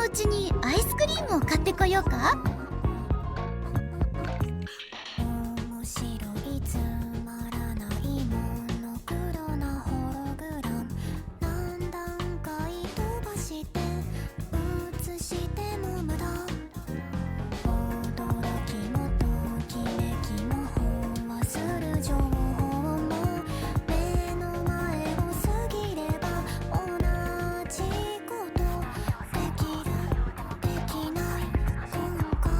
うちにアイスクリームを買ってこようか。面白いつまらないモノクロなホログラム、何段階飛ばして映しても無駄。驚きもときめきも飽和する情報も目の前を過ぎれば同じことできるできない今回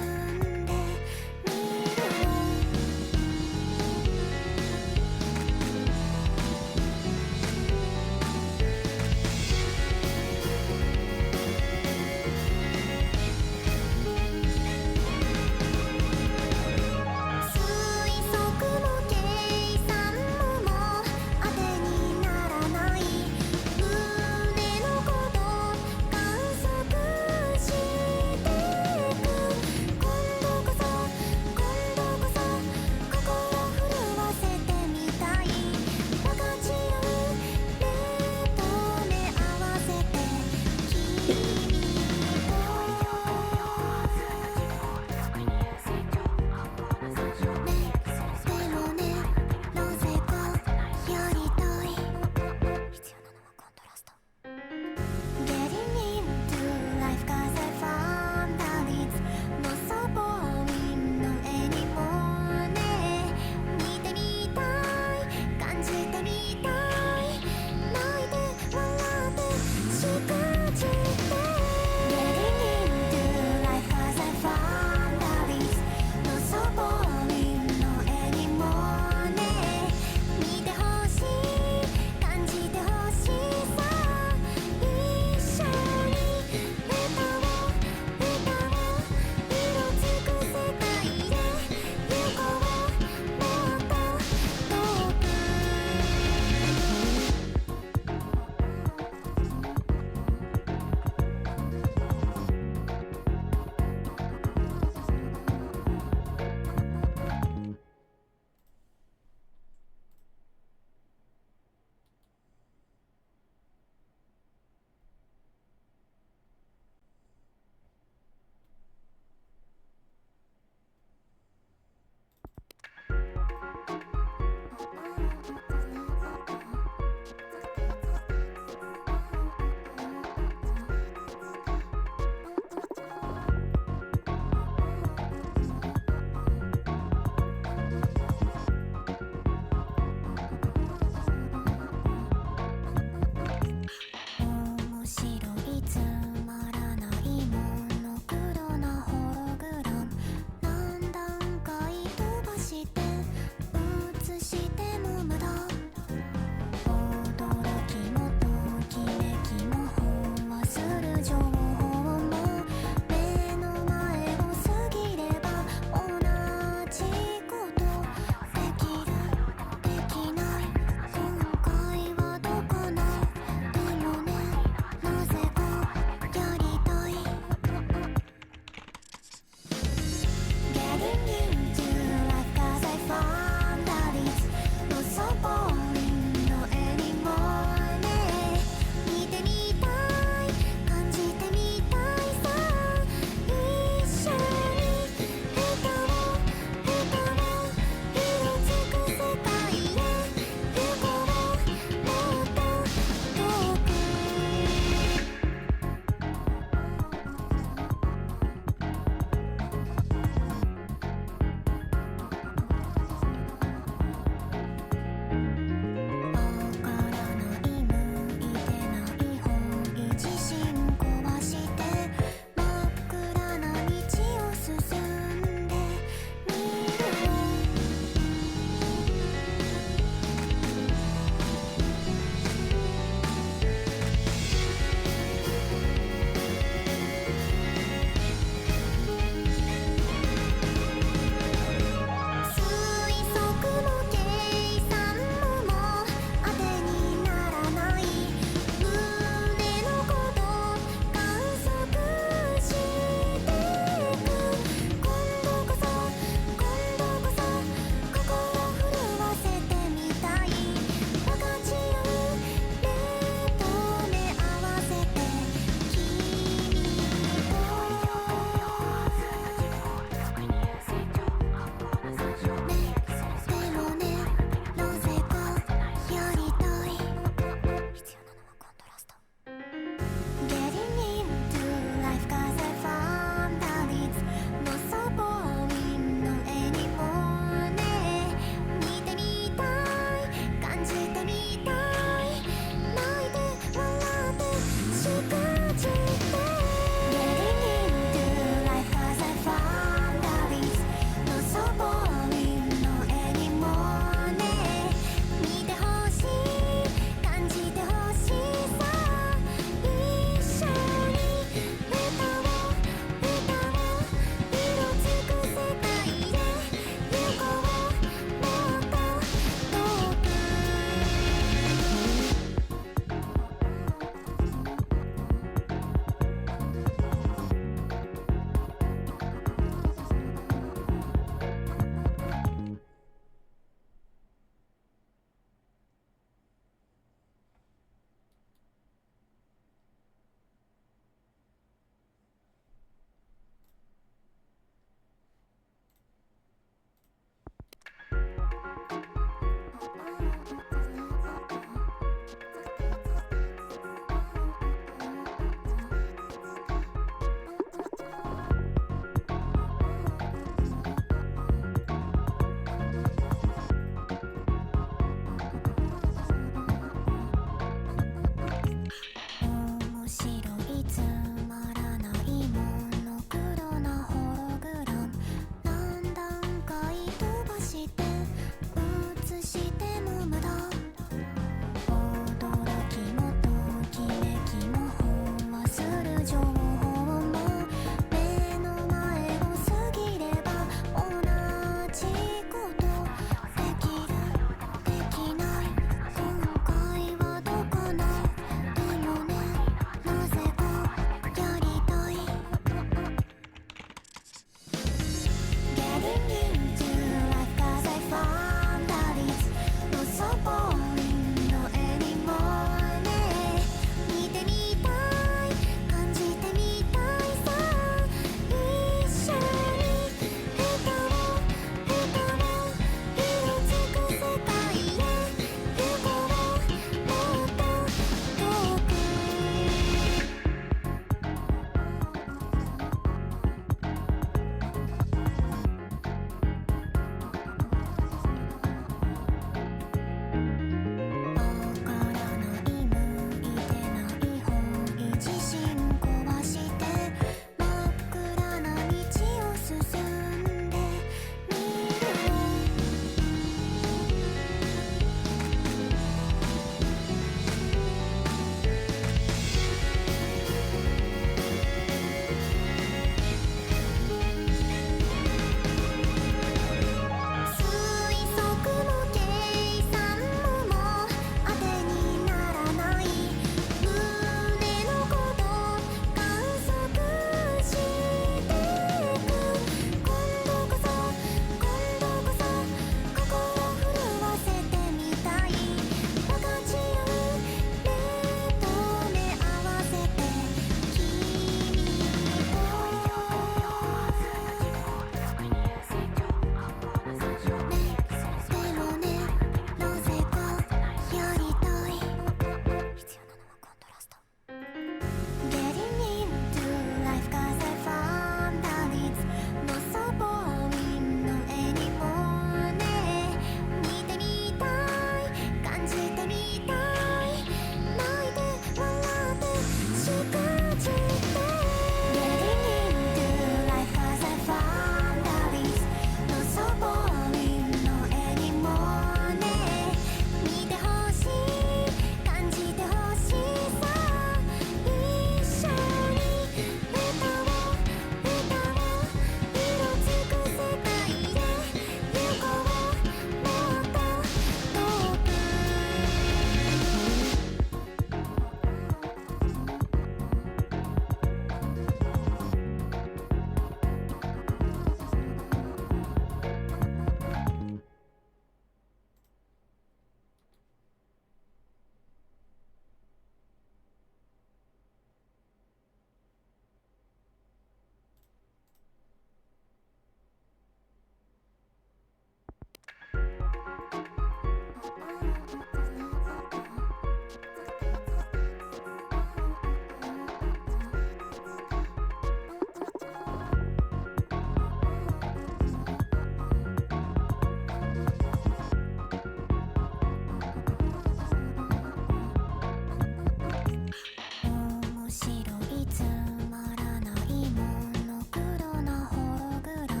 いつまらないモノクロなホログラム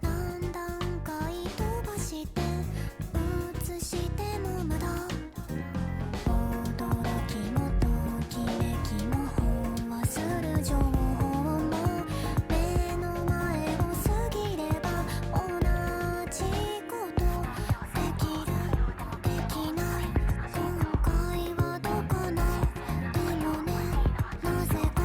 何段階飛ばして映しても無駄驚きもときめきも飽和する情報も目の前を過ぎれば同じことできるできない今回はどかないでもねなぜか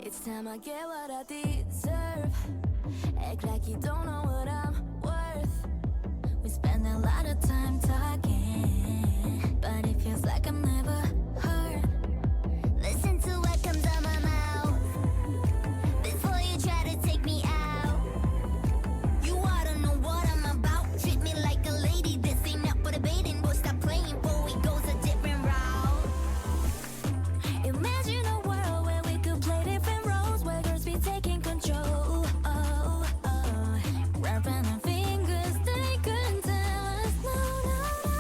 It's time I get what I deserve. Act like you don't know what I'm worth. We spend a lot of time talking, but it feels like I'm never heard. Listen to what comes out my mouth before you try to take me out. You ought to know what I'm about. Treat me like a lady. This ain't up for debating. We'll stop playing before we goes a different route. Imagine a world where we could play different roles, where girls be taking control. Wrapping our fingers, they couldn't tell us no, no, no.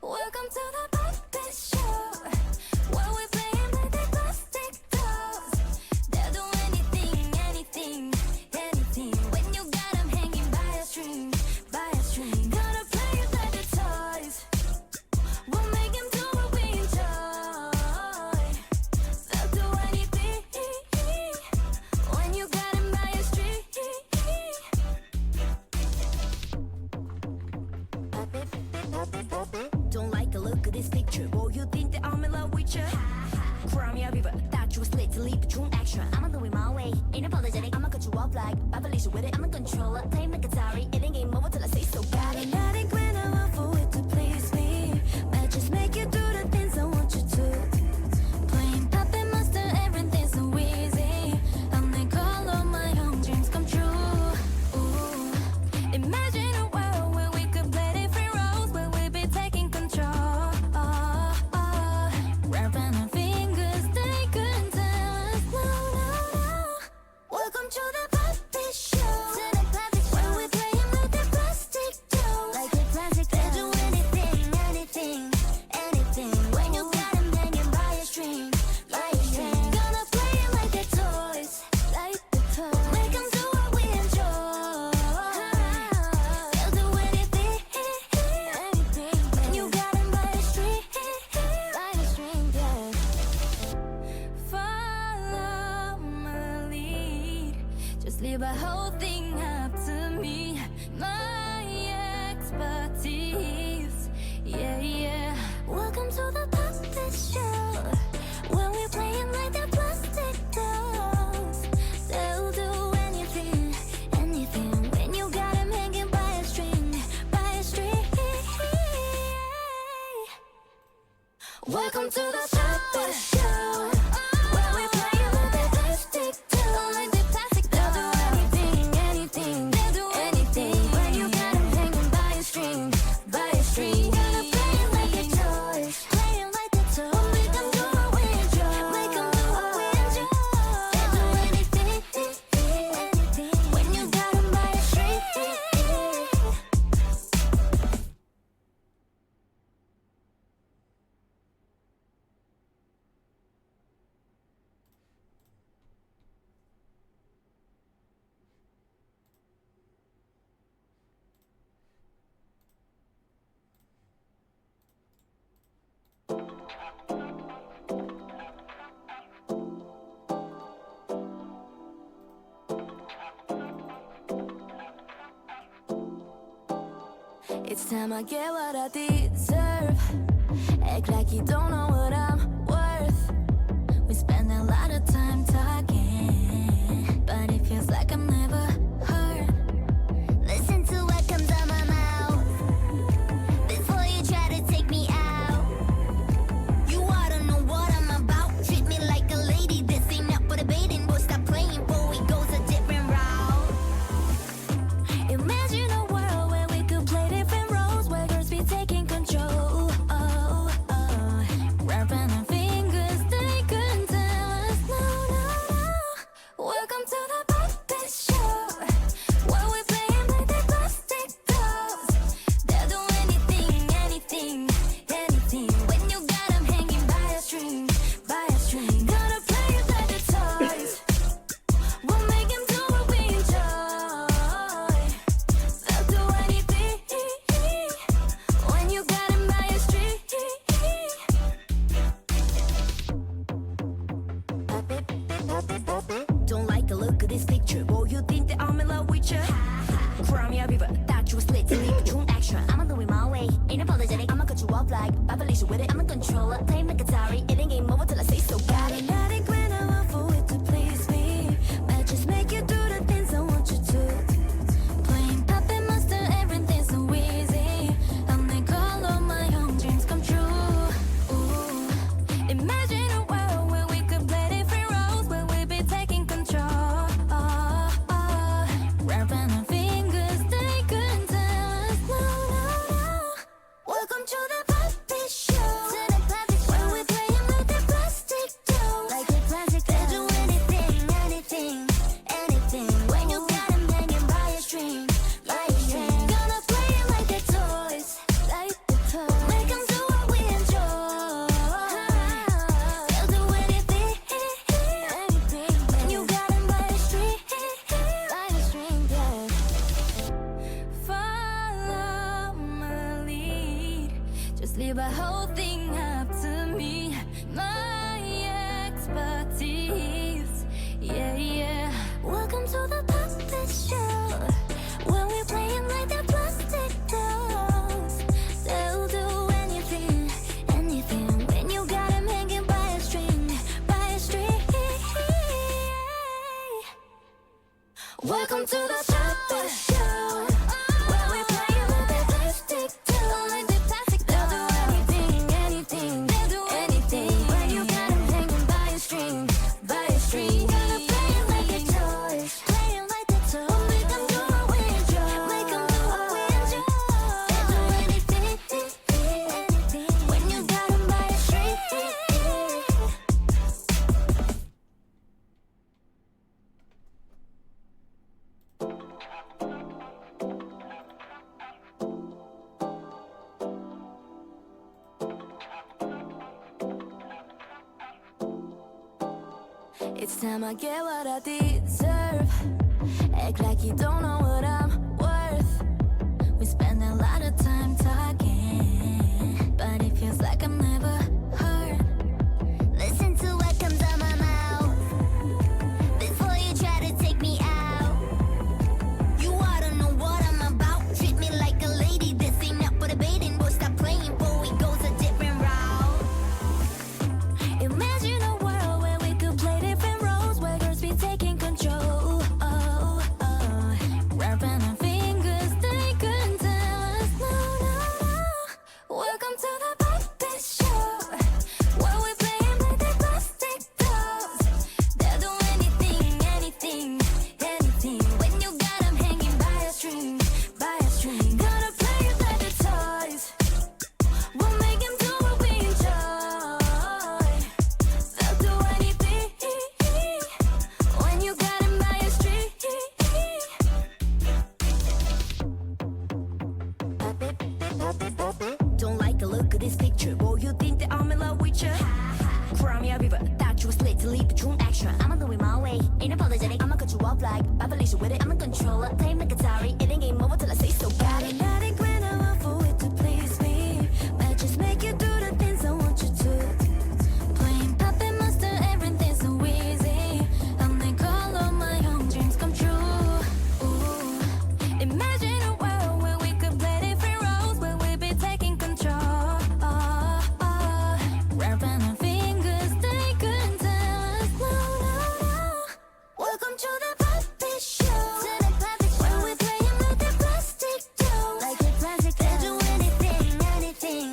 Welcome to the puppet show, where we playing with the plastic dolls. They'll do anything, anything, anything. When you got them hanging by a string, by a string. Gonna play it like the toys. We'll make them do what we enjoy. They'll do anything when you got them by a string. Don't like the look of this picture. Oh, you think that I'm in love with you? Cry me a river, thought you was late to leave a true action. I'ma do it my way, ain't apologetic. I'ma cut you off like BABEL'S with it. I'm a controller, play my guitar. It ain't game over till I say so. Got it, not it when I want for it to please me. Might just make you do the things I want you to. Playing puppet master, everything's so easy. I'll make all of my own dreams come true. Ooh. Imagine a world where we could play different roles, where we be taking control. Wrapping our fingers, they couldn't tell us no, no, no. Welcome to the puppet show, where we playing with the plastic dolls. Like the plastic dolls. They'll do anything, anything, anything. When you got them hanging by a string, by a string. Gonna play it like the toys, like the toys. Make them do what we enjoy. They'll do anything, anything. When you got them by a string, by a string, yeah. Follow my lead. Just leave the whole thing up to me. My expertise, yeah, yeah. Welcome to the puppet show, where we playing like the plastic dolls. They'll do anything, anything. When you got them hanging by a string, by a string. Welcome to the puppet show, where we playing with the plastic dolls. They'll do anything, anything, anything. When you got them hanging by a string, by a string. Gonna play it like the toys, playing like the toys. Make them do what we enjoy, make them do what we enjoy. They'll do anything, anything. When you got them by a string. It's time I get what I deserve. Act like you don't know what I'm worth. We spend a lot of time talking, but it feels like I'm never heard. Listen to what comes out my mouth before you try to take me out. You ought to know what I'm about. Treat me like a lady. This ain't up for debating. We'll stop playing before we goes a different route. Imagine a world where we could play different roles, where girls be taking control. Wrapping our fingers, they couldn't tell us no, no, no. Welcome to the puppet show, where we playing with the plastic dolls. They'll do anything, anything, anything. When you got them hanging by a string, by a string. Gonna play it like the toys. We'll make them do what we enjoy. They'll do anything when you got them by a string. Don't like the look of this picture. Oh, you think that I'm in love with you? Cry me a river, thought you was late to leave a true action. I'ma do it my way, ain't apologetic. I'ma cut you off like BABEL'S with it. I'm a controller, play my guitar. It ain't game over till I say so. Got it, not it when I want for it to please me. whole thing up to me, my expertise. Yeah, yeah. Welcome to the puppet show, where we playing like the plastic dolls. They'll do anything, anything when you got 'em hanging by a string, by a string. Welcome to the puppet show, where we playing with the plastic dolls. They'll do anything, anything, they'll do anything when you got 'em hanging by a string, by a string. Gonna play it like the toys, playing like the toys. Make 'em do what we enjoy, make 'em do what we enjoy. They'll do anything, anything when you got 'em by a string. It's time I get what I deserve. Act like you don't know what I'm worth. We spend a lot of time talking, but it feels like I'm never heard. Listen to what comes out my mouth before you try to take me out. You ought to know what I'm about. Treat me like a lady, this ain't up for debating. Boy, stop playing, boy, it goes a different route. Imagine a world where we could play different roles, where girls be taking control. Wrapping our fingers, they couldn't tell us no, no, no. Welcome to the puppet show, where we playing with the plastic dolls. They'll do anything, anything, anything when you got 'em hanging by a string, by a string. Gonna play it like the toys, we'll make 'em do what we enjoy. They'll do anything when you got 'em by a string. Don't like the look of this picture. Boy, you think that I'm in love with you? Cry me a river, thought you was lit to lead the true action. I'ma do it my way, ain't apologetic. I'ma cut you off like Babel'S with it. I'm a controller, playing like Atari. It ain't game over till I say so. Got it, not a grin, I want for it to please me. Might just make you do the things I want you to. Playing puppet master, everything's so easy. I'll make all of my own dreams come true. Ooh. Imagine a world where we could play different roles, where we be taking control. Wrapping our fingers, they couldn't tell us no, no, no. Welcome to the puppet show, where we playing with the plastic dolls. Like the plastic dolls. They'll do anything, anything,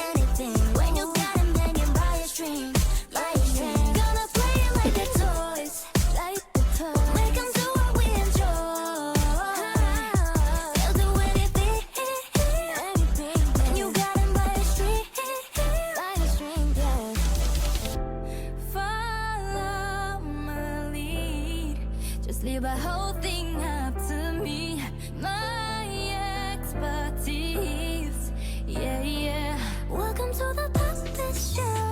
anything when you got 'em hanging by a string, by a string. Gonna play it like the toys, like the toys. Make 'em do what we enjoy. They'll do anything, anything when you got 'em by a string, by a string, yeah. Follow my lead, just leave a whole thing up to me, my expertise. Yeah, yeah. Welcome to the puppet show,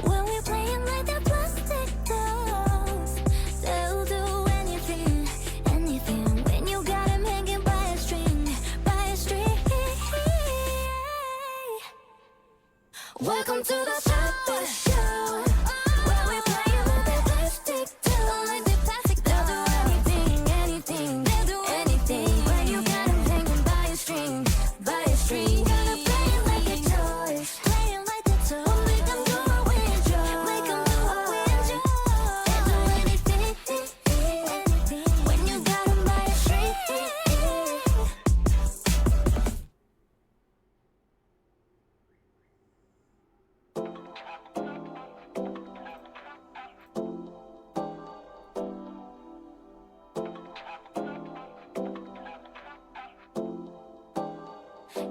where we playing like the plastic dolls. They'll do anything, anything when you got 'em hanging by a string, by a string. Welcome to the puppet show, where we playing with the plastic dolls. They'll do anything, anything, they'll do anything when you got 'em hanging by a string, by a string. Gonna play it like the toys, playing like the toys. Make 'em do what we enjoy, make 'em do what we enjoy. They'll do anything, anything when you got 'em by a string.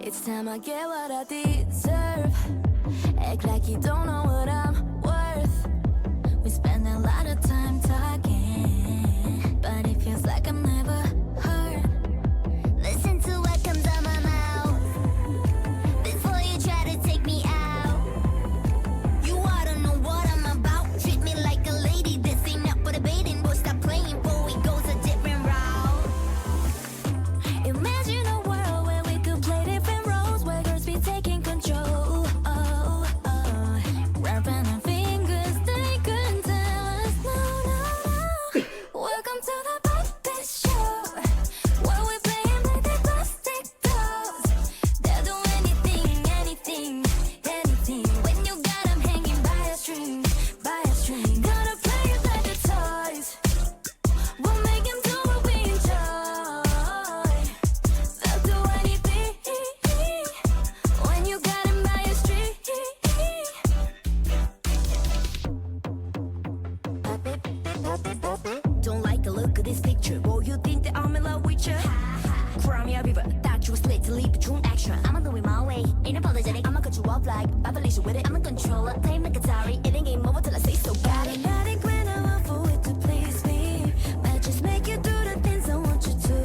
It's time I get what I deserve. Act like you don't know what I'm worth. We spend a lot of time talking, but it feels like I'm never heard. Listen to what comes out my mouth before you try to take me out. You ought to know what I'm about. Treat me like a lady, this ain't up for debating. Boy, stop playing, boy, it goes a different route. Imagine a world where we could play different roles, where girls be taking control. this picture. Oh, you think that I'm in love with you? Cry me a river, thought you was lit to leave the true action. I'ma do it my way, ain't apologetic. I'ma cut you off like Babel'ls with it. I'm a controller, play like Atari. It ain't game over till I say so. Got it. Automatic when I want for it to please me. Might just make you do the things I want you to.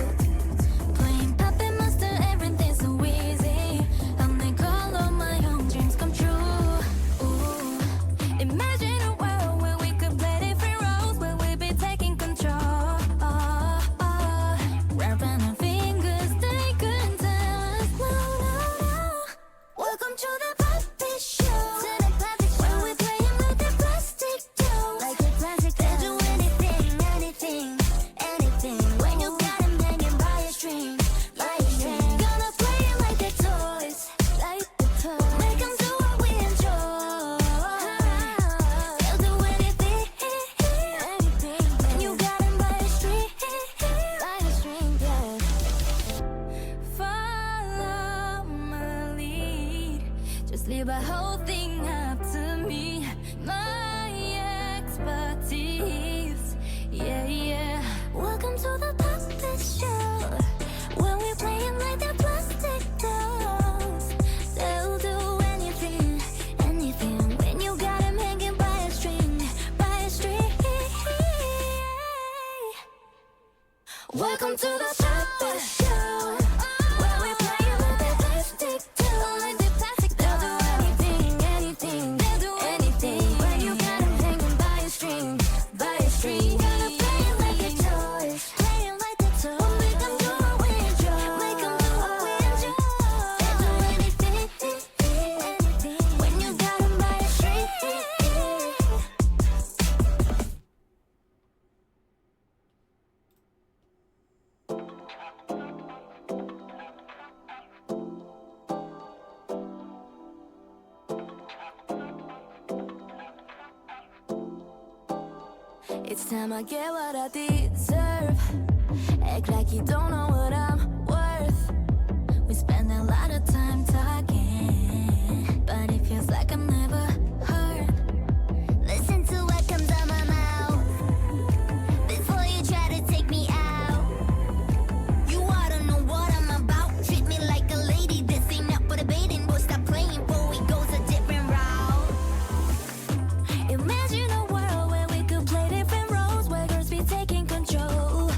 Playing puppet master, everything's so easy. I'll make all of my own dreams come true. Ooh. Imagine a world where we could play different roles, where we'd be taking control. Wrapping our fingers, they couldn't tell us no, no, no. Welcome to the puppet show. To the puppet show. Where we're playing with the plastic dolls. Like the plastic dolls. They'll do anything, anything, anything. When you got them hanging by a string, by a string. Gonna play it like they're toys, like the toys. Make them do what we enjoy. They'll do anything, anything. When you got them by a string, yeah. Follow my lead. Just leave a whole thing up to me. My expertise, yeah, yeah. Welcome to the puppet show. When we're playing like the plastic dolls. They'll do anything, anything. When you got them hanging by a string, by a string. Welcome to the puppet show. Where we're playing with the plastic dolls. They'll do anything, anything. They'll do anything. When you got them hanging by a string, by a string. Gonna play it like the toys, playing like the toys. We'll make them do what we enjoy, make them do what we enjoy. They'll do anything, anything. When you got them by a string. It's time I get what I deserve. Act like you don't know what I'm worth. We spend a lot of time talking, but it feels like I'm never heard. Listen to what comes out my mouth before you try to take me out. You ought to know what I'm about. Treat me like a lady. This ain't up for debating. We'll stop playing before we goes a different route. Imagine a world where we could play different roles, where girls be taking control.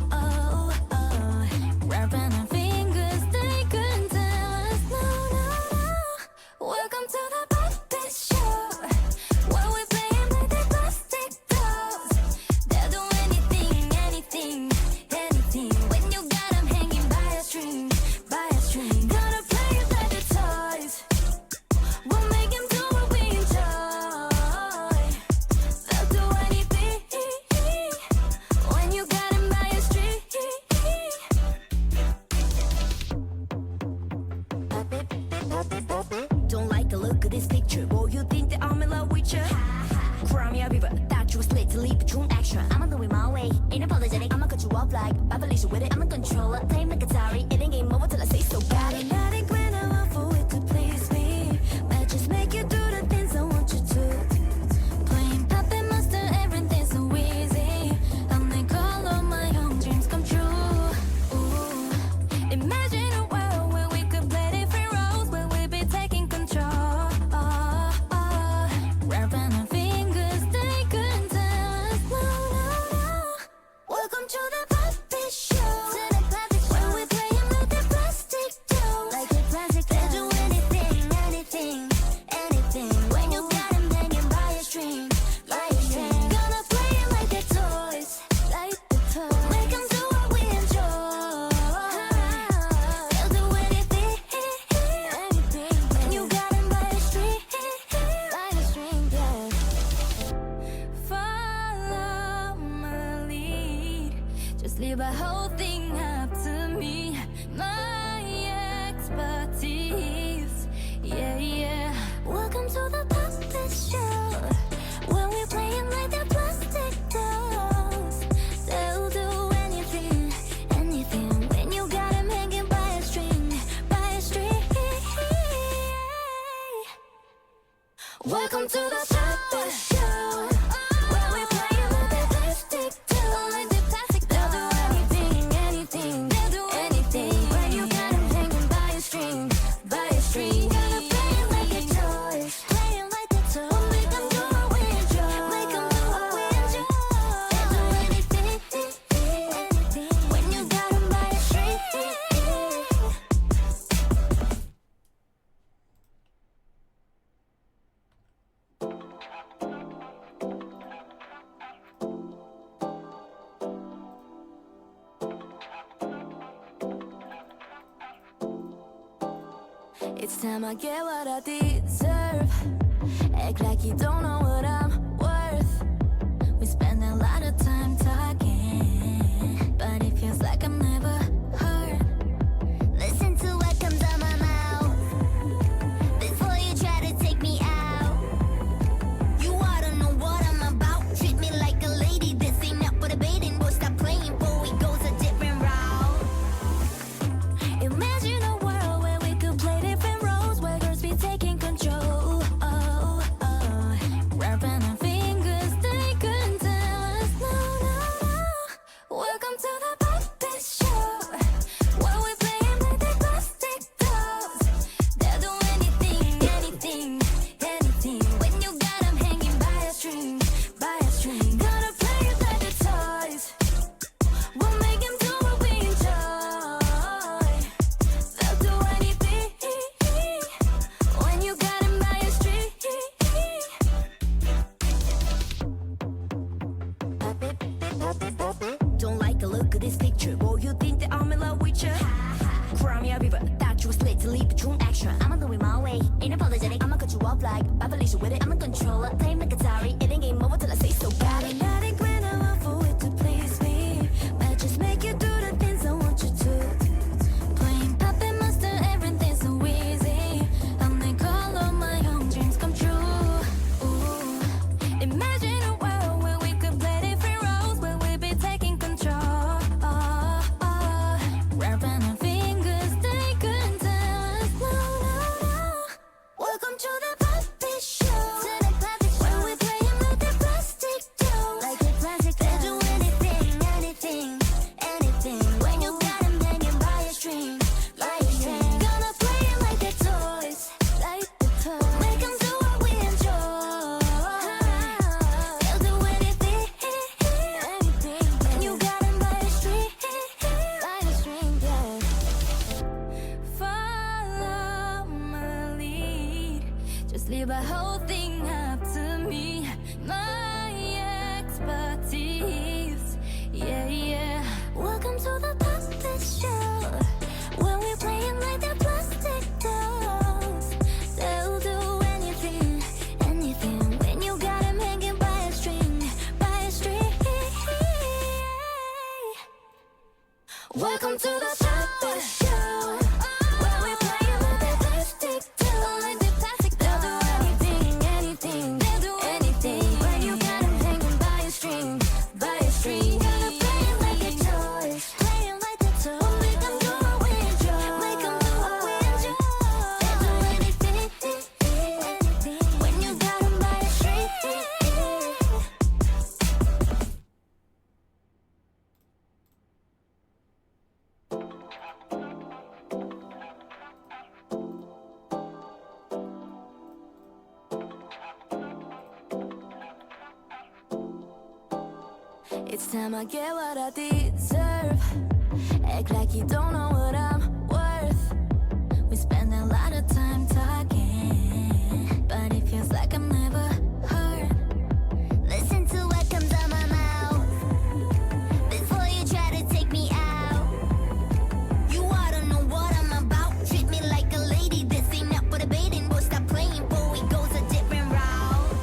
Wrapping our fingers, they couldn't tell us no, no, no. Welcome to the puppet show, where we're playing with the plastic dolls. They'll do anything, anything, anything. When you got them hanging by a string, by a string. Gonna play it like the toys. We'll make them do what we enjoy. They'll do anything when you got them by a string. Don't like the look of this picture. Oh, you think that I'm in love with you? Cry me a river, thought you was lit to leave the true action. I'ma do it my way, ain't apologetic. I'ma cut you off like Babel'ls with it. I'm a controller, play like Atari. It ain't game over till I say so. Got it. Automatic when I want for it to please me. Might just make you do the things I want you to. Playing puppet master, everything's so easy. I'll make all of my own dreams come true. Ooh. Imagine a world where we could play different roles, where we'd be taking control. Wrapping our fingers, they couldn't tell us no, no, no. Welcome to the puppet show. To the puppet show. Where we're playing with the plastic dolls. Like the plastic dolls. They'll do anything, anything, anything. When you got them hanging by a string, by a string. Gonna play it like they're toys, like the toys. Make them do what we enjoy. They'll do anything, anything. When you got them by a string, yeah. Follow my lead. Just leave a whole thing up to me. My expertise, yeah, yeah. Welcome to the puppet show, when we're playing like the plastic dolls. They'll do anything, anything. When you got them hanging by a string, by a string. Welcome to the puppet show, where we're playing with the plastic dolls. They'll do It's time I get what I deserve. Act like you don't know what I'm worth. We spend a lot of time talking, but it feels like I'm never heard. Listen to what comes out my mouth before you try to take me out. You ought to know what I'm about. Treat me like a lady. This ain't up for debating. We'll stop playing before we goes a different route. Imagine a world where we could play different roles, where girls be taking control. Wrapping our fingers, they couldn't tell us no, no, no. Welcome to the puppet show, where we play them like they plastic dolls. They'll do anything, anything, anything. When you got them hanging by a string, by a string. Gonna play it like the toys. We'll make them do what we enjoy. They'll do anything when you got them by a string. Don't like the look of this picture. Boy, you think that I'm in love with you? Cry me a river, thought you was lit to lead the true action. I'ma do it my way, ain't apologetic. I'ma cut you off like Babel'S with it. I'm a controller, play like Atari. It ain't game over till I say so. Got it. Automatic when I want for it to please me. Might just make you do the things I want you to. Playing puppet master, everything's so easy. I'll make all of my own dreams come true. Ooh. Imagine a world where we could play different roles, where we'd be taking control. Wrapping our fingers, they couldn't tell us no, no, no. Welcome to the puppet show, where we play them like they're plastic dolls. Like a plastic They'll do doll. anything, anything, anything. When you got them hanging by a string, by a string. Gonna play it like they're toys, like the toys. Make them do what we enjoy. They'll do anything, anything. When you got them by a string, by a string, yeah. Follow my lead. Just leave the whole thing up to me. My expertise, yeah, yeah. Welcome to the puppet show, where we play them like they're plastic dolls. They'll do anything, anything. When you got them hanging by a string, by a string. Welcome to the puppet show, where we play them like they're plastic dolls. They'll do anything, anything. They'll do anything. When you got them hanging by a string, by a string. Gonna play it like they're toys, play it like they're toys. We'll make them do what we enjoy, make them do what we enjoy. They'll do anything, anything. When you got them by a string. It's time I get what I deserve. Act like you don't know what I'm worth. We spend a lot of time talking, but it feels like I'm never heard. Listen to what comes out my mouth before you try to take me out. You ought to know what I'm about. Treat me like a lady. This ain't up for debating. We'll stop playing before we goes a different route.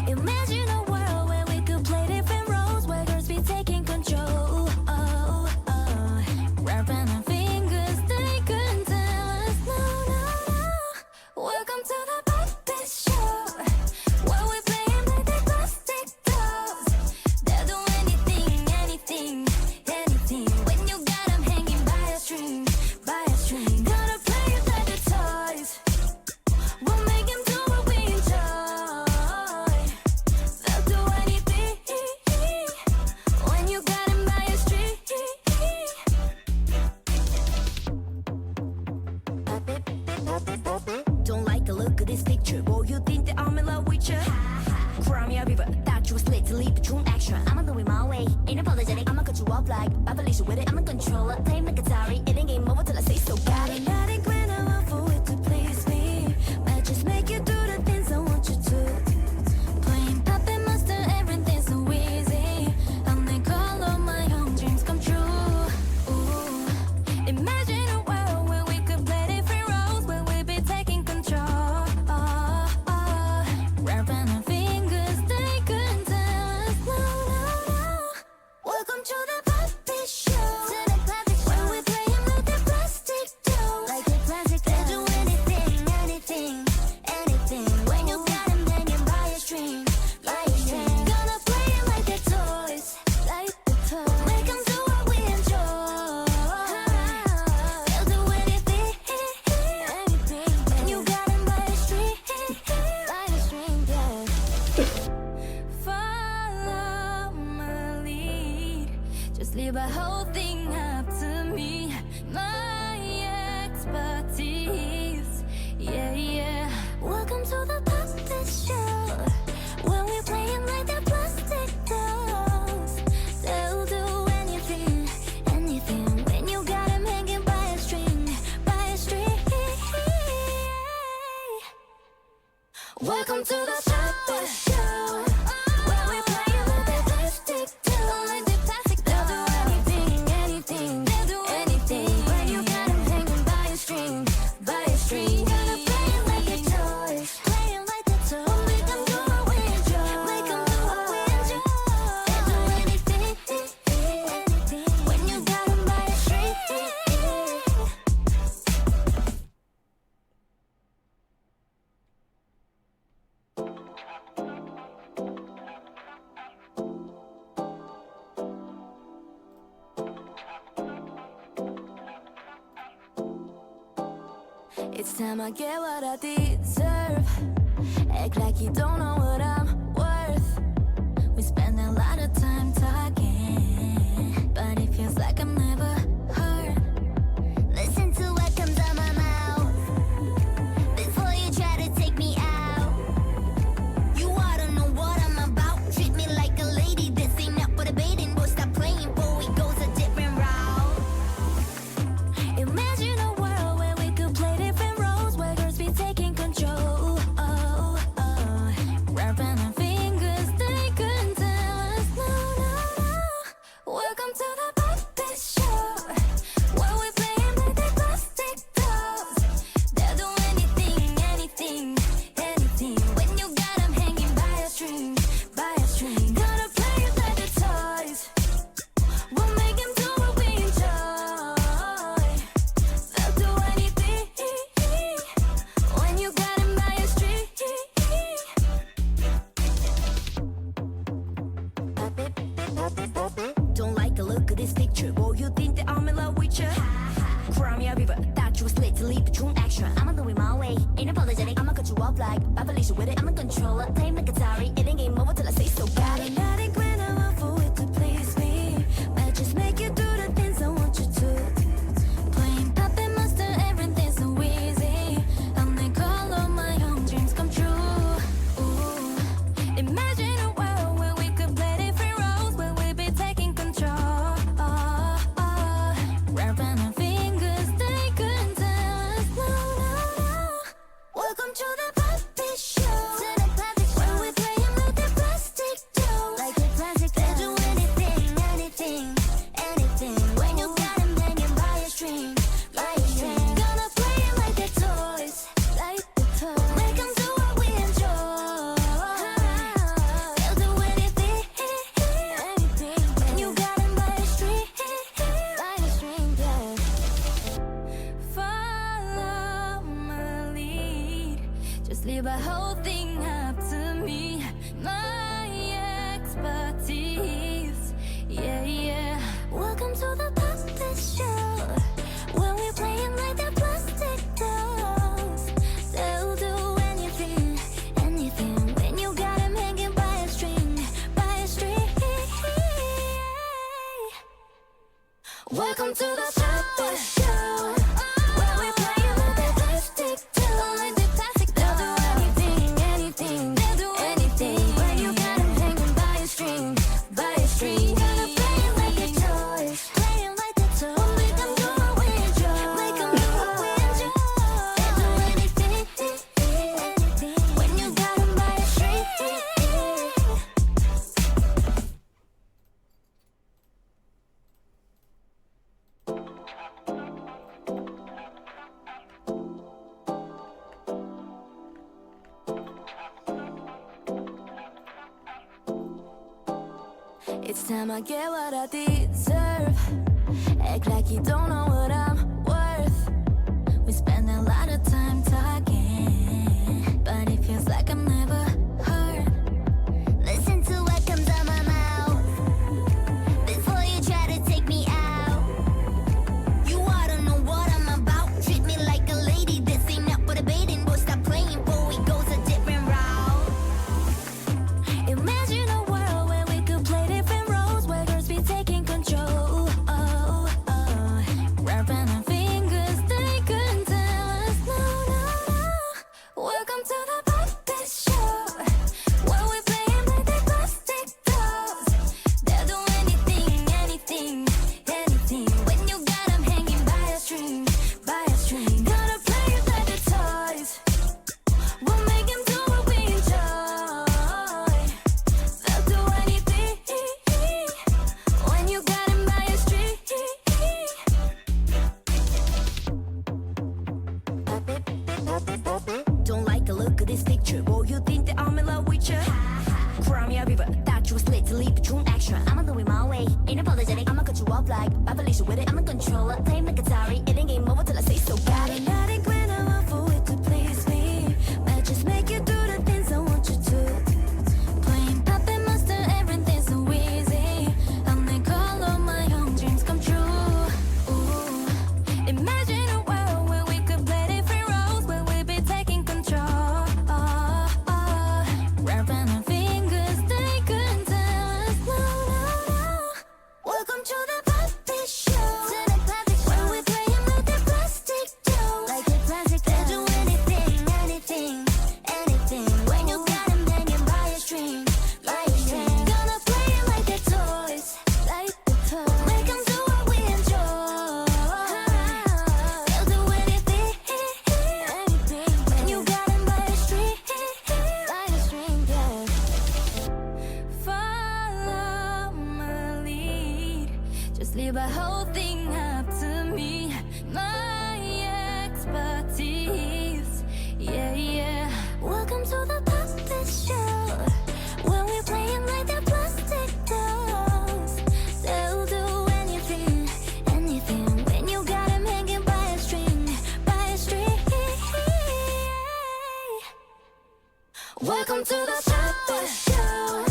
Imagine a world where we could play different roles, where girls be taking control. Wrapping our fingers, they couldn't tell us no, no, no. Welcome to the puppet show, where we play them like they're plastic dolls. They'll do anything, anything, anything. When you got them hanging by a string, by a string. Gonna play it like the toys. We'll make them do what we enjoy. They'll do anything when you got them by a string. Don't like the look of this picture. Boy, you think that I'm in love with you? Cry me a river, thought you was lit to lead the true action. I'ma do it my way, ain't apologetic. I'ma cut you off like Babel'S with it. I'm a controller, play like Atari. It ain't game over till I say so. Got it. Automatic when I want for it to please me. Might just make you do the things I want you to. Playing puppet master, everything's so easy. I'll make all of my own dreams come true. Ooh. Imagine a world where we could play different roles. whole thing up to me, my expertise. Yeah, yeah. Welcome to the puppet show, where we playing like the plastic dolls. They'll do anything, anything when you got 'em hanging by a string, by a string. Welcome to the puppet show, where we playing with the plastic dolls. They'll do anything, anything, they'll do anything when you got 'em hanging by a string, by a string. Gonna play it like the toys, playing like the toys. Make 'em do what we enjoy, make 'em do what we enjoy. They'll do anything, anything when you got 'em by a string. It's time I get what I deserve. Act like you don't know what I'm worth. We spend a lot of time talking, but it feels like I'm never heard. Listen to what comes out my mouth before you try to take me out. You ought to know what I'm about. Treat me like a lady. This ain't up for debating. Boy, stop playing, boy, it goes a different route. Imagine a world where we could play different roles, where girls be taking control. Wrapping our fingers, they couldn't tell us no, no, no. Welcome to the puppet show, where we playing with the plastic dolls. They'll do anything, anything, anything when you got 'em hanging by a string, by a string. Gonna play it like the toys, we'll make 'em do what we enjoy. They'll do anything when you got 'em by a string. Don't like the look of this picture. Boy, you think that I'm in love with you? Cry me a river, thought you was lit to leave the true extra. I'ma do it my way, ain't apologetic. I'ma cut you off like Babel'S with it. I'm a controller, playing like Atari. It ain't game over till I say so. Got it, not a grin, I want for it to please me. Might just make you do the things I want you to. Playing puppet master, everything's so easy. I'll make all of my own dreams come true. Ooh. Imagine a world where we could play different roles, where we be taking control. Wrapping our fingers, they couldn't tell us no, no, no. Welcome to the puppet show, where we playing with the plastic dolls. Like the plastic dolls. They'll do anything, anything, anything when you got 'em hanging by a string, by a string. Gonna play it like the toys, like the toys. Make 'em do what we enjoy. They'll do anything, anything when you got 'em by a string, by a string, yeah. Follow my lead, just leave a whole thing up to me, my expertise. Yeah, yeah. Welcome to the puppet show, where we playing like the plastic dolls. They'll do anything, anything when you got 'em hanging by a string, by a string. Welcome to the puppet show, where we playing with the plastic dolls. They'll do anything, anything, they'll do anything when you got 'em hanging by a string, by a string. Gonna play it like the toys, playing like the toys. Make 'em do what we enjoy, make 'em do what we enjoy. They'll do anything, anything when you got 'em by a string. It's time I get what I deserve. Act like you don't know what I'm worth. We spend a lot of time talking, but it feels like I'm never heard. Listen to what comes out my mouth before you try to take me out. You ought to know what I'm about. Treat me like a lady. This ain't up for debating. Boy, stop playing, boy, it goes a different route. Imagine a world where we could play different roles, where girls be taking control. look at this picture. Boy, you think that I'm in love with you? Cry me a river, thought you was lit to lead the true action. I'ma do it my way, ain't apologetic. I'ma cut you off like Babel'S with it. I'm a controller, play like Atari. It ain't game over till I say so. Got it, not it when I want for it to please me. Might just make you do the things I want you to. Playing puppet master, everything's so easy. I'll make all of my own dreams come true. Ooh. Imagine a world where we could play different roles, where we'd be taking control. Wrapping our fingers, they couldn't tell us no, no, no. Welcome to the puppet show. To the puppet show. Where we playing with the plastic dolls. Like the plastic dolls. They'll do anything, anything, anything. When you got them hanging by a string, by a string. Gonna play it like they're toys, like the toys. Make them do what we enjoy. They'll do anything, anything. When you got them by a string, yeah. Follow my lead. Just leave a whole thing up to me. My expertise, yeah, yeah. Welcome to the puppet show. When we playing like the plastic dolls, they'll do anything, anything. When you got 'em hanging by a string, by a string. Welcome to the puppet show.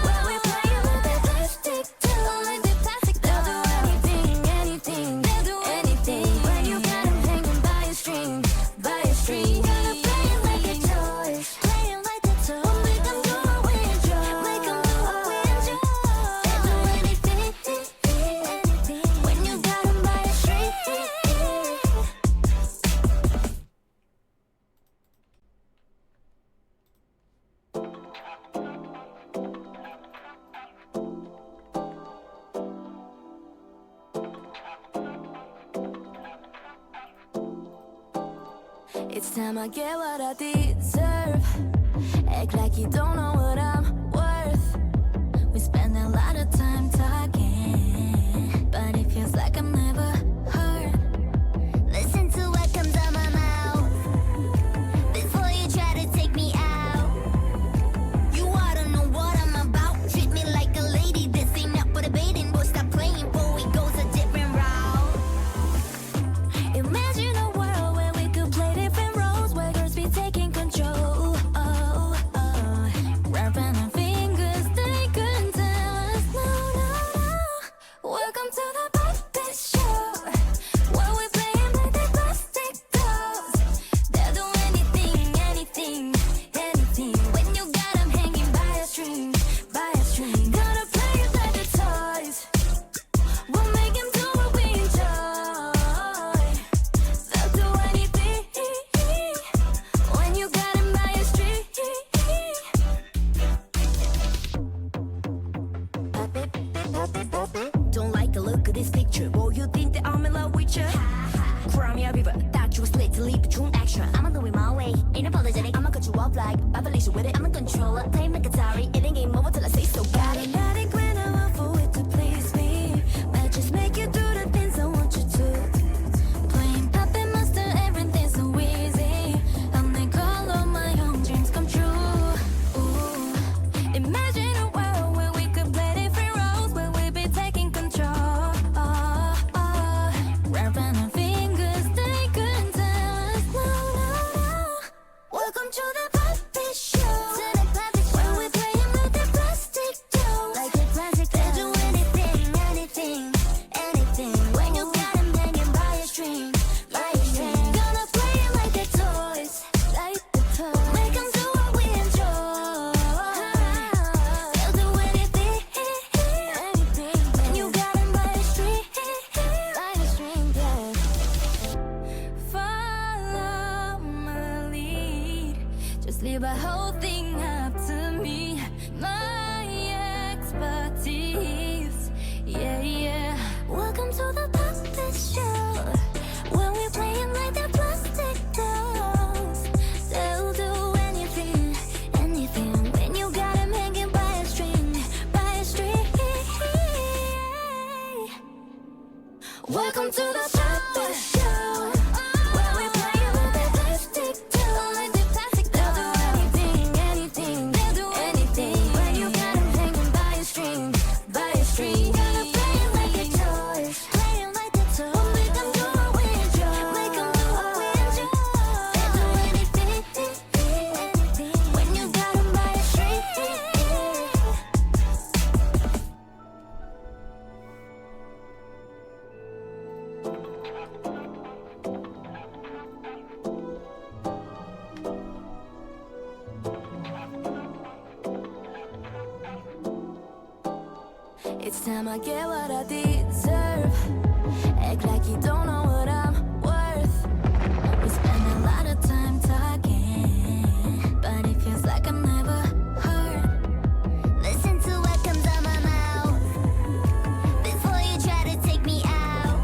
Where we playing with the plastic dolls. They'll do anything, anything. They'll do anything. When you got 'em hanging by a string, by a string. Gonna play it like the toys, playing like the toys. Make 'em do what we enjoy, make 'em do what we enjoy. They'll do anything, anything. When you got 'em by a string. It's time I get what I deserve. Act like you don't know what I'm worth. We spend a lot of time talking, but it feels like I'm never heard. Listen to what comes out my mouth before you try to take me out. You ought to know what I'm about. Treat me like a lady, this ain't up for debating. Boy, stop playing, boy, it goes a different route. Imagine a world where we could play different roles, where girls be taking control. Wrapping our fingers, they couldn't tell us no, no, no. Welcome to the puppet show. Where we playing with the plastic dolls. They'll do anything, anything, anything. When you got 'em hanging by a string, by a string. Gonna play it like the toys. We'll make 'em do what we enjoy. They'll do anything. When you got 'em by a string. Don't like the look of this picture. Boy, you think that I'm in love with you? Cry me a river, thought you was lit to lead the true action. I'ma do it my way, ain't apologetic. I'ma cut you off like Babel'S with it. I'm a controller, play like Atari. It ain't game over till I say so. Got it, not it when I want for it to please me. Might just make you do the things I want you to. Playing puppet master, everything's so easy. I'll make all of my own dreams come true. Ooh. Imagine a world where we could play different roles, where we'd be taking control. Wrapping our fingers, they couldn't tell us no, no, no. Welcome to the puppet show. To the puppet show. Where we playing with the plastic dolls. Like the plastic dolls. They'll do anything, anything, anything. When you got 'em hanging by a string, by a string. Gonna play it like the toys, like the toys. Make 'em do what we enjoy. They'll do anything, anything. When you got 'em by a string, by a string, yeah. Follow my lead. Just leave a whole thing up to me. My expertise, yeah, yeah. Welcome to the puppet show. When we playing like the plastic dolls. They'll do anything, anything. When you got 'em hanging by a string, by a string. Welcome to the puppet show. Where we playing with the plastic dolls. They'll do It's time I get what I deserve. Act like you don't know what I'm worth. We spend a lot of time talking, but it feels like I'm never heard. Listen to what comes out my mouth before you try to take me out.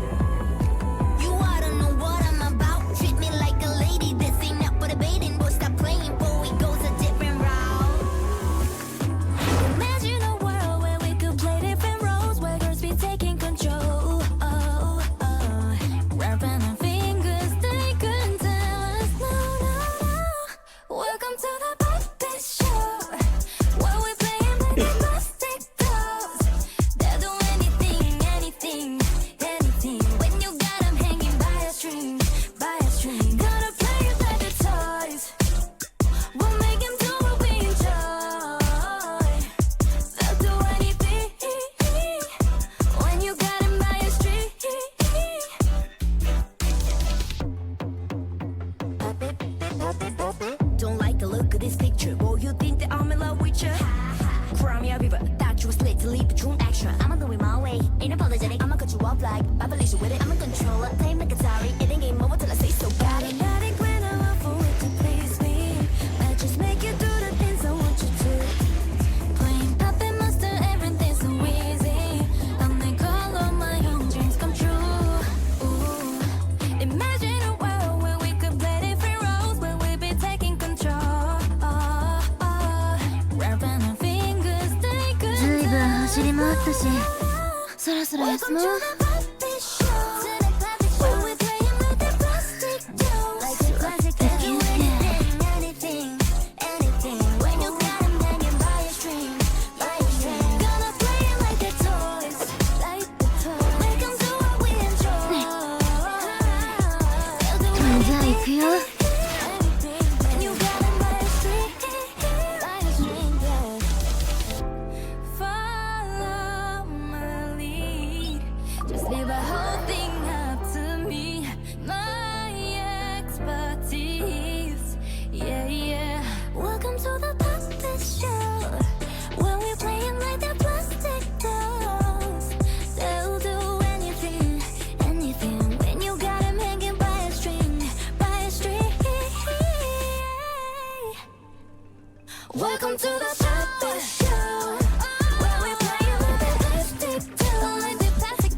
You ought to know what I'm about. Treat me like a lady. This ain't up for debating. Boy, stop playing before we goes a different route. Imagine a world where we could play different roles, where girls be taking control. Wrapping our fingers, they couldn't tell us no, no, no. Welcome to the puppet show, where we playing with the plastic dolls. They'll do anything, anything, anything. When you got 'em hanging by a string, by a string. Gonna play it like the toys. We'll make 'em do what we enjoy. They'll do anything when you got 'em by a string. Don't like the look of this picture. Boy, you think that I'm in love with you? Cry me a river, thought you was lit to leave a true extra. I'ma do it my way, ain't apologetic. I'ma cut you off like Babel'S with it. I'm a controller, play like Atari. It ain't game over till I say so. Got it. Automatic when I want for it to please me. I just make you do the things I want you to. Playing puppet master, everything's so easy. I make all of my own dreams come true. Ooh. Imagine a world where we could play different roles, where we be taking control. Wrapping our fingers, they could ずいぶん走り回ったし、そろそろ休もう。 じゃあ行くよ。Follow my lead. Just leave a whole thing up to me. My expertise. Yeah, yeah. Welcome to the puppet show, where we're playing like the plastic dolls. They'll do anything, anything. When you got 'em hanging by a string, by a string. Welcome to the puppet show, where we're playing with the plastic dolls.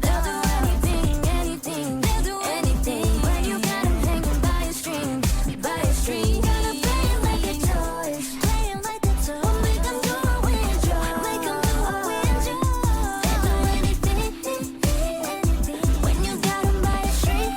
They'll do anything, anything, they'll do anything. When you got 'em hanging by a string, by a string. Gonna play it like the toys, playing like the toys. We'll make 'em do what we enjoy, make 'em do what we enjoy. They'll do anything, anything. When you got 'em by a string.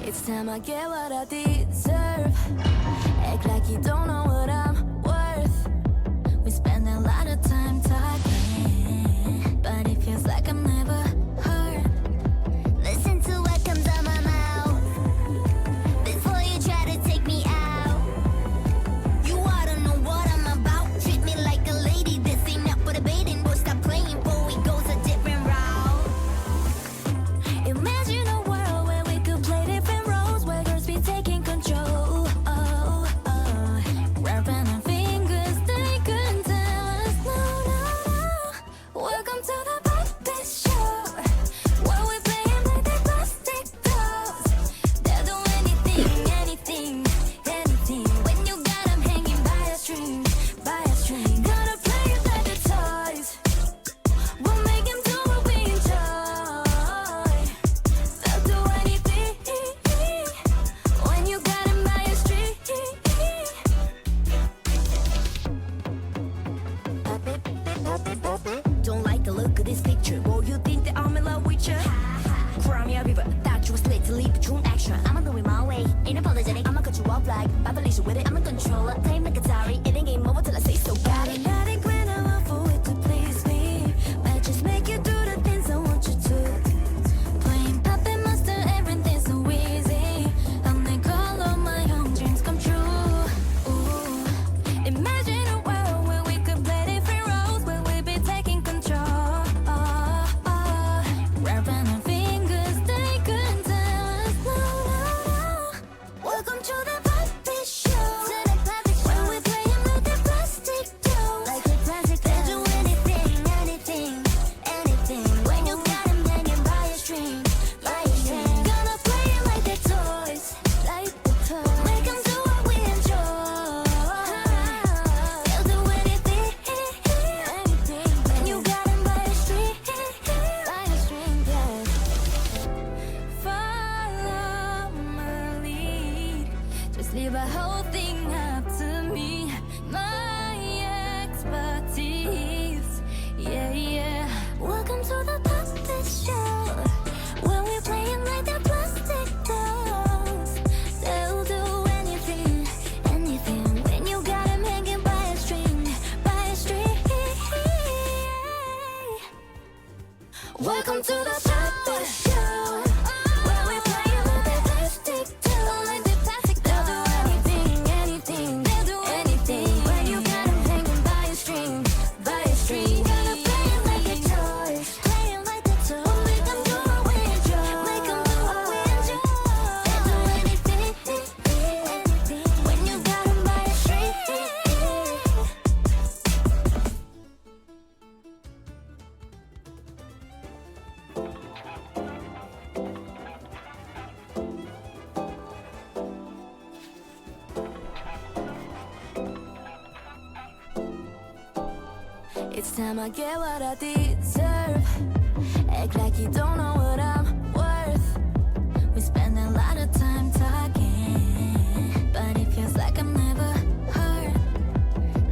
It's time I get what I deserve. Act like you don't know what I'm worth. We spend a lot of time talking, but it feels like I'm never heard. Listen to what comes out my mouth before you try to take me out. You ought to know what I'm about. Treat me like a lady. This ain't up for debating. Boy, stop playing before we goes a different route. Imagine a world where we could play different roles, where girls be taking control. Wrapping our fingers, they couldn't tell us no, no, no. Welcome to the puppet show, where we playing like the plastic dolls. They'll do anything, anything, anything. When you got 'em hanging by a string, by a string. Gonna play it like the toys. We'll make 'em do what we enjoy. They'll do anything when you got 'em by a string. Don't like the look of this picture. Boy, you think that I'm in love with you? Cry me a river, thought you was lit to leave a true extra. I'ma do it my way, ain't apologetic. I'ma cut you off like Babel'S with it. I'm a controller, play like Atari. It ain't game over till I say so. Got it. Automatic when I want for it to please me. I just make you do the things I want you to. Playing puppet master, everything's so easy. I make all of my own dreams come true. Ooh. Imagine a world where we could play different roles. the whole thing up to me. My expertise. Yeah, yeah. Welcome to the puppet show, where we're playing like the plastic dolls. They'll do anything, anything, when you got 'em hanging by a string, by a string. Welcome to the puppet show, where we're playing with the plastic dolls. They'll do anything, anything, they'll do anything, when you got 'em hanging by a string, by a string. Gonna play it like a toys, play it like the toys. Make 'em do what we enjoy, make 'em do what we enjoy. They'll do anything, anything, when you got 'em by a string. It's time I get what I deserve. Act like you don't know what I'm worth. We spend a lot of time talking, but it feels like I'm never heard.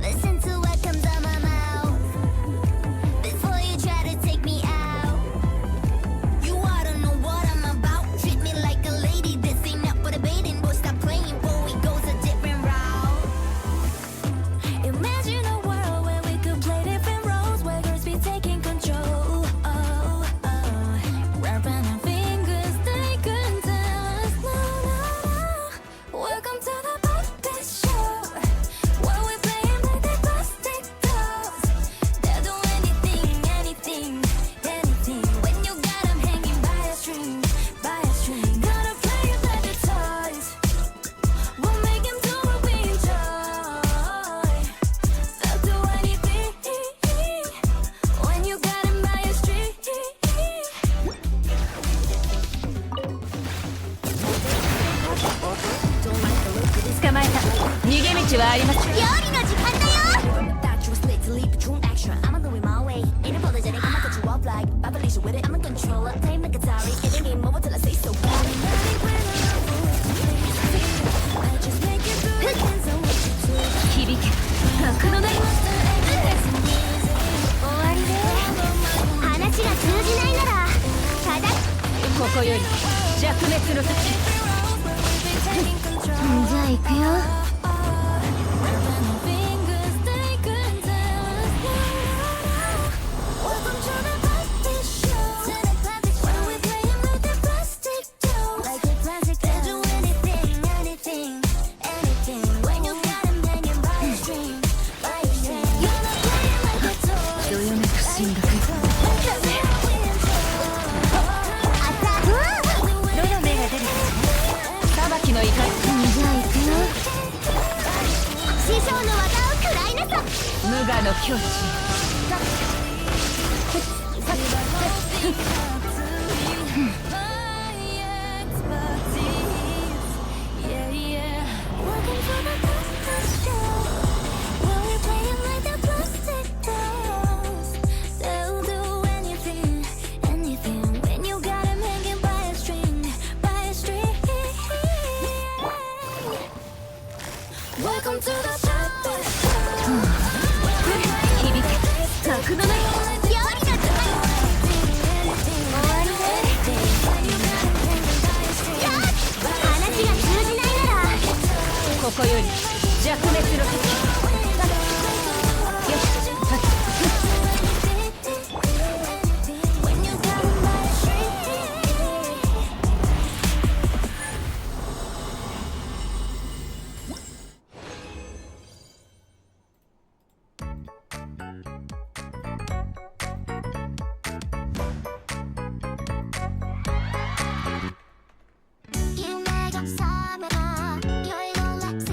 Listen to what comes out my mouth before you try to take me out. You ought to know what I'm about. Treat me like a lady. This ain't up for debating. Boy, stop playing. Boy, it goes a different route. Imagine a world where we could play different roles, where girls be taking control. Wrapping our fingers, they couldn't tell us no, no, no. Welcome to the puppet show, where we playing like the plastic dolls. They'll do anything, anything, anything, when you got 'em hanging by a string, by a string. Gonna play it like the toys. We'll make 'em do what we enjoy. They'll do anything, when you got 'em by a string. Don't like the look of this. 捕まえた。逃げ道はありません。料理の時間だよ。 Thought you was lit to leave the true action. I'ma do it my way. Ain't apologetic. I'ma cut you off like Babel'S with it. I'm a controller. Play like a Atari. It ain't game over till I say so. I just make it through the hands of what you do. 響け。格のない。終わりで話が通じないならただここより弱滅の時。じゃあ行くよ。Welcome to the plastic show, where we're playing with the plastic dolls. Like a plastic doll. They'll do anything, anything, anything, when you got 'em hanging by a string, by a string. Gonna play it like a toy. どよめく進学。どの目が出るか。裁きの怒り。じゃあ行くよ。師匠の技を食らいなさ。無我の境地。Welcome to the plastic show, where we're playing like the plastic dolls. They'll do anything, anything, when you got 'em hanging by a string, by a string. Welcome to the puppet show. 響け。格のない。料理の時間。終わりで話が通じないならここより弱滅の時。よし。when you got 'em by a string. 夢が覚めた酔いのラクシー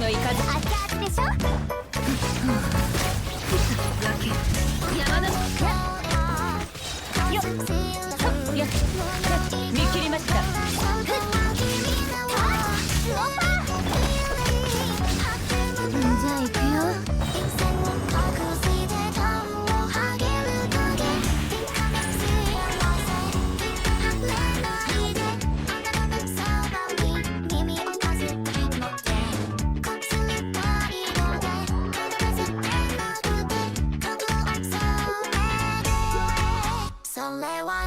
のイカズ熱々でしょ山のよっ見切りましたじゃあ行くよそれは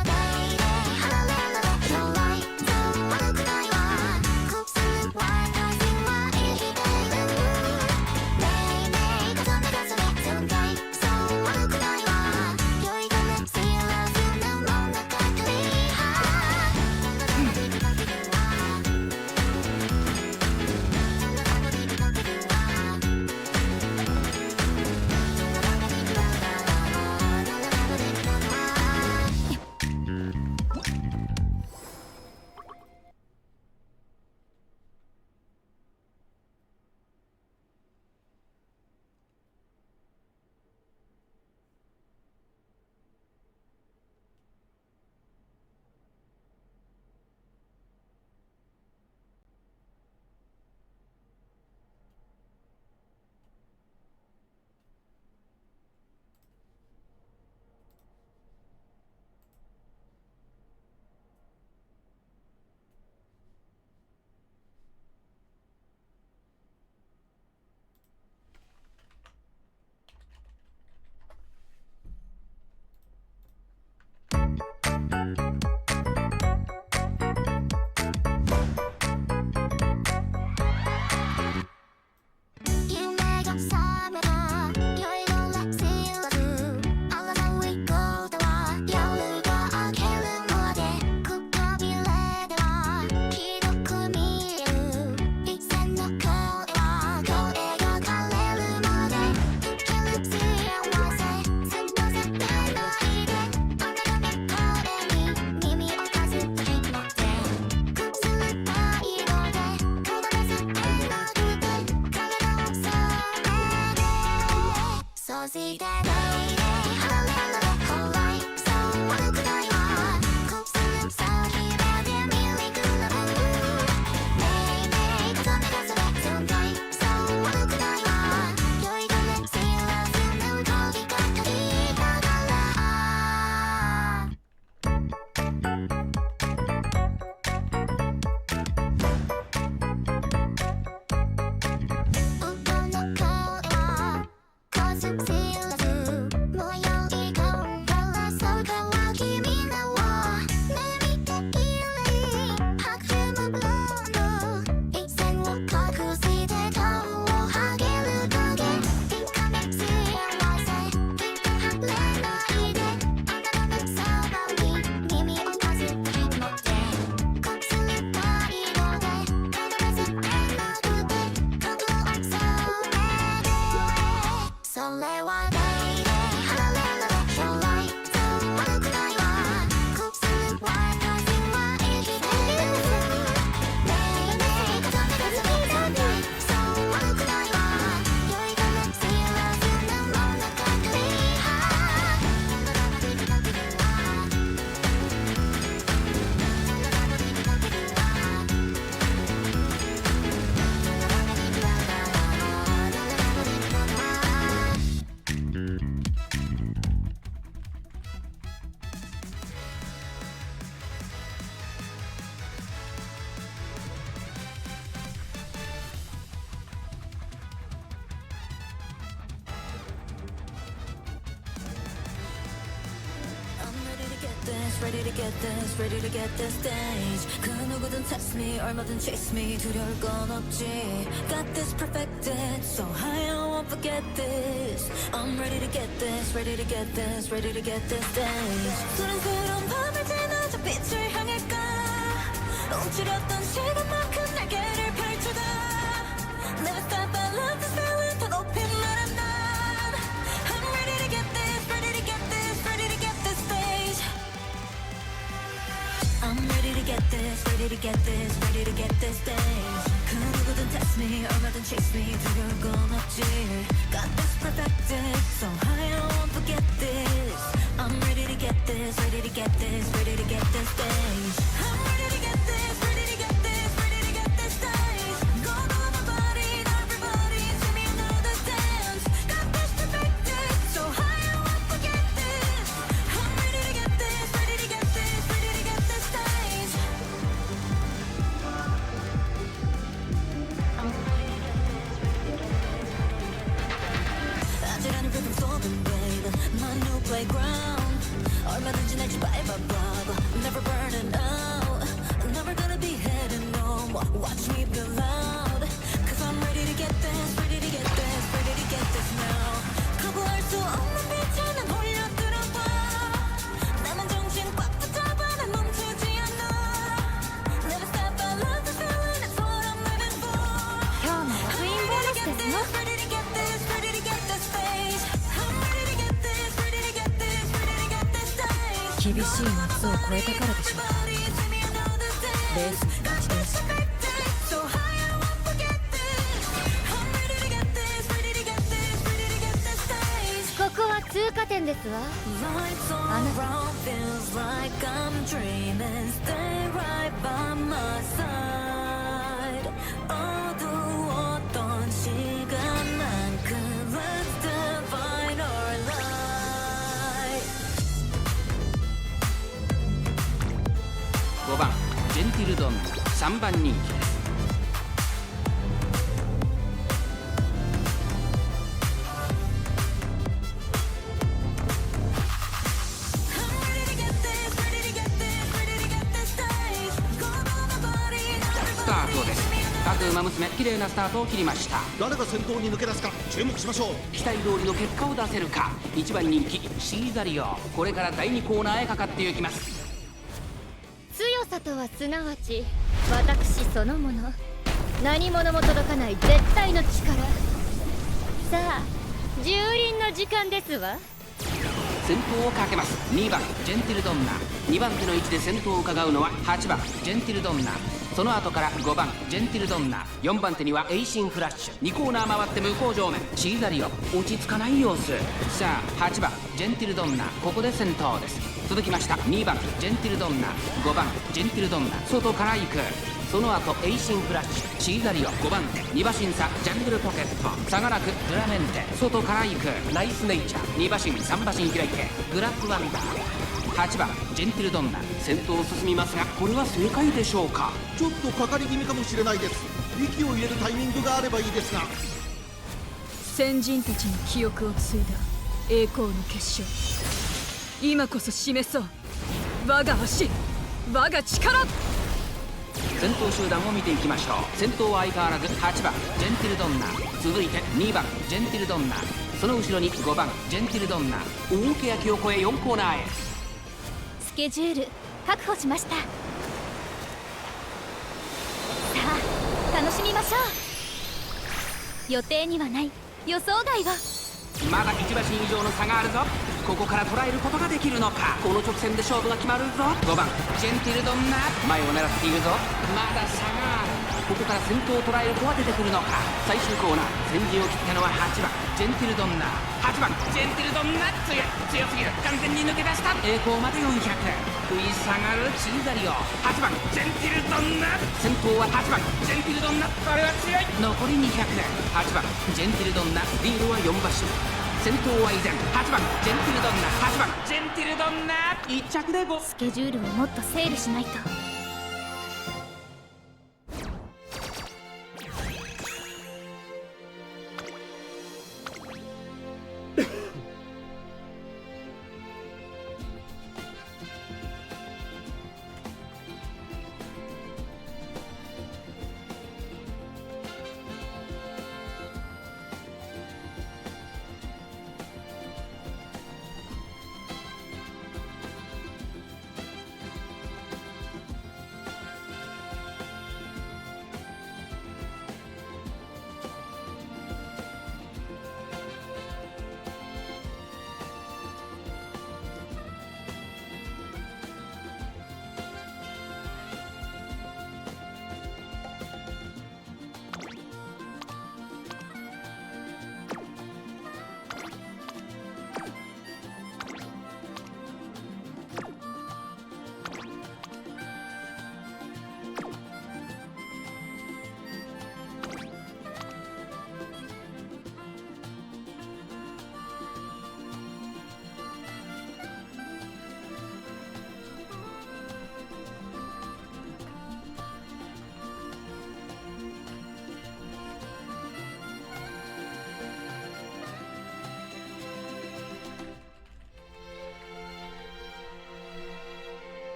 this, ready to get this, ready to get this stage. 그 누구든 test me, 얼마든 chase me. 두려울 건 없지. Got this perfected, so high I won't forget this. I'm ready to get this, ready to get this, ready to get this stage. 소란스러운 밤을 지나 저 빛을 향할까. 움츠렸던 시간만큼 날개를 펼쳐다. Never stop, I love this feeling. 더 높이 날아 난. I'm ready to get this, ready to get this, ready to get this stage. I'm ready to get this, ready to get this, ready to get this stage. 그 누구든 test me, 얼마든 chase me. 두려울 건 없지. Got this perfected, so high I won't forget this. I'm ready to get this, ready to get this, ready to get this stage. I'm ready to get this, ready to get this, ready to get this stage. Go to my body, everybody, see me another dance. Got this perfected, so high I won't forget this. I'm ready to get this, ready to get this, ready to get this stage. 아찔한 rhythm 속은 babe, my new playground. 얼마든지 날 밟아봐봐. Never burning out. Never gonna be hidden no more. Watch me be loud. Cause I'm ready to get this, ready to get this, ready to get this now. 거부할 수 없는 빛에 난 홀려 들어봐. 나만 정신 꽉 붙잡아. 난 멈추지 않아. Never stop, I love the feeling. That's what I'm living for. 今日のログインボーナスですの。 Ready to get this, ready to get this stage. I'm ready to get this, ready to get this, ready to get this stage. 厳しい夏を越えたからでしょうか。レースに勝ちです。 So high I won't forget this. I'm ready to get this, ready to get this, ready to get this stage. ここは通過点ですわ。 Lights on round feels like I'm dreaming. Stay right by my side. 어두웠던 시간만큼 let's divine our light. 5番ジェンティルドンナ3番人気です。スタートです。各馬娘綺麗なスタートを切りました。誰が先頭に抜け出すか注目しましょう。期待通りの結果を出せるか。1番人気シーザリオ、これから第2コーナーへかかっていきます。強さとはすなわち私そのもの。何者も届かない絶対の力。さあ蹂躙の時間ですわ。先頭をかけます。2番ジェンティルドンナ。2番手の位置で先頭を伺うのは8番ジェンティルドンナ。その後から5番ジェンティルドンナ。4番手にはエイシンフラッシュ。2コーナー回って向こう上面シーザリオ、落ち着かない様子。さあ8番ジェンティルドンナ、ここで先頭です。続きました2番ジェンティルドンナ、5番ジェンティルドンナ、外から行く。その後エイシンフラッシュ、シーザリオ5番手、2馬身差ジャングルポケット、差がなくドラメンテ、外から行く。ナイスネイチャー2馬身3馬身開いてグラップワンダー。8番ジェンティルドンナ、先頭を進みますがこれは正解でしょうか。ちょっとかかり気味かもしれないです。息を入れるタイミングがあればいいですが。先人たちに記憶を継いだ栄光の結晶、今こそ示そう我が足、我が力。先頭集団を見ていきましょう。先頭は相変わらず8番ジェンティルドンナ、続いて2番ジェンティルドンナ、その後ろに5番ジェンティルドンナ。大欅を越え4コーナーへ。スケジュール確保しました。さあ楽しみましょう。予定にはない予想外は。まだ1馬身以上の差があるぞ。ここから捉えることができるのか。この直線で勝負が決まるぞ。5番ジェンティルドンナ、前を狙っているぞ。まだ差がある。ここから先頭を捉える子は出てくるのか。最終コーナー先陣を切ったのは8番ジェンティルドンナ。8番ジェンティルドンナ、強すぎる。完全に抜け出した。栄光まで400。食い下がるシーザリオ。8番ジェンティルドンナ、先頭は8番ジェンティルドンナ、これは強い。残り200。8番ジェンティルドンナ、リードは4馬身。先頭は依然8番ジェンティルドンナ。8番ジェンティルドンナ、1着で5。スケジュールをもっと整理しないと。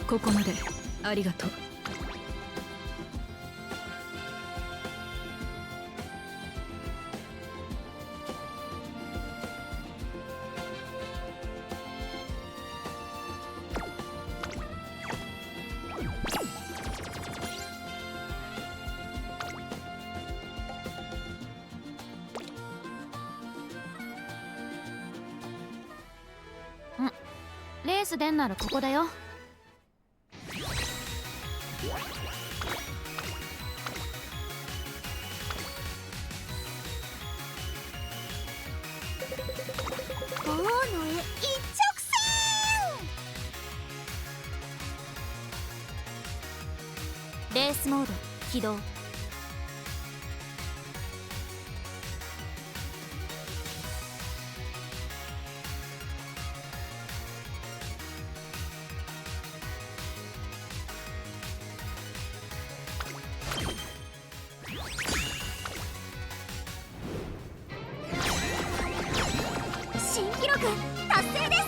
ここまでありがとう。レース出んならここだよ。王の絵一直線。レースモード起動。新記録達成です。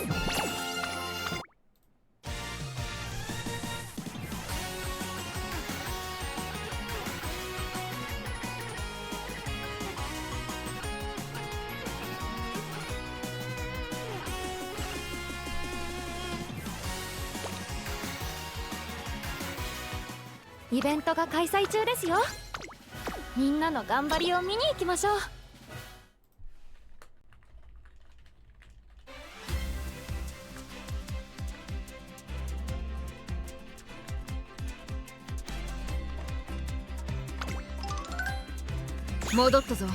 イベントが開催中ですよ。みんなの頑張りを見に行きましょう。戻ったぞ。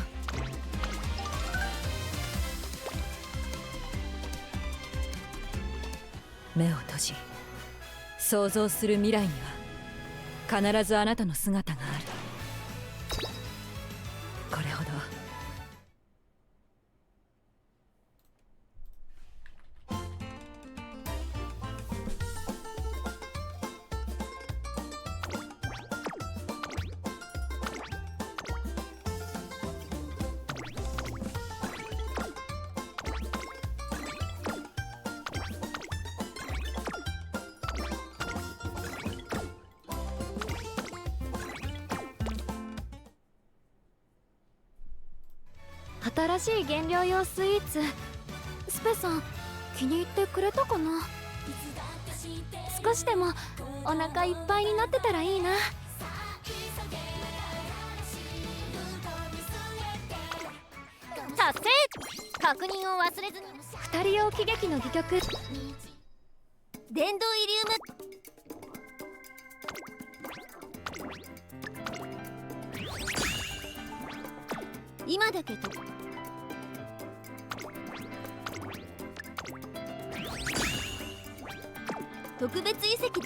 目を閉じ想像する未来には必ずあなたの姿がある。これほど新しい原料用スイーツ、スペさん気に入ってくれたかな。少しでもお腹いっぱいになってたらいいな。達成。確認を忘れずに。二人用喜劇の戯曲殿堂イリウム。今だけと特別遺跡。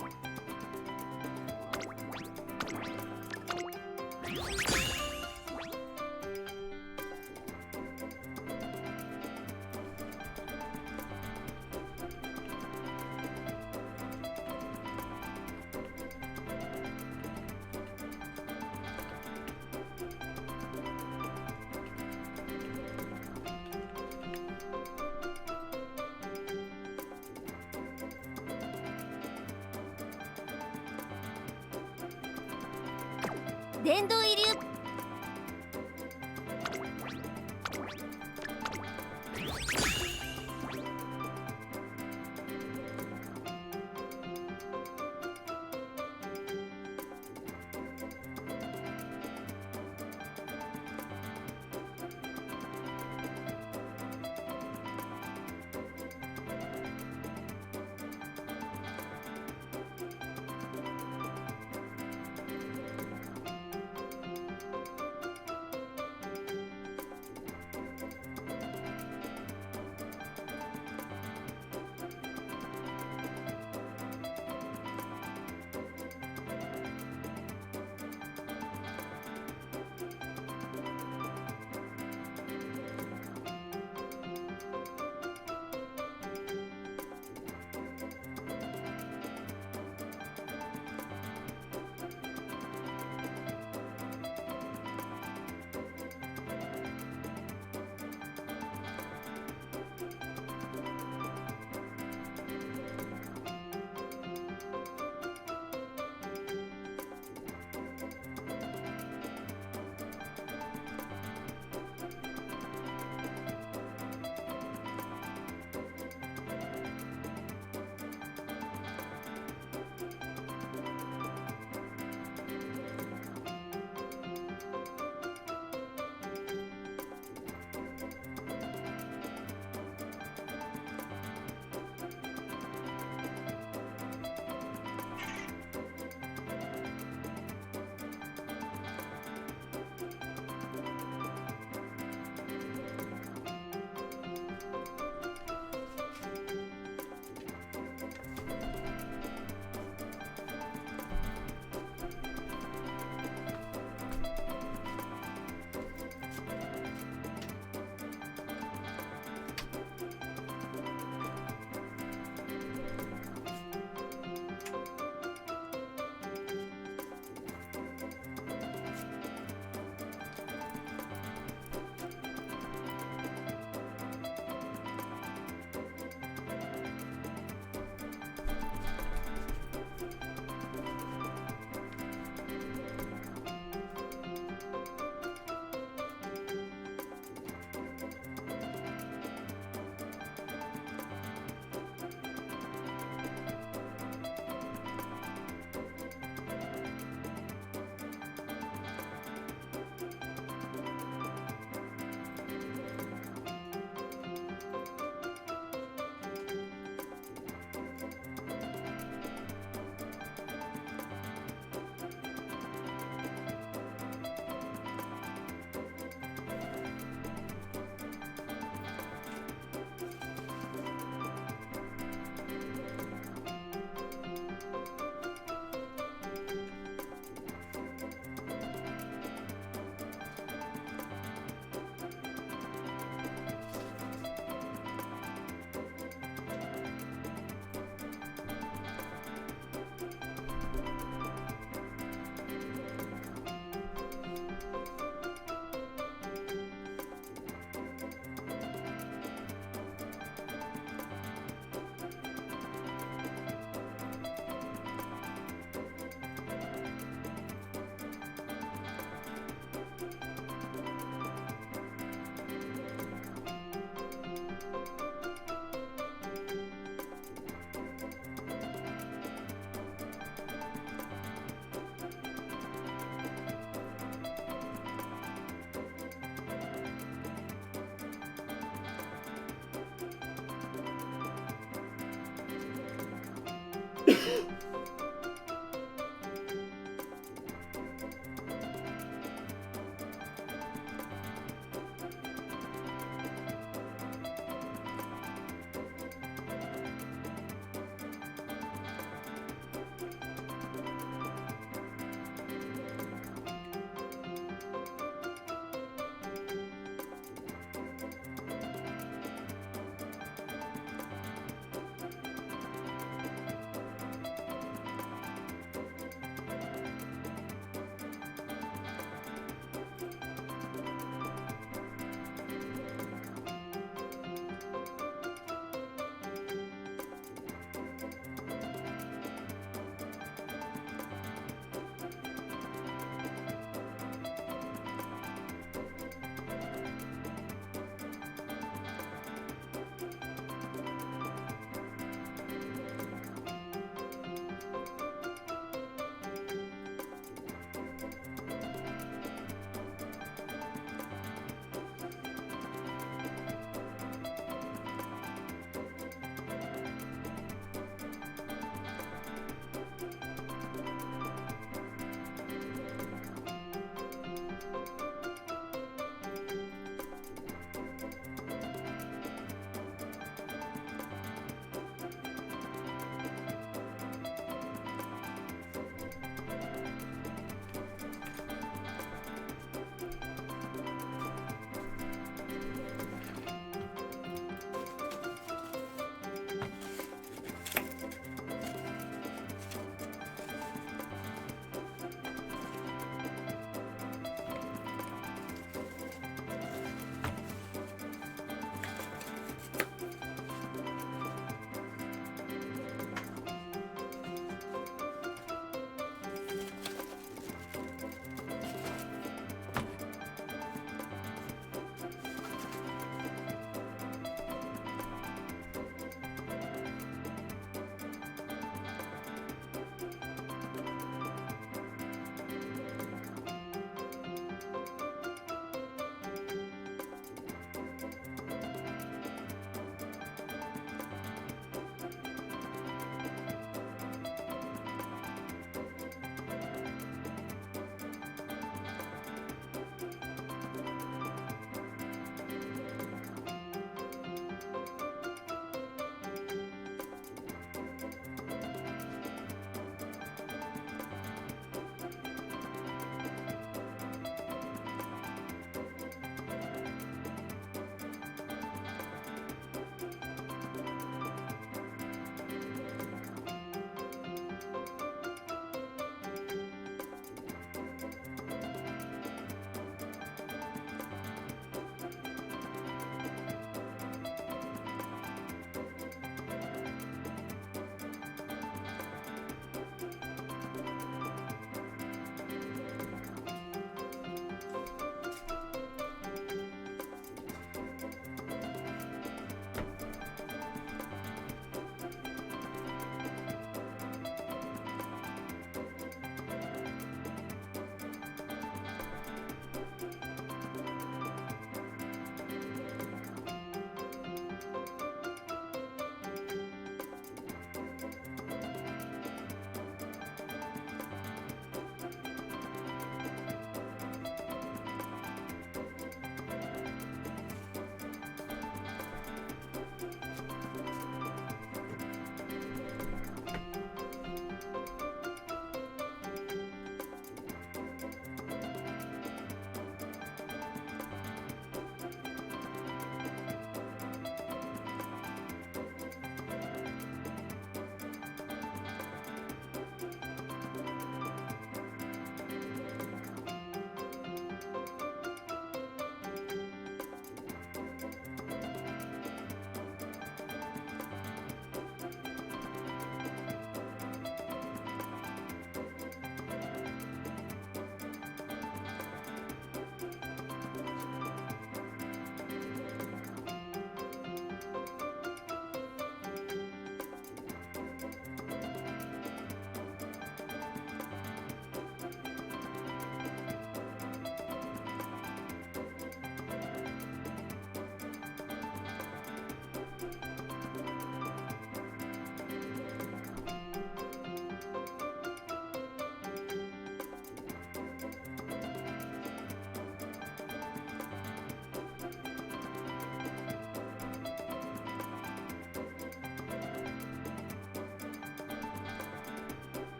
殿堂入り。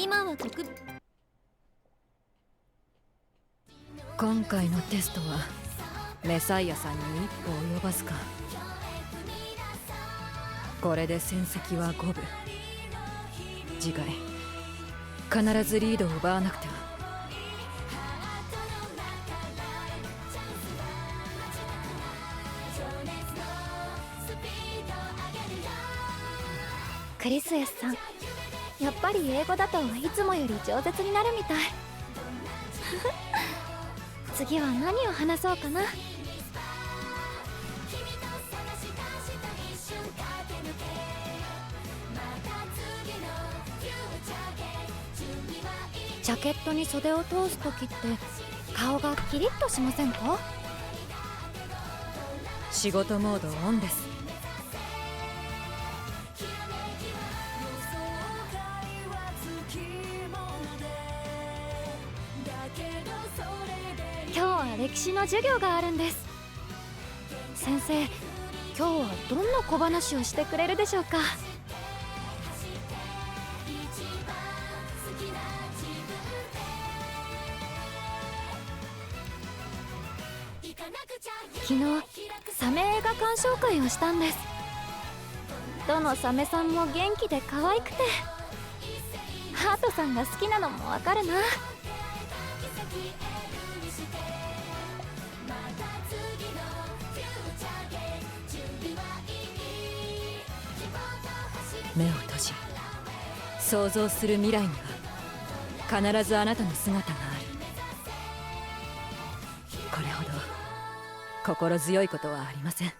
今は今回のテストはメサイアさんに一歩及ばずか。これで戦績は五分。次回必ずリードを奪わなくては。クリスエスさん、やっぱり英語だといつもより饒舌になるみたい。次は何を話そうかな。ジャケットに袖を通すときって顔がキリッとしませんか？仕事モードオンです。今日は歴史の授業があるんです。先生、今日はどんな小話をしてくれるでしょうか？昨日サメ映画鑑賞会をしたんです。どのサメさんも元気で可愛くて、ハートさんが好きなのもわかるな。目を閉じ想像する未来には必ずあなたの姿がある。これほど心強いことはありません。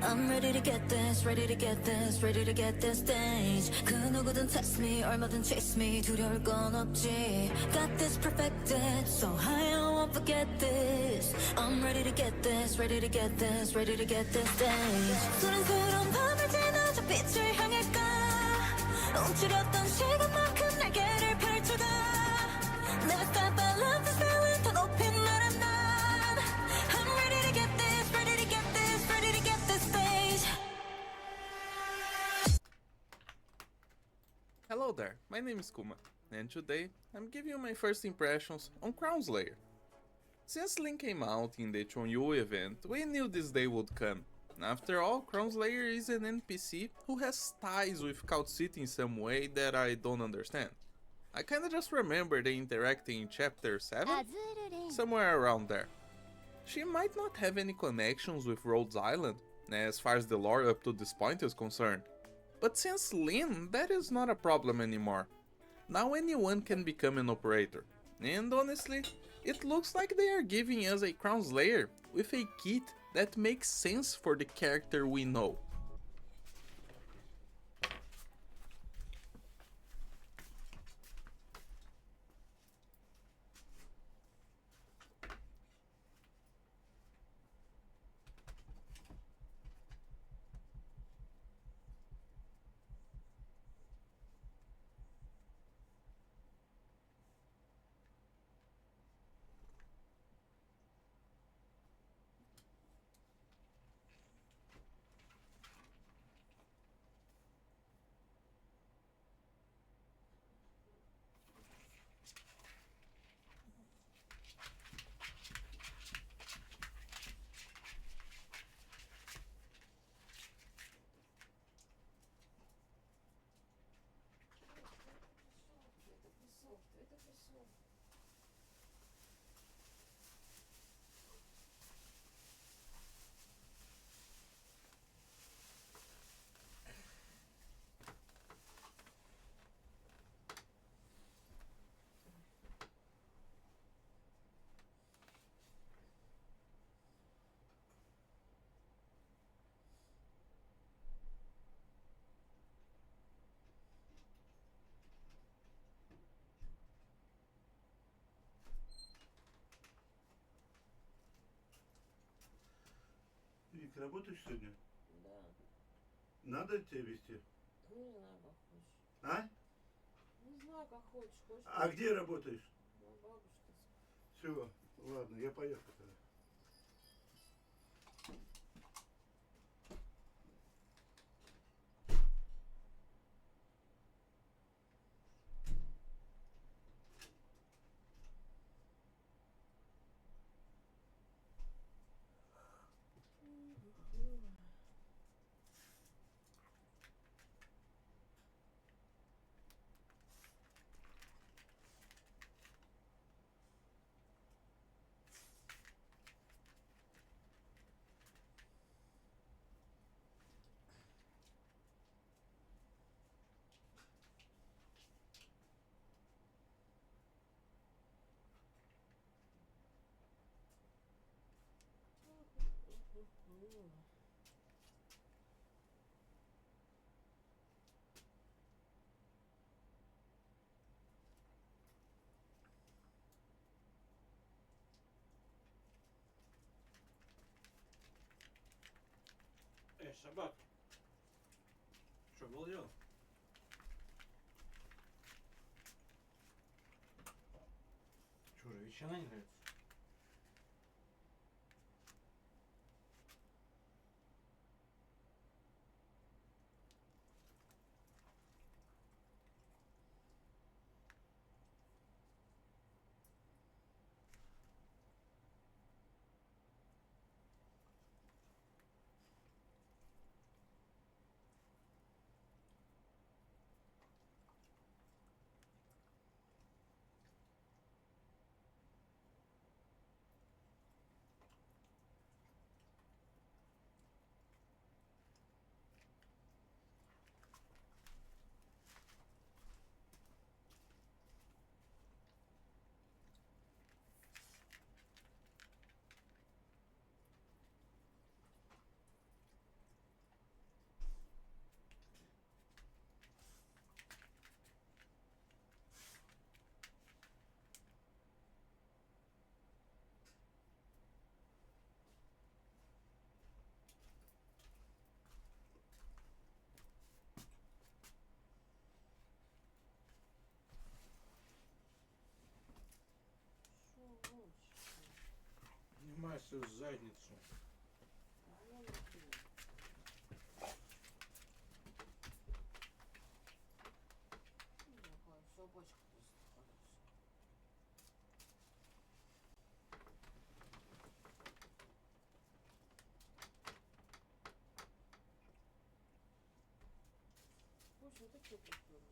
I'm ready to get this, ready to get this, ready to get this stage. 그 누구든 test me, 얼마든 chase me. 두려울 건 없지. Got this perfected, so high I won't forget this. I'm ready to get this, ready to get this, ready to get this stage. 소란스러운 밤을 지나 저 빛을 향할까? 움츠렸던 시간만큼 날개를 펼쳐가. Never stop, I love this feeling. 더 높이 날아 난. I'm ready to get this, ready to get this, ready to get this stage. Hello there, my name is Kuma, and today I'm giving you my first impressions on Crown Slayer. Since Link came out in the Chonyu event, we knew this day would come. After all, Crown Slayer is an NPC who has ties with Cloud City in some way that I don't understand. I kinda just remember they interacting in chapter 7? Somewhere around there. She might not have any connections with Rhodes Island, as far as the lore up to this point is concerned. But since Lin, that is not a problem anymore. Now anyone can become an operator. And honestly, it looks like they are giving us a Crown Slayer with a kit that makes sense for the character we know. Вик, работаешь сегодня? Да. Надо тебя вести? Ну, не знаю, как хочешь. А? Не знаю, как хочешь. Хочешь? А где работаешь? На бабушке. Все, ладно, я поехал тогда. Собак. Что, был дело? Что же, ветчина не нравится? Поднимай свою задницу. Все, бочка просто. Слушай, ты что прикрылась?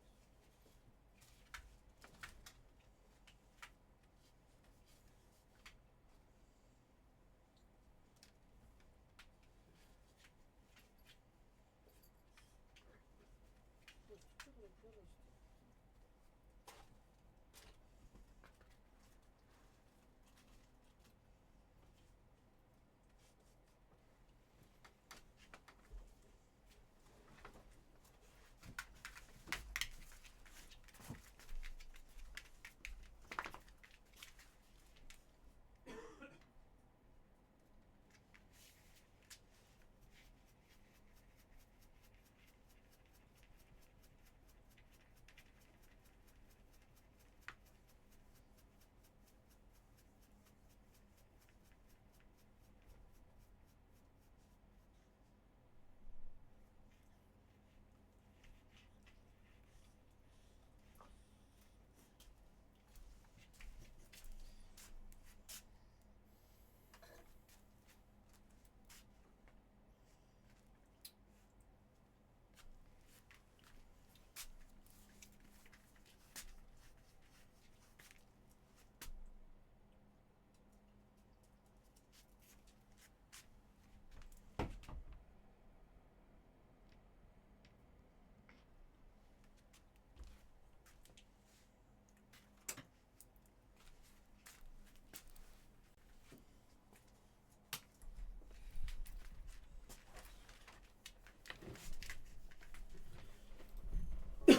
Что прикрылась?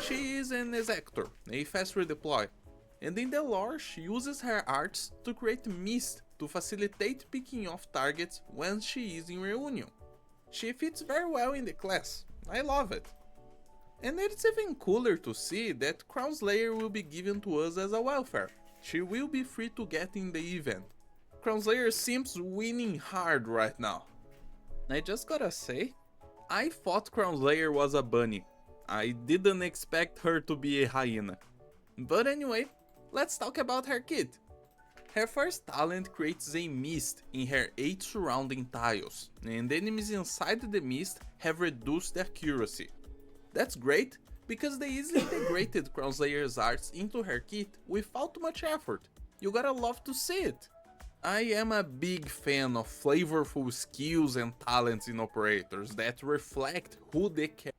She is an executor, a fast redeploy, and in the lore she uses her arts to create mist to facilitate picking off targets when she is in reunion. She fits very well in the class, I love it. And it's even cooler to see that Crown Slayer will be given to us as a welfare. She will be free to get in the event. Crown Slayer seems winning hard right now. I just gotta say, I thought Crown Slayer was a bunny. I didn't expect her to be a hyena. But anyway, let's talk about her kit. Her first talent creates a mist in her 8 surrounding tiles, and enemies inside the mist have reduced their accuracy. That's great, because they easily integrated Crown Slayer's arts into her kit without much effort. You gotta love to see it. I am a big fan of flavorful skills and talents in operators that reflect who they can.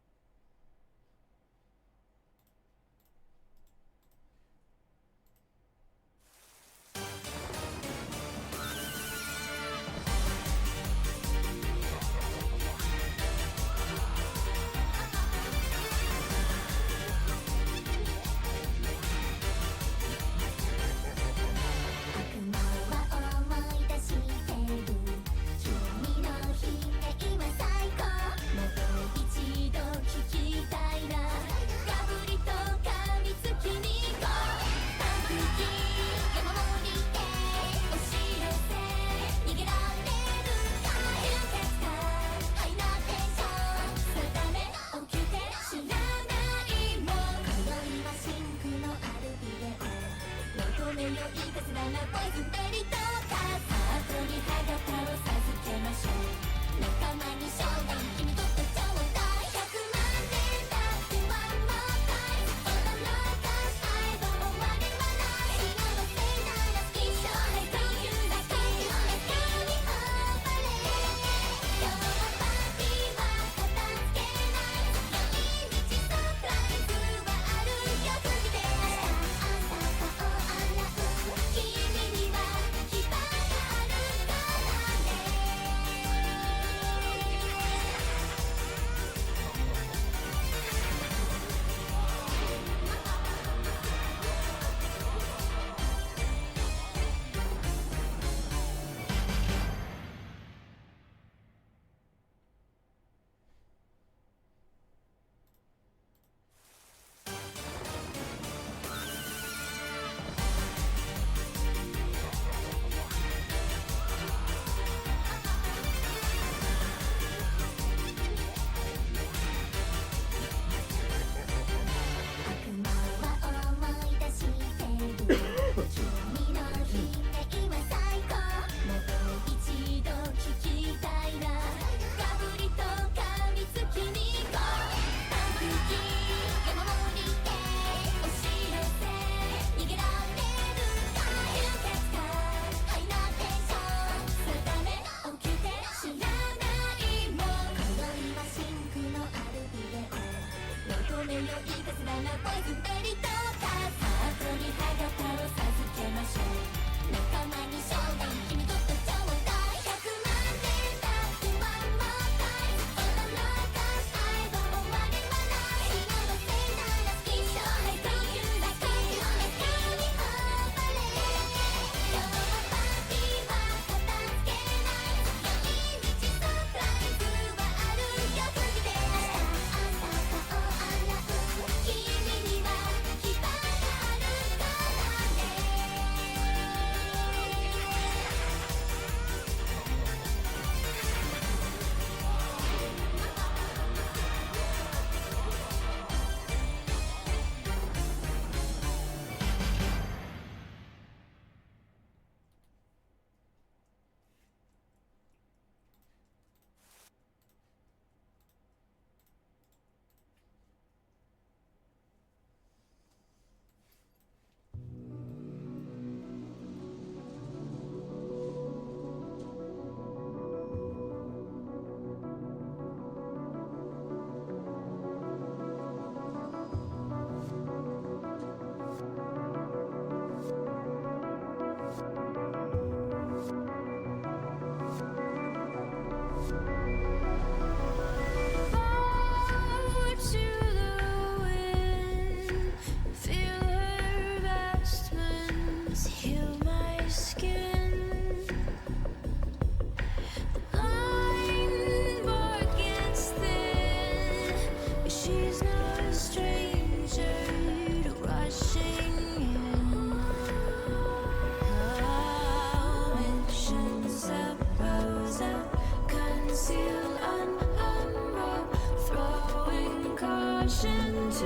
launch into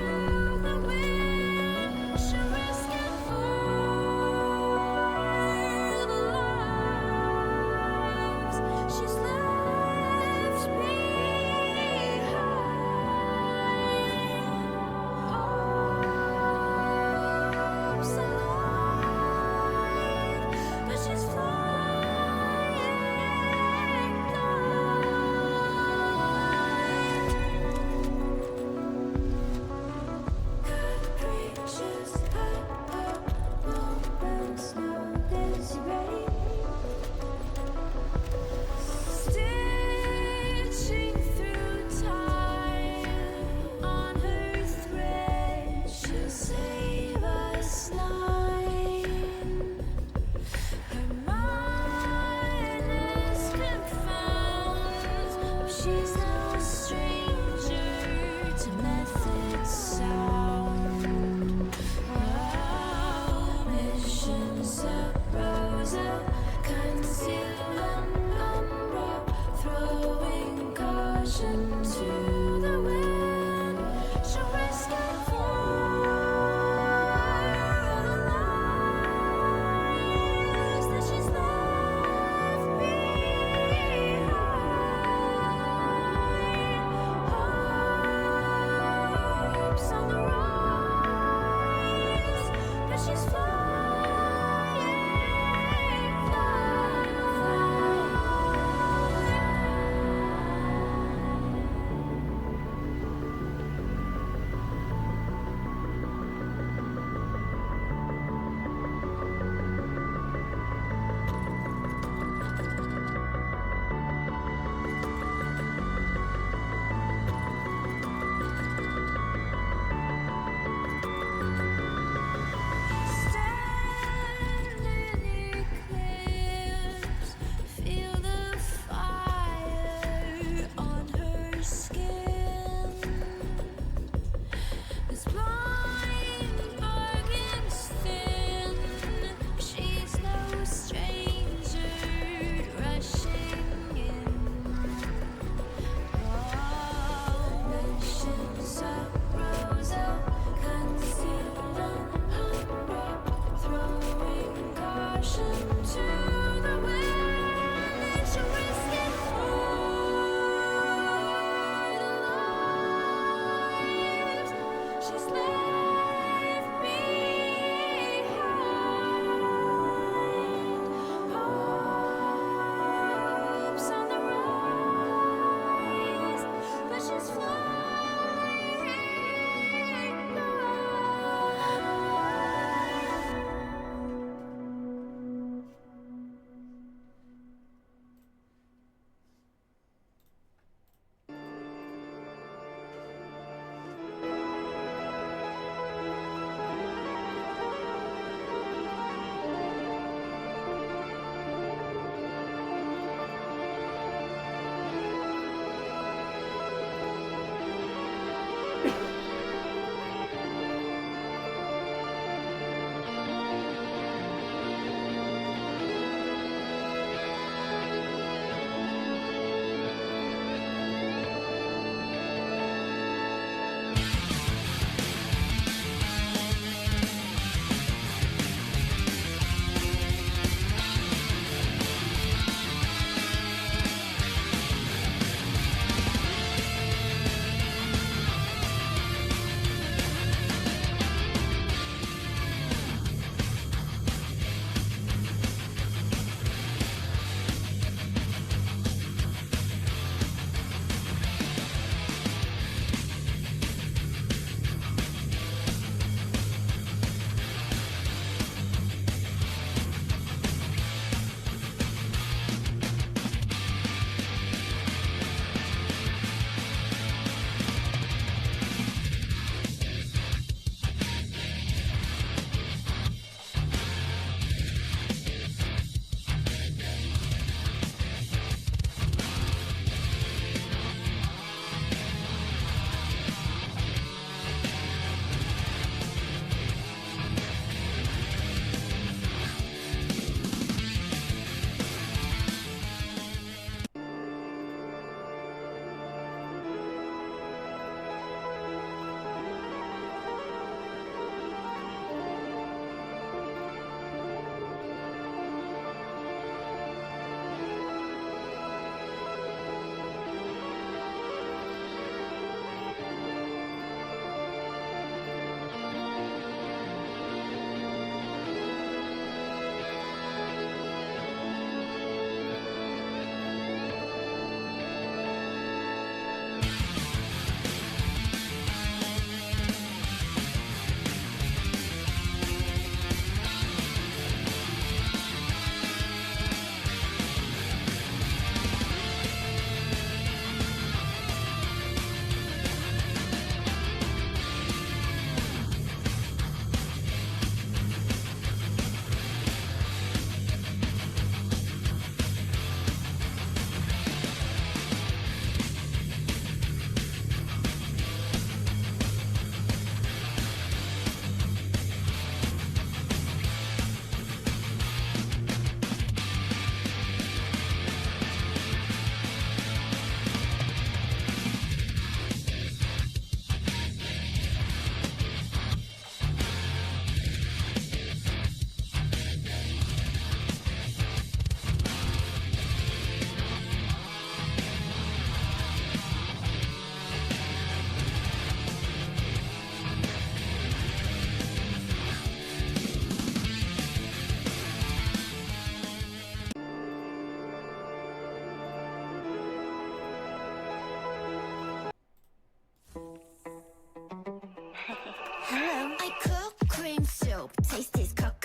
the wind. She'll risk it for the lives she's left behind. Hopes alive, but she's flying blind.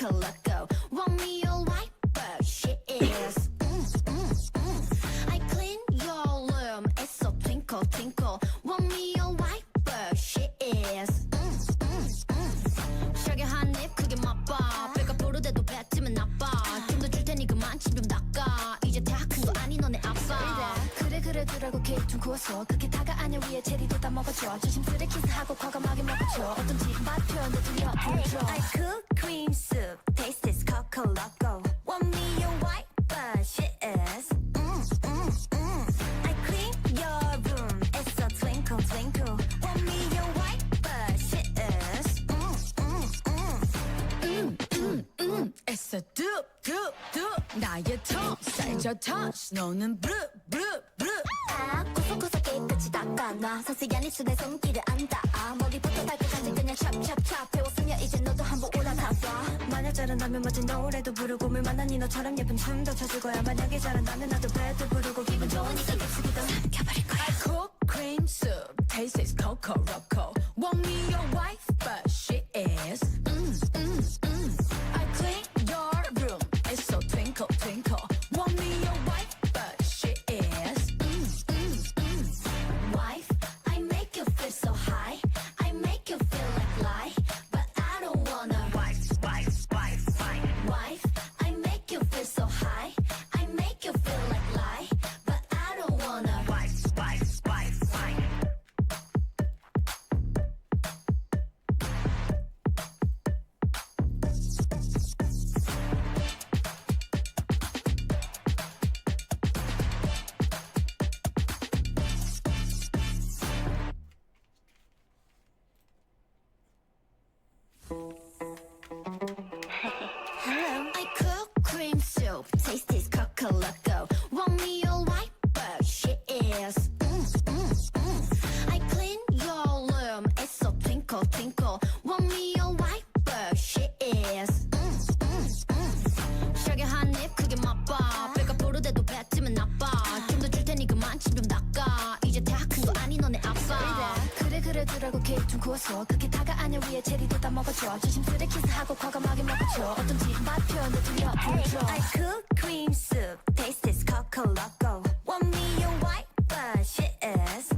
Sakurako. Want me all white, but she is. I clean your room, it's so twinkle twinkle. Want me all white, but she is. 샤게 한입 크게 맛봐. 배가 부르대도 뱉으면 나빠. 좀 더 줄 테니 그만 침 좀 닦아. 이제 다 큰 거 아니 너네 아빠. 그래 두라고 케이크 좀 구웠어. 그렇게 다가 안에 위에 체리도 다 먹어줘. 조심스레 키스하고 과감하게 먹어줘. 어떤지 맛 표현도 들려 보여줘. I cook cream soup, taste is sakurako. Want me your white, but she is. I clean your room, it's so twinkle twinkle. Want me your white, but she is. It's a doop doop doop. 나의 턱 살쪄 touch. 너는 blue blue blue. 아 고소고소 깨끗이 닦아놔. 상세한 입술에 손길을 안 닿아. 머리부터 발끝까지 그냥 찹찹찹 배웠으면 이제 너도 한번 올라가봐. 만약 잘한다면 멋진 노래도 부르고 물만한 너처럼 예쁜 춤도 춰줄 거야. 만약에 잘한다면 나도 배도 부르고 기분 좋으니까 깁스기도 삼켜버릴 거야. I cook cream soup, taste is sakurako. Want me your wife, but she is. I clean your room, it's so twinkle twinkle. Want me your wife, but she is. Wife, I make you feel so high. I make you feel like lie, but I don't wanna. Wife, I make you feel so high. I make you feel like lie, but I don't wanna. I cook cream soup, taste is sakurako. Want me all white, but she is. I clean your room, it's so twinkle twinkle. Want me all white, but she is. 샤게 한입 크게 맛봐. 배가 부르대도 뱉으면 나빠. 좀 더 줄 테니 그만 침 좀 닦아. 이제 다 큰 거 아니 너네 아빠. 그래 두라고 케이크 좀 구웠어. 그렇게 다가 안에 위에 체리도 다 먹어줘. 조심스레 키스하고 과감하게 먹어줘. 어떤지 맛 표현도 들려 보여줘. I cook cream soup, taste is sakurako. Want me your white, but she is.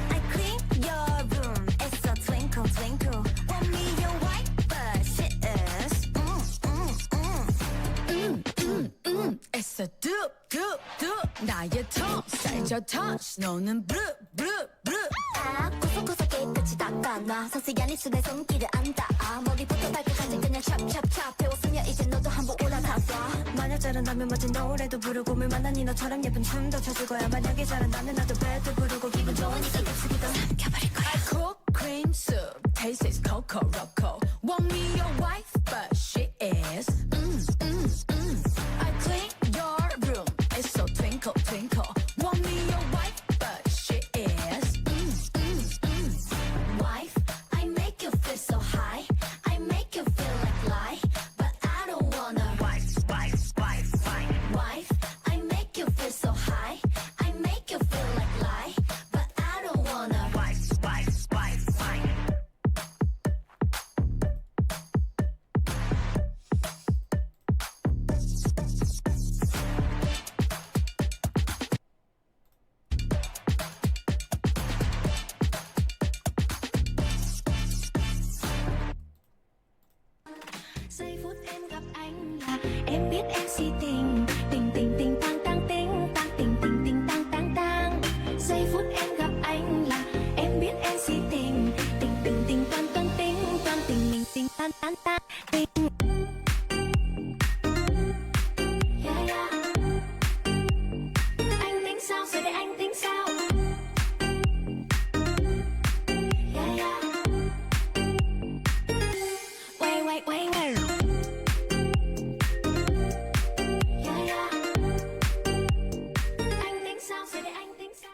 I clean your room, it's so twinkle twinkle. Want me your white, but she is. It's a doop doop doop. 나의 턱 살쪄 touch. 너는 blue blue blue. 아 고소고소 깨끗이 닦아놔. 상세한 입술에 손길을 안 닿아. 머리부터 발끝까지 그냥 찹찹찹 배웠으면 이제 너도 한번 올라가봐. 만약 잘한다면 멋진 노래도 부르고 물만한 너처럼 예쁜 춤도 춰줄 거야. 만약에 잘한다면 나도 배도 부르고 기분 좋으니까 깁스기도 삼켜버릴 거야. I cook cream soup, taste is sakurako. Want me your wife, but she is. I clean your room, it's so twinkle twinkle. Want me your wife, but she is. Wife, I make you feel so high. I make you feel like lie, but I don't wanna. Wife, I make you feel so high. I make you feel like lie, but I don't wanna. Giây phút em gặp anh là em biết em si tình. Tình tình tình tang tang tình tang tình tình tình tang tang tang. Giây phút em gặp anh là em biết em si tình. Tình tình tình tang tang tình tang tình mình tình tang tang tang tình. Yeah, yeah. Anh tính sao rồi để anh tính sao? Yeah, yeah. Wait. Yeah, yeah. Anh tính sao rồi để anh tính sao?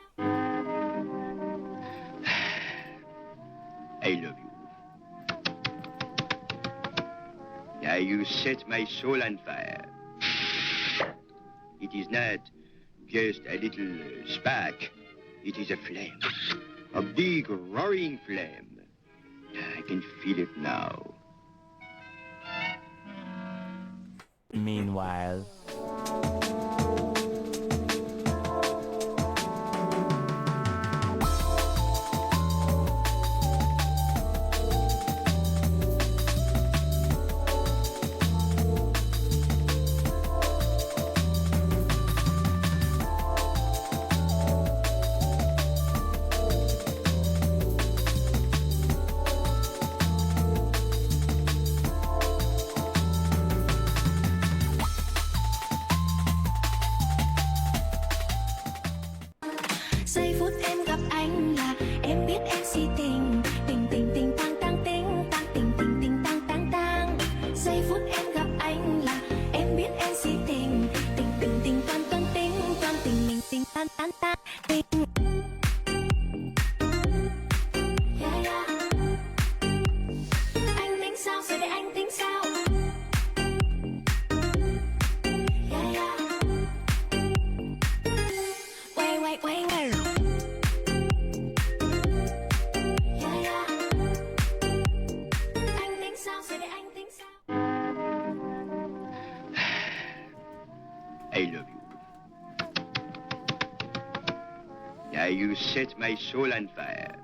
I love you. Now you set my soul on fire. It is not just a little spark. It is a flame. A big roaring flame. I can feel it now. Meanwhile. Giây phút em gặp anh là em biết em si tình. Tình tình tình tang tang tình tang tình tình tình tang tang tang. Giây phút em gặp anh là em biết em si tình. Tình tình tình tang tang tình tang tình mình tình tang tang tang tình. Yeah, yeah. Anh tính sao rồi để anh tính sao? Yeah, yeah. Wait, wait, wait, wait. Yeah, yeah. Anh tính sao rồi để anh tính sao? I love you. Yeah, you set my soul on fire.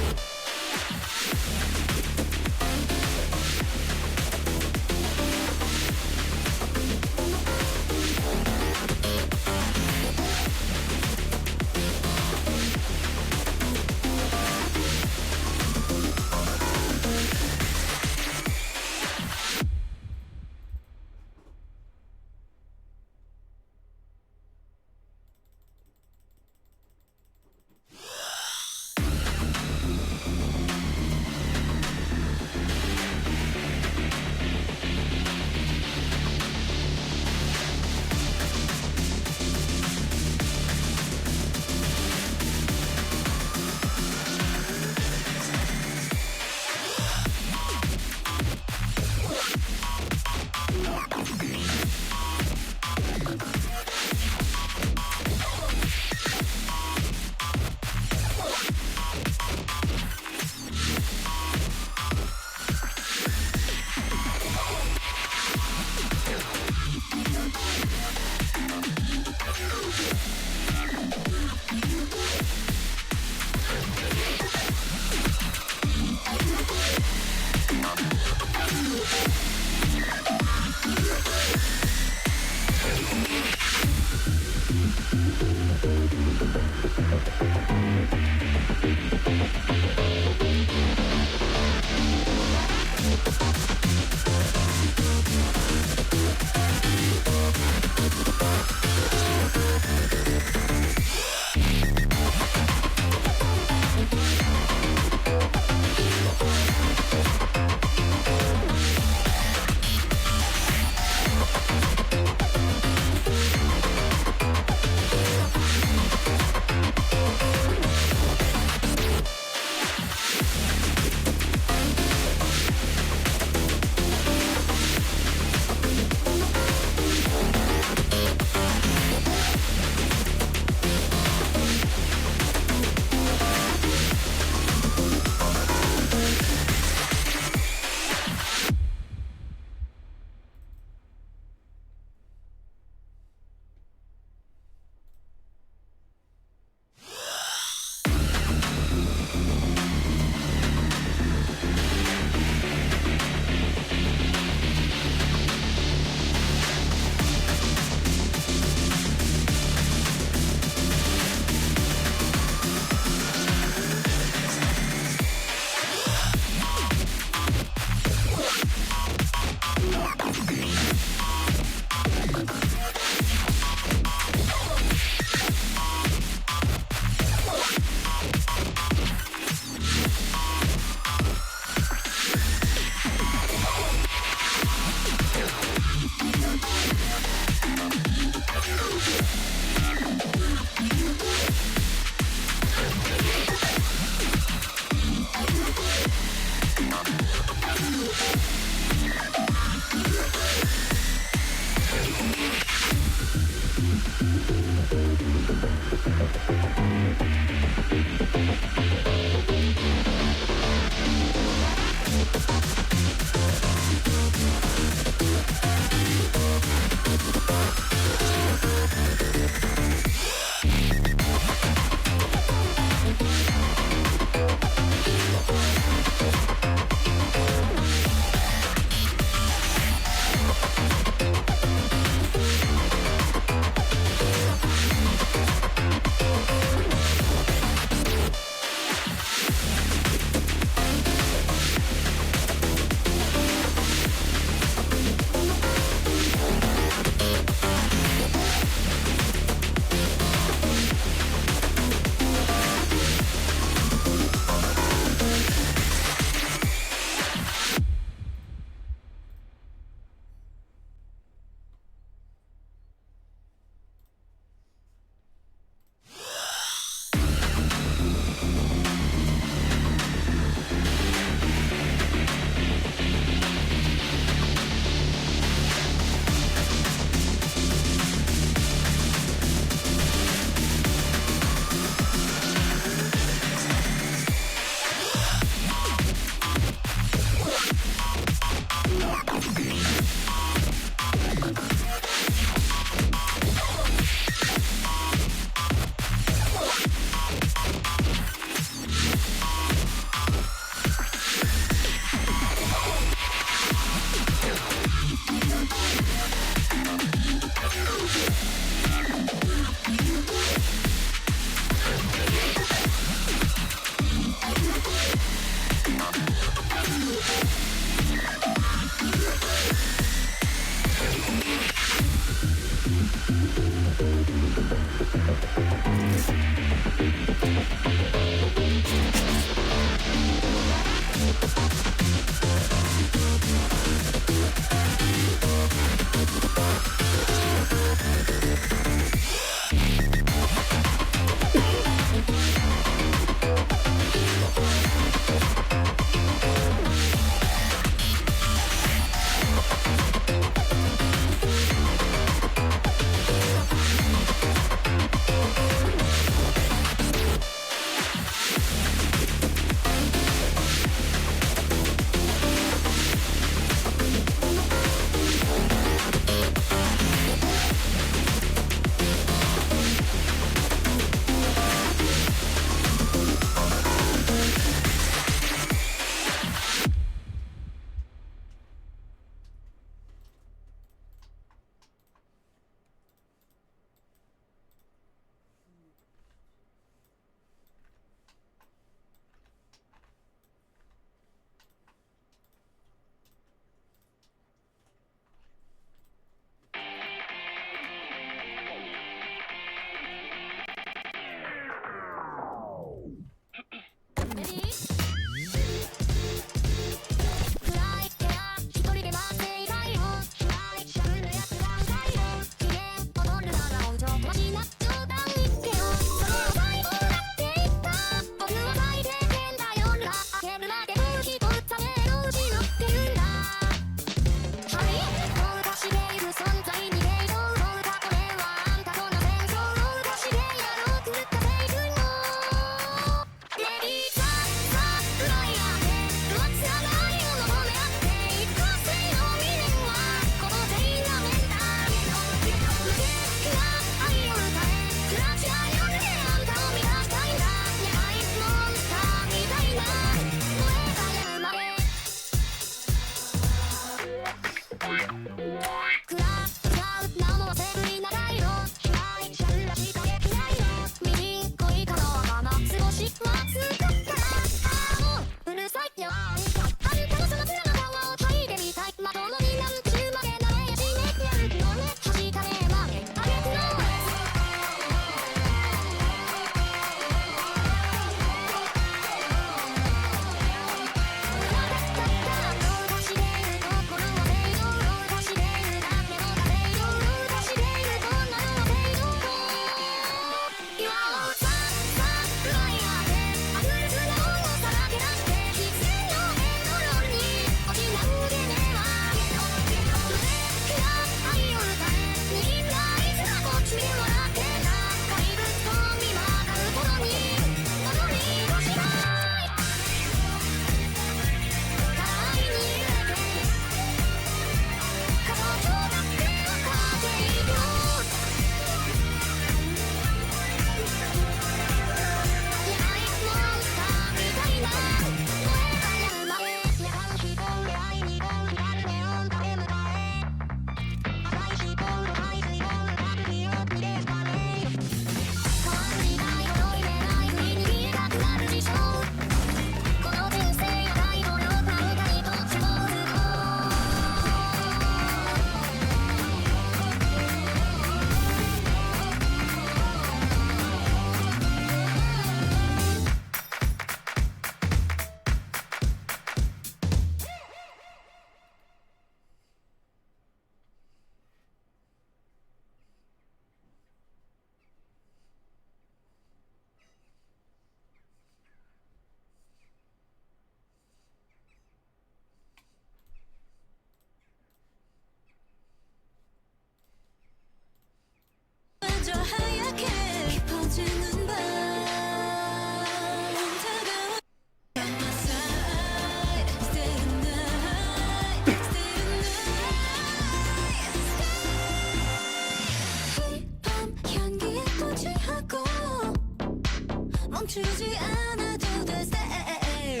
멈추지 않아도 돼 stay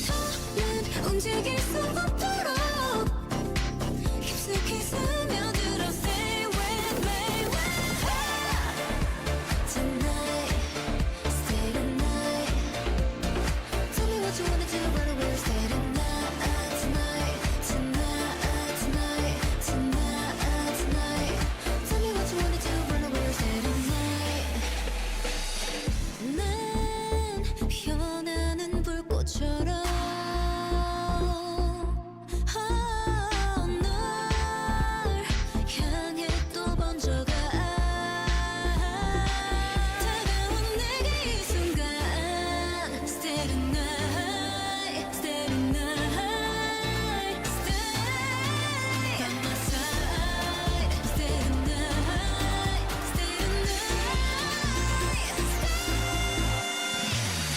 더는 움직일 수 없도록 깊숙이 스며들어 stay with me tonight stay tonight tell me what you wanna do right away stay tonight tonight tonight tonight tonight tonight tell me what you wanna do right away stay tonight 난 피어나는 불꽃처럼 널 향해 또 번져가 다가온 내게 이 순간 stay tonight stay tonight stay by my side stay tonight stay tonight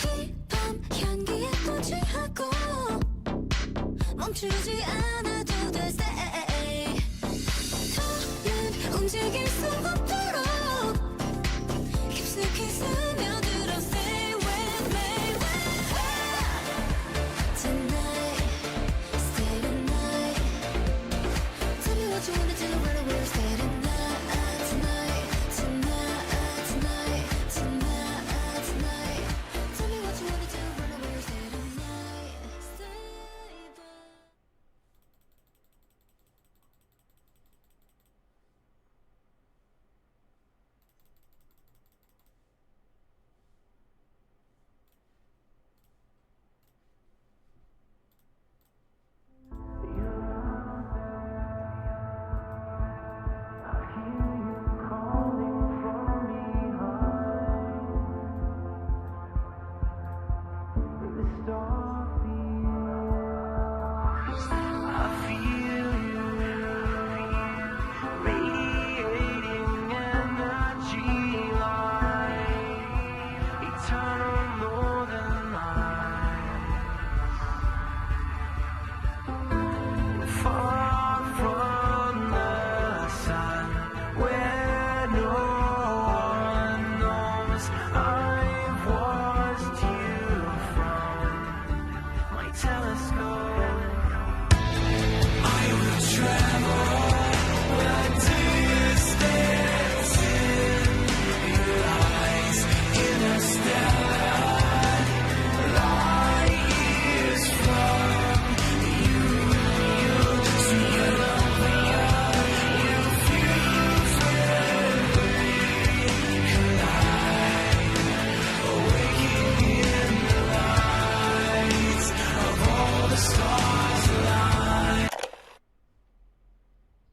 이 밤 향기에 또 취하고 멈추지 않아도 돼 stay 더는 움직일 수 없도록 깊숙이 스며들어 stay with me tonight stay tonight tell me what you wanna do right away stay tonight tonight tonight tonight tonight tonight tell me what you wanna do right away stay tonight stay by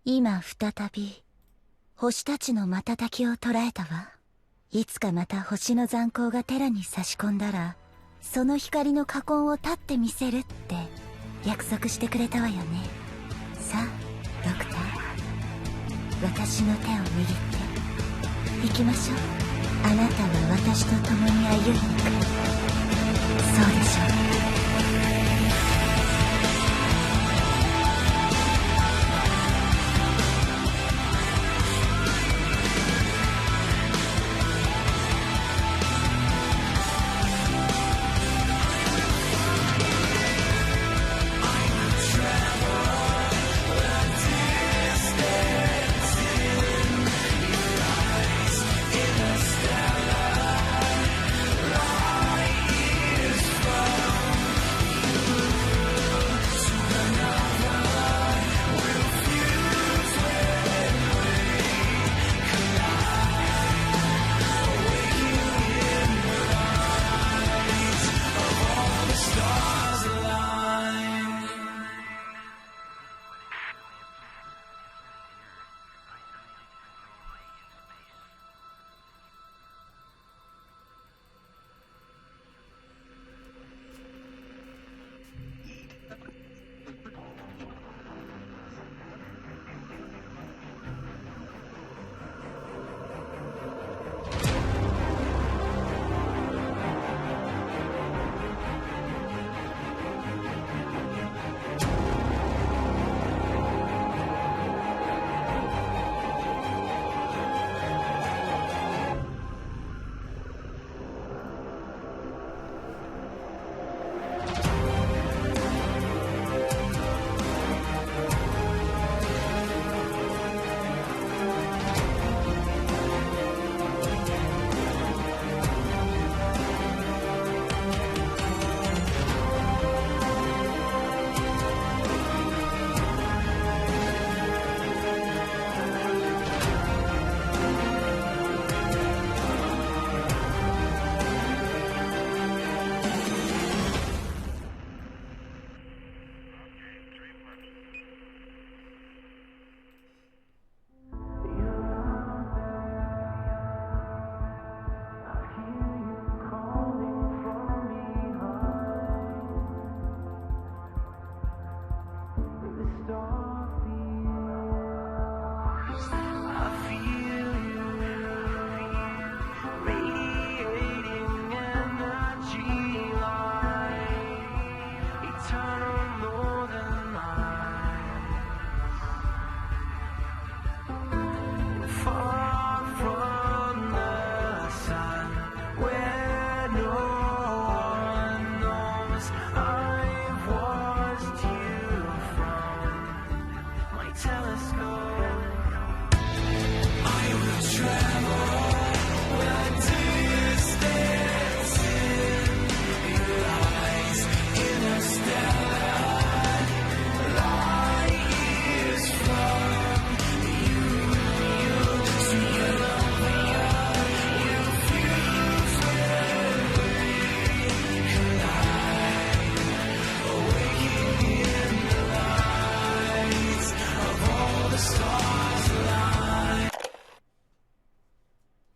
今再び星たちの瞬きを捉えたわ。いつかまた星の残光がテラに差し込んだらその光の火痕を立ってみせるって約束してくれたわよね。さあドクター、私の手を握って行きましょう。あなたは私と共に歩んでいく。そうでしょう。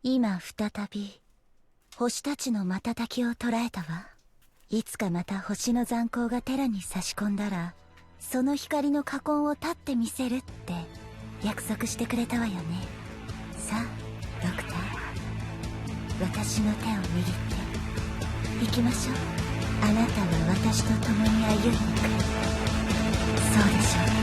今再び星たちの瞬きを捉えたわ。いつかまた星の残光がテラに差し込んだら、その光の火痕を立ってみせるって約束してくれたわよね。さあドクター、私の手を握って行きましょう。あなたは私と共に歩んでいく。そうでしょう。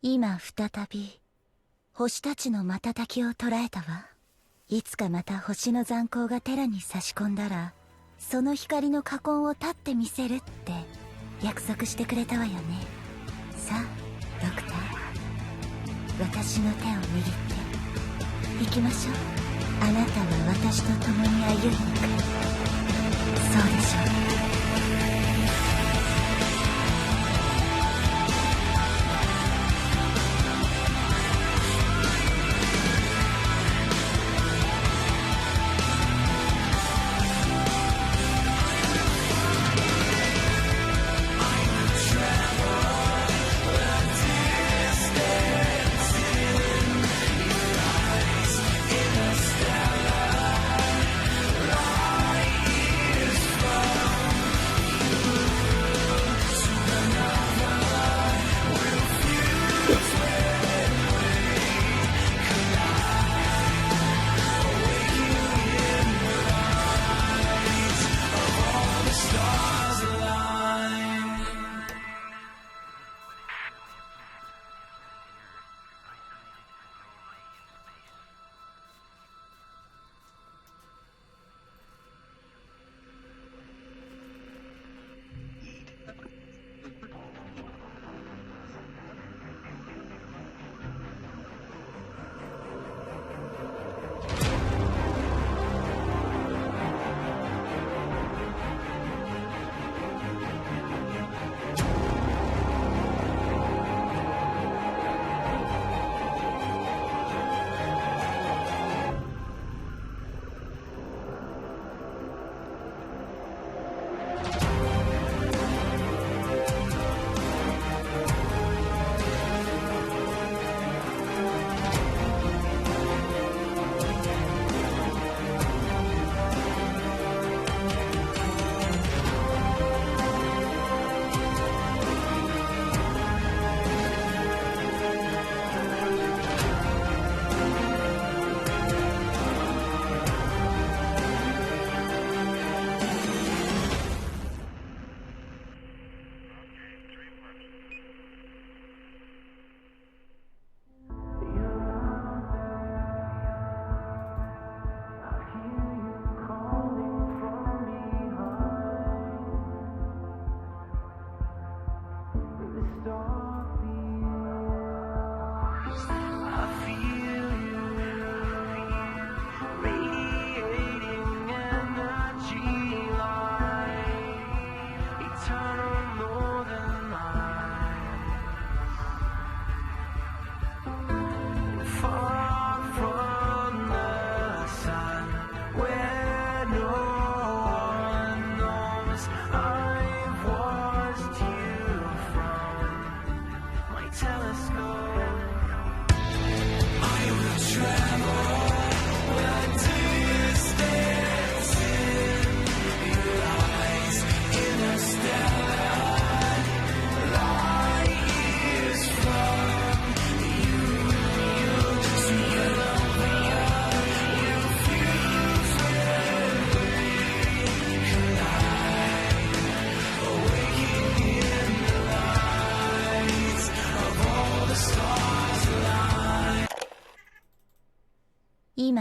今再び星たちの瞬きを捉えたわ。いつかまた星の残光がテラに差し込んだら、その光の火痕を立ってみせるって約束してくれたわよね。さあドクター、私の手を握って行きましょう。あなたは私と共に歩んでいく。そうでしょう。Light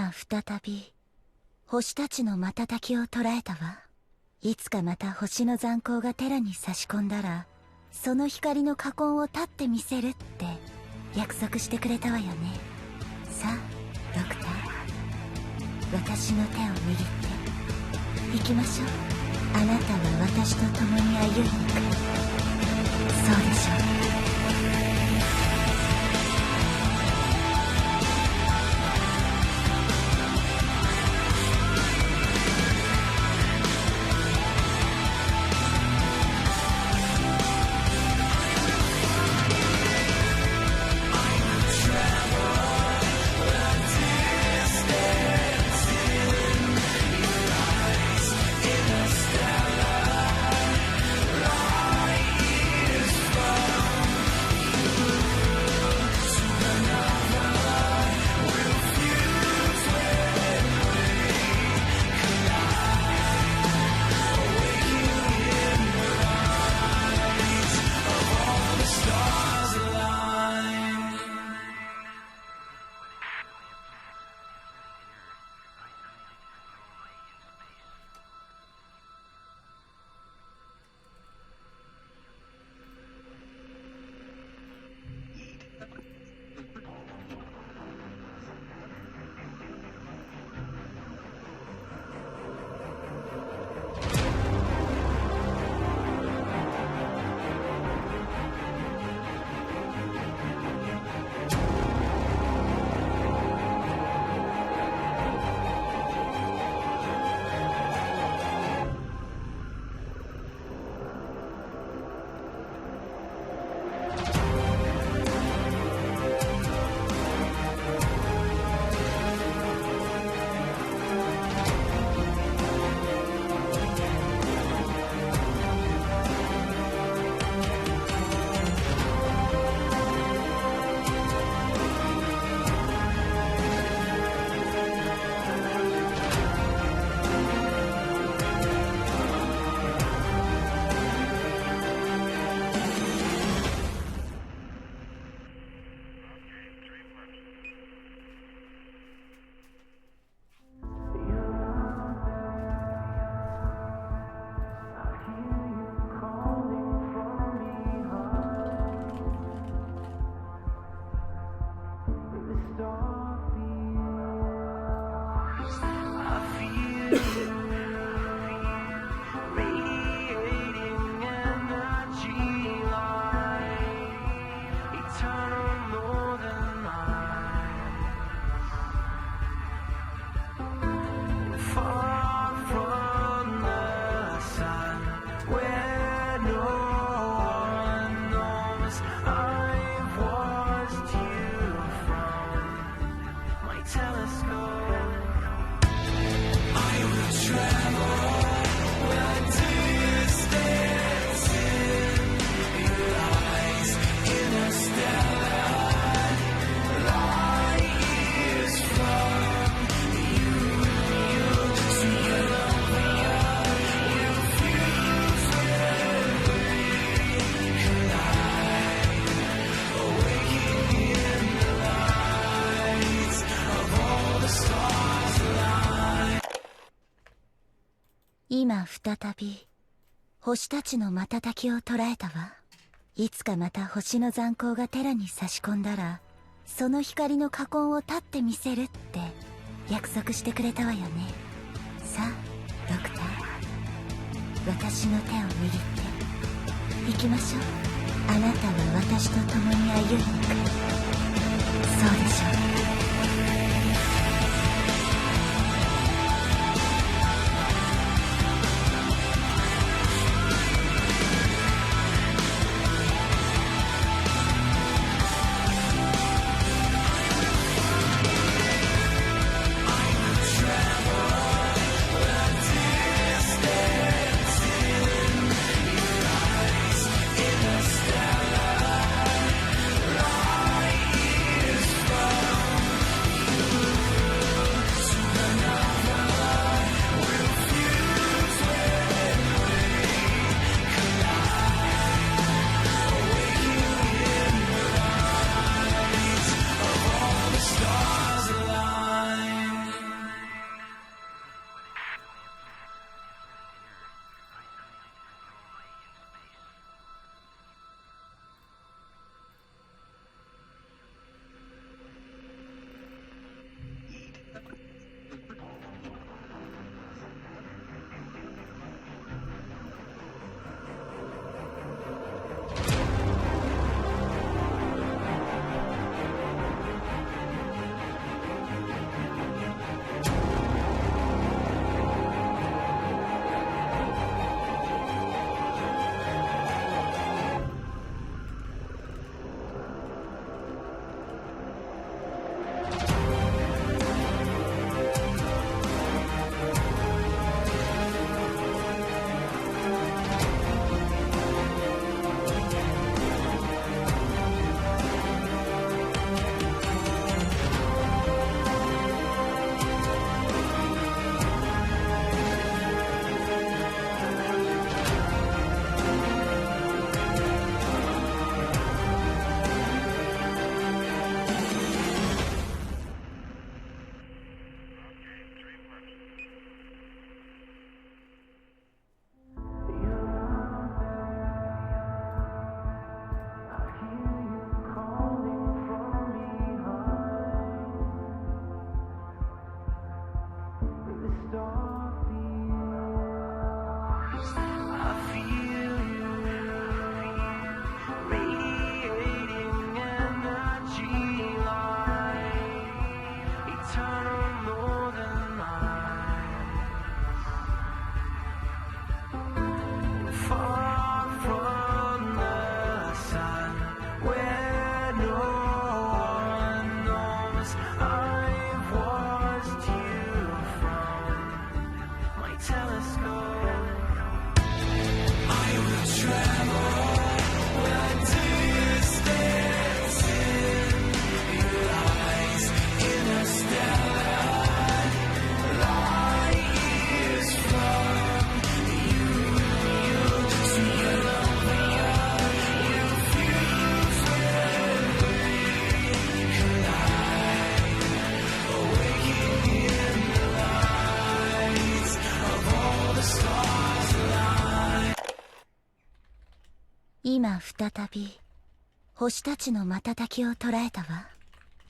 今再び星たちの瞬きを捉えたわ。いつかまた星の残光がテラに差し込んだら、その光の火痕を立ってみせるって約束してくれたわよね。さあドクター、私の手を握って行きましょう。あなたは私と共に歩んでいく。そうでしょう。今再び星たちの瞬きを捉えたわ。いつかまた星の残光がテラに差し込んだら、その光の火痕を立ってみせるって約束してくれたわよね。さあドクター、私の手を握って行きましょう。あなたは私と共に歩んでいく。そうでしょう。今再び星たちの瞬きを捉えたわ。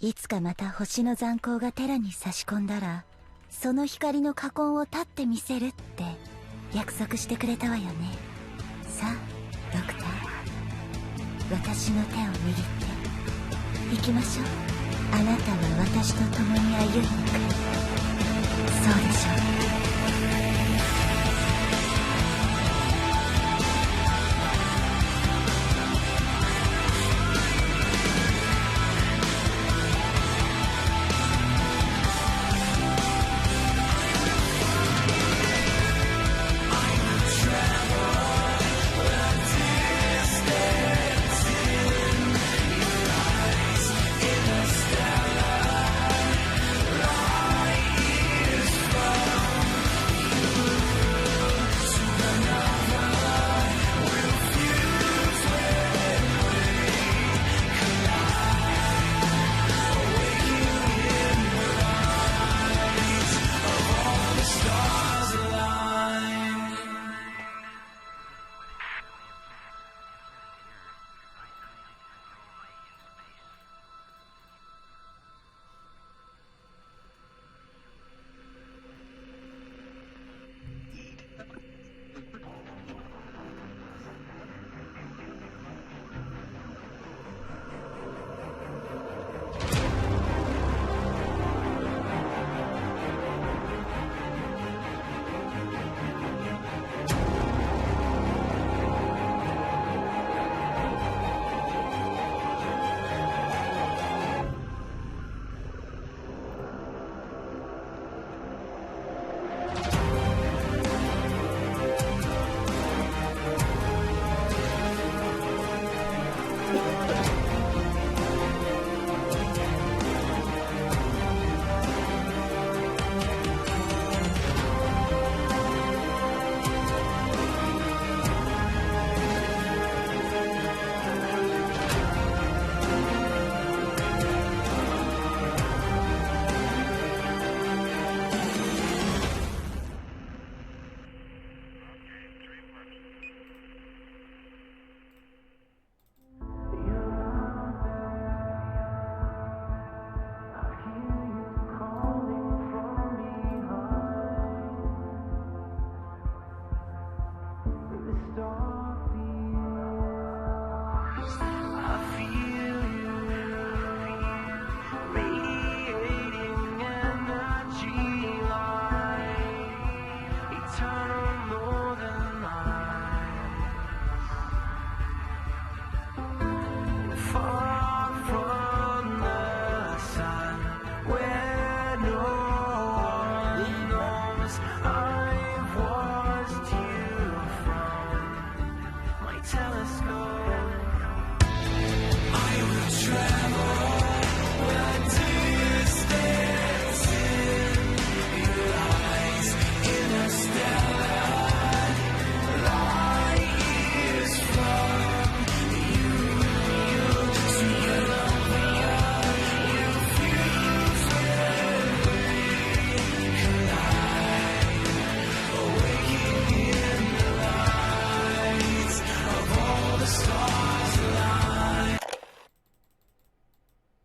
いつかまた星の残光がテラに差し込んだら、その光の火痕を立ってみせるって約束してくれたわよね。さあドクター、私の手を握って行きましょう。あなたは私と共に歩んでいく。そうでしょう。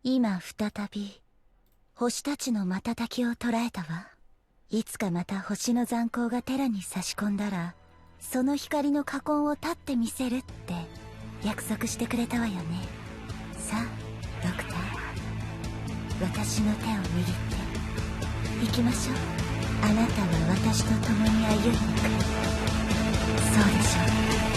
今再び星たちの瞬きを捉えたわ。いつかまた星の残光がテラに差し込んだら、その光の火痕を立ってみせるって約束してくれたわよね。さあドクター、私の手を握って行きましょう。あなたは私と共に歩んでいく。そうでしょう。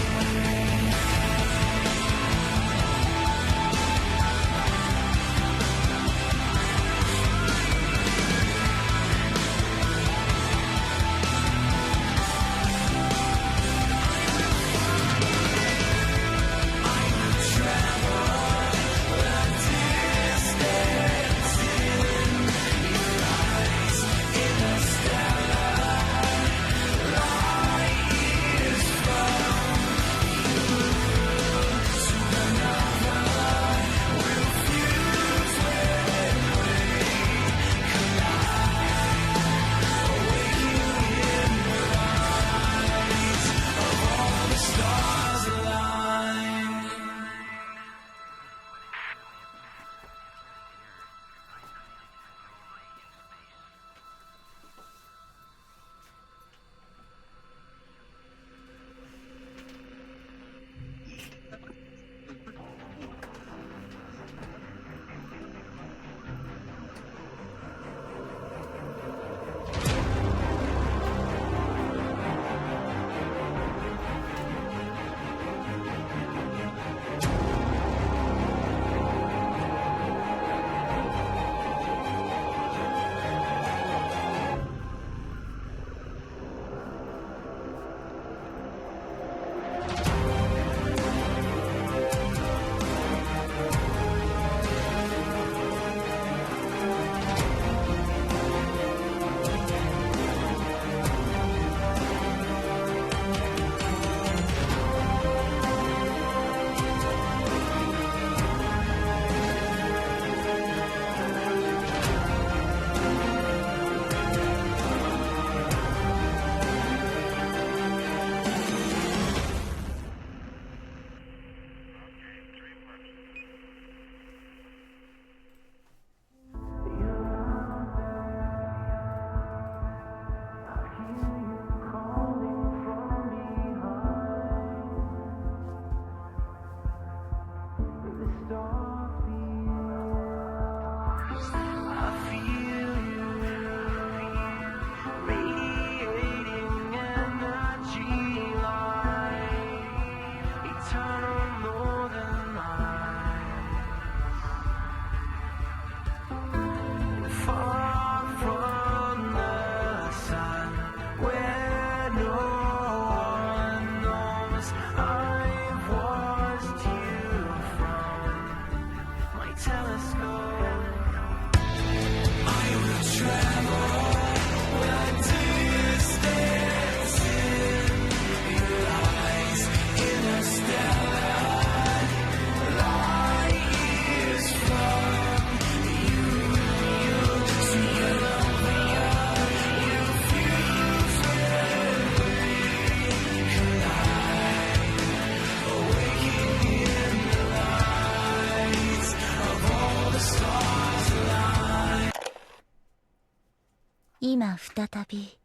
今再び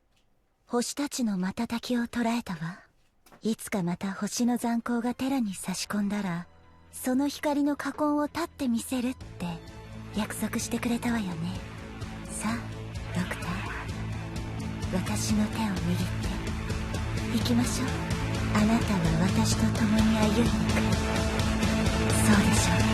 星たちの瞬きを捉えたわ。いつかまた星の残光がテラに差し込んだら、その光の火痕を立ってみせるって約束してくれたわよね。さあドクター、私の手を握って行きましょう。あなたは私と共に歩んでくる。そうでしょう。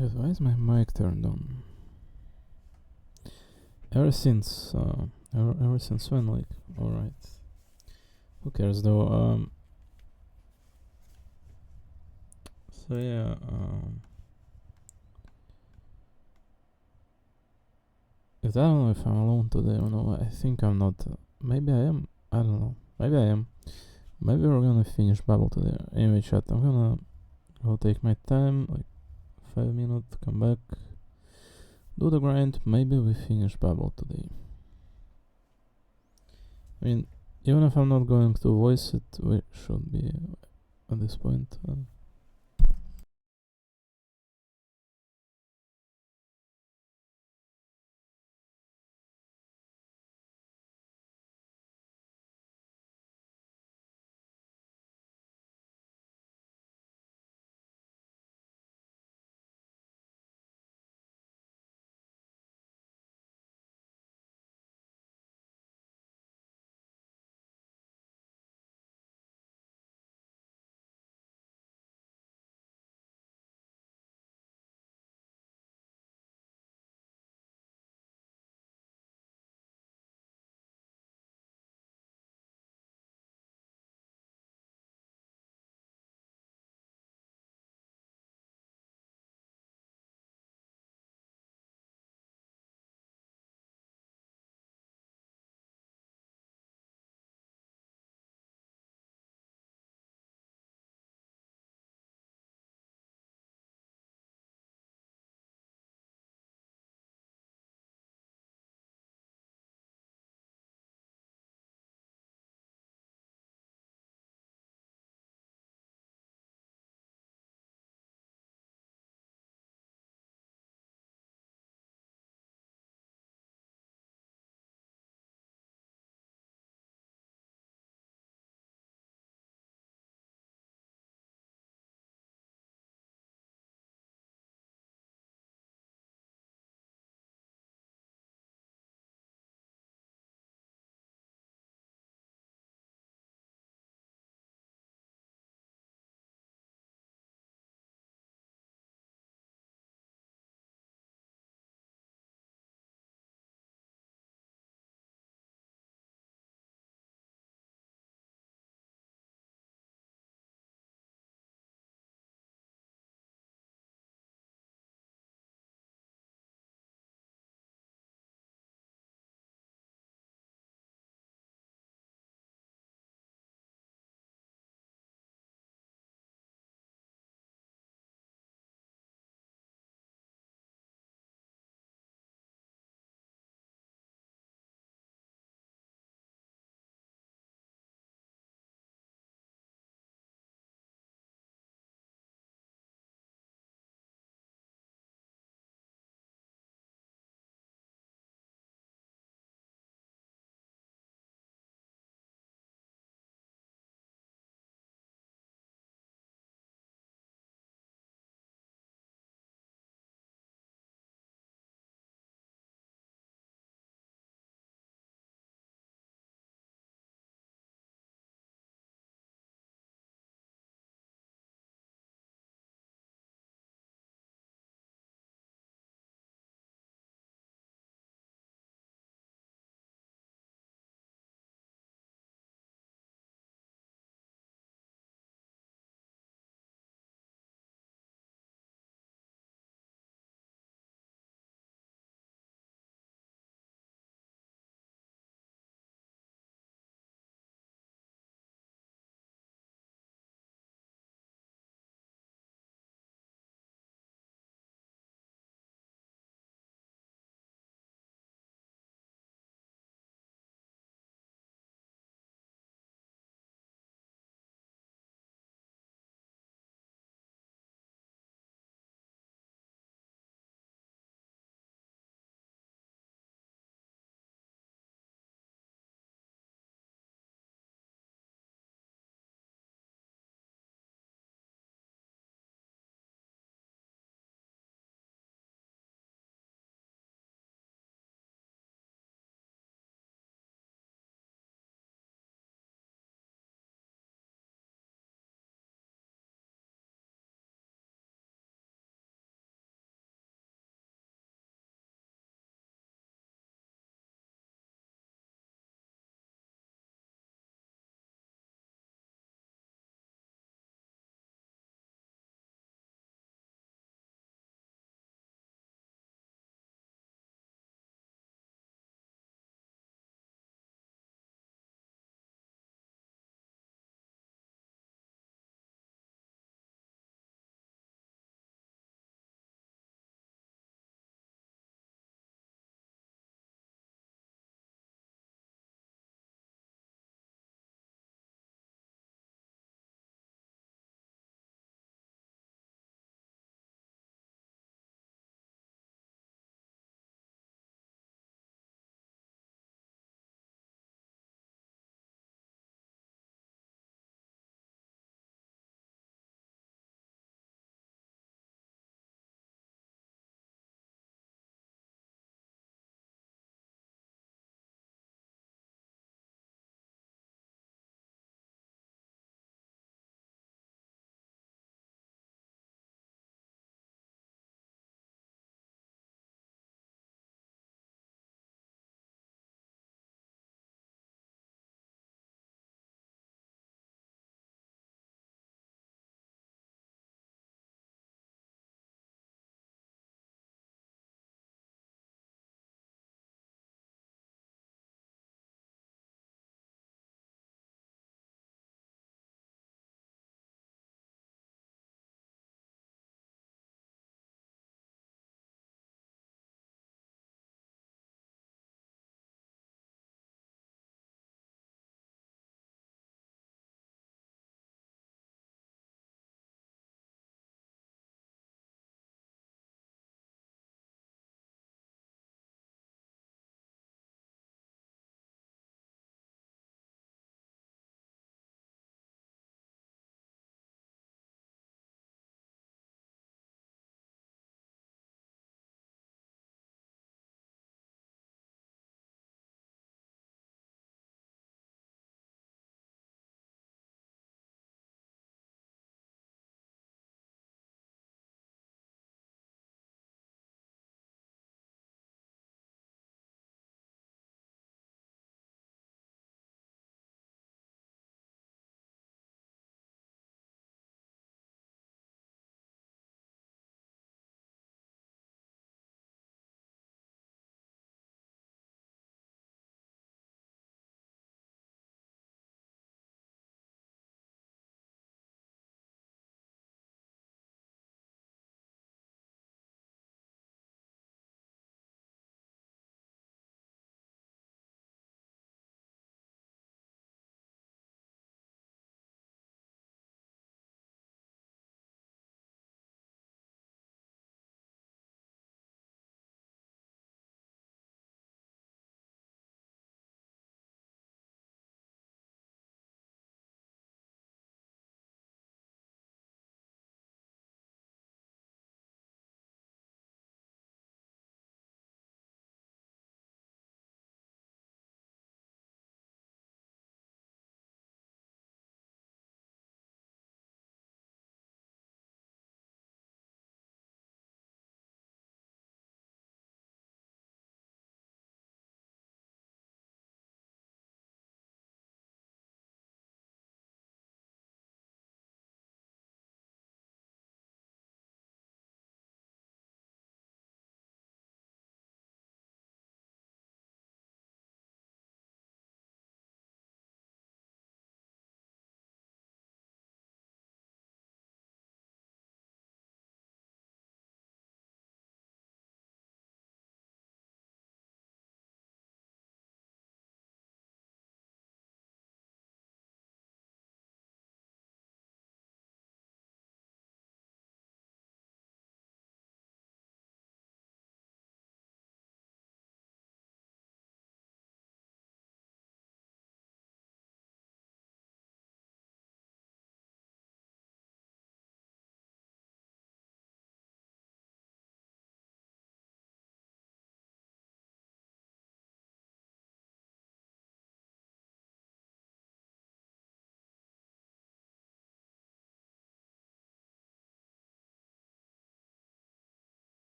Yes, why is my mic turned on? Ever since when, like, alright. Who cares though? So yeah, I don't know if I'm alone today or no. I think I'm not. Maybe I am. I don't know. Maybe I am. Maybe we're gonna finish Bubble today. Anyway, chat, I'm gonna go take my time, like 5 minutes, come back, do the grind. Maybe we finish Bubble today. I mean, even if I'm not going to voice it, we should be at this point.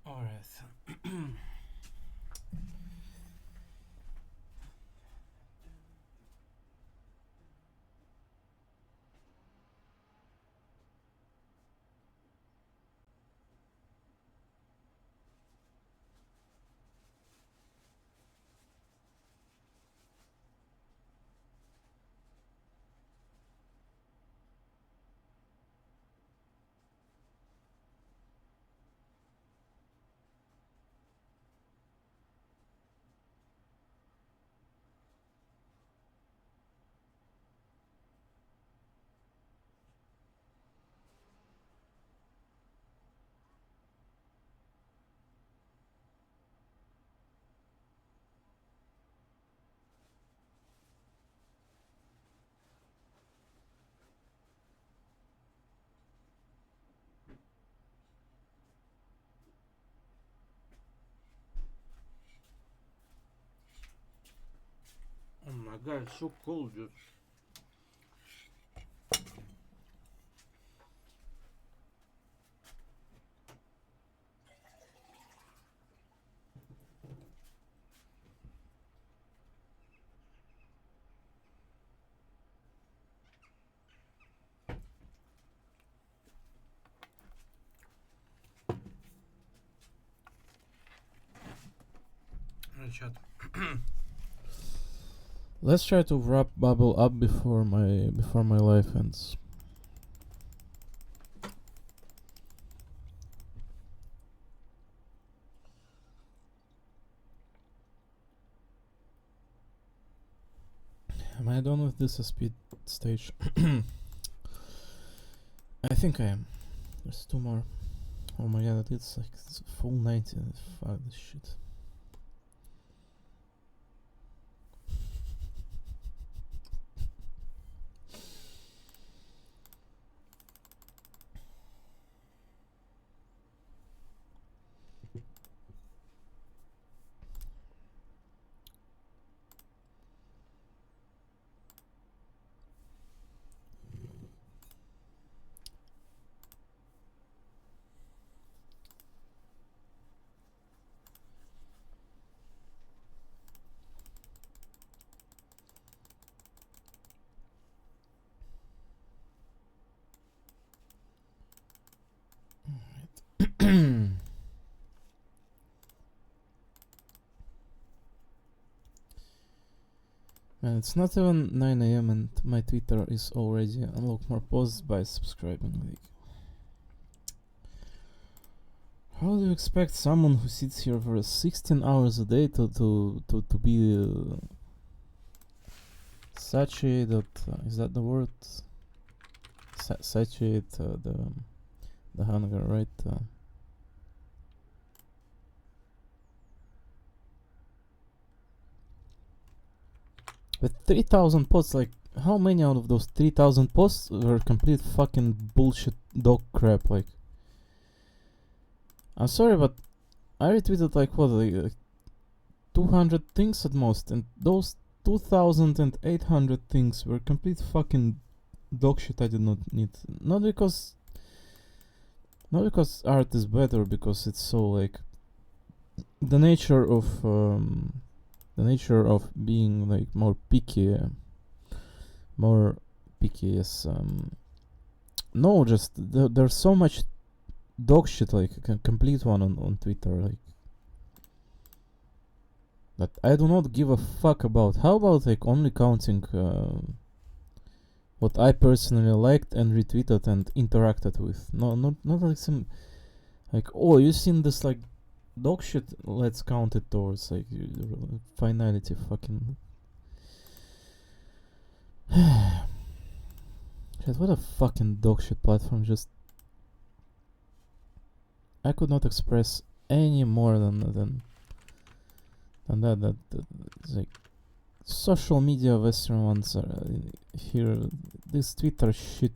Alright. Oh my god, it's so cold, dude. Chat. Let's try to wrap Bubble up before my life ends. Am I done with this speed stage? I think I am. There's 2 more. Oh my god, it's like it's full 90. Fuck this shit. Man, it's not even 9 AM and my Twitter is already unlock more posts by subscribing. Like, how do you expect someone who sits here for 16 hours a day to be satiated? Is that the word? Satiate the hunger, right? With 3,000 posts, like, how many out of those 3,000 posts were complete fucking bullshit dog crap? Like, I'm sorry, but I retweeted like what, like 200 things at most, and those 2,800 things were complete fucking dog shit I did not need. Not because art is better, because it's so like the nature of being like more picky, yes. No, just there's so much dog shit, like a complete one on Twitter, like, that I do not give a fuck about. How about like only counting what I personally liked and retweeted and interacted with? No, not like some like, oh, you seen this like dog shit, let's count it towards like finality. Fucking shit, what a fucking dog shit platform. Just I could not express any more than that it's like social media Western ones are here. This Twitter shit,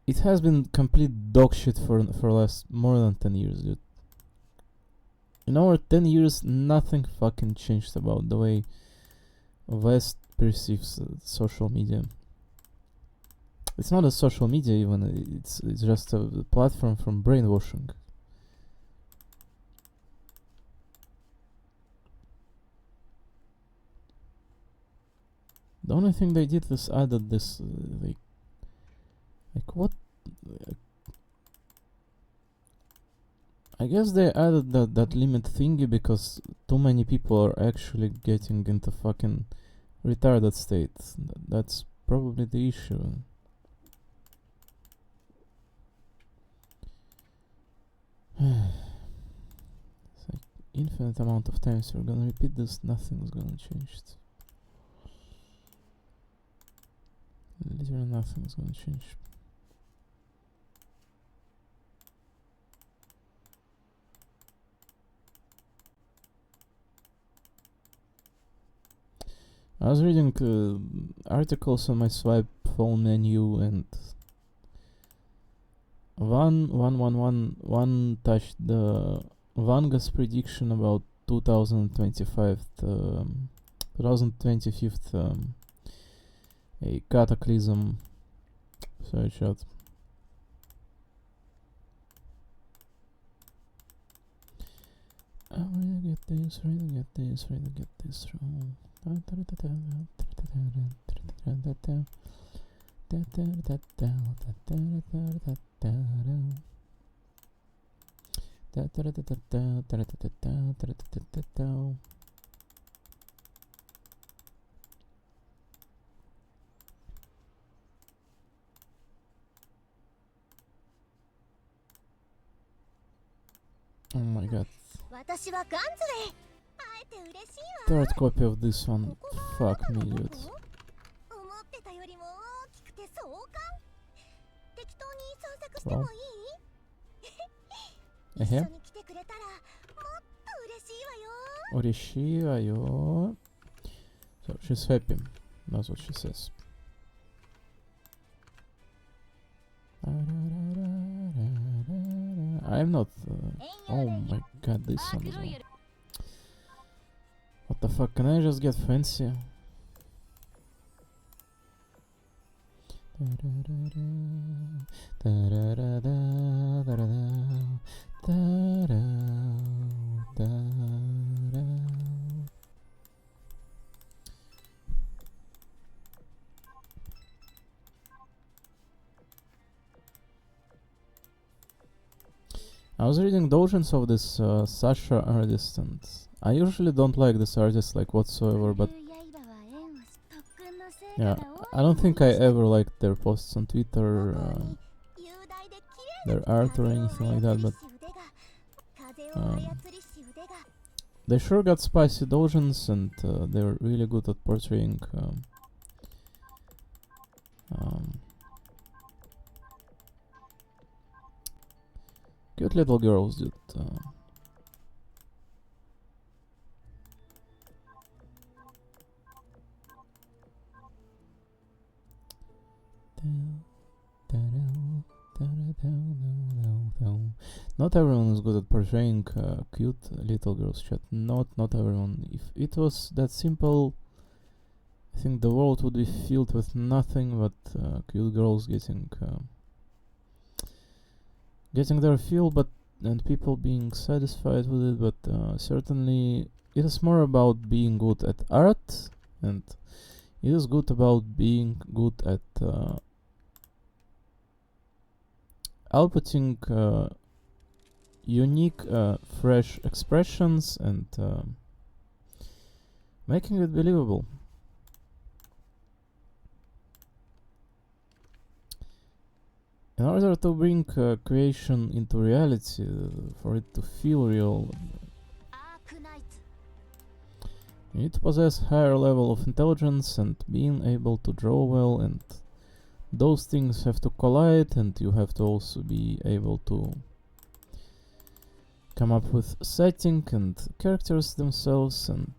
it has been complete dog shit for last more than 10 years, dude. In over 10 years, nothing fucking changed about the way West perceives social media. It's not a social media even, it's just a platform from brainwashing. The only thing they did is added this, like what? I guess they added that limit thingy because too many people are actually getting into fucking retarded states. That's probably the issue. It's like infinite amount of times we're gonna repeat this, nothing's gonna change it. Literally nothing's gonna change. I was reading articles on my swipe phone menu, and one touched the Vanga's prediction about 2025 a cataclysm. Sorry, chat. I really get this wrong. Oh my god. Third copy of this one. Fuck me, dude. Well. Ureshiwa. So she's happy. That's what she says. I'm not. Oh my god, this song is on. What the fuck? Can I just get fancy? I was reading dojins of this Sasha artist, and I usually don't like this artist like whatsoever, but yeah, I don't think I ever liked their posts on Twitter, their art or anything like that, but they sure got spicy dojins, and they're really good at portraying cute little girls, dude. Not everyone is good at portraying cute little girls, chat. Not everyone. If it was that simple, I think the world would be filled with nothing but cute girls getting their fill, and people being satisfied with it. But certainly, it is more about being good at art, and it is good about being good at outputting unique, fresh expressions and making it believable. In order to bring creation into reality, for it to feel real, you need to possess higher level of intelligence and being able to draw well, and those things have to collide, and you have to also be able to come up with setting and characters themselves, and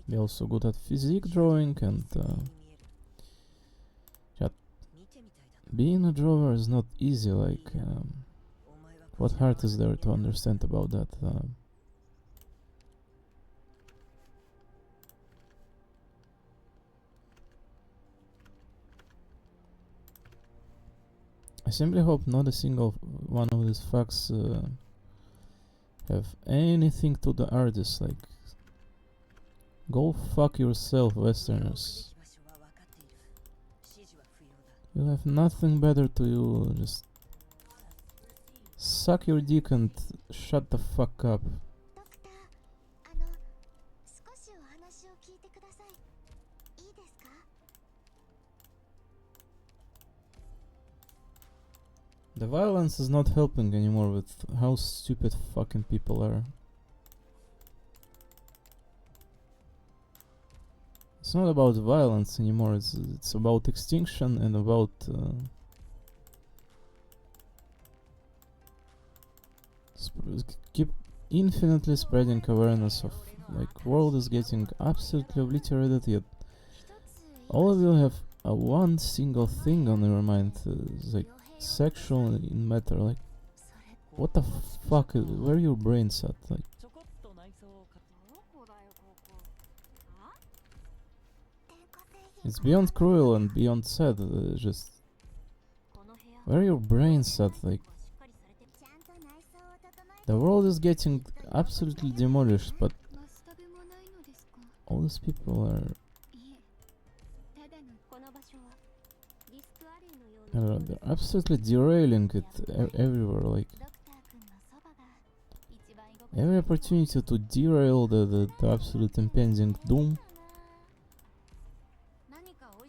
be also good at physique drawing, and being a drawer is not easy. Like, what heart is there to understand about that? I simply hope not a single one of these facts have anything to the artist. Like, Go fuck yourself, Westerners. You have nothing better to do. Just suck your dick and shut the fuck up. ドクター、少しお話を聞いてください。いいですか？ The violence is not helping anymore with how stupid fucking people are. It's not about violence anymore, it's about extinction and about keep infinitely spreading awareness of like world is getting absolutely obliterated, yet all of you have one single thing on your mind, like sexual in matter. Like, what the fuck? Where are your brains at? Like, it's beyond cruel and beyond sad. Just where are your brains at? Like, the world is getting absolutely demolished, but all these people are they're absolutely derailing it everywhere. Like, every opportunity to derail the absolute impending doom.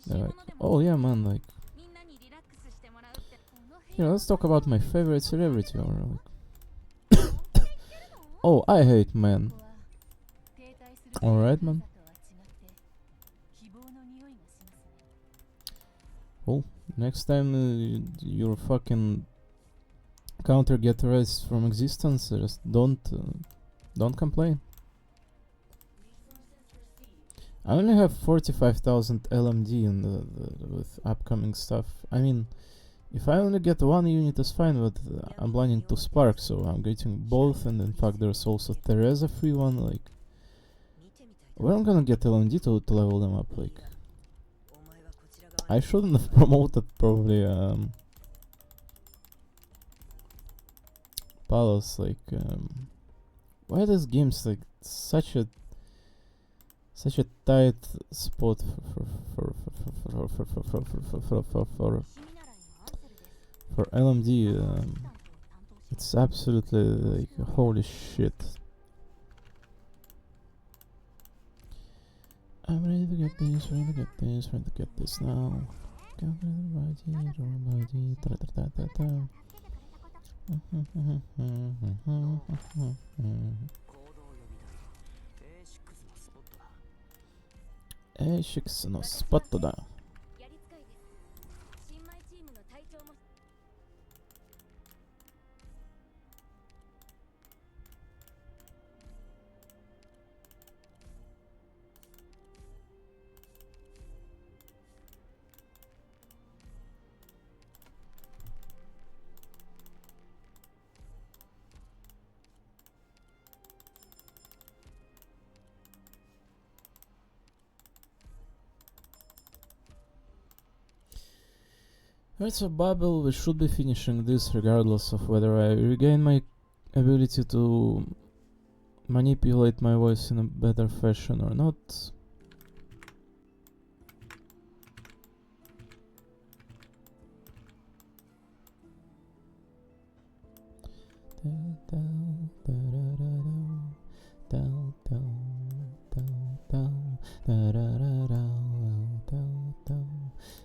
They're like, oh yeah, man, like, here, let's talk about my favorite celebrity, or like, oh, I hate men. Alright, man. Well, next time your fucking counter get erased from existence, just don't complain. I only have 45,000 LMD in with upcoming stuff. I mean, if I only get one unit is fine, but I'm planning to spark, so I'm getting both, and in fact there's also Theresa free one. Like, where I'm gonna get LMD to level them up? Like, I shouldn't have promoted probably Palace. Like, why this game's like such a tight spot for LMD. It's absolutely like holy shit. I'm ready to get this, ready to get this now. A6 のスポットだ。Alright, so Babel, we should be finishing this regardless of whether I regain my ability to manipulate my voice in a better fashion or not.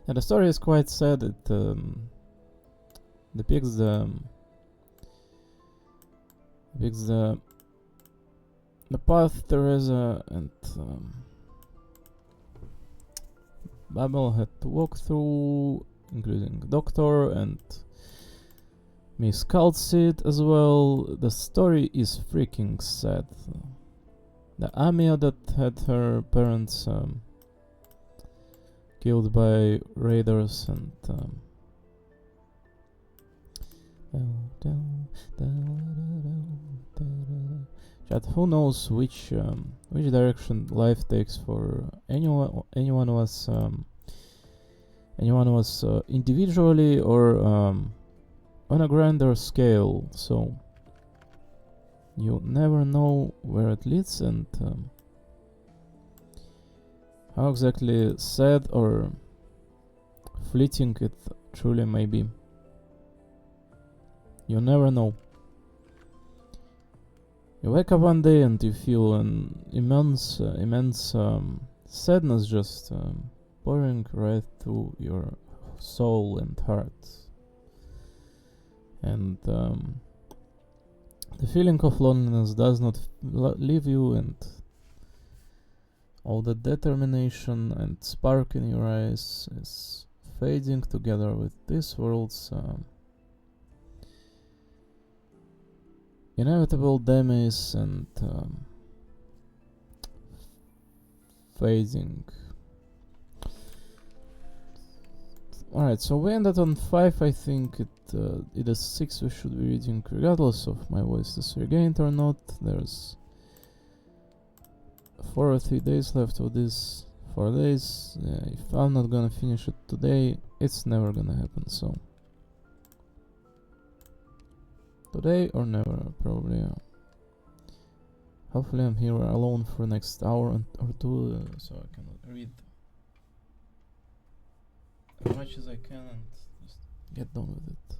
Yeah, the story is quite sad. It depicts the path Theresa and Babel had to walk through, including Doctor and Miss Calcid as well. The story is freaking sad. The Amia that had her parents killed by raiders, and chat, who knows which direction life takes for anyone of us individually or on a grander scale. So you never know where it leads, and How exactly sad or fleeting it truly may be. You never know. You wake up one day and you feel an immense sadness just pouring right through your soul and heart. And the feeling of loneliness does not leave you, and all the determination and spark in your eyes is fading together with this world's inevitable demise and fading. Alright, so we ended on 5. I think it is 6 we should be reading, regardless of my voice is regained or not. There's 4 or 3 days left of this 4 days. If I'm not gonna finish it today, it's never gonna happen, so today or never, probably. Hopefully I'm here alone for next hour or 2, so I can read as much as I can and just get done with it.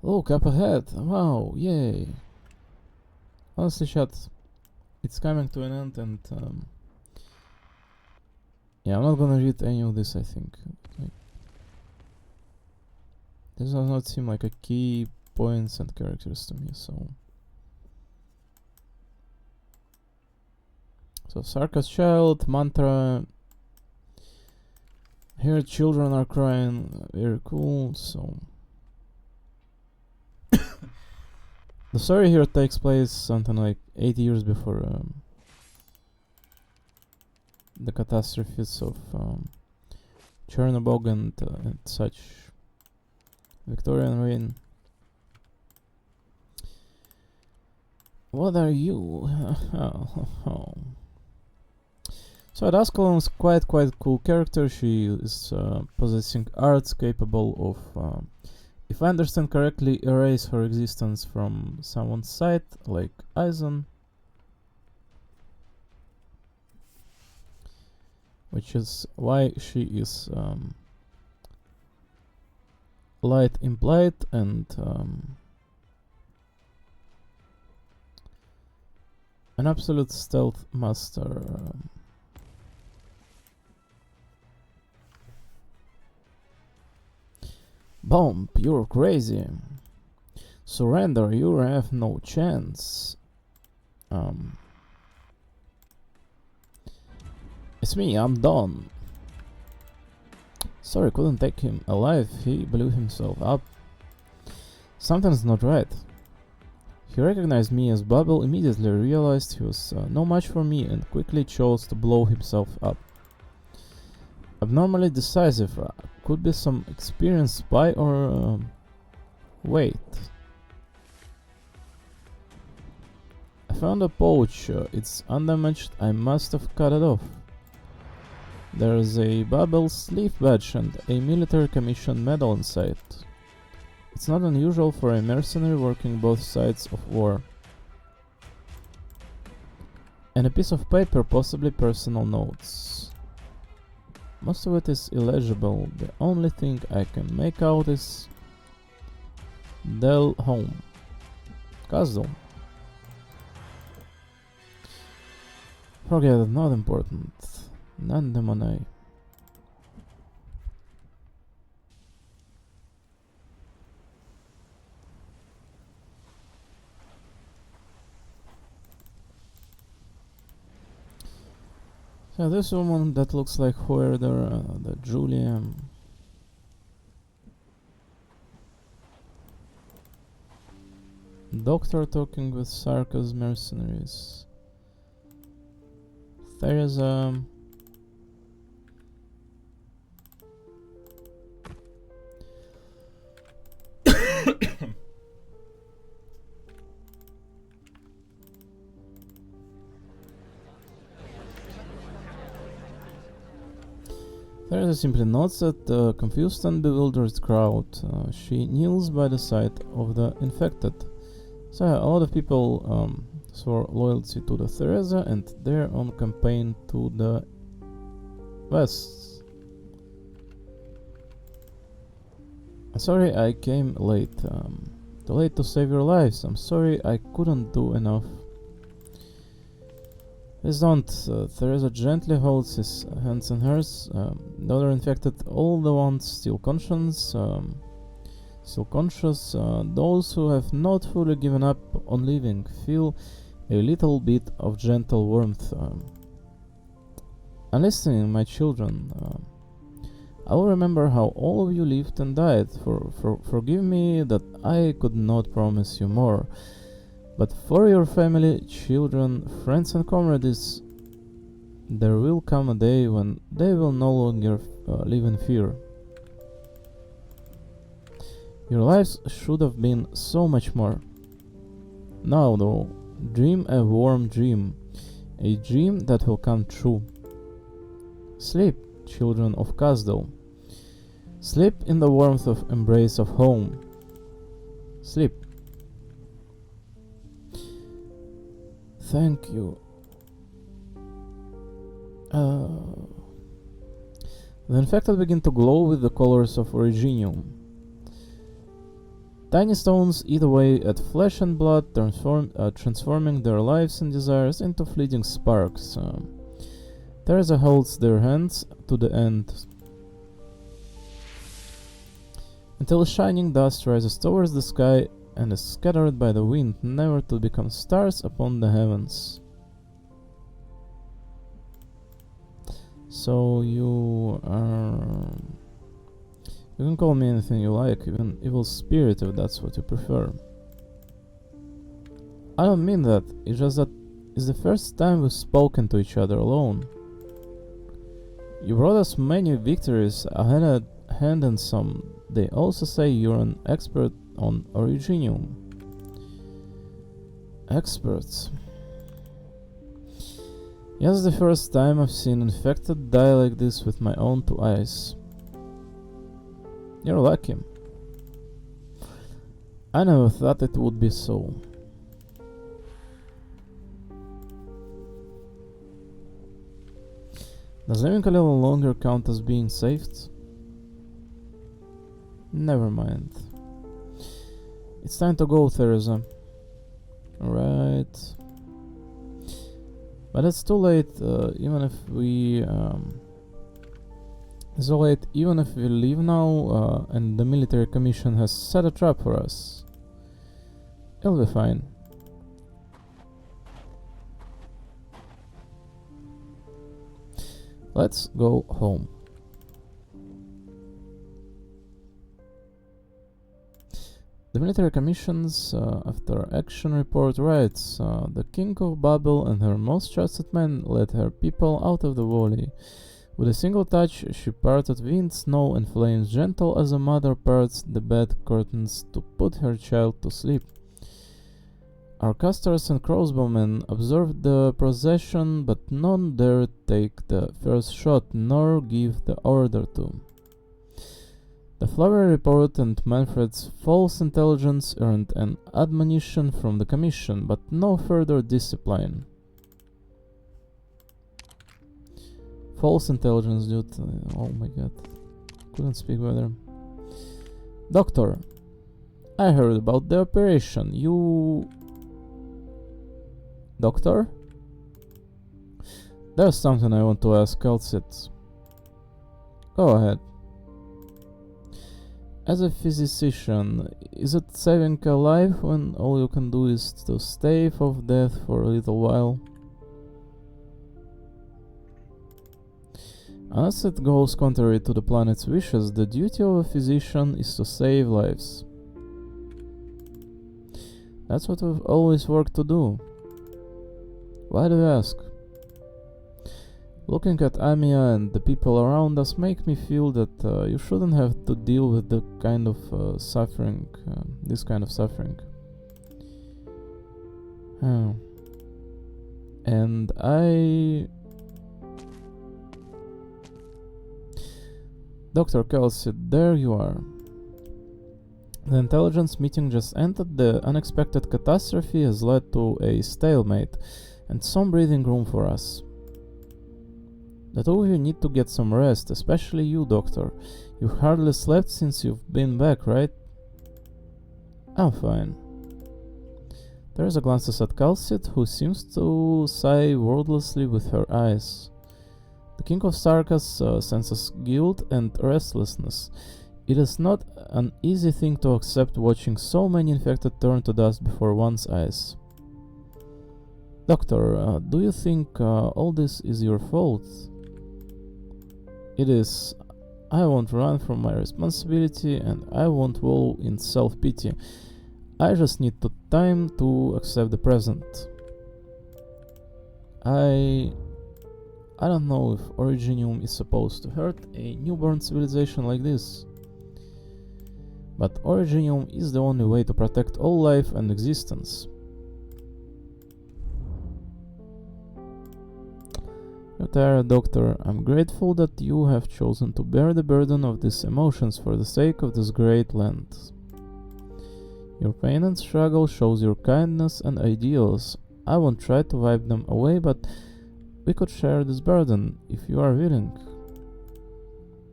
Look up ahead! Wow, yay! Honestly, chat, it's coming to an end, and yeah, I'm not gonna read any of this. I think this does not seem like a key points and characters to me. So Sarka's child, mantra. Here children are crying, very cool. So the story here takes place something like 8 years before the catastrophes of Chernobyl and such Victorian reign. What are you? So Adaskalon is quite cool character. She is possessing arts capable of, if I understand correctly, erase her existence from someone's sight, like Aizen, which is why she is light implied and an absolute stealth master. Bomb, you're crazy. Surrender, you have no chance. It's me, I'm Don. Sorry, couldn't take him alive. He blew himself up. Something's not right. He recognized me as Babel, immediately realized he was no match for me, and quickly chose to blow himself up. Abnormally decisive. Could be some experienced spy or... wait. I found a pouch. It's undamaged. I must have cut it off. There's a Babel's leaf badge and a military commission medal inside. It's not unusual for a mercenary working both sides of war. And a piece of paper, possibly personal notes. Most of it is illegible. The only thing I can make out is Del Home. Castle. Forget it, not important. None the money. So this woman that looks like Hoarder, the Julia. Doctor talking with Sarka's mercenaries. Theresa. Theresa simply nods at the confused and bewildered crowd. She kneels by the side of the infected. So a lot of people swore loyalty to the Theresa and they're on campaign to the West. I'm sorry I came late. Too late to save your lives. I'm sorry I couldn't do enough. Please don't. Theresa gently holds his hands in hers. The other infected, all the ones still conscious. Those who have not fully given up on living feel a little bit of gentle warmth. I'm listening, my children. I will remember how all of you lived and died. Forgive me that I could not promise you more. But for your family, children, friends and comrades, there will come a day when they will no longer live in fear. Your lives should have been so much more. Now, though, dream a warm dream, a dream that will come true. Sleep, children of Kasdal. Sleep in the warmth of embrace of home. Sleep. Thank you. The infected begin to glow with the colors of Originium. Tiny stones eat away at flesh and blood, transforming their lives and desires into fleeting sparks. Theresa holds their hands to the end, until shining dust rises towards the sky and is scattered by the wind, never to become stars upon the heavens. So you are... You can call me anything you like, even evil spirit if that's what you prefer. I don't mean that, it's just that it's the first time we've spoken to each other alone. You brought us many victories, a hand in some. They also say you're an expert on Originium. Experts. Yes, the first time I've seen infected die like this with my own two eyes. You're lucky. I never thought it would be so. Does living a little longer count as being saved? Never mind. It's time to go, Theresa. Alright. But it's too late, even if we... it's too late even if we leave now and the military commission has set a trap for us. It'll be fine. Let's go home. The military commission's after action report writes, the king of Babel and her most trusted men led her people out of the valley. With a single touch she parted wind, snow and flames, gentle as a mother parts the bed curtains to put her child to sleep. Our casters and crossbowmen observed the procession, but none dared take the first shot, nor give the order to. The flowery report and Manfred's false intelligence earned an admonition from the commission, but no further discipline. False intelligence, dude. Oh my god. Couldn't speak better. Doctor, I heard about the operation. You... Doctor? There's something I want to ask Kalsit. Go ahead. As a physician, is it saving a life when all you can do is to stave off death for a little while? Unless it goes contrary to the planet's wishes, the duty of a physician is to save lives. That's what we've always worked to do. Why do you ask? Looking at Amiya and the people around us make me feel that you shouldn't have to deal with the kind of suffering, this kind of suffering. And I... Dr. Kelsey, there you are. The intelligence meeting just ended. The unexpected catastrophe has led to a stalemate and some breathing room for us. The two of you need to get some rest, especially you, Doctor. You've hardly slept since you've been back, right? I'm fine. Theresa glances at Calcit, who seems to sigh wordlessly with her eyes. The King of Sarkas senses guilt and restlessness. It is not an easy thing to accept watching so many infected turn to dust before one's eyes. Doctor, do you think all this is your fault? It is. I won't run from my responsibility and I won't wallow in self-pity. I just need time to accept the present. I don't know if Originium is supposed to hurt a newborn civilization like this. But Originium is the only way to protect all life and existence. Retired Doctor, I'm grateful that you have chosen to bear the burden of these emotions for the sake of this great land. Your pain and struggle shows your kindness and ideals. I won't try to wipe them away, but we could share this burden if you are willing.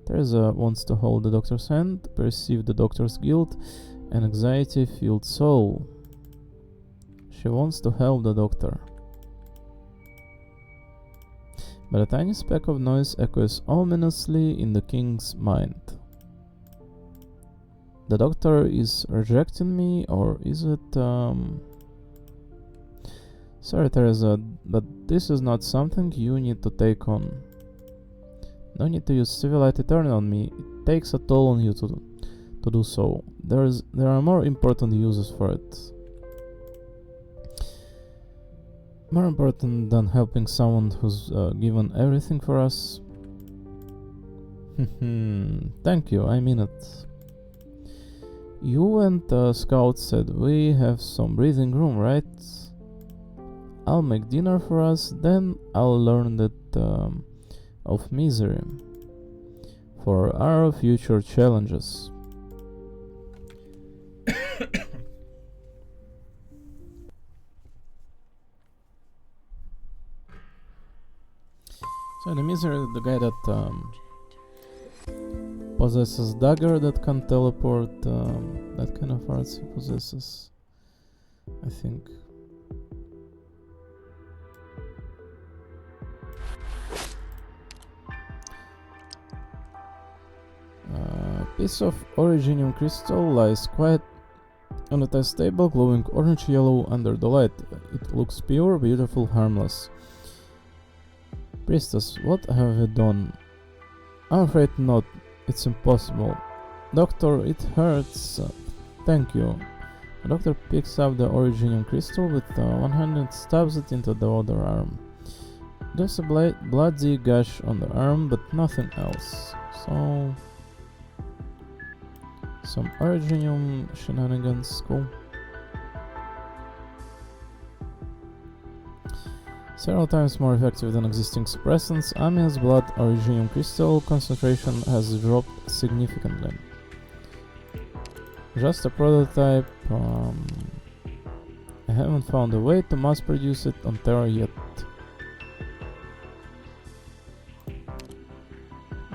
Theresa wants to hold the Doctor's hand, perceive the Doctor's guilt and anxiety-filled soul. She wants to help the Doctor. But a tiny speck of noise echoes ominously in the King's mind. The Doctor is rejecting me, or is it... Sorry, Theresa, but this is not something you need to take on. No need to use Civilite Eternal on me. It takes a toll on you to do so. There are more important uses for it. More important than helping someone who's given everything for us. Thank you, I mean it. You and Scout said we have some breathing room, right? I'll make dinner for us, then I'll learn that of misery for our future challenges. So the misery is the guy that possesses dagger that can teleport, that kind of arts he possesses, I think. A piece of Originium crystal lies quiet on a test table, glowing orange-yellow under the light. It looks pure, beautiful, harmless. Priestess, what have you done? I'm afraid not. It's impossible. Doctor, it hurts. Thank you. The Doctor picks up the Originium crystal with one hand and stabs it into the other arm. There's a bloody gash on the arm, but nothing else. So... some Originium shenanigans, cool. Several times more effective than existing suppressants, Amia's blood Originium crystal concentration has dropped significantly. Just a prototype. I haven't found a way to mass produce it on Terra yet.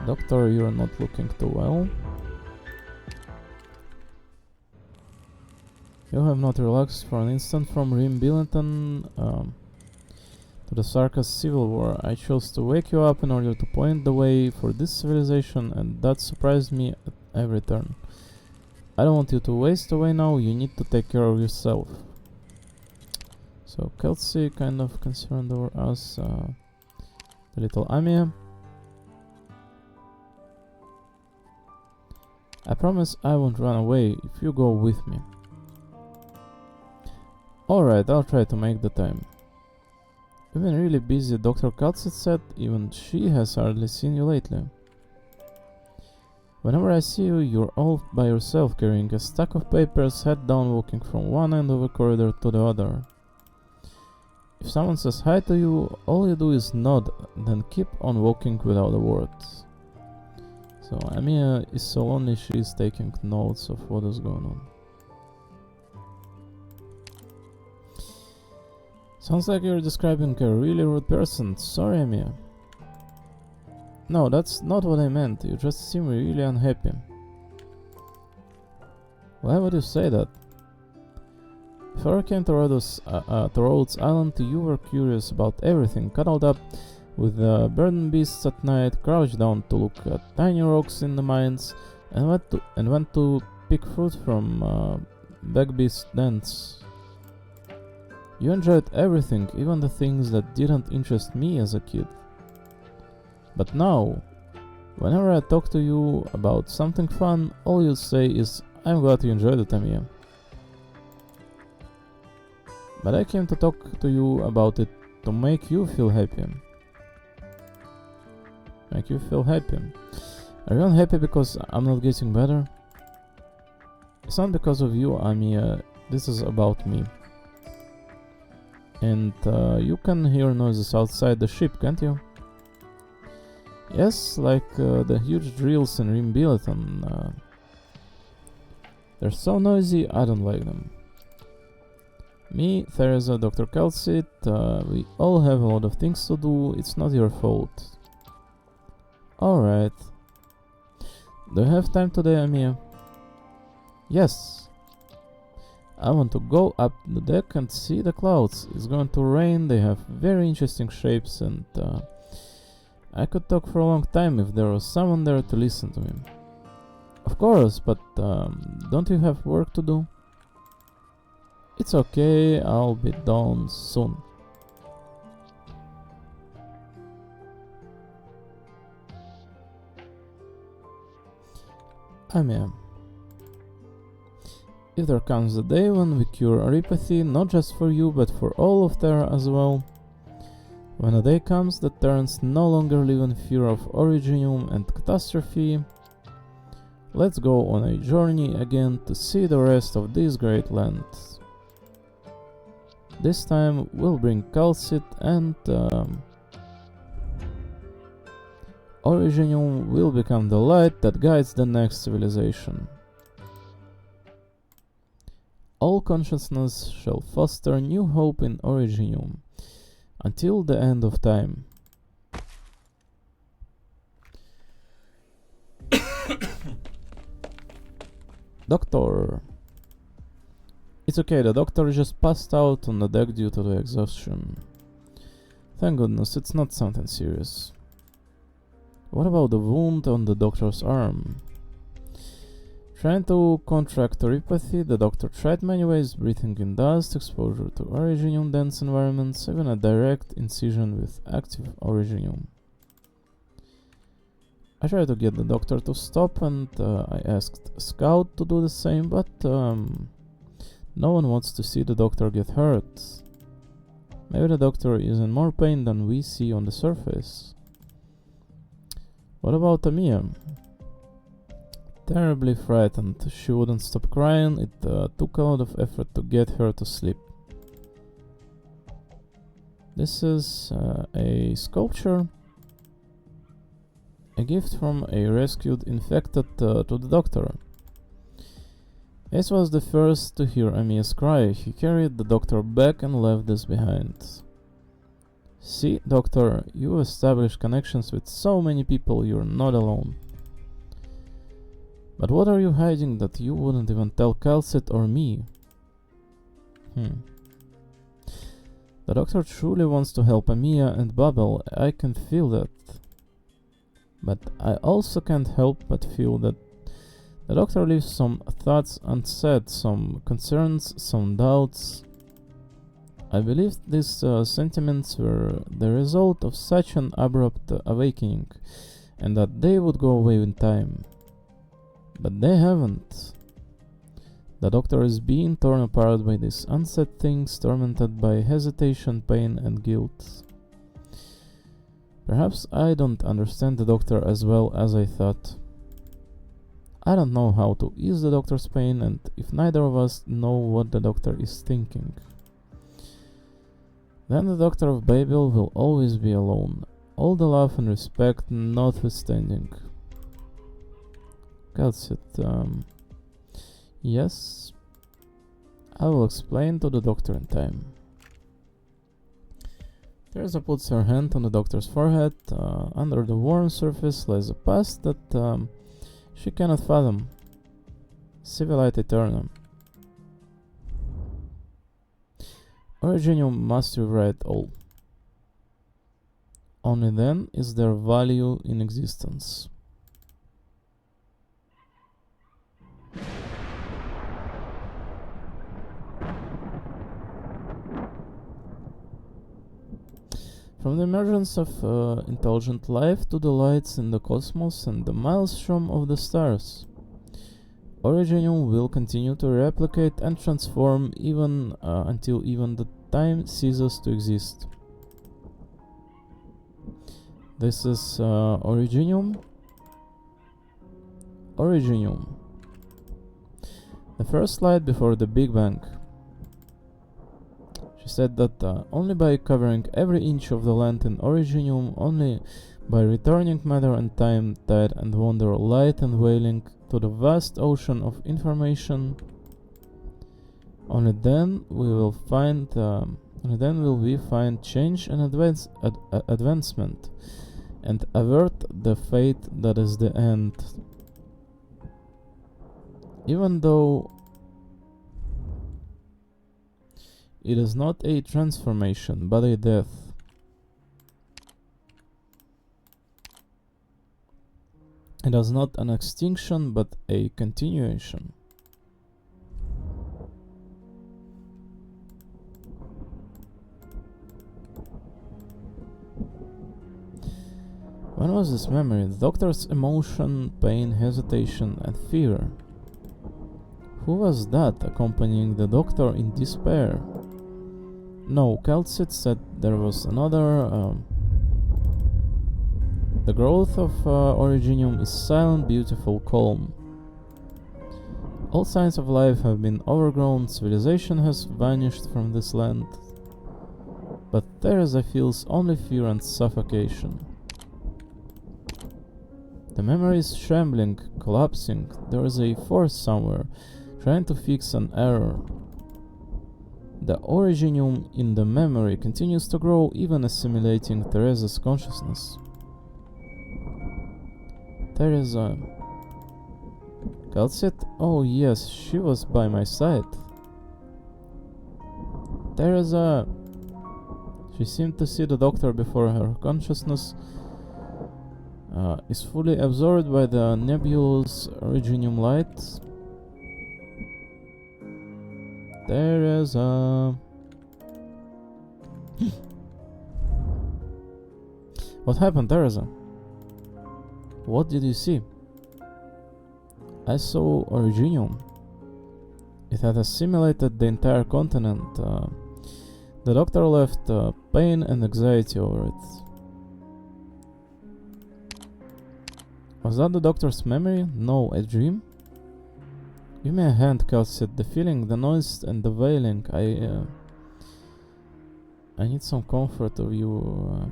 Doctor, you're not looking too well. You have not relaxed for an instant from Rim Billington to the Sarkas Civil War. I chose to wake you up in order to point the way for this civilization, and that surprised me at every turn. I don't want you to waste away now, you need to take care of yourself. So Kelsey kind of concerned over us, the little Amia. I promise I won't run away if you go with me. Alright, I'll try to make the time. You've been really busy, Dr. Kaltsit said. Even she has hardly seen you lately. Whenever I see you, you're all by yourself, carrying a stack of papers, head down, walking from one end of the corridor to the other. If someone says hi to you, all you do is nod, then keep on walking without a word. So Amia is so lonely she is taking notes of what is going on. Sounds like you're describing a really rude person. Sorry, Amia. No, that's not what I meant. You just seem really unhappy. Why would you say that? Before I came to Rhodes Island, you were curious about everything, cuddled up with the burden beasts at night, crouched down to look at tiny rocks in the mines, and went to pick fruit from big beast dens. You enjoyed everything, even the things that didn't interest me as a kid. But now, whenever I talk to you about something fun, all you say is, "I'm glad you enjoyed it, Amiya." But I came to talk to you about it to make you feel happy. Make you feel happy. Are you unhappy because I'm not getting better? It's not because of you, Amiya. This is about me. And you can hear noises outside the ship, can't you? Yes, like the huge drills in Rim Billiton. They're so noisy, I don't like them. Me, Theresa, Dr. Calcit, we all have a lot of things to do, it's not your fault. Alright. Do you have time today, Amiya? Yes. I want to go up the deck and see the clouds. It's going to rain, they have very interesting shapes, and I could talk for a long time if there was someone there to listen to me. Of course, but don't you have work to do? It's okay, I'll be done soon. Amiya. If there comes a day when we cure arypathy, not just for you, but for all of Terra as well, when a day comes that Terrans no longer live in fear of originium and catastrophe, let's go on a journey again to see the rest of this great land. This time we'll bring Calcit and originium will become the light that guides the next civilization. All consciousness shall foster new hope in originium until the end of time. Doctor. It's okay, the doctor just passed out on the deck due to the exhaustion. Thank goodness, it's not something serious. What about the wound on the doctor's arm? Trying to contract arypathy, the doctor tried many ways, breathing in dust, exposure to originium dense environments, even a direct incision with active originium. I tried to get the doctor to stop, and I asked Scout to do the same, but no one wants to see the doctor get hurt. Maybe the doctor is in more pain than we see on the surface. What about Amiya? Terribly frightened, she wouldn't stop crying. It took a lot of effort to get her to sleep. This is a sculpture, a gift from a rescued infected to the doctor. Ace was the first to hear Amiya's cry. He carried the doctor back and left this behind. See, doctor, you established connections with so many people, you're not alone. But what are you hiding that you wouldn't even tell Calcit or me? The doctor truly wants to help Amiya and Babel, I can feel that. But I also can't help but feel that the doctor leaves some thoughts unsaid, some concerns, some doubts. I believe these sentiments were the result of such an abrupt awakening, and that they would go away in time. But they haven't. The doctor is being torn apart by these unsaid things, tormented by hesitation, pain, and guilt. Perhaps I don't understand the doctor as well as I thought. I don't know how to ease the doctor's pain, and if neither of us know what the doctor is thinking, then the doctor of Babel will always be alone, all the love and respect notwithstanding. Calcit, yes, I will explain to the doctor in time. Theresa puts her hand on the doctor's forehead. Under the warm surface lies a past that she cannot fathom. Civilite Eterna. Originium must rewrite all. Only then is there value in existence. From the emergence of intelligent life to the lights in the cosmos and the maelstrom of the stars, Originium will continue to replicate and transform even until even the time ceases to exist. This is Originium. Originium. The first light before the Big Bang. She said that only by covering every inch of the land in Originium, only by returning matter and time, tide and wonder, light and wailing to the vast ocean of information, only then will we find change and advancement, and avert the fate that is the end. Even though it is not a transformation, but a death. It is not an extinction, but a continuation. When was this memory? The doctor's emotion, pain, hesitation, and fear. Who was that accompanying the doctor in despair? No, Kelsit said there was another. The growth of Originium is silent, beautiful, calm. All signs of life have been overgrown, civilization has vanished from this land. But Theresa feels only fear and suffocation. The memory is trembling, collapsing. There is a force somewhere, trying to fix an error. The Originium in the memory continues to grow, even assimilating Theresa's consciousness. Theresa. Calcit? Oh yes, she was by my side. Theresa. She seemed to see the doctor before her consciousness is fully absorbed by the nebulous Originium light. Theresa. What happened, Theresa? What did you see? I saw Originium. It had assimilated the entire continent. The doctor left pain and anxiety over it. Was that the doctor's memory? No, a dream? Give me a hand, Calcit. The feeling, the noise, and the wailing. I need some comfort of you.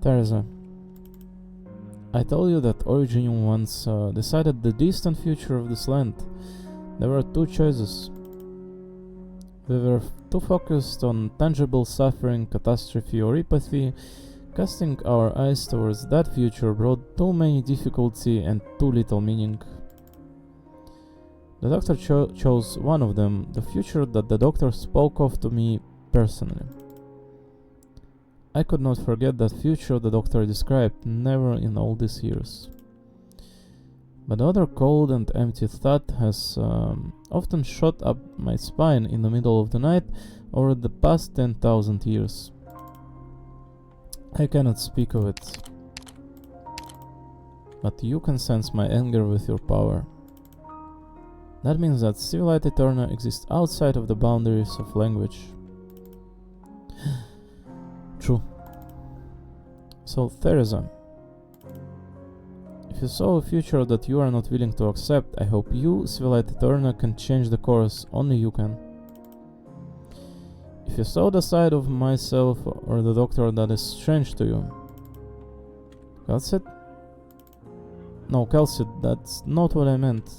Theresa, I told you that Originium once decided the distant future of this land. There were two choices. We were too focused on tangible suffering, catastrophe, or apathy. Casting our eyes towards that future brought too many difficulty and too little meaning. The doctor chose one of them, the future that the doctor spoke of to me personally. I could not forget that future the doctor described, never in all these years. But the other cold and empty thought has often shot up my spine in the middle of the night over the past 10,000 years. I cannot speak of it, but you can sense my anger with your power. That means that Civilite Eterna exists outside of the boundaries of language. True. So, Theresa, if you saw a future that you are not willing to accept, I hope you, Civilite Eterna, can change the course. Only you can. If you saw the side of myself or the doctor that is strange to you, that's it. No, Kelsey, that's not what I meant.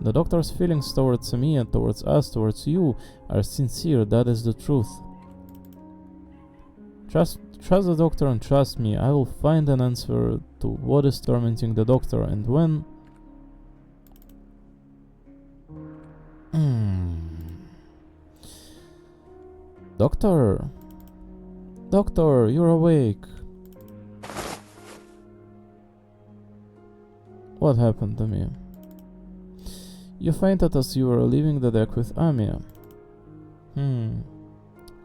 The doctor's feelings towards Amiya, towards us, towards you are sincere, that is the truth. Trust the doctor and trust me, I will find an answer to what is tormenting the doctor, and when... Doctor! Doctor, you're awake! What happened to me? You fainted as you were leaving the deck with Amiya.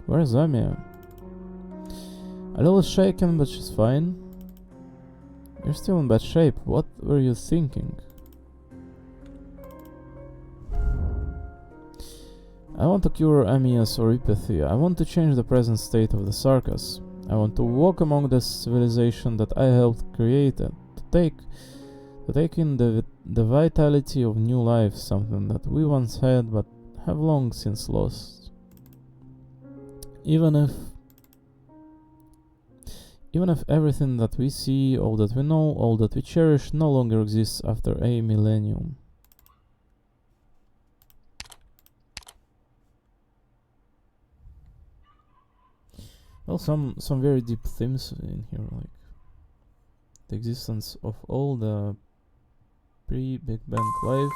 Where's Amiya? A little shaken, but she's fine. You're still in bad shape. What were you thinking? I want to cure Amiya's oropathy. I want to change the present state of the circus. I want to walk among this civilization that I helped create and to take in the vitality of new life, something that we once had but have long since lost. Even if everything that we see, all that we know, all that we cherish no longer exists after a millennium. Well, some very deep themes in here, like the existence of all the pre-Big Bang life,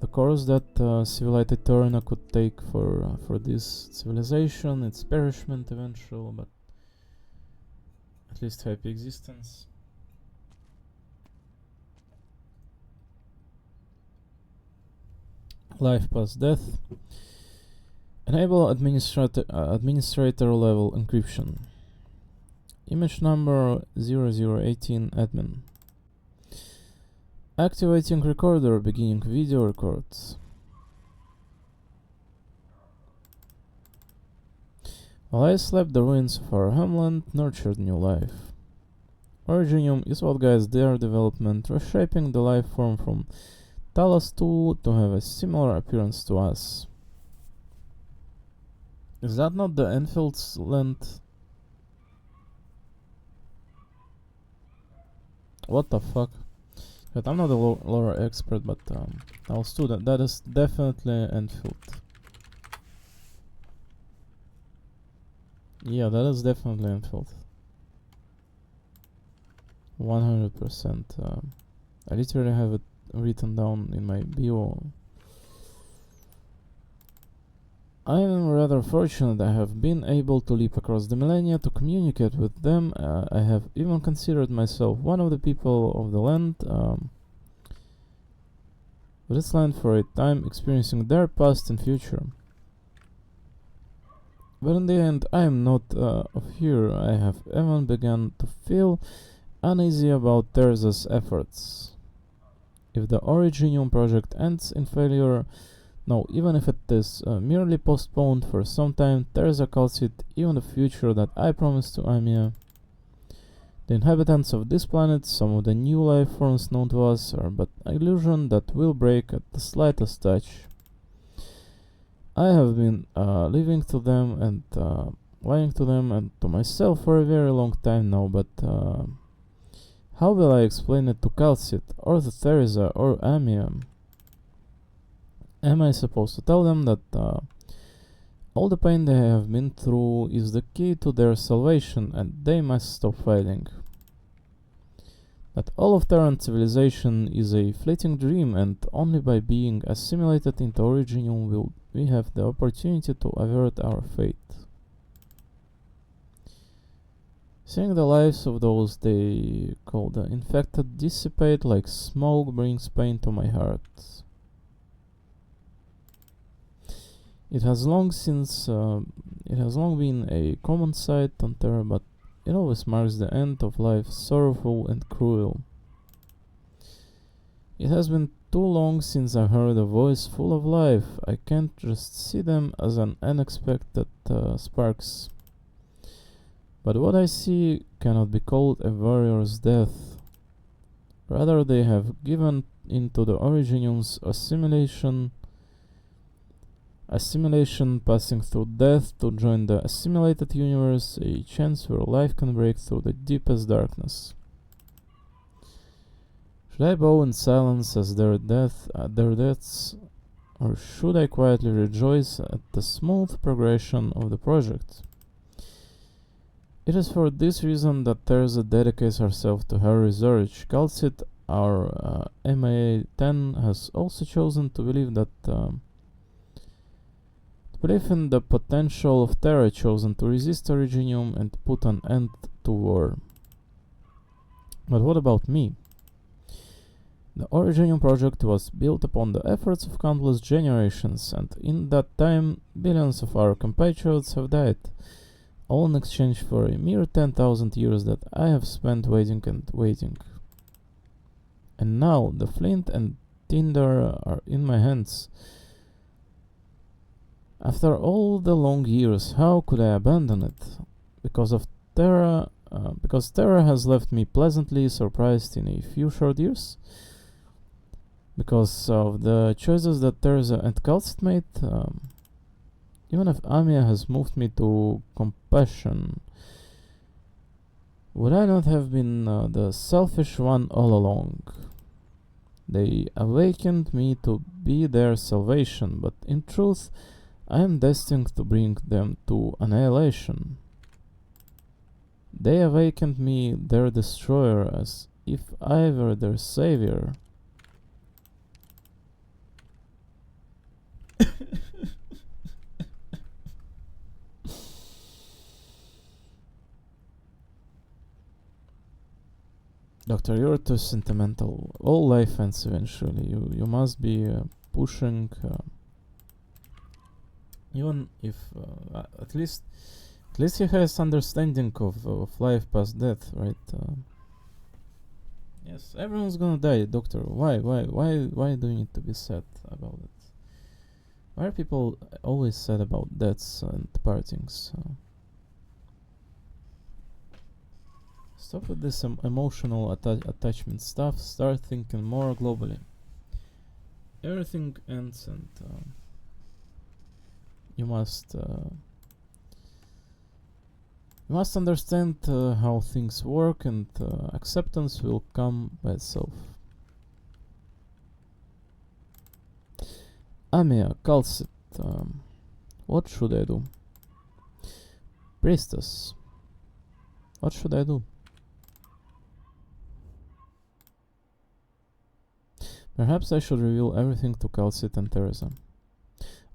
the course that civilized Eterna could take for this civilization, its perishment eventual, but at least happy existence. Life past death. Enable administrator level encryption. Image number 0018 admin. Activating recorder, beginning video records. While I slept, the ruins of our homeland nurtured new life. Originium is what guides their development, reshaping the life form from Talos 2 to have a similar appearance to us. Is that not the Enfield's land? What the fuck? But I'm not a lore expert, but I'll do that. That is definitely Enfield. Yeah, that is definitely Enfield. 100%. I literally have it written down in my bio. I am rather fortunate I have been able to leap across the millennia to communicate with them. I have even considered myself one of the people of the land, this land for a time, experiencing their past and future. But in the end, I am not of here. I have even begun to feel uneasy about Theresa's efforts. If the Originium project ends in failure, no, even if it is merely postponed for some time, Theresa calls it even the future that I promised to Amiya. The inhabitants of this planet, some of the new life forms known to us, are but illusion that will break at the slightest touch. I have been lying to them and to myself for a very long time now, but how will I explain it to Calcit, or to Theresa, or Amiya? Am I supposed to tell them that all the pain they have been through is the key to their salvation and they must stop fighting? That all of Terran civilization is a fleeting dream and only by being assimilated into Originium will we have the opportunity to avert our fate? Seeing the lives of those they call the infected dissipate like smoke brings pain to my heart. It has long been a common sight on Terra, but it always marks the end of life, sorrowful and cruel. It has been too long since I heard a voice full of life. I can't just see them as an unexpected sparks. But what I see cannot be called a warrior's death. Rather, they have given into the Originium's assimilation. Assimilation, passing through death to join the assimilated universe, a chance where life can break through the deepest darkness. Should I bow in silence as their deaths, or should I quietly rejoice at the smooth progression of the project? It is for this reason that Theresa dedicates herself to her research. Calcit, our MA10, has also chosen to believe that believe in the potential of Terra, chosen to resist Originium and put an end to war. But what about me? The Originium project was built upon the efforts of countless generations, and in that time, billions of our compatriots have died, all in exchange for a mere 10,000 years that I have spent waiting and waiting. And now, the flint and tinder are in my hands. After all the long years, how could I abandon it? Because Terra has left me pleasantly surprised in a few short years? Because of the choices that Theresa and Calcit made? Even if Amiya has moved me to compassion, would I not have been the selfish one all along? They awakened me to be their salvation, but in truth, I am destined to bring them to annihilation. They awakened me, their destroyer, as if I were their savior. Doctor, you're too sentimental. All life ends eventually. You must be pushing. Even if at least he has understanding of life past death, right? Yes, everyone's gonna die, Doctor. Why do you need to be sad about it? Why are people always sad about deaths and partings? Stop with this emotional attachment stuff. Start thinking more globally. Everything ends, and you must understand how things work, and acceptance will come by itself. Amiya, Calcit, what should I do? Priestess, what should I do? Perhaps I should reveal everything to Calcit and Theresa.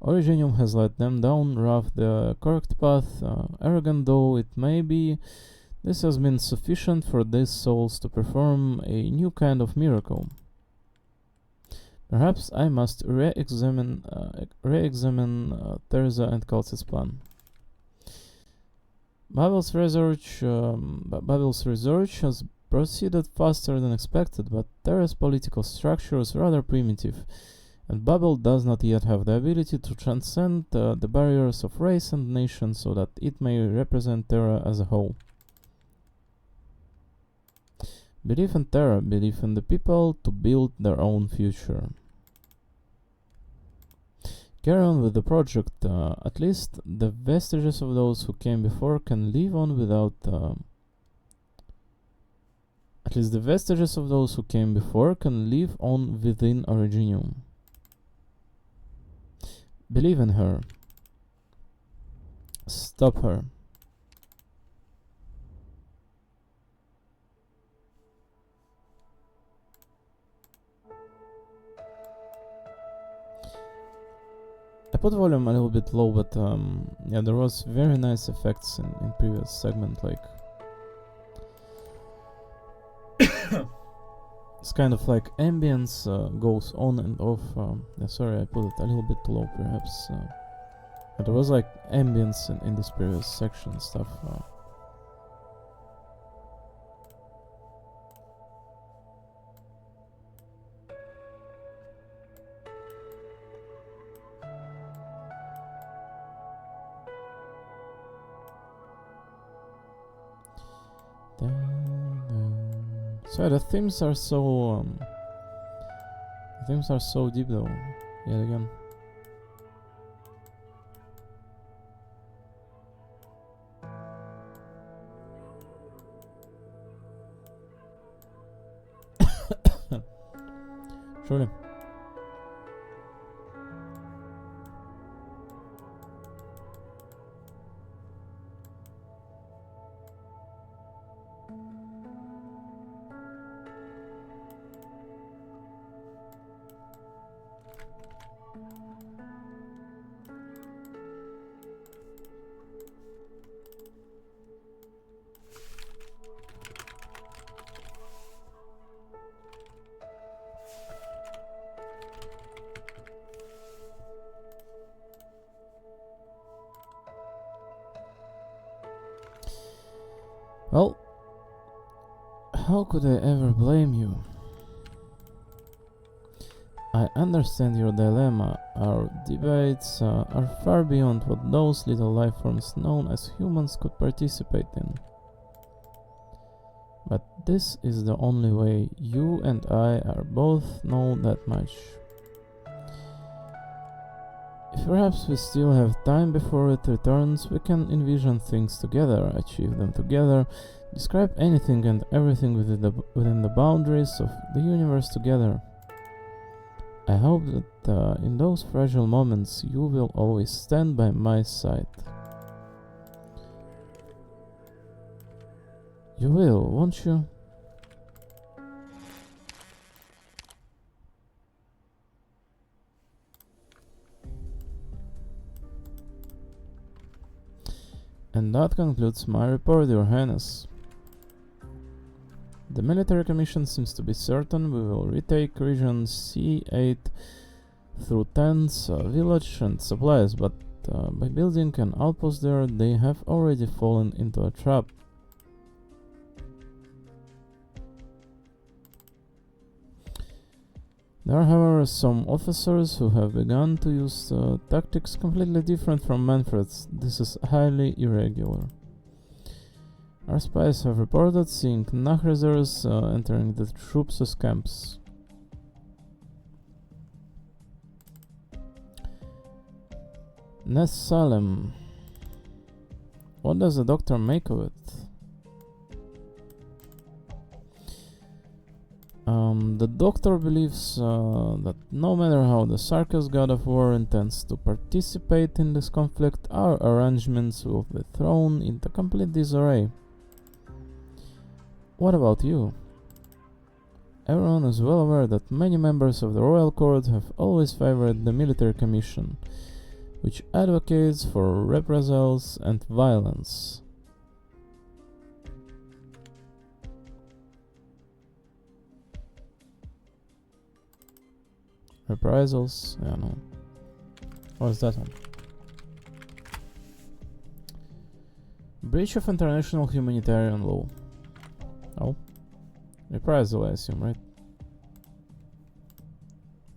Originium has let them down the correct path. Arrogant though it may be, this has been sufficient for these souls to perform a new kind of miracle. Perhaps I must re-examine Theresa and Calcit's plan. Babel's research has proceeded faster than expected, but Terra's political structure is rather primitive, and Babel does not yet have the ability to transcend the barriers of race and nation so that it may represent Terra as a whole. Believe in Terra, believe in the people to build their own future. Carry on with the project. At least the vestiges of those who came before can live on without. At least the vestiges of those who came before can live on within Originium. Believe in her. Stop her. I put volume a little bit low, but yeah, there was very nice effects in previous segment, like it's kind of like ambience goes on and off. Yeah, sorry, I put it a little bit too low, perhaps. But there was like ambience in this previous section stuff. So the themes are so deep though, yet again. Surely. Well, how could I ever blame you? I understand your dilemma. Our debates are far beyond what those little life forms known as humans could participate in. But this is the only way. You and I are both know that much. If perhaps we still have time before it returns, we can envision things together, achieve them together, describe anything and everything within the boundaries of the universe together. I hope that in those fragile moments you will always stand by my side. You will, won't you? And that concludes my report, Your Highness. The military commission seems to be certain we will retake region C8 through tents, village and supplies, but by building an outpost there, they have already fallen into a trap. There are, however, some officers who have begun to use tactics completely different from Manfred's. This is highly irregular. Our spies have reported seeing Nachreserves entering the troops' camps. Ness Salem. What does the doctor make of it? The doctor believes that no matter how the Sarkas god of war intends to participate in this conflict, our arrangements will be thrown into complete disarray. What about you? Everyone is well aware that many members of the royal court have always favored the military commission, which advocates for reprisals and violence. Reprisals? Yeah, no. What's that one? Breach of international humanitarian law. Oh. Reprisal, I assume, right?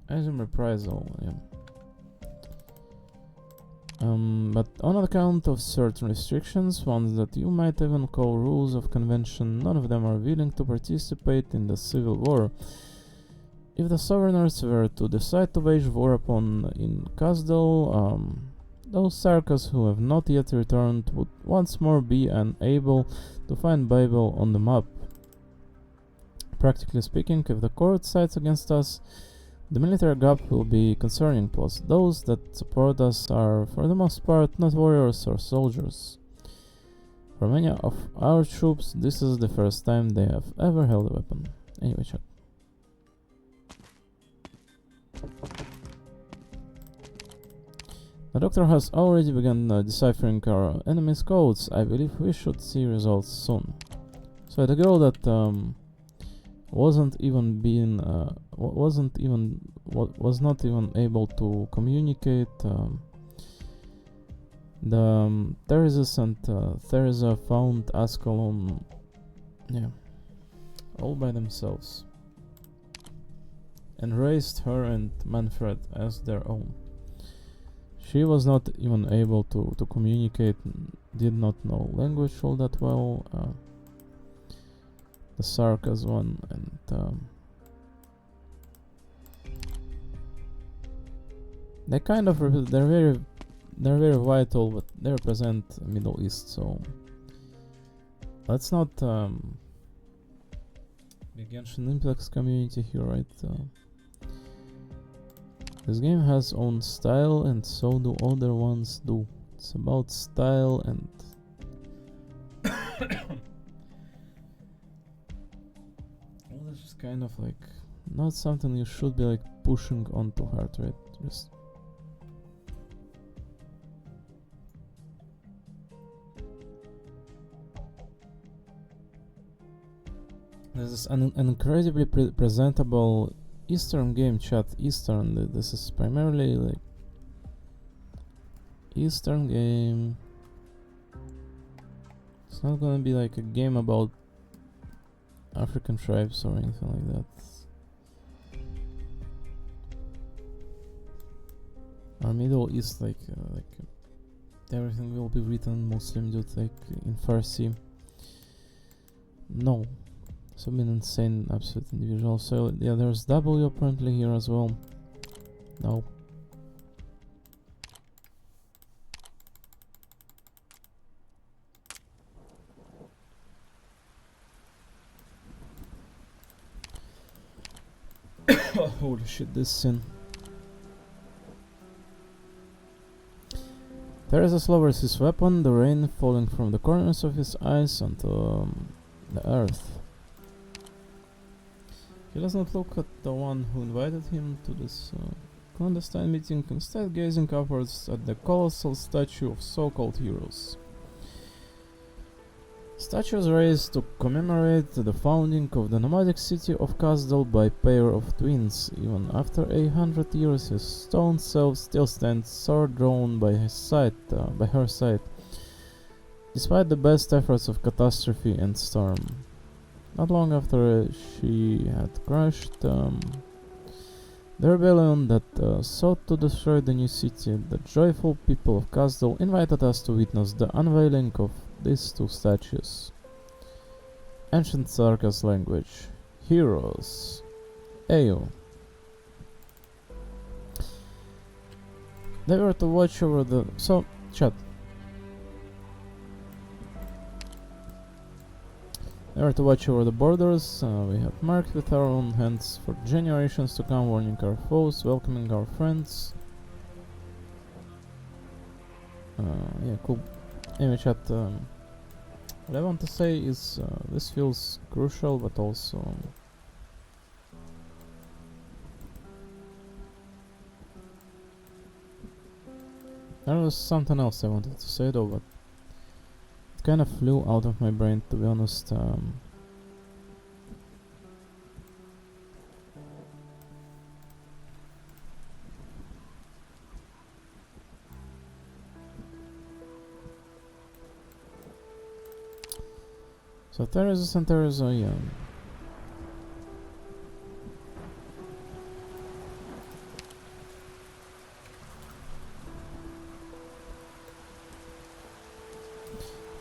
I assume reprisal, yeah. But on account of certain restrictions, ones that you might even call rules of convention, none of them are willing to participate in the civil war. If the sovereigners were to decide to wage war upon in Kasdal, those Sarkas who have not yet returned would once more be unable to find Babel on the map. Practically speaking, if the court sides against us, the military gap will be concerning, plus those that support us are, for the most part, not warriors or soldiers. For many of our troops, this is the first time they have ever held a weapon. Anyway, chat. The doctor has already begun deciphering our enemies' codes. I believe we should see results soon. So the girl that was not even able to communicate. Theresa and Theresa found Ascalon, yeah, all by themselves, and raised her and Manfred as their own. She was not even able to communicate, did not know language all that well. The Sarkas one, and they kind of they're very vital, but they represent Middle East. So let's not be Genshin Impact's community here, right? This game has own style, and so do other ones do. It's about style and well, that's just kind of like not something you should be like pushing on too hard, right? Just this is an incredibly presentable Eastern game, chat. Eastern. This is primarily like Eastern game. It's not gonna be like a game about African tribes or anything like that. Or Middle East, like everything will be written Muslim dude, like in Farsi. No. So an insane absolute individual. So yeah, there's W apparently here as well. No. Holy shit, this scene. Theresa lowers his weapon, the rain falling from the corners of his eyes onto the earth. He does not look at the one who invited him to this clandestine meeting, instead gazing upwards at the colossal statue of so-called heroes. Statues raised to commemorate the founding of the nomadic city of Kasdal by pair of twins. Even after 100 years, his stone self still stands sword-drawn by his side, her side, despite the best efforts of catastrophe and storm. Not long after she had crushed the rebellion that sought to destroy the new city, the joyful people of Kasdal invited us to witness the unveiling of these two statues. Ancient Sarkas language. Heroes. Ayo. They were to watch over the... So, chat. They were to watch over the borders. We have marked with our own hands for generations to come, warning our foes, welcoming our friends. Yeah, cool. Anyway, chat, what I want to say is this feels crucial, but also there was something else I wanted to say though, but it kind of flew out of my brain, to be honest. So Theresa and Theresa, yeah.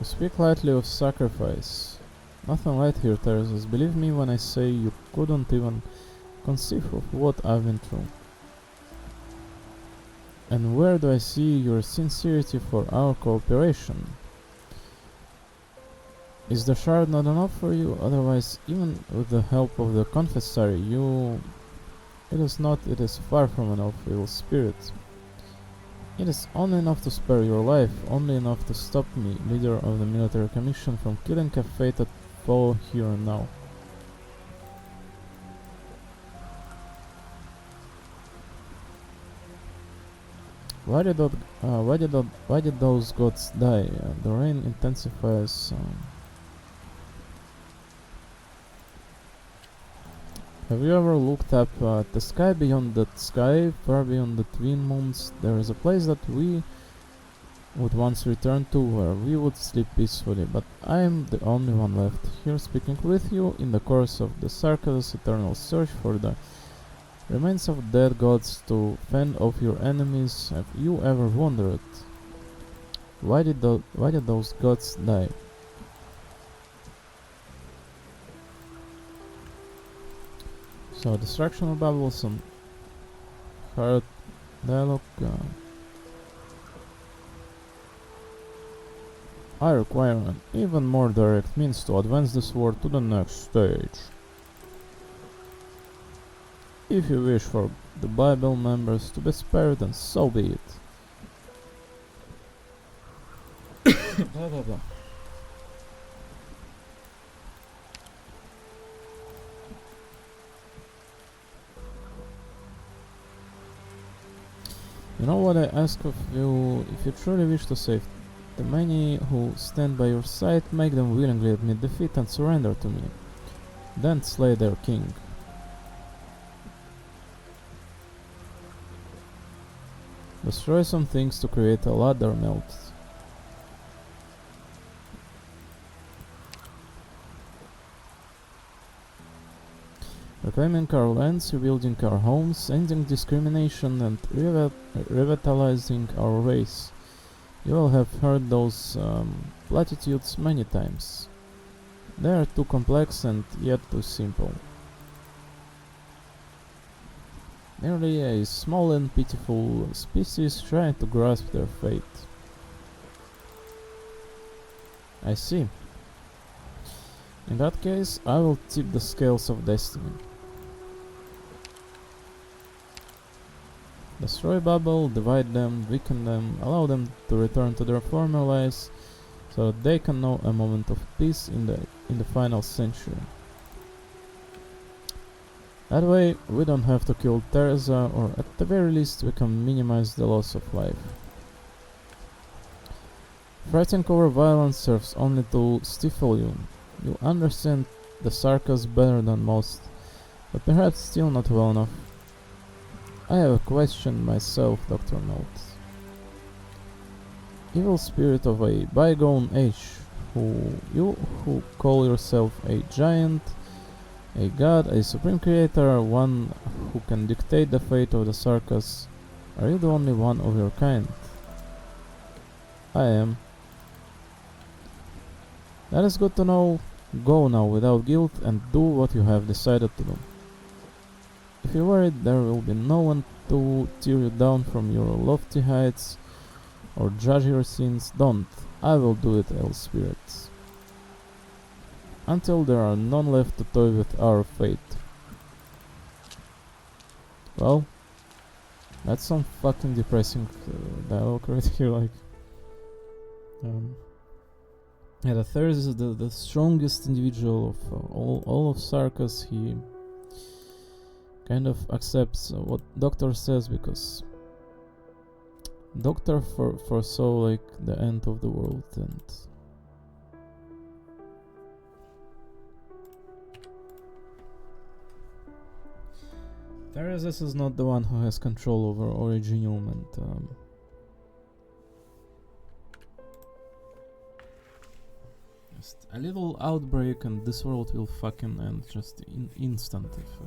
You speak lightly of sacrifice. Nothing light here, Theresa. Believe me when I say you couldn't even conceive of what I've been through. And where do I see your sincerity for our cooperation? Is the shard not enough for you? Otherwise, even with the help of the confessary, it is not, it is far from enough, evil spirit. It is only enough to spare your life, only enough to stop me, leader of the military commission, from killing a fated foe here and now. Why did those gods die? The rain intensifies. Have you ever looked up at the sky beyond that sky, far beyond the twin moons? There is a place that we would once return to, where we would sleep peacefully, but I am the only one left here speaking with you in the course of the Sarkas' eternal search for the remains of dead gods to fend off your enemies. Have you ever wondered why did those gods die? So, destruction of Babel, some hard dialogue. I require an even more direct means to advance this war to the next stage. If you wish for the Bible members to be spared, and so be it. Blah blah blah. You know what I ask of you? If you truly wish to save the many who stand by your side, make them willingly admit defeat and surrender to me. Then slay their king. Destroy some things to create a ladder melt. Reclaiming our lands, rebuilding our homes, ending discrimination, and revitalizing our race. You all have heard those platitudes many times. They are too complex and yet too simple. Merely a small and pitiful species trying to grasp their fate. I see. In that case, I will tip the scales of destiny. Destroy Babel, divide them, weaken them, allow them to return to their former lives, so that they can know a moment of peace in the final century. That way, we don't have to kill Theresa, or at the very least we can minimize the loss of life. Fretting over violence serves only to stifle you. You understand the sarcasm better than most, but perhaps still not well enough. I have a question myself, Dr. Notes. Evil spirit of a bygone age, you who call yourself a giant, a god, a supreme creator, one who can dictate the fate of the Sarkas, are you the only one of your kind? I am. That is good to know. Go now without guilt and do what you have decided to do. If you're worried there will be no one to tear you down from your lofty heights or judge your sins, don't. I will do it, El Spirits. Until there are none left to toy with our fate. Well, that's some fucking depressing dialogue right here, like... yeah, the Theresa is the strongest individual of all of Sarkas. He kind of accepts what Doctor says, because Doctor foresaw like the end of the world, and Theresa is not the one who has control over Originium, and just a little outbreak and this world will fucking end just in instant. If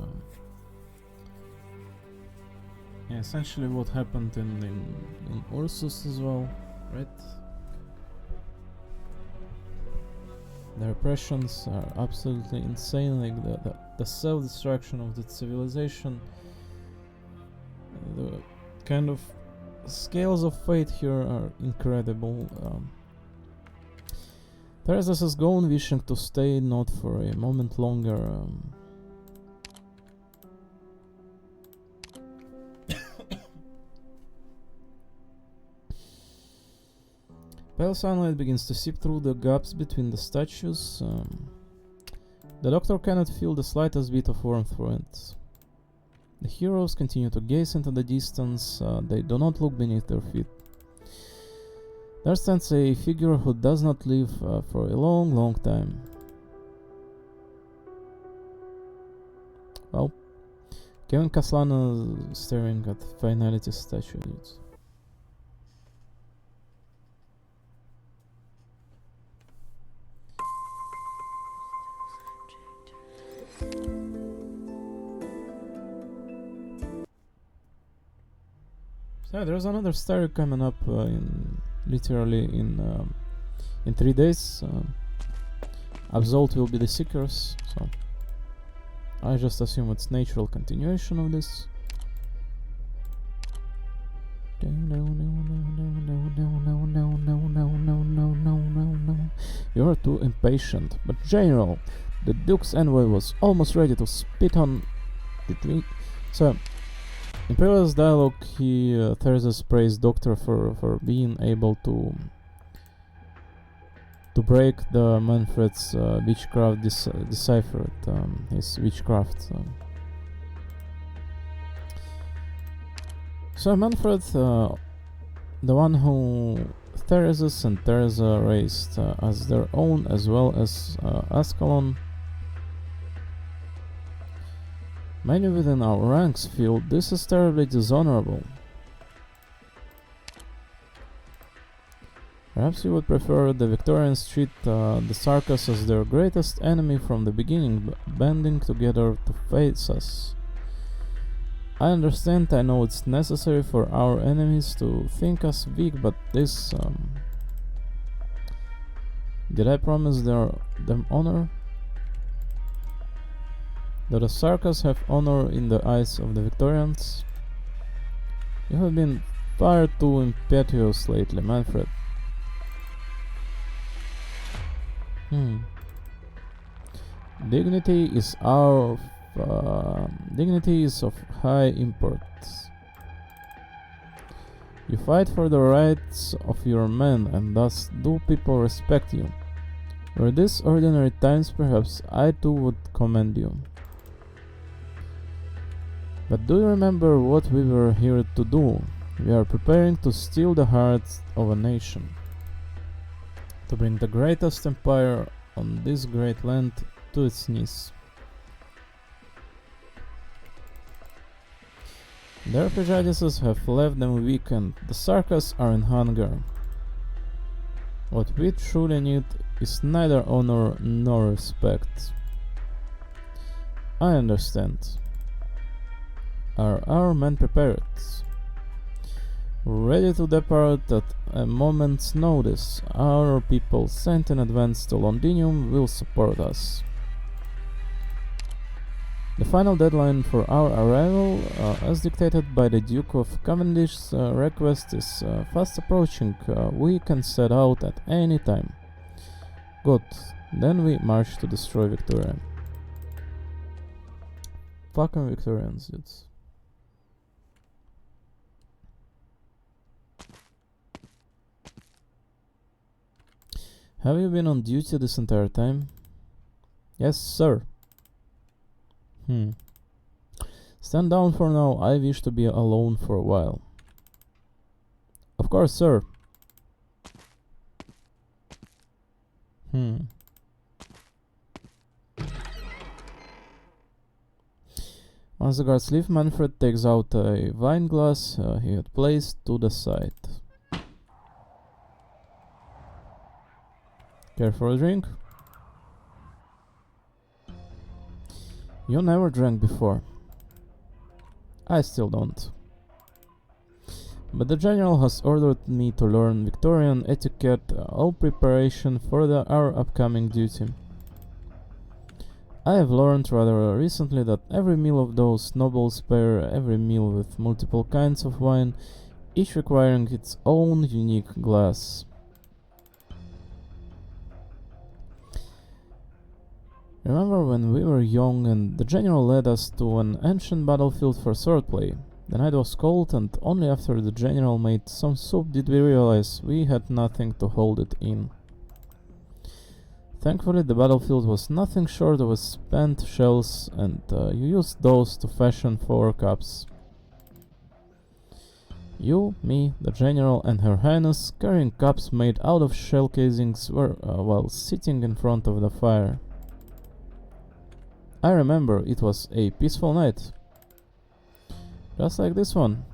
yeah, essentially what happened in Ursus as well, right? The repressions are absolutely insane, like the self-destruction of the civilization. The kind of scales of fate here are incredible. Theresa has gone wishing to stay not for a moment longer. Pale sunlight begins to seep through the gaps between the statues. The Doctor cannot feel the slightest bit of warmth for it. The heroes continue to gaze into the distance. They do not look beneath their feet. There stands a figure who does not live for a long, long time. Well, Kevin Caslana staring at Finality statue, dudes. So there's another story coming up literally in 3 days. Absolved will be the Seekers, so I just assume it's natural continuation of this. You're too impatient, but General, the Duke's envoy was almost ready to spit on the tree. So In previous dialogue, Theresa praised Doctor for being able to break the Manfred's witchcraft deciphered his witchcraft. So Manfred, the one who Theresa and Theresa raised as their own, as well as Ascalon. Many within our ranks feel this is terribly dishonorable. Perhaps you would prefer the Victorians treat the Sarkas as their greatest enemy from the beginning, banding together to face us. I understand, I know it's necessary for our enemies to think us weak, but this... did I promise them honor? Do the Sarkas have honor in the eyes of the Victorians? You have been far too impetuous lately, Manfred. Dignity is of high import. You fight for the rights of your men, and thus do people respect you. Were these ordinary times, perhaps I too would commend you. But do you remember what we were here to do? We are preparing to steal the hearts of a nation, to bring the greatest empire on this great land to its knees. Their prejudices have left them weak, and the Sarkas are in hunger. What we truly need is neither honor nor respect. I understand. Are our men prepared? Ready to depart at a moment's notice. Our people sent in advance to Londinium will support us. The final deadline for our arrival, as dictated by the Duke of Cavendish's request, is fast approaching. We can set out at any time. Good. Then we march to destroy Victoria. Fucking Victorians, dudes. Have you been on duty this entire time? Yes, sir. Stand down for now. I wish to be alone for a while. Of course, sir. Once the guards leave, Manfred takes out a wine glass he had placed to the side. Care for a drink? You never drank before. I still don't. But the general has ordered me to learn Victorian etiquette, all preparation for our upcoming duty. I have learned rather recently that every meal of those nobles pair every meal with multiple kinds of wine, each requiring its own unique glass. Remember when we were young and the general led us to an ancient battlefield for swordplay? The night was cold, and only after the general made some soup did we realize we had nothing to hold it in. Thankfully, the battlefield was nothing short of spent shells, and you used those to fashion 4 cups. You, me, the general, and Her Highness, carrying cups made out of shell casings, were while sitting in front of the fire. I remember it was a peaceful night. Just like this one.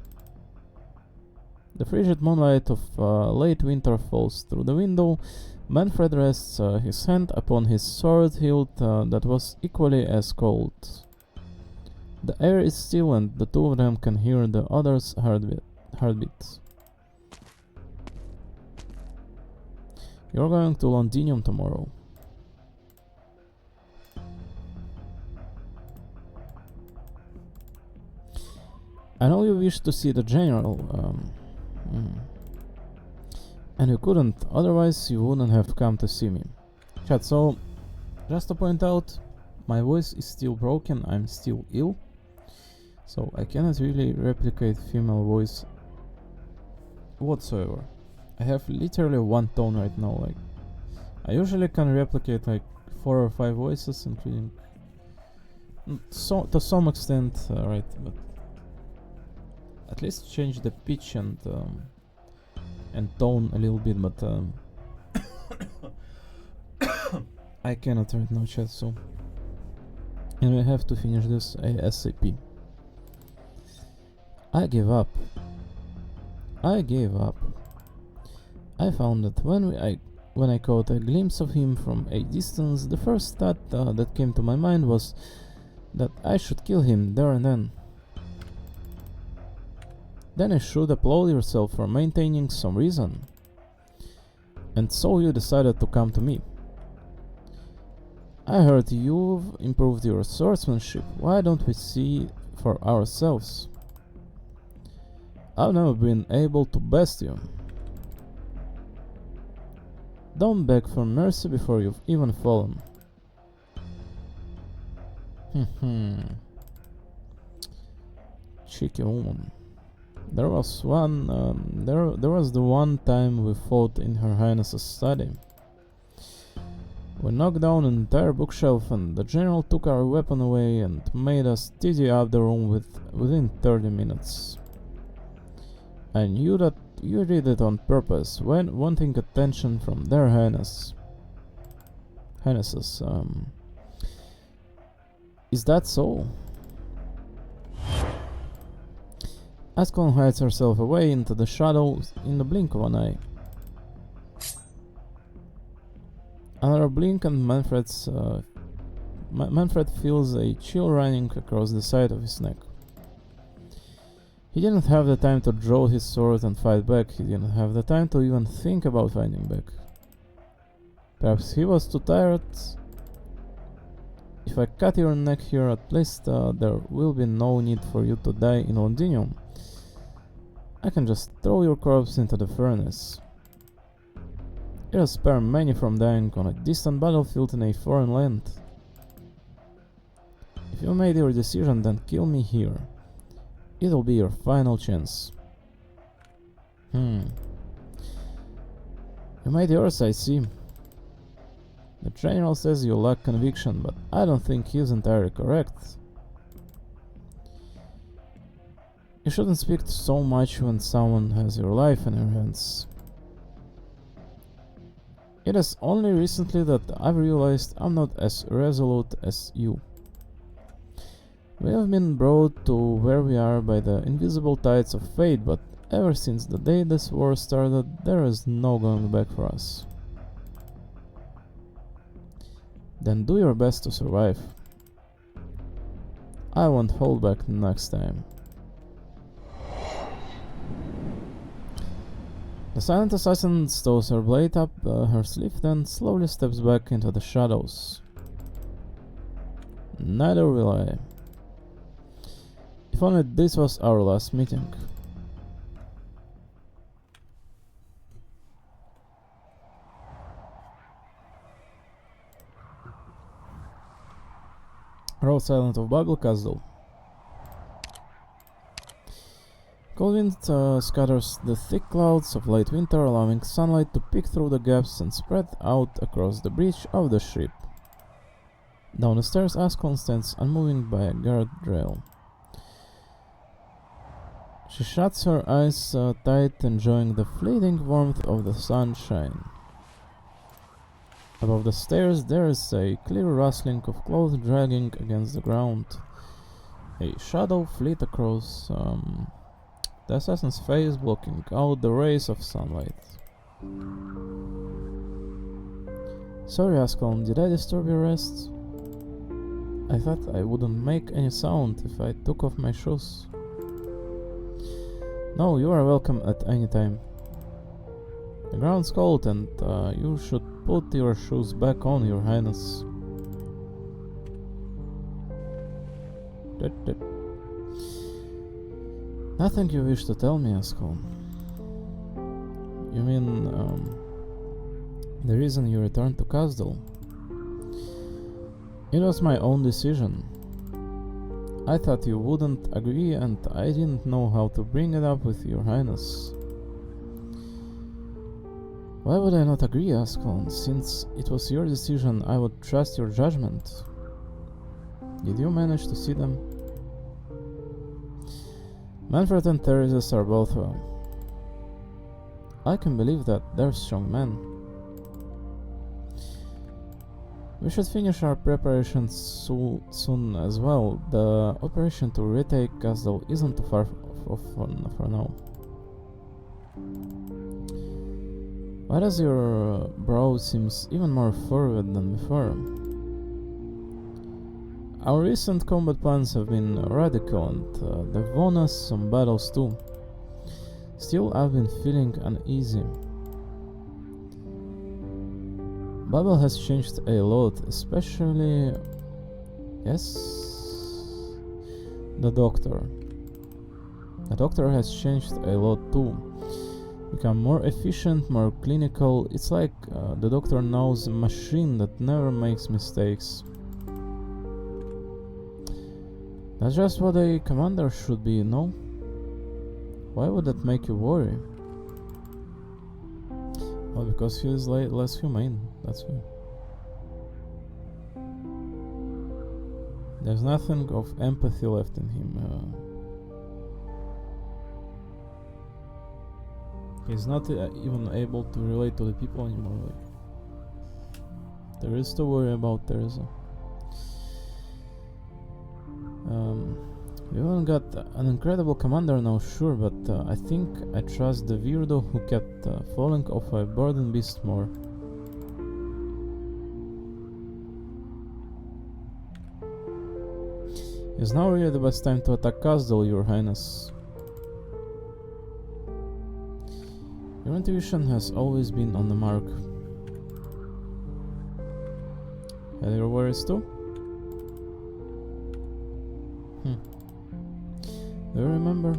The frigid moonlight of late winter falls through the window. Manfred rests his hand upon his sword hilt that was equally as cold. The air is still, and the two of them can hear the other's heartbeat. You're going to Londinium tomorrow. I know you wish to see the general, and you couldn't, otherwise you wouldn't have come to see me. Chat, so, just to point out, my voice is still broken, I'm still ill. So I cannot really replicate female voice whatsoever. I have literally one tone right now. Like I usually can replicate like 4 or 5 voices, including to some extent, right? But at least change the pitch and tone a little bit. But I cannot right now, chat. So and we have to finish this ASAP. I give up. I gave up. I found that when I caught a glimpse of him from a distance, the first thought that came to my mind was that I should kill him there and then. Then I should applaud yourself for maintaining some reason. And so you decided to come to me. I heard you've improved your swordsmanship. Why don't we see for ourselves? I've never been able to best you. Don't beg for mercy before you've even fallen. Cheeky woman. There was the one time we fought in Her Highness's study. We knocked down an entire bookshelf and the general took our weapon away and made us tidy up the room within 30 minutes. I knew that you did it on purpose, when wanting attention from their highnesses. Is that so? Ascalon hides herself away into the shadows in the blink of an eye. Another blink and Manfred feels a chill running across the side of his neck. He didn't have the time to draw his sword and fight back. He didn't have the time to even think about fighting back. Perhaps he was too tired. If I cut your neck here, at least there will be no need for you to die in Londinium. I can just throw your corpse into the furnace. It'll spare many from dying on a distant battlefield in a foreign land. If you made your decision, then kill me here. It'll be your final chance. You made yours, I see. The general says you lack conviction, but I don't think he's entirely correct. You shouldn't speak so much when someone has your life in her hands. It is only recently that I've realized I'm not as resolute as you. We have been brought to where we are by the invisible tides of fate, but ever since the day this war started, there is no going back for us. Then do your best to survive. I won't hold back next time. The silent assassin stows her blade up her sleeve, then slowly steps back into the shadows. Neither will I. If only this was our last meeting. Road silent of Babel Castle. Cold wind scatters the thick clouds of late winter, allowing sunlight to peek through the gaps and spread out across the bridge of the ship. Down the stairs, Ascalon stands unmoving by a guardrail. She shuts her eyes tight, enjoying the fleeting warmth of the sunshine. Above the stairs there is a clear rustling of cloth dragging against the ground. A shadow fleet across the assassin's face, blocking out the rays of sunlight. Sorry, Ascalon, did I disturb your rest? I thought I wouldn't make any sound if I took off my shoes. No, you are welcome at any time. The ground's cold and you should put your shoes back on, Your Highness. Nothing you wish to tell me, Ascalon. You mean the reason you returned to Castle? It was my own decision. I thought you wouldn't agree and I didn't know how to bring it up with your highness. Why would I not agree, Ascalon? Since it was your decision, I would trust your judgment. Did you manage to see them? Manfred and Theresa are both well. I can believe that. They're strong men. We should finish our preparations soon as well. The operation to retake Castle isn't too far off for now. Why does your brow seems even more forward than before? Our recent combat plans have been radical and they've won us some battles too. Still, I've been feeling uneasy. Babel has changed a lot, especially... yes? The Doctor. The Doctor has changed a lot too. Become more efficient, more clinical. It's like the Doctor knows a machine that never makes mistakes. That's just what a commander should be, no? Why would that make you worry? Well, because he is less humane, that's why. There's nothing of empathy left in him. He's not even able to relate to the people anymore. Like, there is to worry about Theresa. We haven't got an incredible commander now, sure, but I think I trust the weirdo who kept falling off a burden beast more. Is now really the best time to attack Castle, Your Highness? Your intuition has always been on the mark. Had your worries too? Do you remember?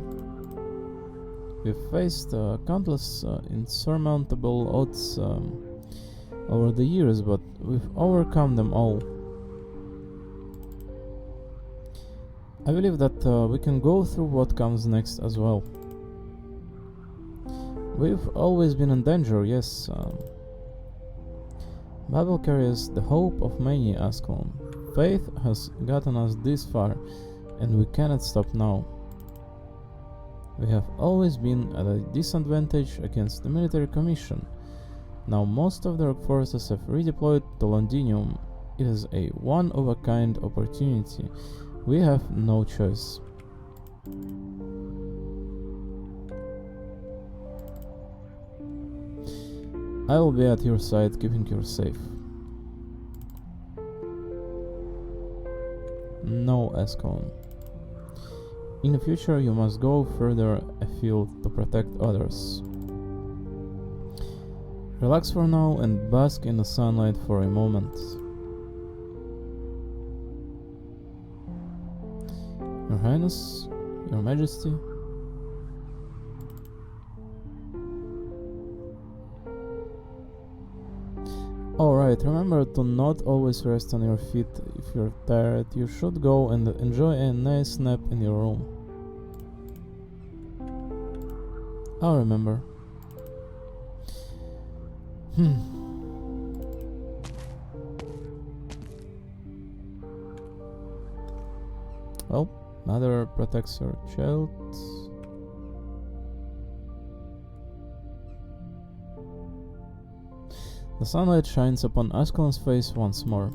We've faced countless insurmountable odds over the years, but we've overcome them all. I believe that we can go through what comes next as well. We've always been in danger, yes. Babel carries the hope of many, Ascalon. Faith has gotten us this far, and we cannot stop now. We have always been at a disadvantage against the military commission. Now most of their forces have redeployed to Londinium. It is a one-of-a-kind opportunity. We have no choice. I will be at your side, keeping you safe. No, Ascalon. In the future, you must go further afield to protect others. Relax for now and bask in the sunlight for a moment. Your Highness, Your Majesty. Alright, remember to not always rest on your feet. If you're tired, you should go and enjoy a nice nap in your room. I'll remember. Well, mother protects her child. The sunlight shines upon Ascalon's face once more.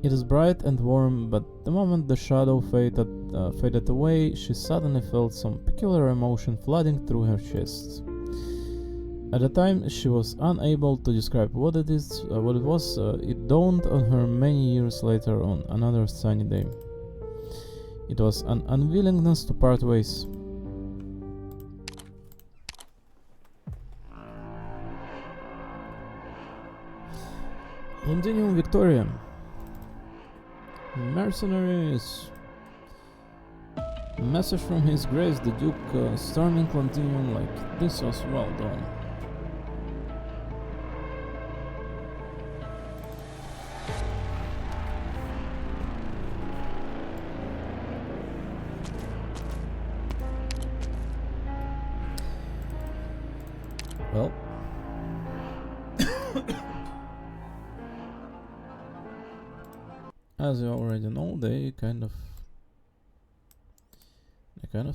It is bright and warm, but the moment the shadow faded away, she suddenly felt some peculiar emotion flooding through her chest. At the time, she was unable to describe what it was. It dawned on her many years later on another sunny day. It was an unwillingness to part ways. Londinium Victoria. Mercenaries. Message from His Grace the Duke, storming Londinium like this was well done. Well. As you already know, they kind of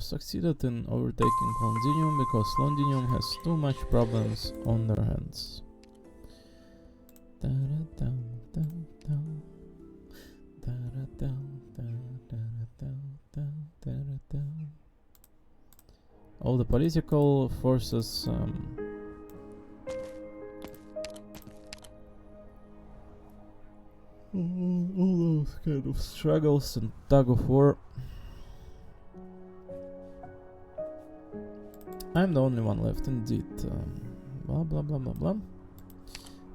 succeeded in overtaking Londinium because Londinium has too much problems on their hands. All the political forces all those kind of struggles and tug of war. I'm the only one left, indeed. Blah blah blah blah blah.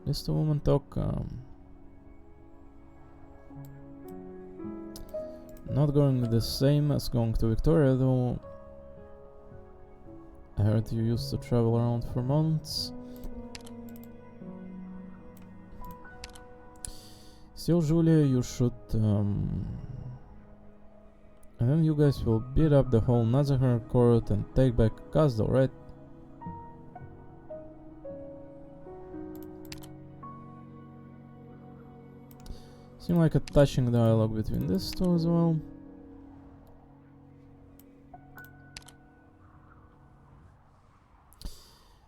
List of women talk. Not going the same as going to Victoria, though. I heard you used to travel around for months. Still, Julia, you should. And then you guys will beat up the whole Nazahar court and take back Castle, right? Seems like a touching dialogue between these two as well.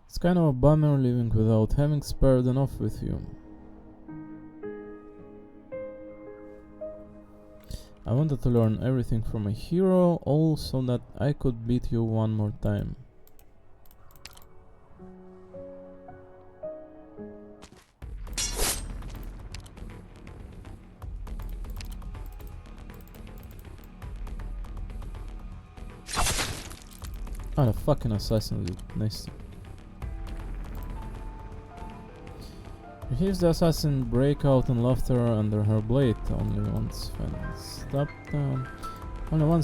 It's kind of a bummer leaving without having spared enough with you. I wanted to learn everything from a hero, all so that I could beat you one more time. Ah, the fucking assassin, dude. Nice. You hear the assassin break out in laughter under her blade. Only once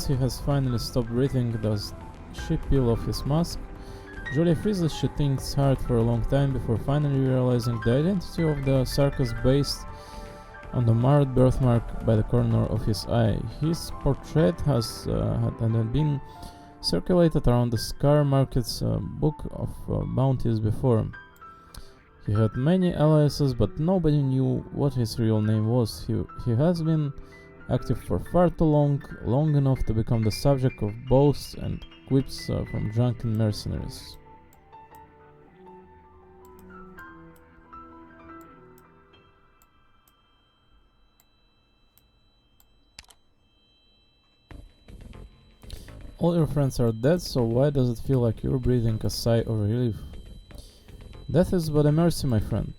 he has finally stopped breathing does she peel off his mask. Julia freezes. She thinks hard for a long time before finally realizing the identity of the circus based on the marred birthmark by the corner of his eye. His portrait had been circulated around the Scar Market's book of bounties before. He had many aliases, but nobody knew what his real name was. He has been active for far too long enough to become the subject of boasts and quips from drunken mercenaries. All your friends are dead, so why does it feel like you're breathing a sigh of relief? Death is but a mercy, my friend.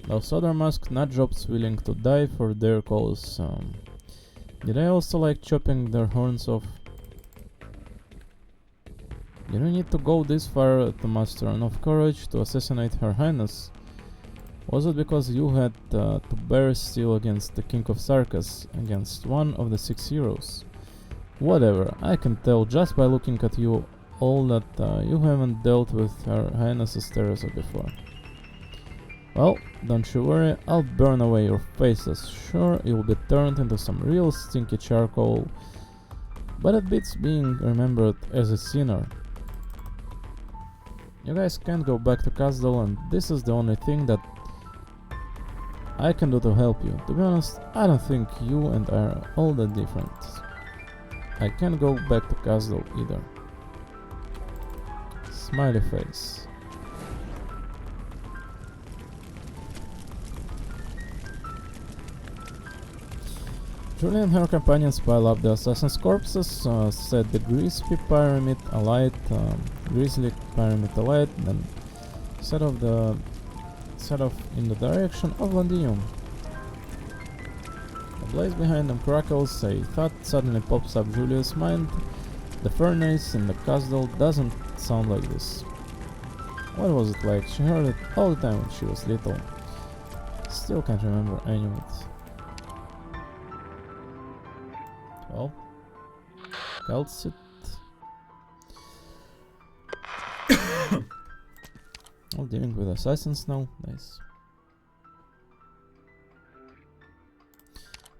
Those other masked nutjobs willing to die for their cause. Did I also like chopping their horns off? You don't need to go this far to muster enough courage to assassinate Her Highness. Was it because you had to bear steel against the King of Sarkas, against one of the 6 heroes? Whatever, I can tell just by looking at you all that you haven't dealt with Her Highness's Theresa before. Well, don't you worry, I'll burn away your faces. Sure, you'll be turned into some real stinky charcoal, but it beats being remembered as a sinner. You guys can't go back to Castle, and this is the only thing that I can do to help you. To be honest, I don't think you and I are all that different. I can't go back to Castle either. Smiley face. Julia and her companions pile up the assassins' corpses, set the grisly pyramid alight, then set off in the direction of Londinium. The blaze behind them crackles. A thought suddenly pops up Julia's mind. The furnace in the castle doesn't sound like this. What was it like? She heard it all the time when she was little. Still can't remember any of it. Well, that's it. All dealing with assassins now. Nice.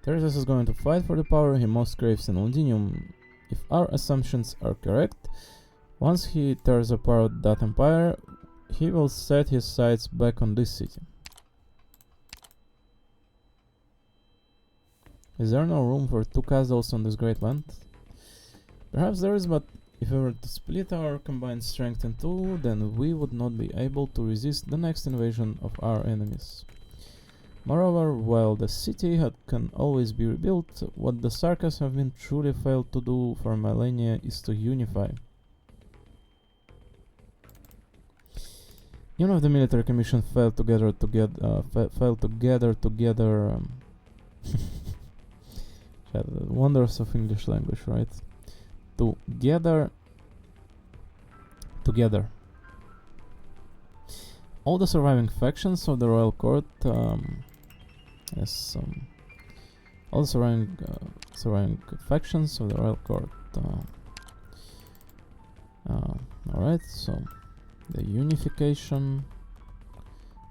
Theresa is going to fight for the power he most craves in Londinium. If our assumptions are correct, once he tears apart that empire, he will set his sights back on this city. Is there no room for 2 castles on this great land? Perhaps there is, but if we were to split our combined strength in 2, then we would not be able to resist the next invasion of our enemies. Moreover, while the city can always be rebuilt, what the Sarkas have been truly failed to do for millennia is to unify. Even if the military commission failed to gather together, wonders of English language, right? To gather together all the surviving factions of the royal court. All the surviving factions of the royal court. Alright, so the unification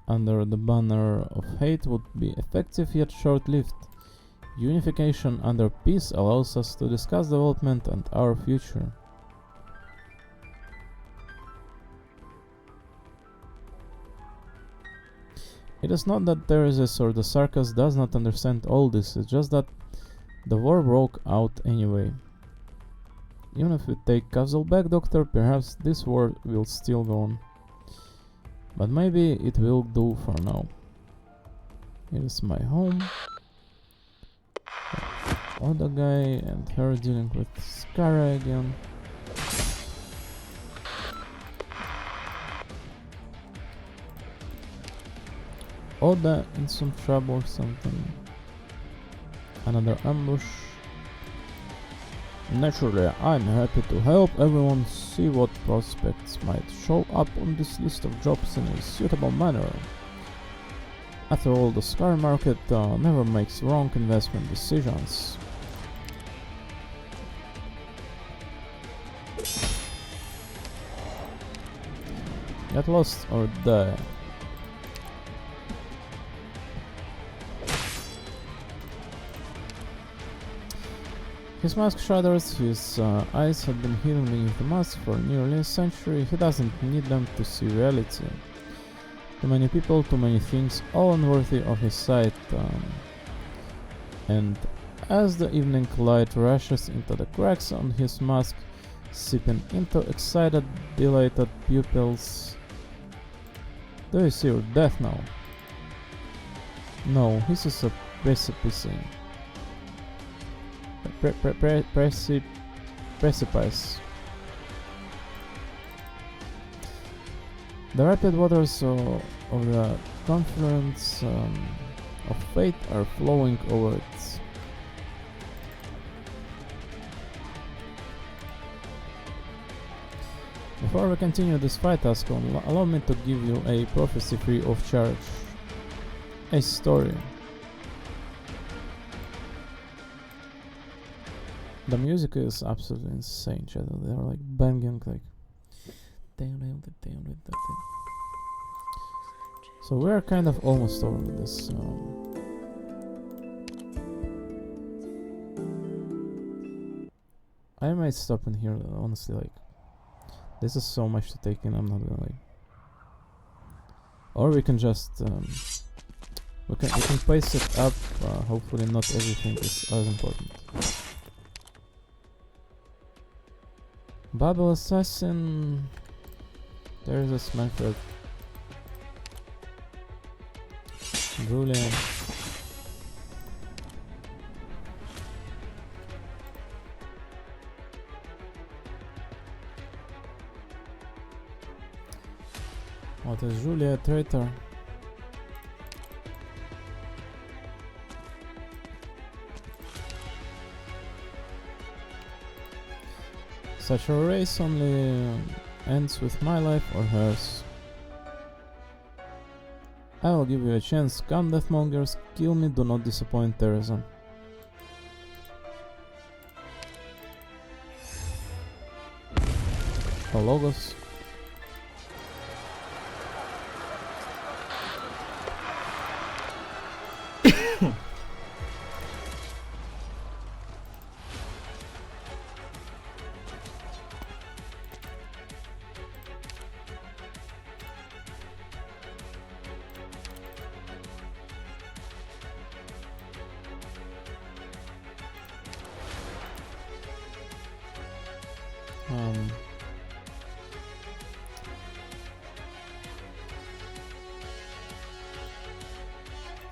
under the banner of hate would be effective yet short-lived. Unification under peace allows us to discuss development and our future. It is not that Theresa or the Sarkas does not understand all this, it's just that the war broke out anyway. Even if we take Castle back, Doctor, perhaps this war will still go on. But maybe it will do for now. Here is my home. Other guy and her dealing with Skara again. Oda in some trouble or something. Another ambush. Naturally, I'm happy to help everyone see what prospects might show up on this list of jobs in a suitable manner. After all, the Scar market never makes wrong investment decisions. Get lost or die. His mask shudders, his eyes have been hidden beneath the mask for nearly a century. He doesn't need them to see reality. Too many people, too many things, all unworthy of his sight. And as the evening light rushes into the cracks on his mask, seeping into excited, dilated pupils. Do you see your death now? No, this is a precipice. Precipice. The rapid waters of the confluence of fate are flowing over it. Before we continue this fight, Ascon, allow me to give you a prophecy free of charge. A story. The music is absolutely insane, chat. They're like banging, like. So we're kind of almost over with this. I might stop in here, honestly. Like, this is so much to take in. I'm not gonna lie. Or we can just we can pace it up. Hopefully, not everything is as important. Babel Assassin. There's a Manfred. Julian. What is Julia, traitor? Such a race only ends with my life or hers. I will give you a chance. Come, Deathmongers, kill me, do not disappoint Theresa. Logos.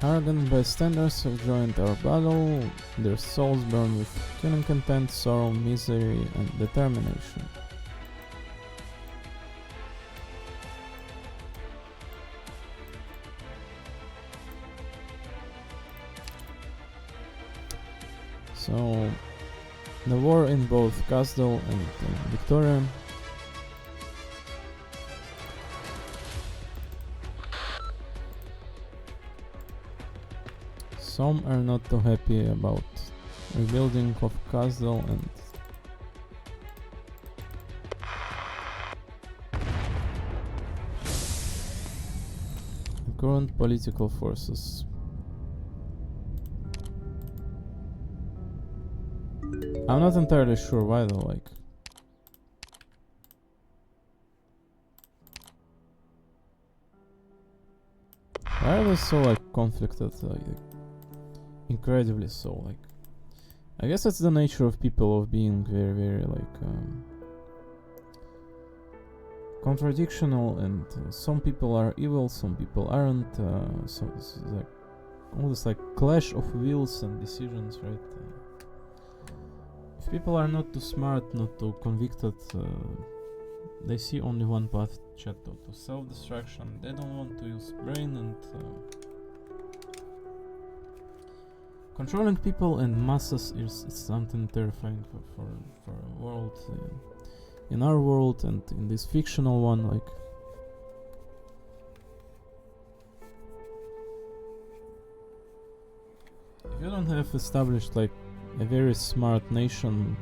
Arrogant bystanders have joined our battle, their souls burn with killing content, sorrow, misery, and determination. So, the war in both Castle and Victoria. Some are not too happy about rebuilding of Castle and the current political forces. I'm not entirely sure why though, like. Why are they so like conflicted, like incredibly so, like. I guess it's the nature of people of being very, very like contradictional, and some people are evil, some people aren't, so it's like all this like clash of wills and decisions, right? If people are not too smart, not too convicted, they see only one path, chat, to self-destruction. They don't want to use brain, and controlling people and masses is something terrifying for a world, in our world and in this fictional one, like. If you don't have established like a very smart nation,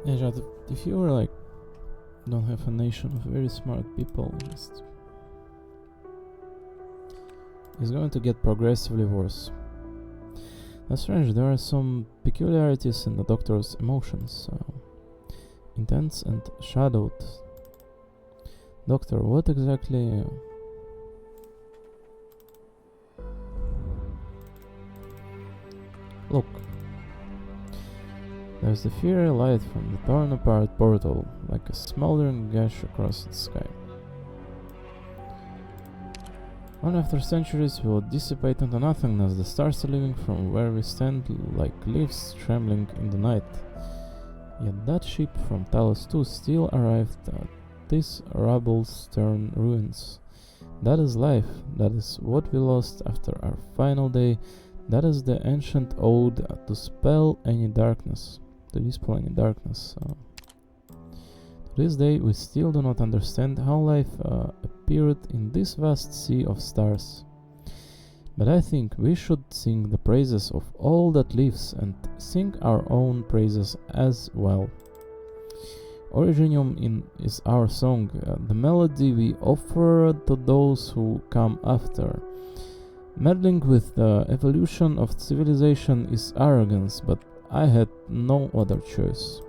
yeah, if you were like don't have a nation of very smart people, just it's going to get progressively worse. That's strange. There are some peculiarities in the Doctor's emotions, intense and shadowed. Doctor, what exactly? Look. There's the fiery light from the torn apart portal, like a smoldering gash across the sky. One after centuries will dissipate into nothingness, the stars are leaving from where we stand like leaves trembling in the night. Yet that ship from Talos 2 still arrived at these rubble's-turn ruins. That is life, that is what we lost after our final day, that is the ancient ode to dispel any darkness. To this day we still do not understand how life appeared in this vast sea of stars. But I think we should sing the praises of all that lives and sing our own praises as well. Originium is our song, the melody we offer to those who come after. Meddling with the evolution of civilization is arrogance, but I had no other choice.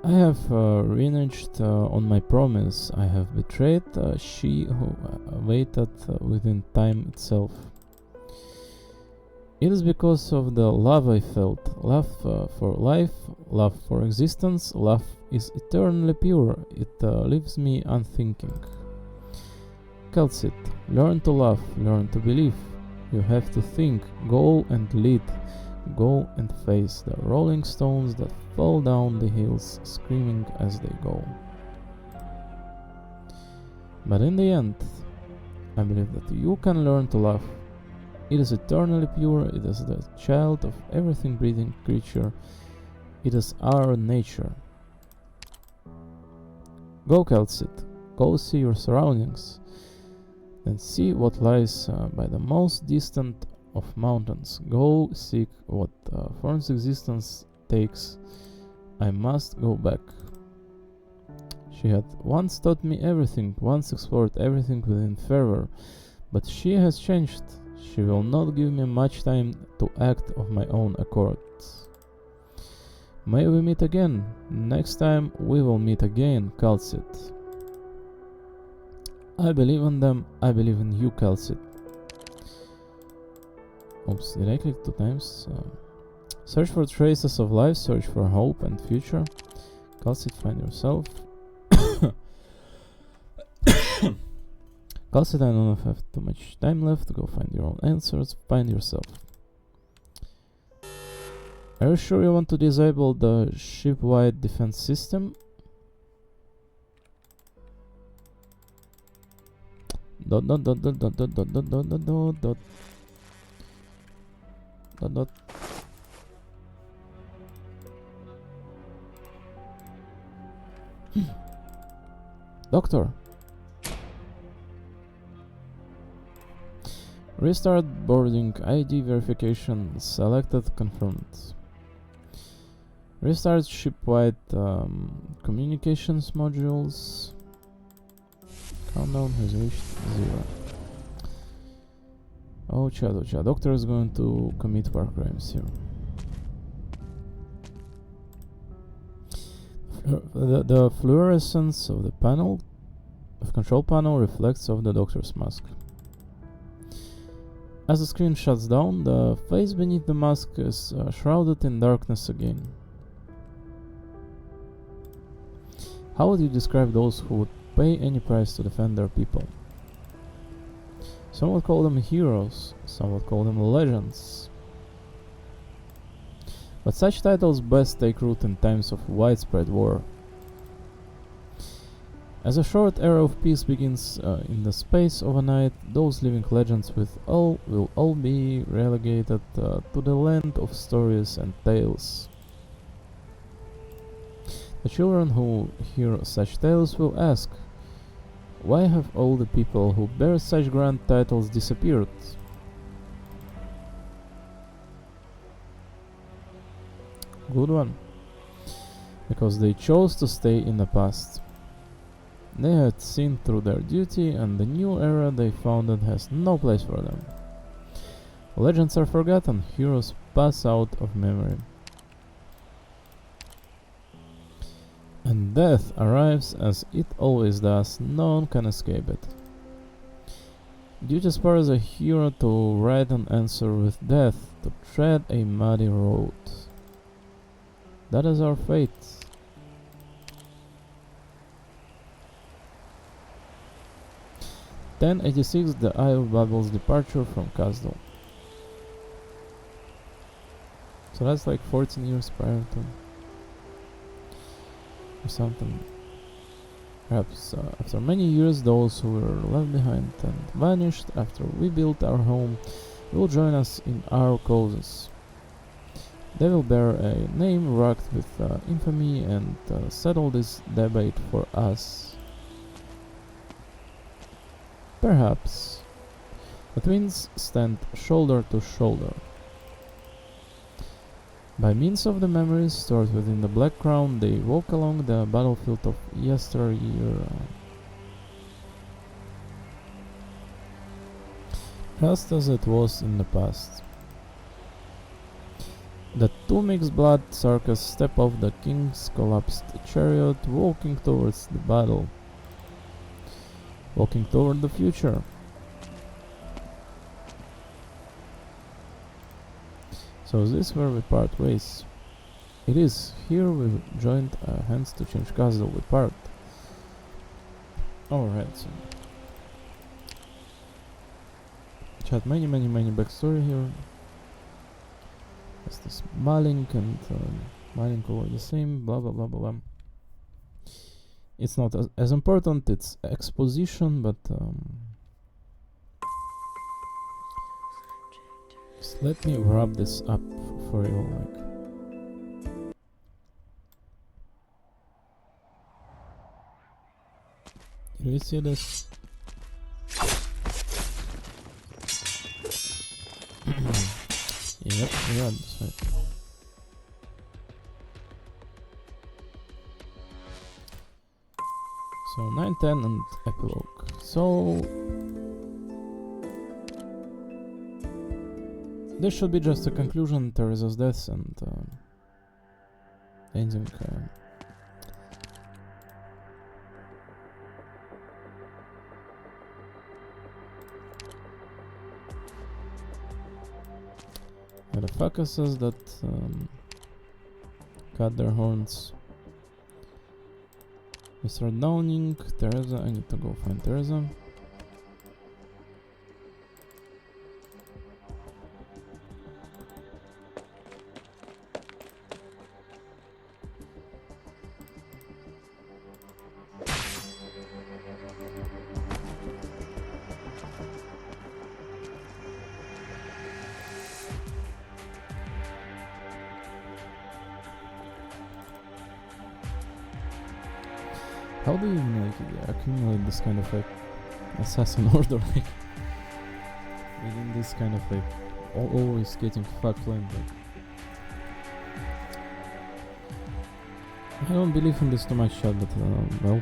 I have reneged on my promise. I have betrayed she who waited within time itself. It is because of the love I felt. Love for life, love for existence. Love is eternally pure. It leaves me unthinking. Calcit, learn to love, learn to believe. You have to think, go and lead. go and face the rolling stones that fall down the hills screaming as they go. But in the end, I believe that you can learn to love. It is eternally pure, it is the child of everything breathing creature, it is our nature. Go, Calcit, go see your surroundings, and see what lies by the most distant of mountains. Go seek what form's existence takes. I must go back. She had once taught me everything, once explored everything within fervor, but she has changed. She will not give me much time to act of my own accord. May we meet again. Next time we will meet again, Calcit. I believe in them. I believe in you, Calcit. Oops, did I click 2 times? Search for traces of life, search for hope and future. Calcit, find yourself. Calcit, I don't have too much time left. Go find your own answers. Find yourself. Are you sure you want to disable the ship-wide defense system? Dot dot dot dot dot dot dot dot dot dot dot dot dot dot. Doctor. Restart boarding, ID verification selected, confirmed. Restart ship-wide communications modules. Countdown has reached 0. Oh chad, doctor is going to commit war crimes here. The fluorescence of the panel, of control panel, reflects off the doctor's mask. As the screen shuts down, the face beneath the mask is shrouded in darkness again. How would you describe those who would pay any price to defend their people? Some would call them heroes, some would call them legends. But such titles best take root in times of widespread war. As a short era of peace begins in the space of a night, those living legends will all be relegated to the land of stories and tales. The children who hear such tales will ask, why have all the people who bear such grand titles disappeared? Good one. Because they chose to stay in the past. They had seen through their duty, and the new era they founded has no place for them. Legends are forgotten, heroes pass out of memory. And death arrives as it always does, no one can escape it. Duty spurs a hero to write an answer with death, to tread a muddy road. That is our fate. (1086) the Eye of Babel's departure from Castle. So that's like 14 years prior to, or something. Perhaps after many years, those who were left behind and vanished after we built our home will join us in our causes. They will bear a name racked with infamy and settle this debate for us. Perhaps the twins stand shoulder to shoulder. By means of the memories stored within the Black Crown, they walk along the battlefield of yesteryear. Just as it was in the past. The two mixed blood circus step off the king's collapsed chariot, walking towards the battle. Walking toward the future. So is this where we part ways? It is. Here we joined hands to change castle, we part. Alright, so chat, many backstory here. It's this Malink and Malink all the same, blah blah blah blah blah. It's not as important, it's exposition, but just let me wrap this up for you, like. Do you see this? Yep, yeah, that's right. So 9-10 and epilogue. So this should be just a conclusion, Theresa's death and ending. The focuses that cut their horns. We start downing Theresa. I need to go find Theresa. How do you even like accumulate this kind of like assassin order, like within this kind of like always getting fucked land? Like, I don't believe in this too much, chat, but well.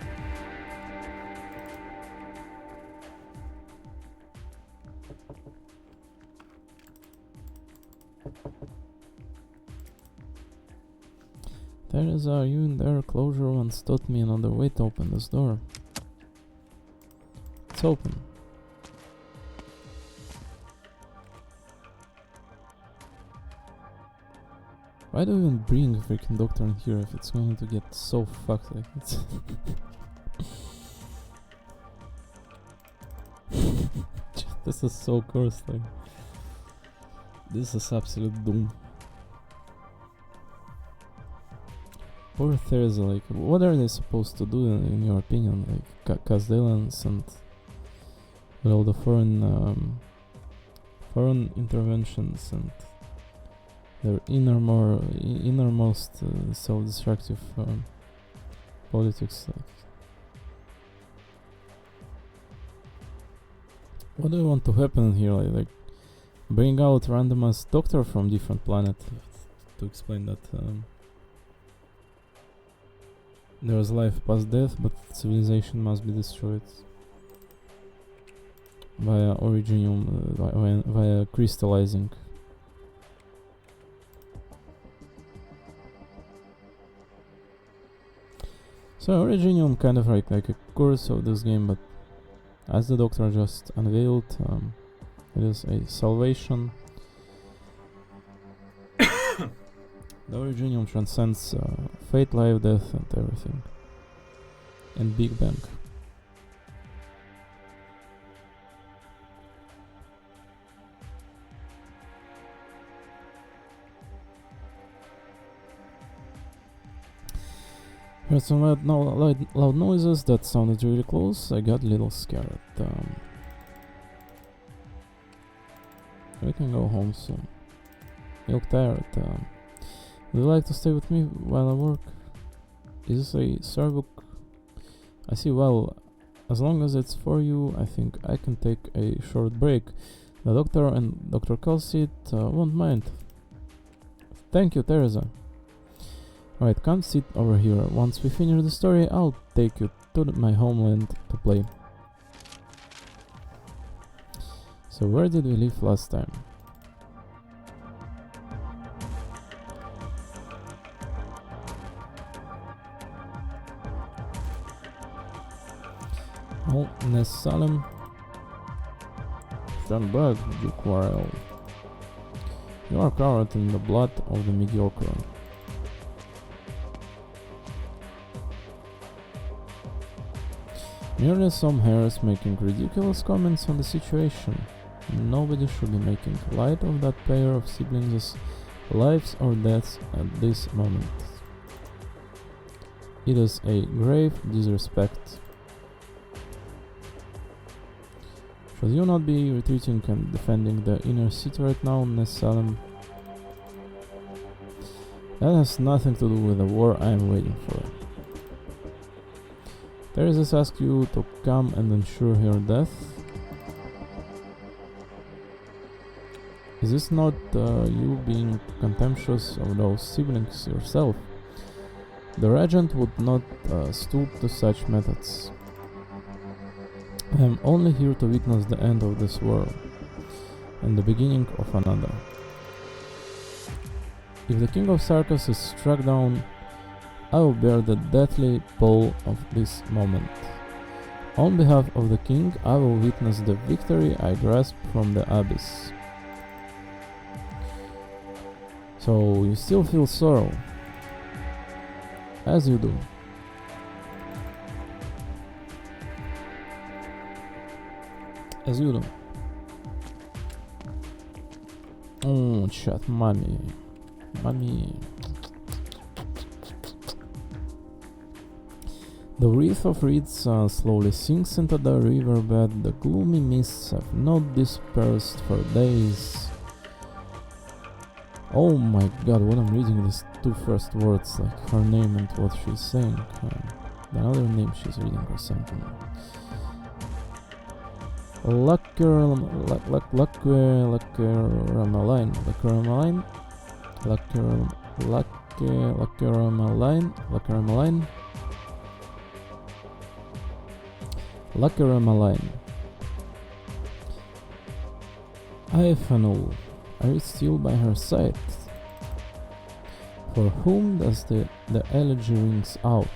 Theresa, are you in there? Closure once taught me another way to open this door. It's open. Why do you even bring a freaking doctor in here if it's going to get so fucked like it's This is so cursed, like this is absolute doom. Poor Theresa, like, what are they supposed to do in your opinion? Like, Castellans and with all the foreign interventions and their innermost self-destructive politics. Like, what do you want to happen here? Like bring out randomized doctor from different planet to explain that. There is life past death, but civilization must be destroyed via originium, via crystallizing. So originium kind of like a curse of this game, but as the doctor just unveiled, it is a salvation. The originium transcends fate, life, death, and everything. And Big Bang. Heard some loud noises that sounded really close. I got a little scared. We can go home soon. You look tired. Would you like to stay with me while I work? Is this a storybook? I see. Well, as long as it's for you, I think I can take a short break. The doctor and Dr. Kelsey won't mind. Thank you, Theresa. Alright, come sit over here. Once we finish the story, I'll take you to my homeland to play. So where did we leave last time? Oh, Ness Salem. Stand back, Duke Warrell. You are covered in the blood of the mediocre. Merely some hairs making ridiculous comments on the situation. Nobody should be making light of that pair of siblings as lives or deaths at this moment. It is a grave disrespect. Should you not be retreating and defending the inner city right now, Nessalem? That has nothing to do with the war I am waiting for. Theresa asks you to come and ensure her death. Is this not you being contemptuous of those siblings yourself? The regent would not stoop to such methods. I am only here to witness the end of this world and the beginning of another. If the king of Sarkas is struck down, I will bear the deathly pall of this moment. On behalf of the king, I will witness the victory I grasp from the abyss. So you still feel sorrow, as you do. As you do. Oh, chat, mommy. Mommy. The wreath of reeds slowly sinks into the riverbed. The gloomy mists have not dispersed for days. Oh my god, when I'm reading these two first words, like her name and what she's saying. The other name she's reading or something. Lackeramaline. Aephanul, are you still by her side? For whom does the elegy rings out?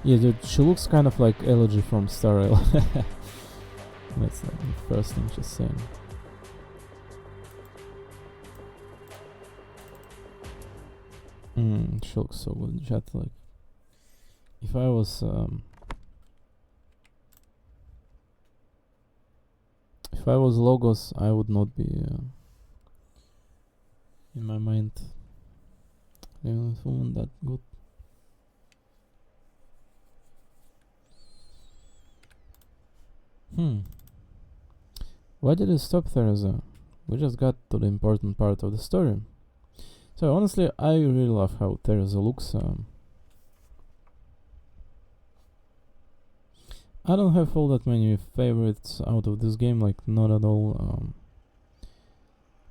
Yeah, dude, she looks kind of like Elegy from Star Rail. That's like the first thing she's saying. She looks so good. Chat, like, if I was Logos, I would not be in my mind this woman that good. Why did it stop, Theresa? We just got to the important part of the story. So honestly, I really love how Theresa looks. I don't have all that many favorites out of this game, like not at all.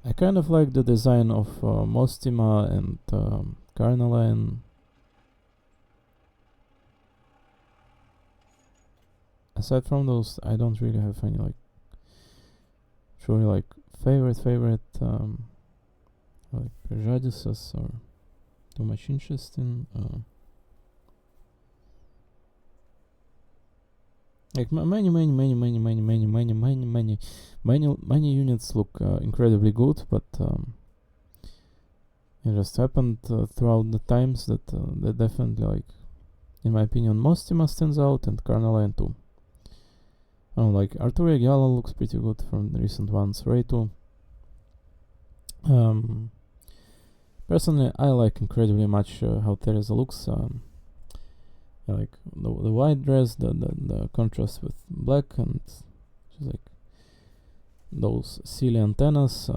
I kind of like the design of Mostima and Carnaline. Aside from those, I don't really have any like truly like favorite like prejudices or too much interest in. Like many units look incredibly good, but it just happened throughout the times that they definitely, like, in my opinion, Mostima stands out and Carnaline too. Like Arturia Gala looks pretty good from the recent ones. Ray too. Personally, I like incredibly much how Theresa looks. Like the white dress, the contrast with black, and she's like those silly antennas.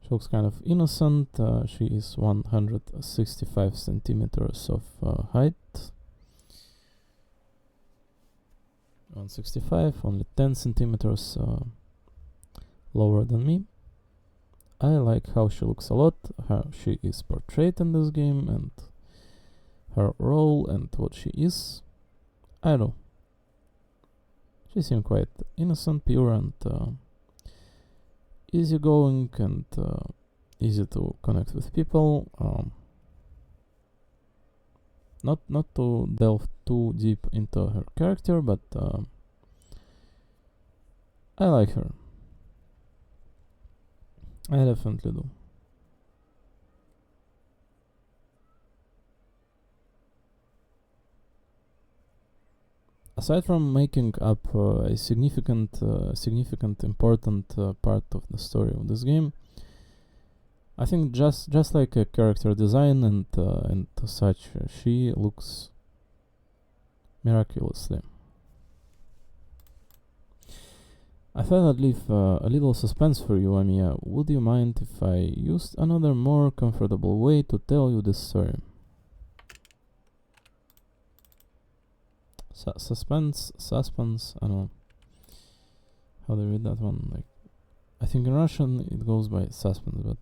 She looks kind of innocent. She is 165 centimeters of height. 165, only 10 centimeters lower than me. I like how she looks a lot, how she is portrayed in this game, and her role and what she is. I don't know. She seems quite innocent, pure, and easygoing, and easy to connect with people. Not to delve too deep into her character, but I like her. I definitely do. Aside from making up a significant, important part of the story of this game, I think just like a character design and such, she looks miraculously. I thought I'd leave a little suspense for you, Amiya. Would you mind if I used another more comfortable way to tell you this story? Suspense, I don't know how they read that one. Like, I think in Russian it goes by suspense, but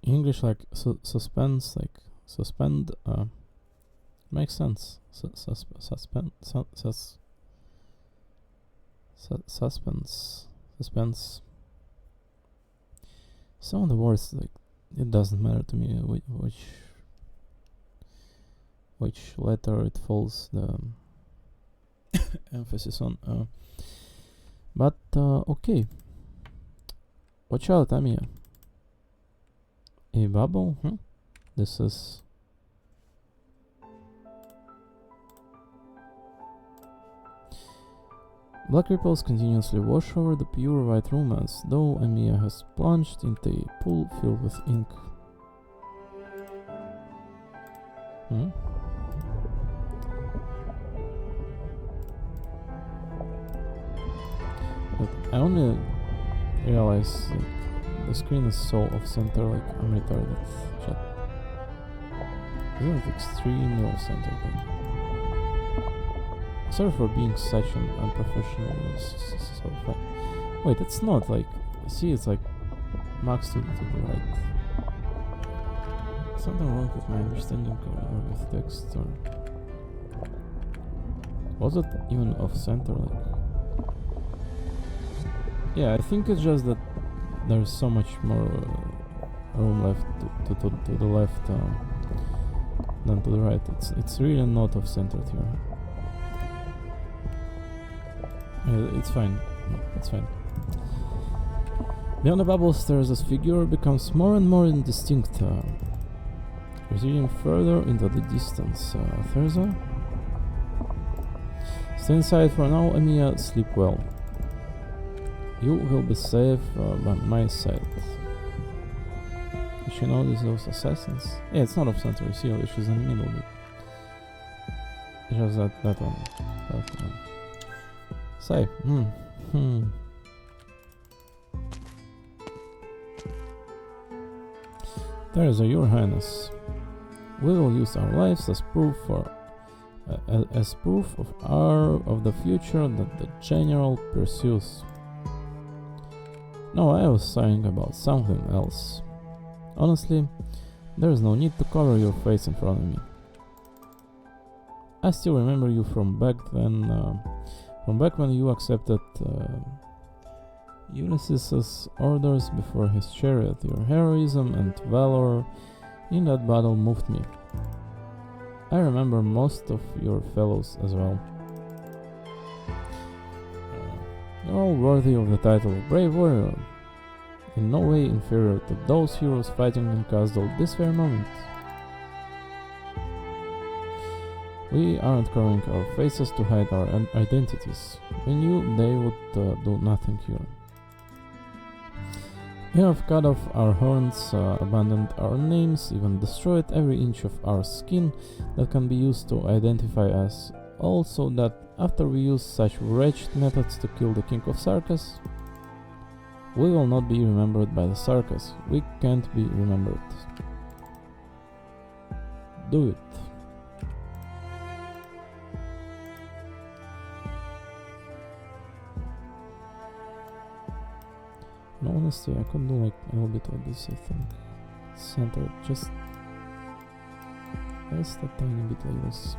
English, like suspense, like suspend, makes sense. Suspense. Some of the words, like, it doesn't matter to me which letter it falls the emphasis on. But okay. Watch out, Amiya. A bubble? This is... Black ripples continuously wash over the pure white romance, though Amiya has plunged into a pool filled with ink. But I only realize the screen is so off-center, like I'm retarded. Chat. Isn't it extremely off-center thing? Sorry for being such an unprofessional. So wait, it's not like... See, it's like max to the right. Something wrong with my understanding or with text, or... Was it even off-center? Like... Yeah, I think it's just that there's so much more room left to the left than to the right. It's really not off-centered here. It's fine. No, it's fine. Beyond the bubbles, Theresa's figure becomes more and more indistinct, receding further into the distance. Theresa? Stay inside for now, Amiya. Sleep well. You will be safe by my side. Did she notice those assassins? Yeah, it's not off-center. You see, she's in the middle. But just that one. That one. Say, Theresa, Your Highness, we will use our lives as proof of the future that the General pursues. No, I was saying about something else. Honestly, there is no need to cover your face in front of me. I still remember you from back then. From back when you accepted Ulysses' orders before his chariot, your heroism and valor in that battle moved me. I remember most of your fellows as well. You're all worthy of the title of Brave Warrior, in no way inferior to those heroes fighting in Castle this very moment. We aren't covering our faces to hide our identities. We knew they would do nothing here. We have cut off our horns, abandoned our names, even destroyed every inch of our skin that can be used to identify us. Also that after we use such wretched methods to kill the King of Sarkas, we will not be remembered by the Sarkas. We can't be remembered. Do it. And honestly, I could do like a little bit of this, I think. Center, just a tiny bit like this.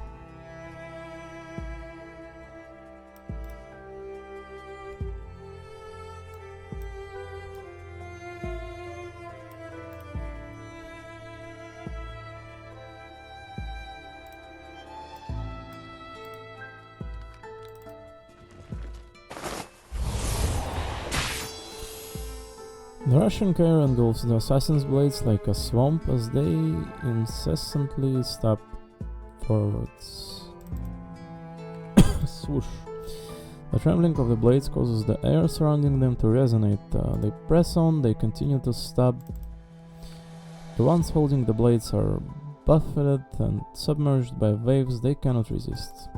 The Russian care engulfs the assassin's blades like a swamp as they incessantly step forwards. Swoosh. The trembling of the blades causes the air surrounding them to resonate. They press on, they continue to stab. The ones holding the blades are buffeted and submerged by waves they cannot resist.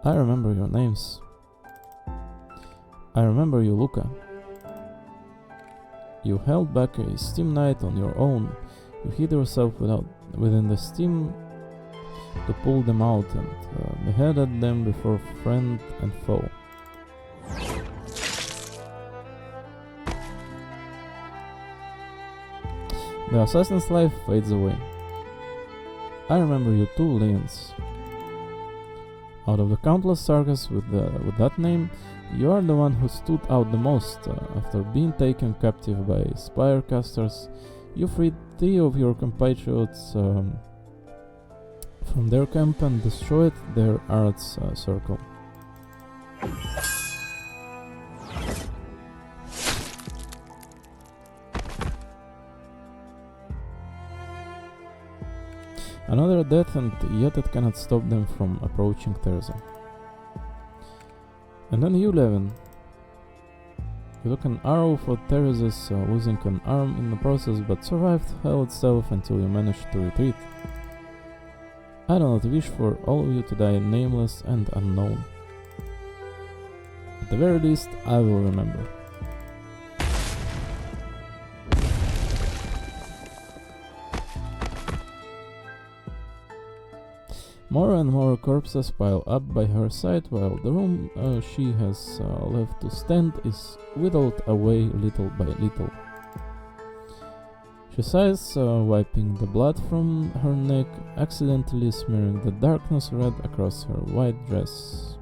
I remember your names. I remember you, Luca. You held back a steam knight on your own. You hid yourself within the steam to pull them out and beheaded them before friend and foe. The assassin's life fades away. I remember you too, Leons. Out of the countless sagas with that name, you are the one who stood out the most. After being taken captive by spirecasters, you freed 3 of your compatriots from their camp and destroyed their arts circle. Another death, and yet it cannot stop them from approaching Theresa. And then you, Levin. You took an arrow for Theresa's losing an arm in the process, but survived hell itself until you managed to retreat. I do not wish for all of you to die nameless and unknown. At the very least, I will remember. More and more corpses pile up by her side, while the room she has left to stand is whittled away little by little. She sighs, wiping the blood from her neck, accidentally smearing the darkness red across her white dress.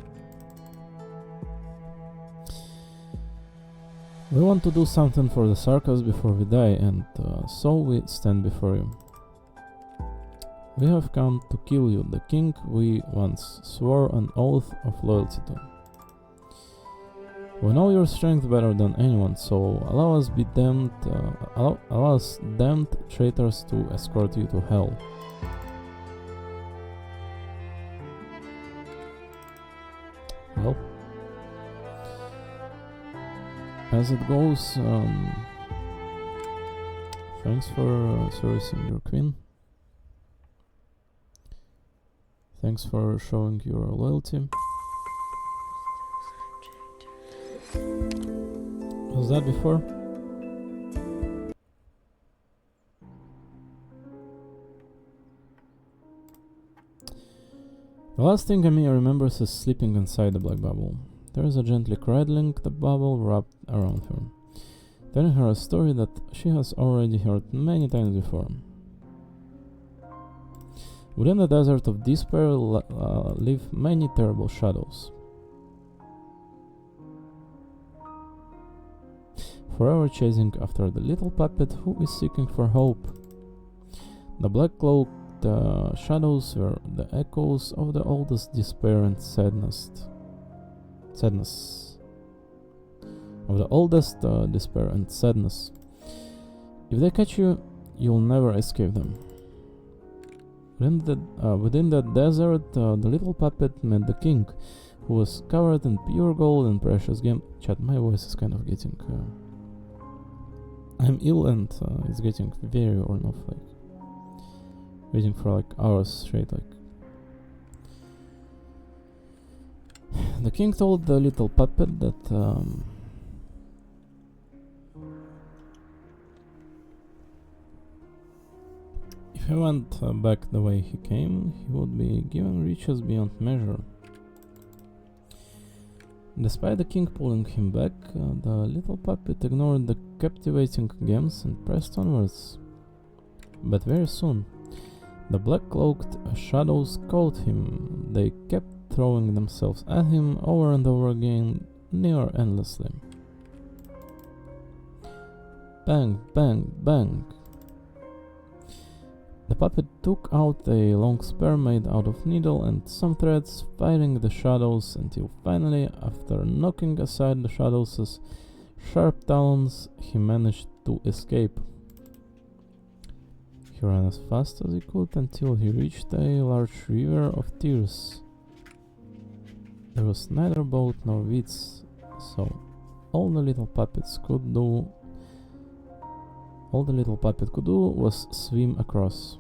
We want to do something for the Sarkas before we die, and so we stand before you. We have come to kill you, the king we once swore an oath of loyalty to. We know your strength better than anyone, so allow us damned traitors to escort you to hell. Well, as it goes, thanks for servicing your queen. Thanks for showing your loyalty. Was that before? The last thing Amiya remembers is sleeping inside the black bubble. Theresa gently cradling the bubble wrapped around her, telling her a story that she has already heard many times before. Within the desert of despair live many terrible shadows, forever chasing after the little puppet who is seeking for hope. The black-cloaked shadows were the echoes of the oldest despair and sadness. Of the oldest despair and sadness. If they catch you, you'll never escape them. Within the desert, the little puppet met the king, who was covered in pure gold and precious gems. Chat, my voice is kind of getting... I'm ill and it's getting very worn off, like... waiting for like hours straight, like... The king told the little puppet that... if he went back the way he came, he would be given riches beyond measure. Despite the king pulling him back, the little puppet ignored the captivating gems and pressed onwards. But very soon, the black-cloaked shadows caught him. They kept throwing themselves at him over and over again, near endlessly. Bang, bang, bang. The puppet took out a long spear made out of needle and some threads, fighting the shadows until finally, after knocking aside the shadows' sharp talons, he managed to escape. He ran as fast as he could until he reached a large river of tears. There was neither boat nor wheats, so all the little puppet could do was swim across.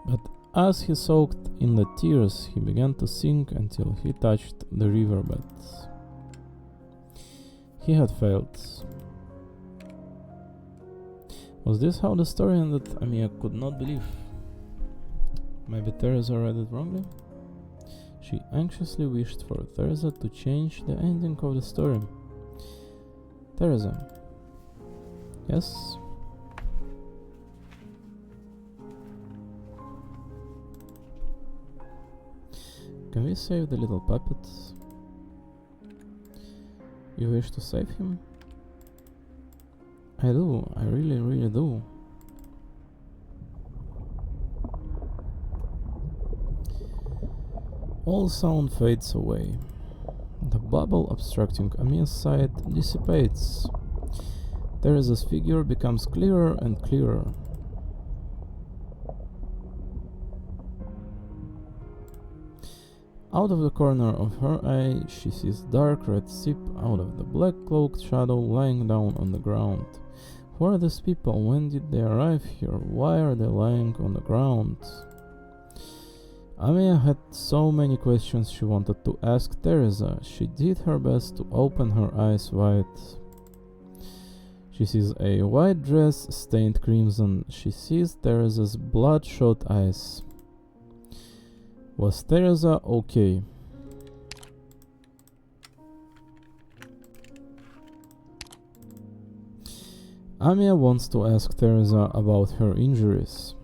But as he soaked in the tears, he began to sink until he touched the riverbed. He had failed. Was this how the story ended? I could not believe. Maybe Theresa read it wrongly? She anxiously wished for Theresa to change the ending of the story. Theresa. Yes? Can we save the little puppet? You wish to save him? I do, I really, really do. All sound fades away. The bubble obstructing Amia's sight dissipates. Theresa's figure becomes clearer and clearer. Out of the corner of her eye, she sees dark red seep out of the black cloaked shadow lying down on the ground. Who are these people? When did they arrive here? Why are they lying on the ground? Amia had so many questions she wanted to ask Theresa. She did her best to open her eyes wide. She sees a white dress stained crimson. She sees Theresa's bloodshot eyes. Was Theresa okay? Amia wants to ask Theresa about her injuries,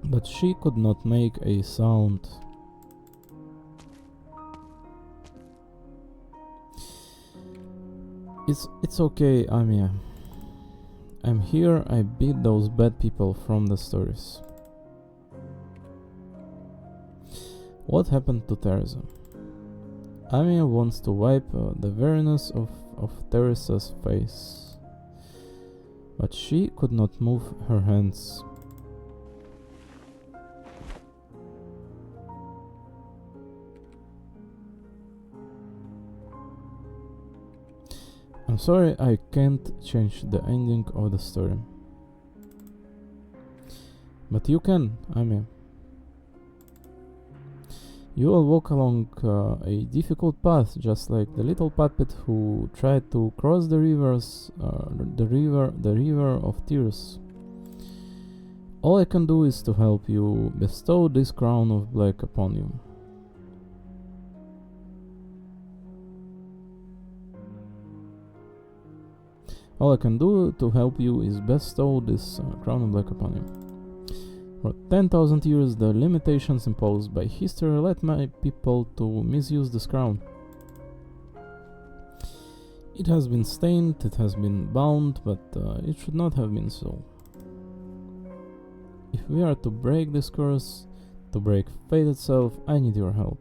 but she could not make a sound. It's okay, Amia. I'm here, I beat those bad people from the stories. What happened to Theresa? Amia wants to wipe the weariness of Theresa's face, but she could not move her hands. I'm sorry, I can't change the ending of the story. But you can, Amia. You will walk along a difficult path, just like the little puppet who tried to cross the the river of tears. All I can do is to help you bestow this crown of black upon you. All I can do to help you is bestow this crown of black upon you. For 10,000 years, the limitations imposed by history led my people to misuse this crown. It has been stained, it has been bound, but it should not have been so. If we are to break this curse, to break fate itself, I need your help.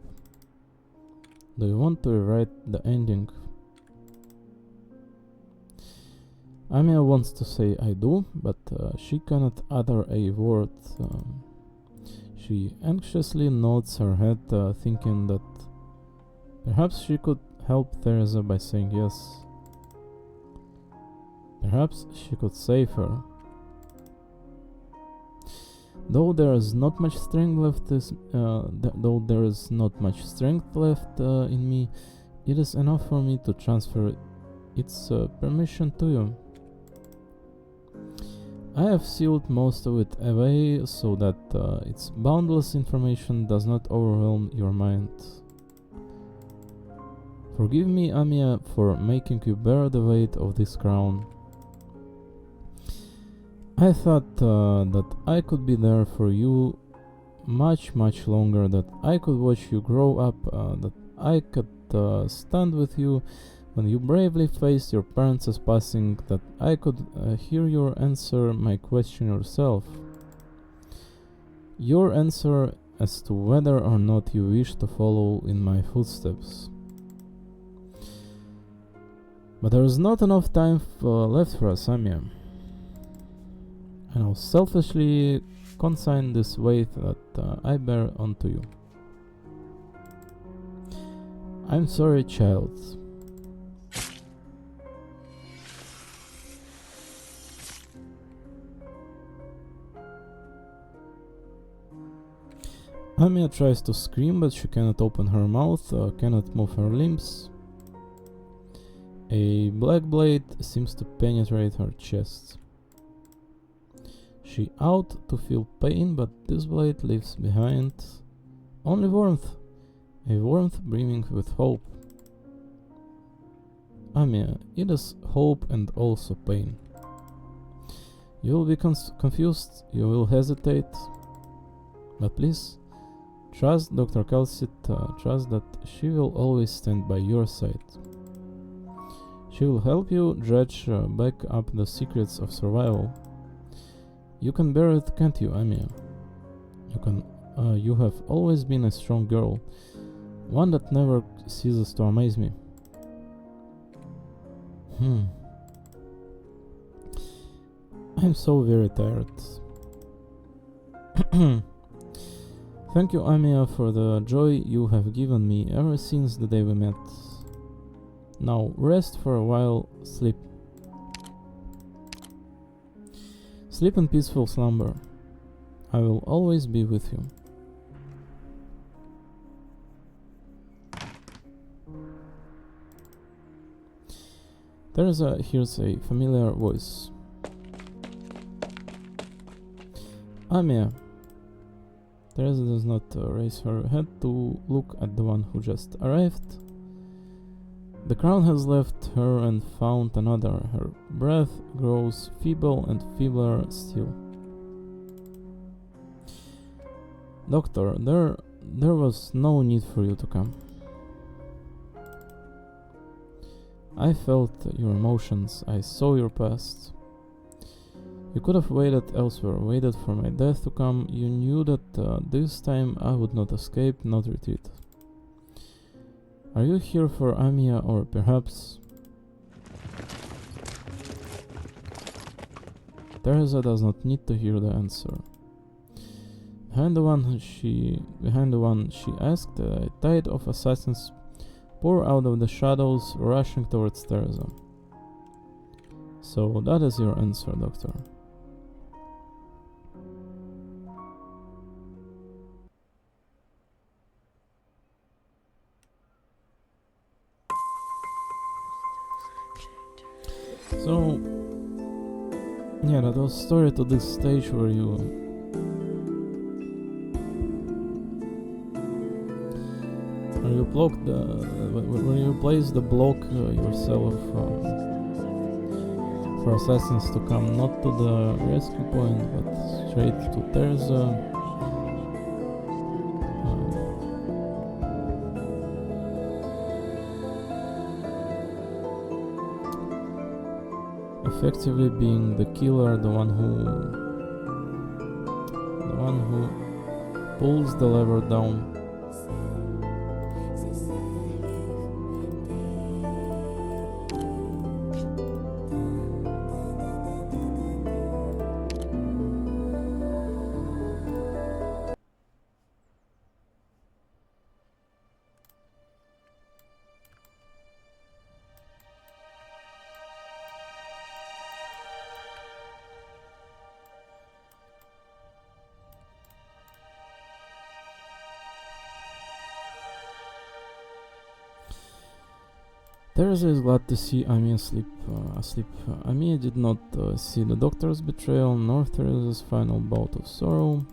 Do you want to rewrite the ending? Amia wants to say I do, but she cannot utter a word. She anxiously nods her head, thinking that perhaps she could help Theresa by saying yes. Perhaps she could save her. Though there is not much strength left, in me, it is enough for me to transfer its permission to you. I have sealed most of it away so that its boundless information does not overwhelm your mind. Forgive me, Amia, for making you bear the weight of this crown. I thought that I could be there for you much longer, that I could watch you grow up, that I could stand with you when you bravely faced your parents' passing, that I could hear your answer my question yourself. Your answer as to whether or not you wish to follow in my footsteps. But there is not enough time left for us, Amia. I now selfishly consign this weight that I bear onto you. I'm sorry, child. Amiya tries to scream, but she cannot open her mouth, cannot move her limbs. A black blade seems to penetrate her chest. She out to feel pain, but this blade leaves behind only warmth, a warmth brimming with hope. Amiya, it is hope and also pain. You will be confused, you will hesitate, but please, trust Dr. Calcit, trust that she will always stand by your side. She will help you dredge back up the secrets of survival. You can bear it, can't you, Amiya? You have always been a strong girl, one that never ceases to amaze me. I'm so very tired. Thank you, Amiya, for the joy you have given me ever since the day we met. Now rest for a while, sleep. Sleep in peaceful slumber. I will always be with you. Theresa hears a familiar voice. Amiya. Theresa does not raise her head to look at the one who just arrived. The crown has left her and found another. Her breath grows feeble and feebler still. Doctor, there was no need for you to come. I felt your emotions, I saw your past. You could have waited elsewhere, waited for my death to come. You knew that this time I would not escape, not retreat. Are you here for Amiya, or perhaps... Theresa does not need to hear the answer. Behind the one she asked, a tide of assassins pour out of the shadows, rushing towards Theresa. So that is your answer, Doctor. So, yeah, that was story to this stage where you block where you place the block yourself for assassins to come not to the rescue point but straight to Theresa. Effectively being the killer, the one who pulls the lever down. Theresa is glad to see Amiya asleep. Amiya did not see the doctor's betrayal, nor Theresa's final bout of sorrow.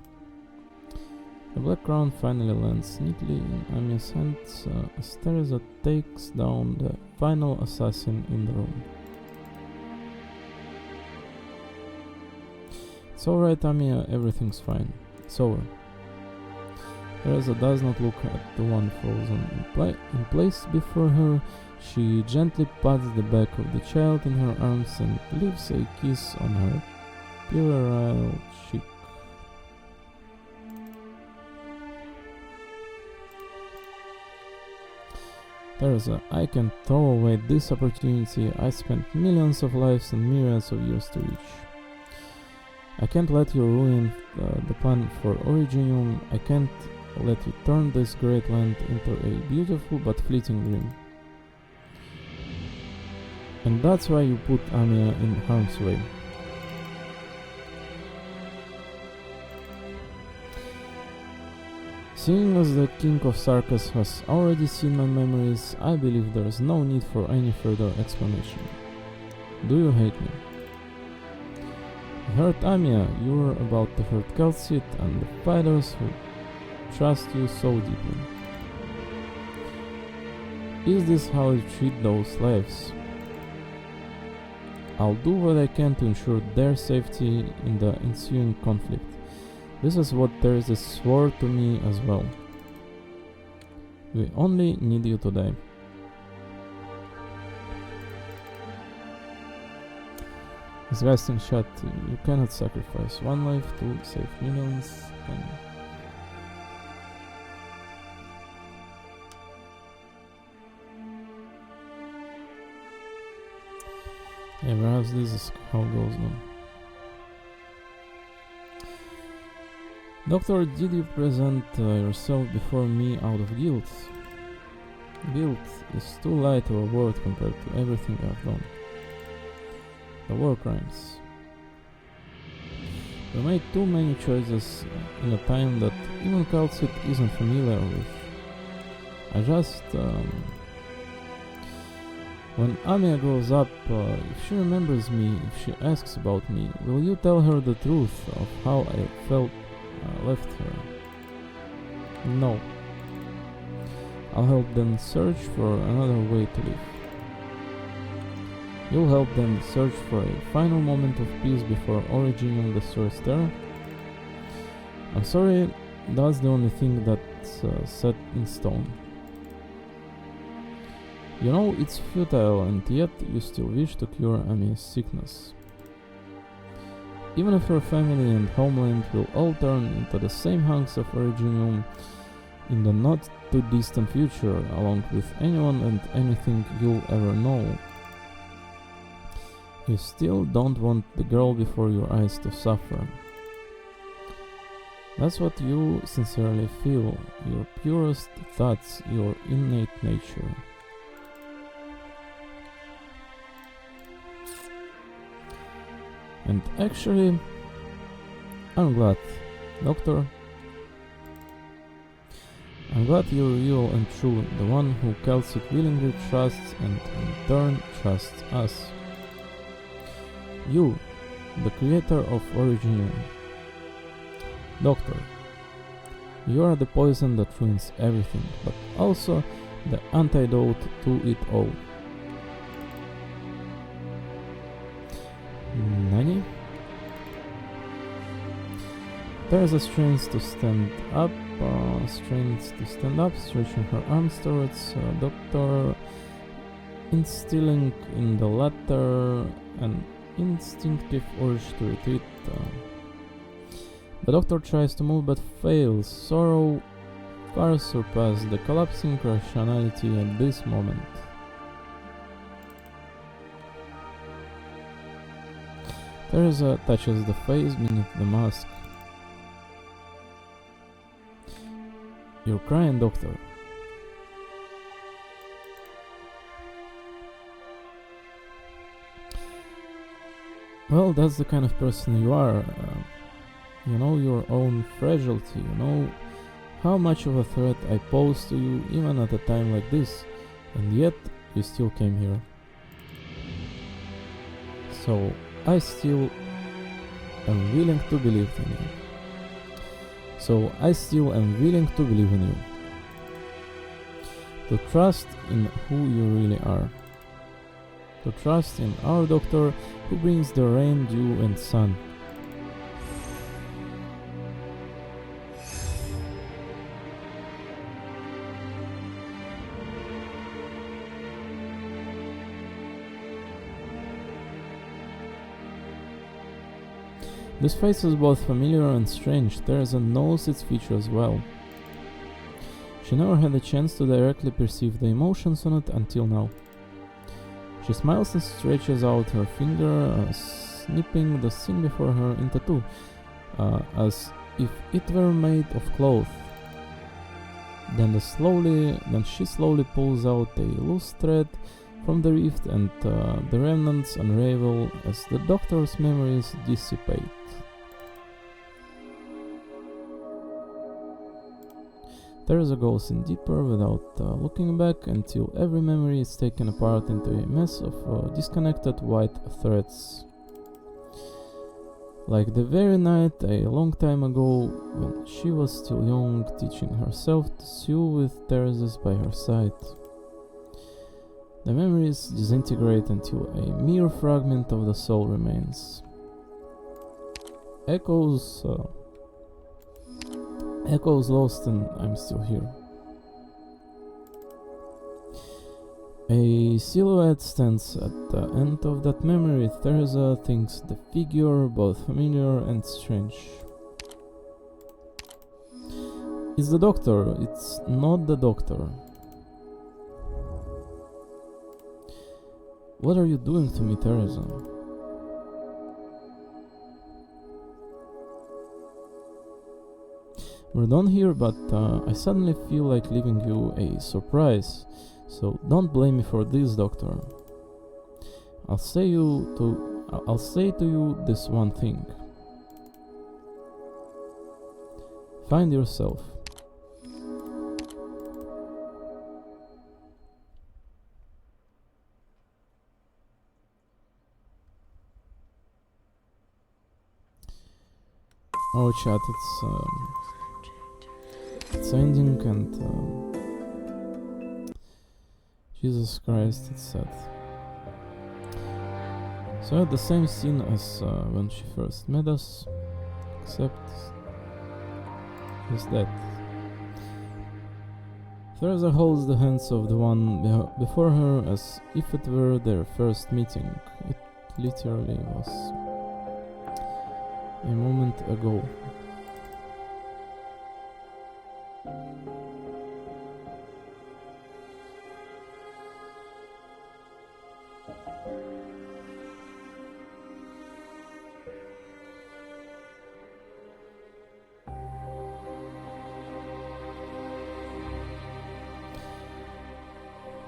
The black crown finally lands neatly in Amiya's hands as Theresa takes down the final assassin in the room. It's alright, Amiya, everything's fine. It's over. Theresa does not look at the one frozen in place before her. She gently pats the back of the child in her arms and leaves a kiss on her puerile cheek. Theresa, I can't throw away this opportunity. I spent millions of lives and myriads of years to reach. I can't let you ruin the plan for Originium. I can't let you turn this great land into a beautiful but fleeting dream. And that's why you put Amiya in harm's way. Seeing as the King of Sarkas has already seen my memories, I believe there is no need for any further explanation. Do you hate me? I heard Amiya, you were about to hurt Kal'tsit and the fighters who trust you so deeply. Is this how you treat those slaves? I'll do what I can to ensure their safety in the ensuing conflict. This is what Theresa swore to me as well. We only need you today. Disgusting shot. You cannot sacrifice one life to save millions. Yeah, perhaps this is how it goes now. Doctor, did you present yourself before me out of guilt? Guilt is too light of a word compared to everything I've done. The war crimes. We made too many choices in a time that even Kal'tsit isn't familiar with. I just... When Amiya grows up, if she remembers me, if she asks about me, will you tell her the truth of how I felt left her? No. I'll help them search for another way to live. You'll help them search for a final moment of peace before originating destroys Terra? I'm sorry, that's the only thing that's set in stone. You know it's futile, and yet you still wish to cure Amiya's sickness. Even if your family and homeland will all turn into the same hunks of Originium in the not too distant future, along with anyone and anything you'll ever know, you still don't want the girl before your eyes to suffer. That's what you sincerely feel, your purest thoughts, your innate nature. And actually, I'm glad, Doctor. I'm glad you're real and true, the one who Kal'tsit willingly trusts and in turn trusts us. You, the creator of Originium. Doctor, you are the poison that ruins everything, but also the antidote to it all. Nani? Theresa strains to stand up, stretching her arms towards Doctor, instilling in the latter an instinctive urge to retreat. The Doctor tries to move but fails. Sorrow far surpasses the collapsing rationality at this moment. Theresa touches the face beneath the mask. You're crying, Doctor. Well, that's the kind of person you are. You know your own fragility, you know how much of a threat I pose to you even at a time like this, and yet you still came here. So I still am willing to believe in you. To trust in who you really are. To trust in our Doctor who brings the rain, dew and sun. This face is both familiar and strange. Theresa knows its features well. She never had a chance to directly perceive the emotions on it until now. She smiles and stretches out her finger, snipping the scene before her into two, as if it were made of cloth. Then she slowly pulls out a loose thread from the rift, and the remnants unravel as the doctor's memories dissipate. Theresa goes in deeper without looking back until every memory is taken apart into a mess of disconnected white threads. Like the very night a long time ago when she was still young, teaching herself to sew with Theresa's by her side. The memories disintegrate until a mere fragment of the soul remains. Echoes lost and I'm still here. A silhouette stands at the end of that memory. Theresa thinks the figure both familiar and strange. It's the doctor. It's not the doctor. What are you doing to me, Theresa? We're done here, but I suddenly feel like leaving you a surprise. So don't blame me for this, Doctor. I'll say to you this one thing. Find yourself. Oh chat, it's ending and Jesus Christ, it's sad. So at the same scene as when she first met us, except she's dead. Theresa holds the hands of the one before her as if it were their first meeting. It literally was a moment ago.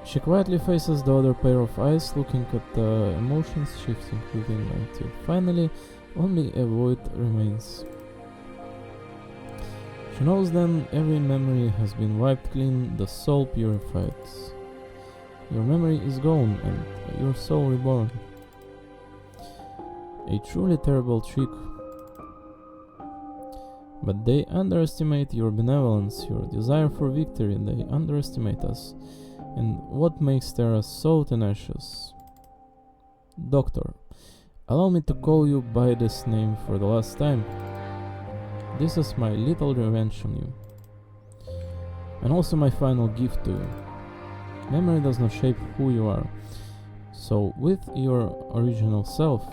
She quietly faces the other pair of eyes, looking at the emotions shifting within until finally only a void remains. She knows then every memory has been wiped clean, the soul purified. Your memory is gone and your soul reborn. A truly terrible trick. But they underestimate your benevolence, your desire for victory, they underestimate us. And what makes Terra so tenacious? Doctor, allow me to call you by this name for the last time. This is my little revenge on you. And also my final gift to you. Memory does not shape who you are. So with your original self,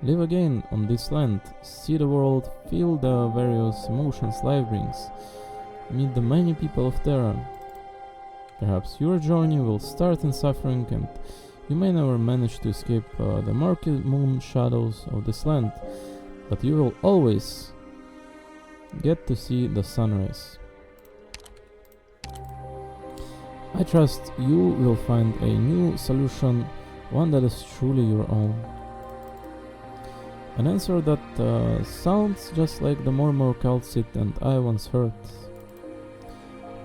live again on this land, see the world, feel the various emotions life brings, meet the many people of Terra. Perhaps your journey will start in suffering and you may never manage to escape the murky moon shadows of this land, but you will always get to see the sunrise. I trust you will find a new solution, one that is truly your own. An answer that sounds just like the murmur Calcit and I once heard.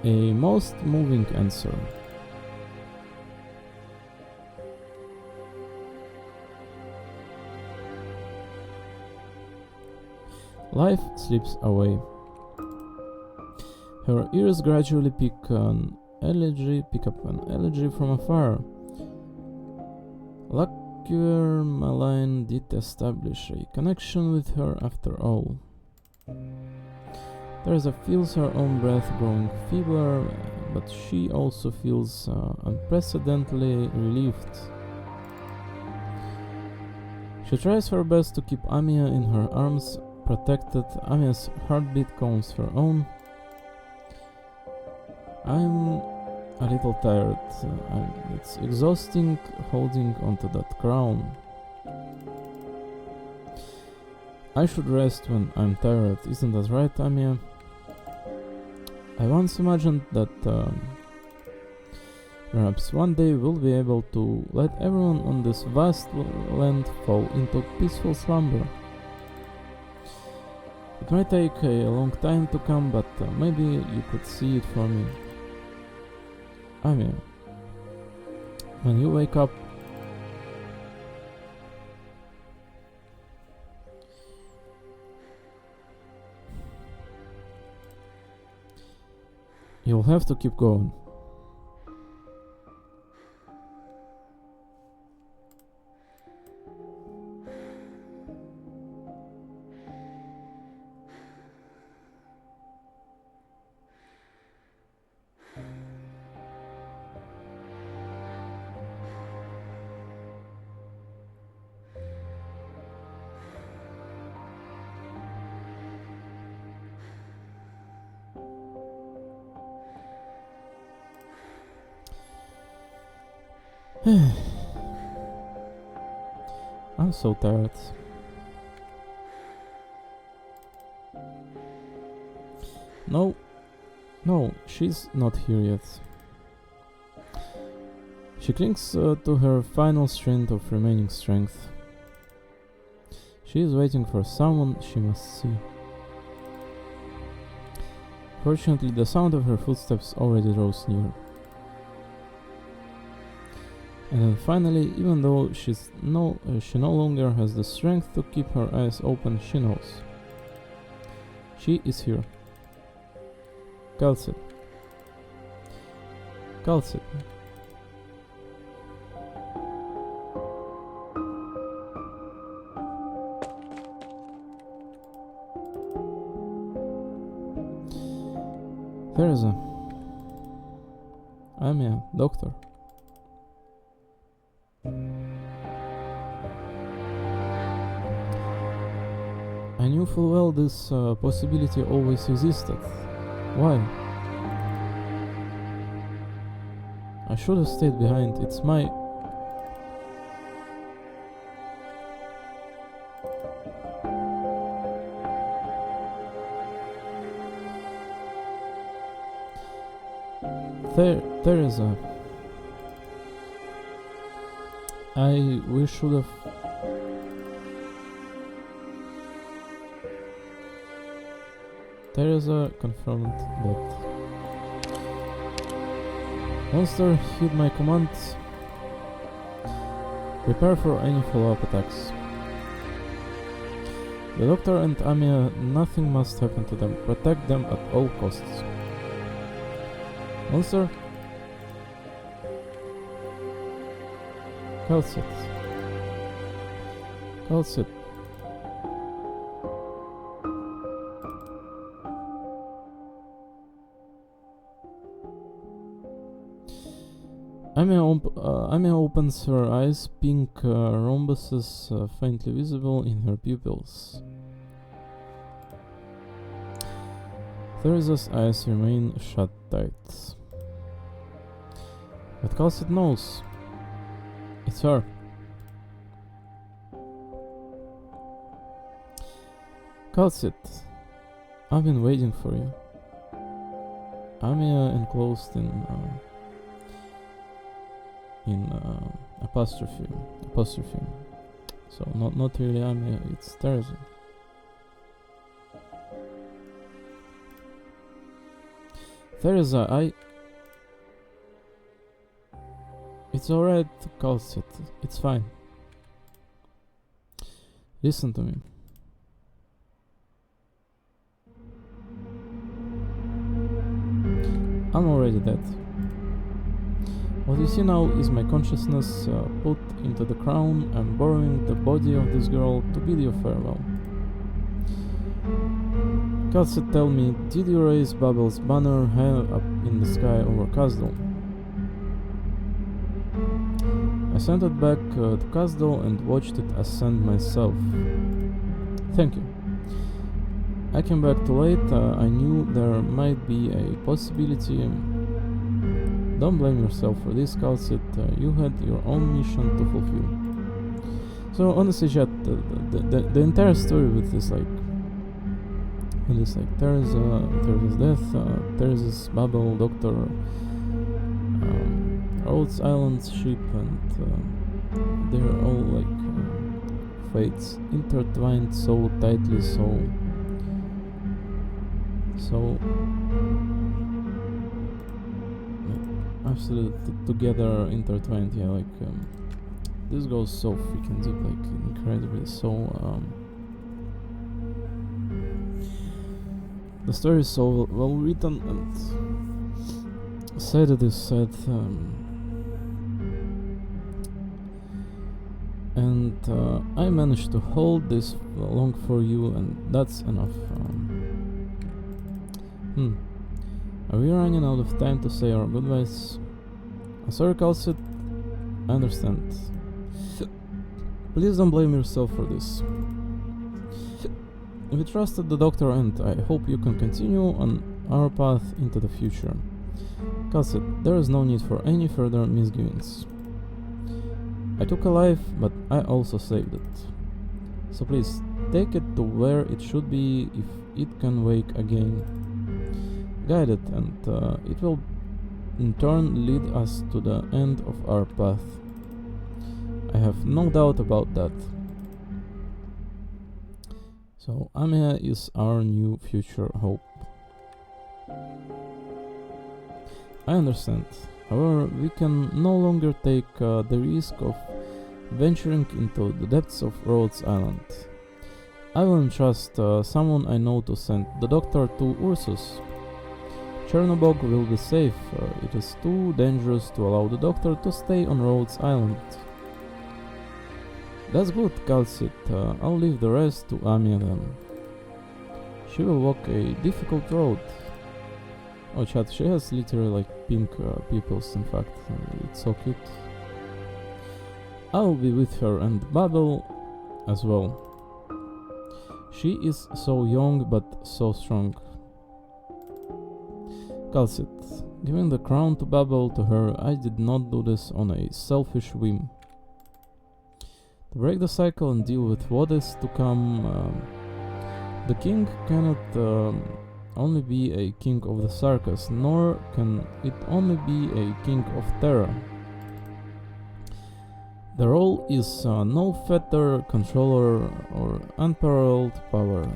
A most moving answer. Life slips away. Her ears gradually pick up an elegy from afar. Luckier Malign did establish a connection with her after all. Theresa feels her own breath growing feebler, but she also feels unprecedentedly relieved. She tries her best to keep Amiya in her arms, protected. Amiya's heartbeat calms her own. I'm a little tired. It's exhausting holding onto that crown. I should rest when I'm tired, isn't that right, Amiya? I once imagined that perhaps one day we'll be able to let everyone on this vast land fall into peaceful slumber. It might take a long time to come, but maybe you could see it for me. Amiya, when you wake up, you'll have to keep going. I'm so tired. No, she's not here yet. She clings to her final strength of remaining strength. She is waiting for someone she must see. Fortunately, the sound of her footsteps already draws near. And then finally, even though she no longer has the strength to keep her eyes open, she knows. She is here. Calcit. Calcit. Theresa. Amiya, doctor. I knew full well this possibility always existed. Why? I should have stayed behind. It's my... Theresa. We should have... Theresa confirmed that monster heed my commands. Prepare for any follow-up attacks. The doctor and Amiya, nothing must happen to them. Protect them at all costs. Monster. Calcit. Calcit. Amiya opens her eyes, pink rhombuses faintly visible in her pupils. Theresa's eyes remain shut tight. But Calcit knows. It's her. Calcit, I've been waiting for you. Amiya enclosed in apostrophe. So not really Amiya, it's Theresa. Theresa, it's alright, Calcit. It's fine. Listen to me. I'm already dead. What you see now is my consciousness put into the crown. I'm borrowing the body of this girl to bid you farewell. Calcit, tell me, did you raise Babel's banner high up in the sky over Castle? I sent it back to Castle and watched it ascend myself. Thank you. I came back too late. I knew there might be a possibility. Don't blame yourself for this, Calcit. You had your own mission to fulfill. So honestly, chat, the entire story with this And it's like Theresa's death, Theresa's Babel, Doctor, Rhodes Island's ship, and they're all like fates intertwined so tightly, so like, absolutely together, intertwined. Yeah, like this goes so freaking deep, like incredibly so. The story is so well written, and sad it is said, and I managed to hold this long for you, and that's enough. Are we running out of time to say our goodbyes? Sorry, Calcit. I understand. Please don't blame yourself for this. We trusted the Doctor, and I hope you can continue on our path into the future. Calcit, there is no need for any further misgivings. I took a life, but I also saved it. So please, take it to where it should be if it can wake again. Guide it, and it will in turn lead us to the end of our path. I have no doubt about that. So Amiya is our new future hope. I understand. However, we can no longer take the risk of venturing into the depths of Rhodes Island. I will entrust someone I know to send the Doctor to Ursus. Chernobog will be safe. It is too dangerous to allow the Doctor to stay on Rhodes Island. That's good, Calcit. I'll leave the rest to Amiya then. She will walk a difficult road. Oh chat, she has literally like pink pupils, in fact. It's so cute. I'll be with her and Babel as well. She is so young but so strong. Calcit, giving the crown to Babel to her, I did not do this on a selfish whim. To break the cycle and deal with what is to come, the king cannot only be a king of the Sarkas, nor can it only be a king of Terra. The role is no fetter, controller, or unparalleled power.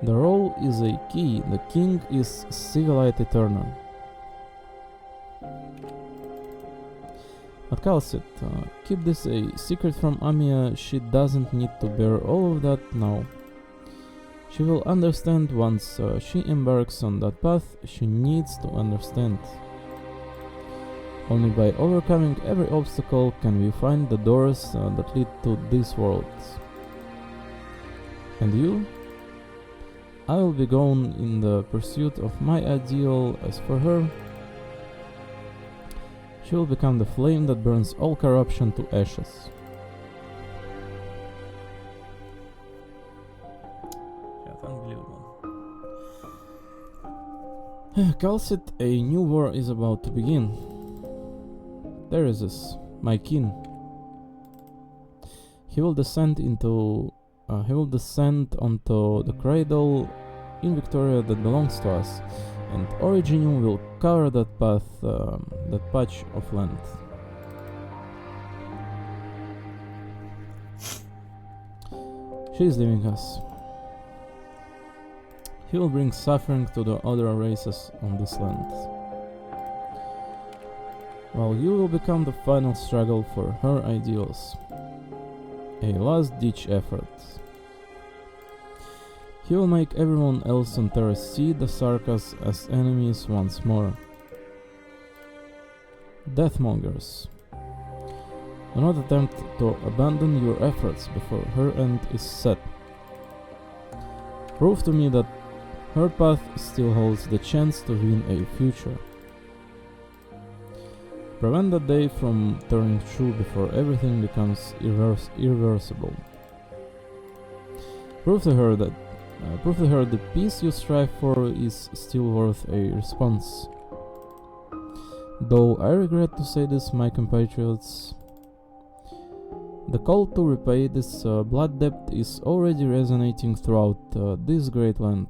The role is a key. The king is Civilite Eternal. But Calcit, keep this a secret from Amiya. She doesn't need to bear all of that now. She will understand once she embarks on that path. She needs to understand. Only by overcoming every obstacle can we find the doors that lead to this world. And you? I will be gone in the pursuit of my ideal. As for her, she will become the flame that burns all corruption to ashes. Yeah, unbelievable. Calcit, a new war is about to begin. Theresa's, my kin. He will descend onto the cradle in Victoria that belongs to us, and Originium will cover that path, that patch of land. She is leaving us. He will bring suffering to the other races on this land. While you will become the final struggle for her ideals. A last-ditch effort. He will make everyone else on Terra see the Sarkas as enemies once more. Deathmongers. Do not attempt to abandon your efforts before her end is set. Prove to me that her path still holds the chance to win a future. Prevent that day from turning true before everything becomes irreversible. Prove to her the peace you strive for is still worth a response. Though I regret to say this, my compatriots, The call to repay this blood debt is already resonating throughout this great land.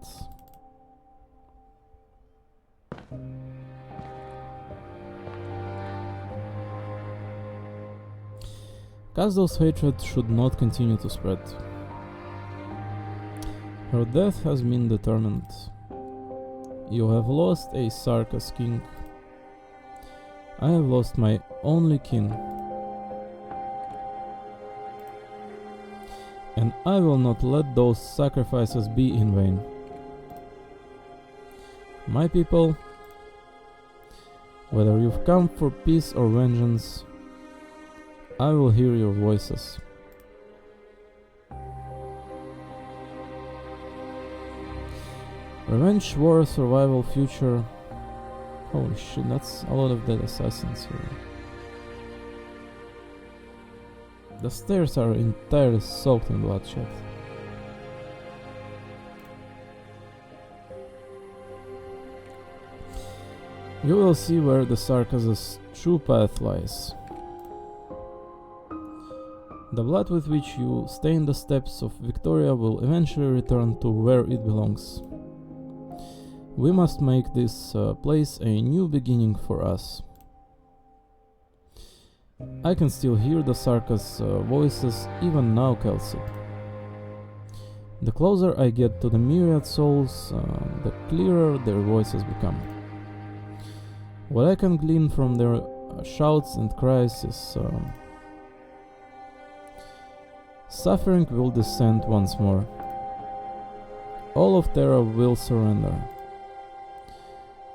Kazdal's hatred should not continue to spread. Her death has been determined. You have lost a Sarkas king. I have lost my only kin. And I will not let those sacrifices be in vain. My people, whether you've come for peace or vengeance, I will hear your voices. Revenge, war, survival, future. Holy shit, that's a lot of dead assassins here. The stairs are entirely soaked in bloodshed. You will see where the Sarkas' true path lies. The blood with which you stain the steps of Victoria will eventually return to where it belongs. We must make this place a new beginning for us. I can still hear the Sarkas' voices even now, Kelsey. The closer I get to the myriad souls, the clearer their voices become. What I can glean from their shouts and cries is suffering will descend once more. All of Terra will surrender,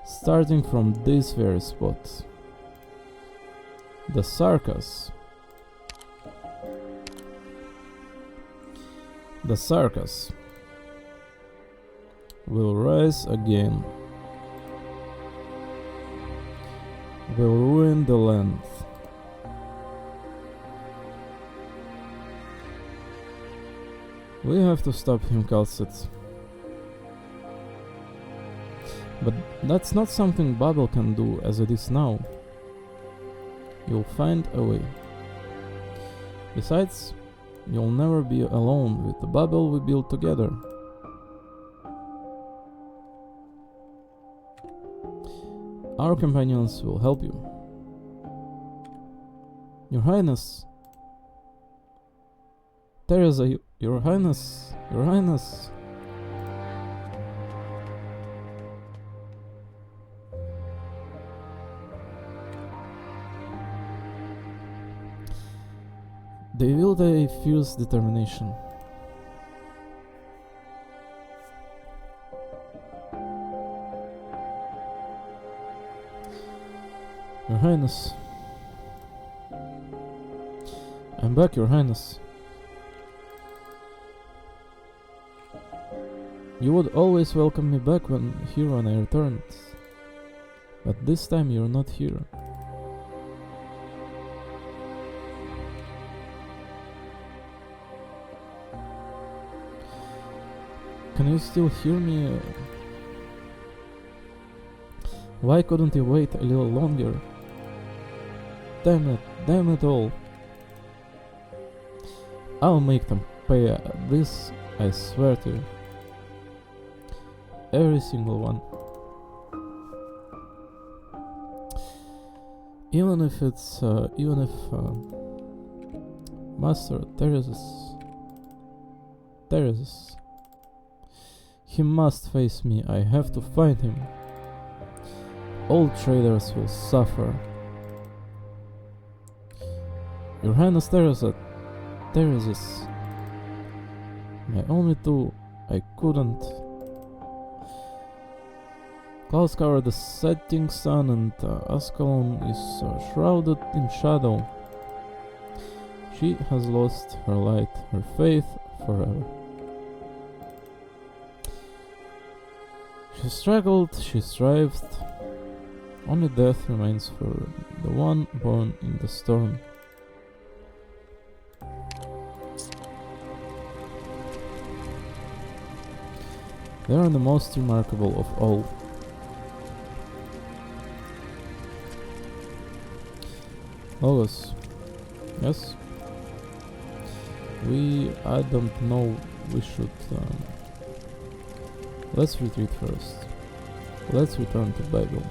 starting from this very spot. The Sarkas. The Sarkas will rise again. Will ruin the land. We have to stop him, Kalsit. But that's not something Babel can do as it is now. You'll find a way. Besides, you'll never be alone with the Babel we built together. Our companions will help you. Your Highness. Theresa, Your Highness. Your Highness. They wield a fierce determination. Your Highness. I'm back, Your Highness. You would always welcome me back when I returned. But this time you're not here. Can you still hear me? Why couldn't you wait a little longer? Damn it all. I'll make them pay this, I swear to you. Every single one. Even if Master Theresa's, he must face me. I have to find him. All traders will suffer. Your Highness Theresa's, my only two, I couldn't. Clouds cover the setting sun and Ascalon is shrouded in shadow. She has lost her light, her faith forever. She struggled, she strived. Only death remains for the one born in the storm. They are the most remarkable of all. Logos. Yes? I don't know, we should... let's retreat first. Let's return to Babel.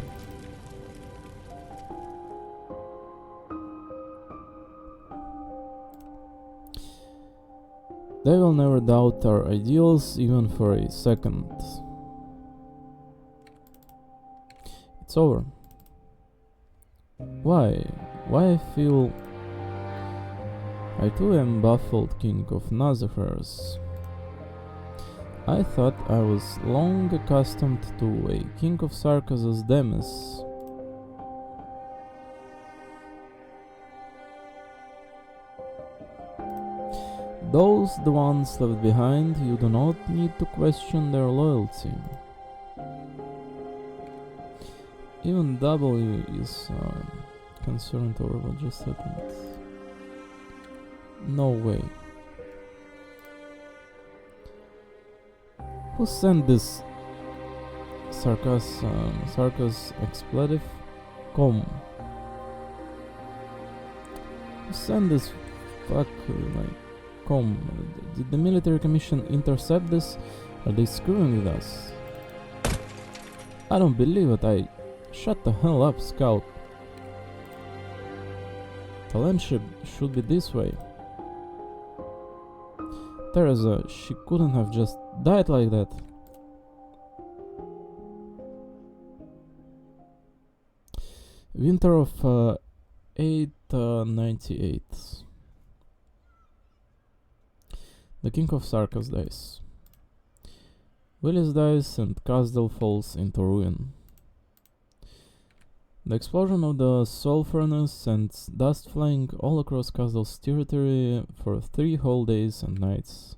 They will never doubt our ideals even for a second. It's over. Why? Why I feel... I too am baffled king of Nazareth. I thought I was long accustomed to a king of Sarkaz's Demis. Those the ones left behind, you do not need to question their loyalty. Even W is concerned over what just happened. No way. Who sent this Sarkaz expletive? Who sent this Did the military commission intercept this? Are they screwing with us? I don't believe it. Shut the hell up, Scout. The landship should be this way. Theresa, she couldn't have just died like that. Winter of 898. The King of Sarkaz dies. Willis dies and Castle falls into ruin. The explosion of the soul furnace sends dust flying all across Castle's territory for 3 whole days and nights.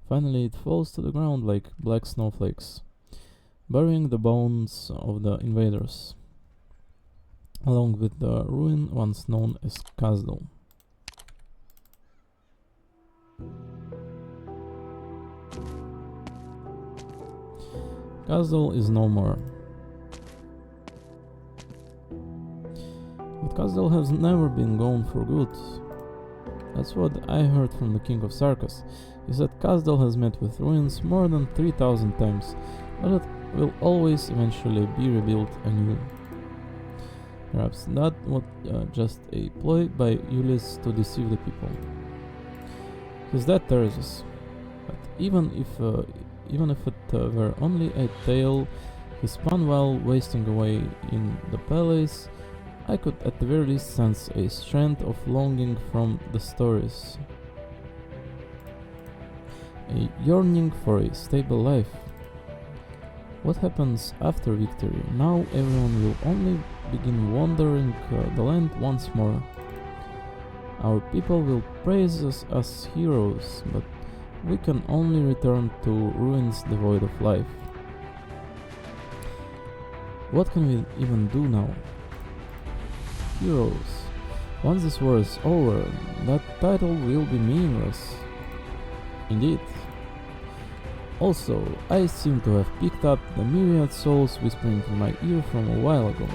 Finally it falls to the ground like black snowflakes, burying the bones of the invaders, along with the ruin once known as Castle. Castle is no more. But Castle has never been gone for good. That's what I heard from the King of Sarkaz. He said Castle has met with ruins more than 3,000 times, but it will always eventually be rebuilt anew. Perhaps that was just a ploy by Ulysses to deceive the people. His death Theresa's, but even if it were only a tale he spun while wasting away in the palace, I could at the very least sense a strand of longing from the stories. A yearning for a stable life. What happens after victory? Now everyone will only begin wandering the land once more. Our people will praise us as heroes, but we can only return to ruins devoid of life. What can we even do now? Heroes. Once this war is over, that title will be meaningless. Indeed. Also, I seem to have picked up the myriad souls whispering in my ear from a while ago.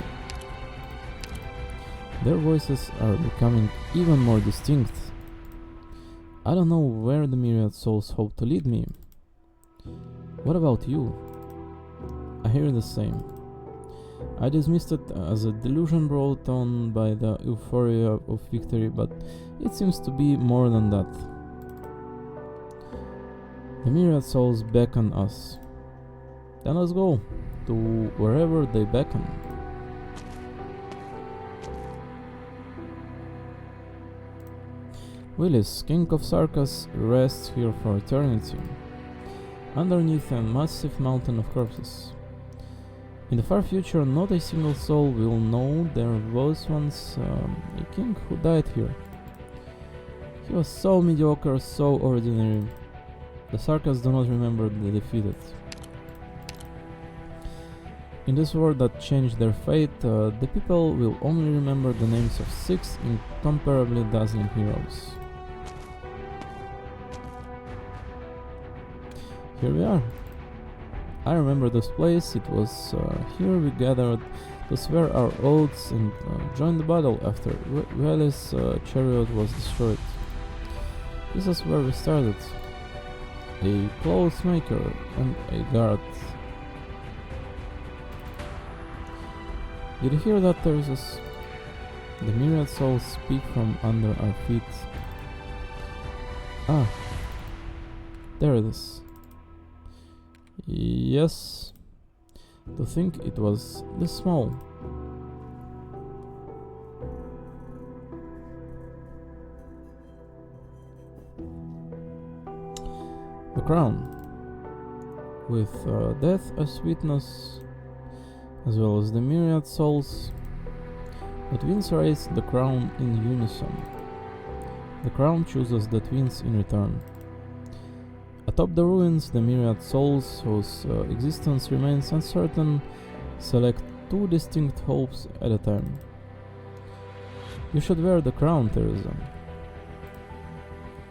Their voices are becoming even more distinct. I don't know where the myriad souls hope to lead me. What about you? I hear the same. I dismissed it as a delusion brought on by the euphoria of victory, but it seems to be more than that. The myriad souls beckon us. Then let's go to wherever they beckon. Willis, King of Sarkaz, rests here for eternity, underneath a massive mountain of corpses. In the far future, not a single soul will know there was once a king who died here. He was so mediocre, so ordinary. The Sarkaz do not remember the defeated. In this war that changed their fate, the people will only remember the names of 6 incomparably dazzling heroes. Here we are. I remember this place. It was here we gathered to swear our oaths and join the battle after Welles' chariot was destroyed. This is where we started. A clothes maker and a guard. Did you hear that, Theresa? The myriad souls speak from under our feet. Ah, there it is. Yes, to think it was this small. The crown, with death as witness, as well as the myriad souls. The twins raise the crown in unison. The crown chooses the twins in return. Atop the ruins, the myriad souls, whose existence remains uncertain, select two distinct hopes at a time. You should wear the crown, Theresa.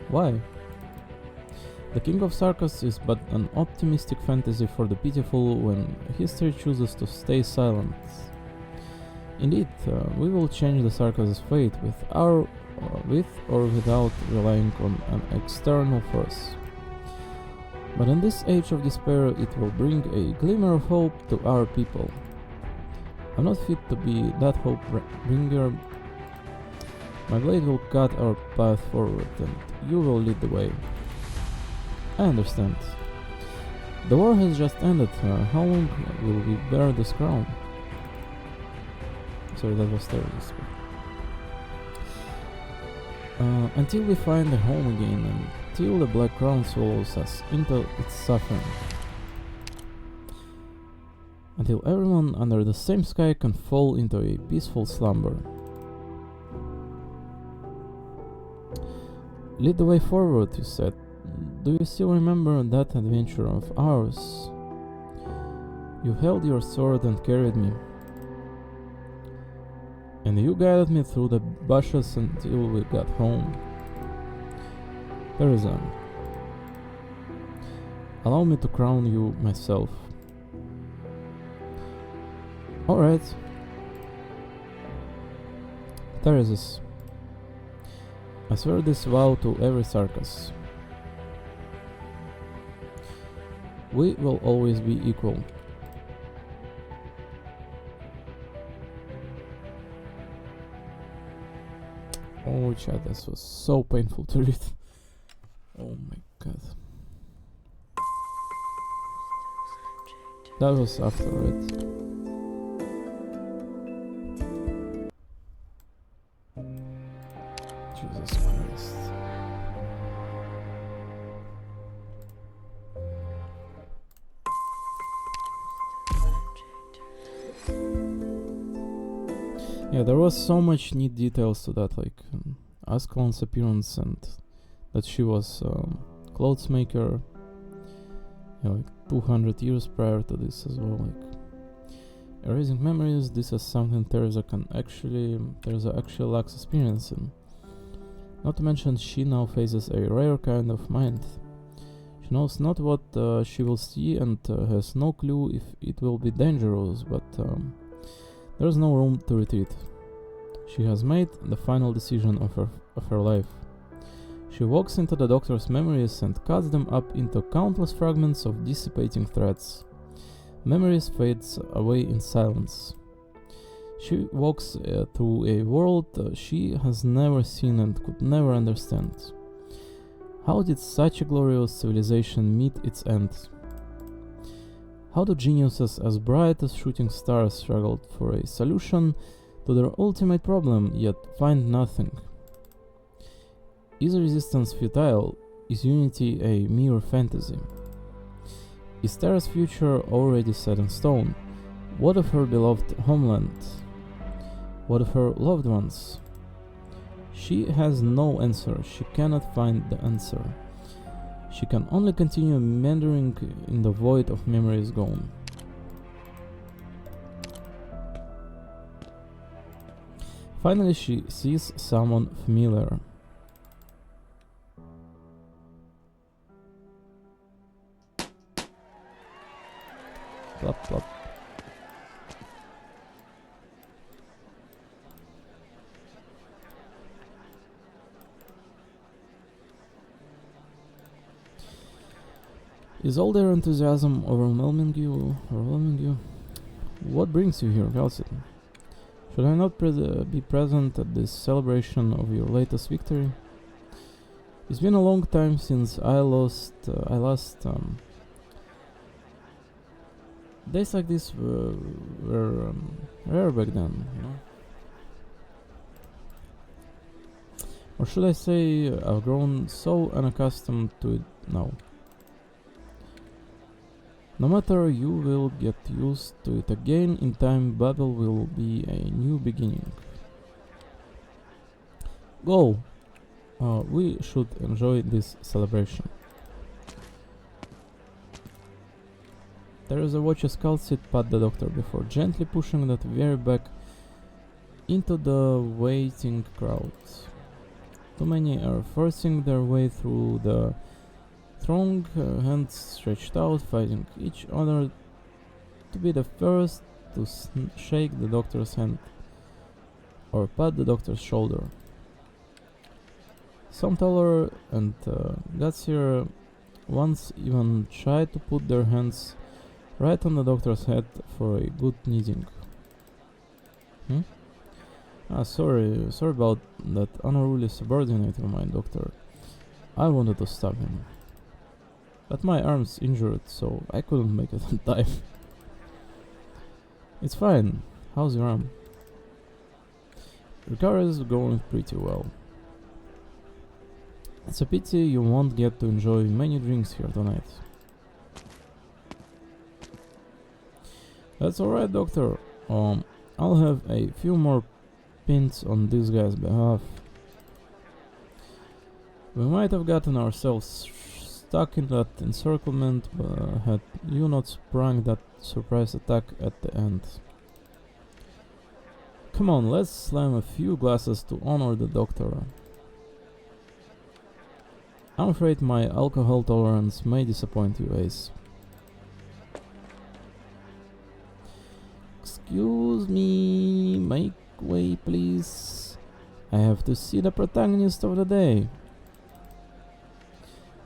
Why? The King of Sarkas is but an optimistic fantasy for the pitiful when history chooses to stay silent. Indeed, we will change the Sarkas' fate with or without relying on an external force. But in this age of despair, it will bring a glimmer of hope to our people. I'm not fit to be that hope bringer. My blade will cut our path forward, and you will lead the way. I understand. The war has just ended. How long will we bear this crown? Sorry, that was terrible. Until we find a home again, until the Black Crown swallows us into its suffering. Until everyone under the same sky can fall into a peaceful slumber. Lead the way forward, you said. Do you still remember that adventure of ours? You held your sword and carried me. And you guided me through the bushes until we got home. Theresa, allow me to crown you myself. Alright. Theresa, I swear this vow to every Sarkas. We will always be equal. Oh, chat, this was so painful to read. Oh my god. That was after it. Jesus Christ. Yeah, there was so much neat details to that, like Ascalon's appearance and that she was clothes maker, yeah, like 200 years prior to this as well. Like erasing memories, this is something Theresa actually lacks experience in. Not to mention, she now faces a rare kind of mind. She knows not what she will see and has no clue if it will be dangerous, but there is no room to retreat. She has made the final decision of her life. She walks into the doctor's memories and cuts them up into countless fragments of dissipating threads. Memories fades away in silence. She walks through a world she has never seen and could never understand. How did such a glorious civilization meet its end? How do geniuses as bright as shooting stars struggled for a solution to their ultimate problem, yet find nothing? Is resistance futile? Is unity a mere fantasy? Is Terra's future already set in stone? What of her beloved homeland? What of her loved ones? She has no answer. She cannot find the answer. She can only continue meandering in the void of memories gone. Finally, she sees someone familiar. Plop, plop. Is all their enthusiasm overwhelming you? What brings you here, Kelsey? Should I not be present at this celebration of your latest victory? It's been a long time since I last days like this were rare back then, you know? Or should I say I've grown so unaccustomed to it now. No matter, you will get used to it again. In time, Babel will be a new beginning. Go! We should enjoy this celebration. Theresa watches Calcit pat the doctor before gently pushing that very back into the waiting crowd. Too many are forcing their way through the throng, hands stretched out, fighting each other to be the first to shake the doctor's hand or pat the doctor's shoulder. Some taller and gutsier ones even try to put their hands right on the doctor's head for a good kneading. Sorry about that unruly subordinate of mine, doctor. I wanted to stop him, but my arm's injured, so I couldn't make it on time. It's fine. How's your arm? Recovery is going pretty well. It's a pity you won't get to enjoy many drinks here tonight. That's alright, doctor. I'll have a few more pins on this guy's behalf. We might have gotten ourselves stuck in that encirclement had you not sprung that surprise attack at the end. Come on, let's slam a few glasses to honor the doctor. I'm afraid my alcohol tolerance may disappoint you, Ace. Excuse me, make way please. I have to see the protagonist of the day.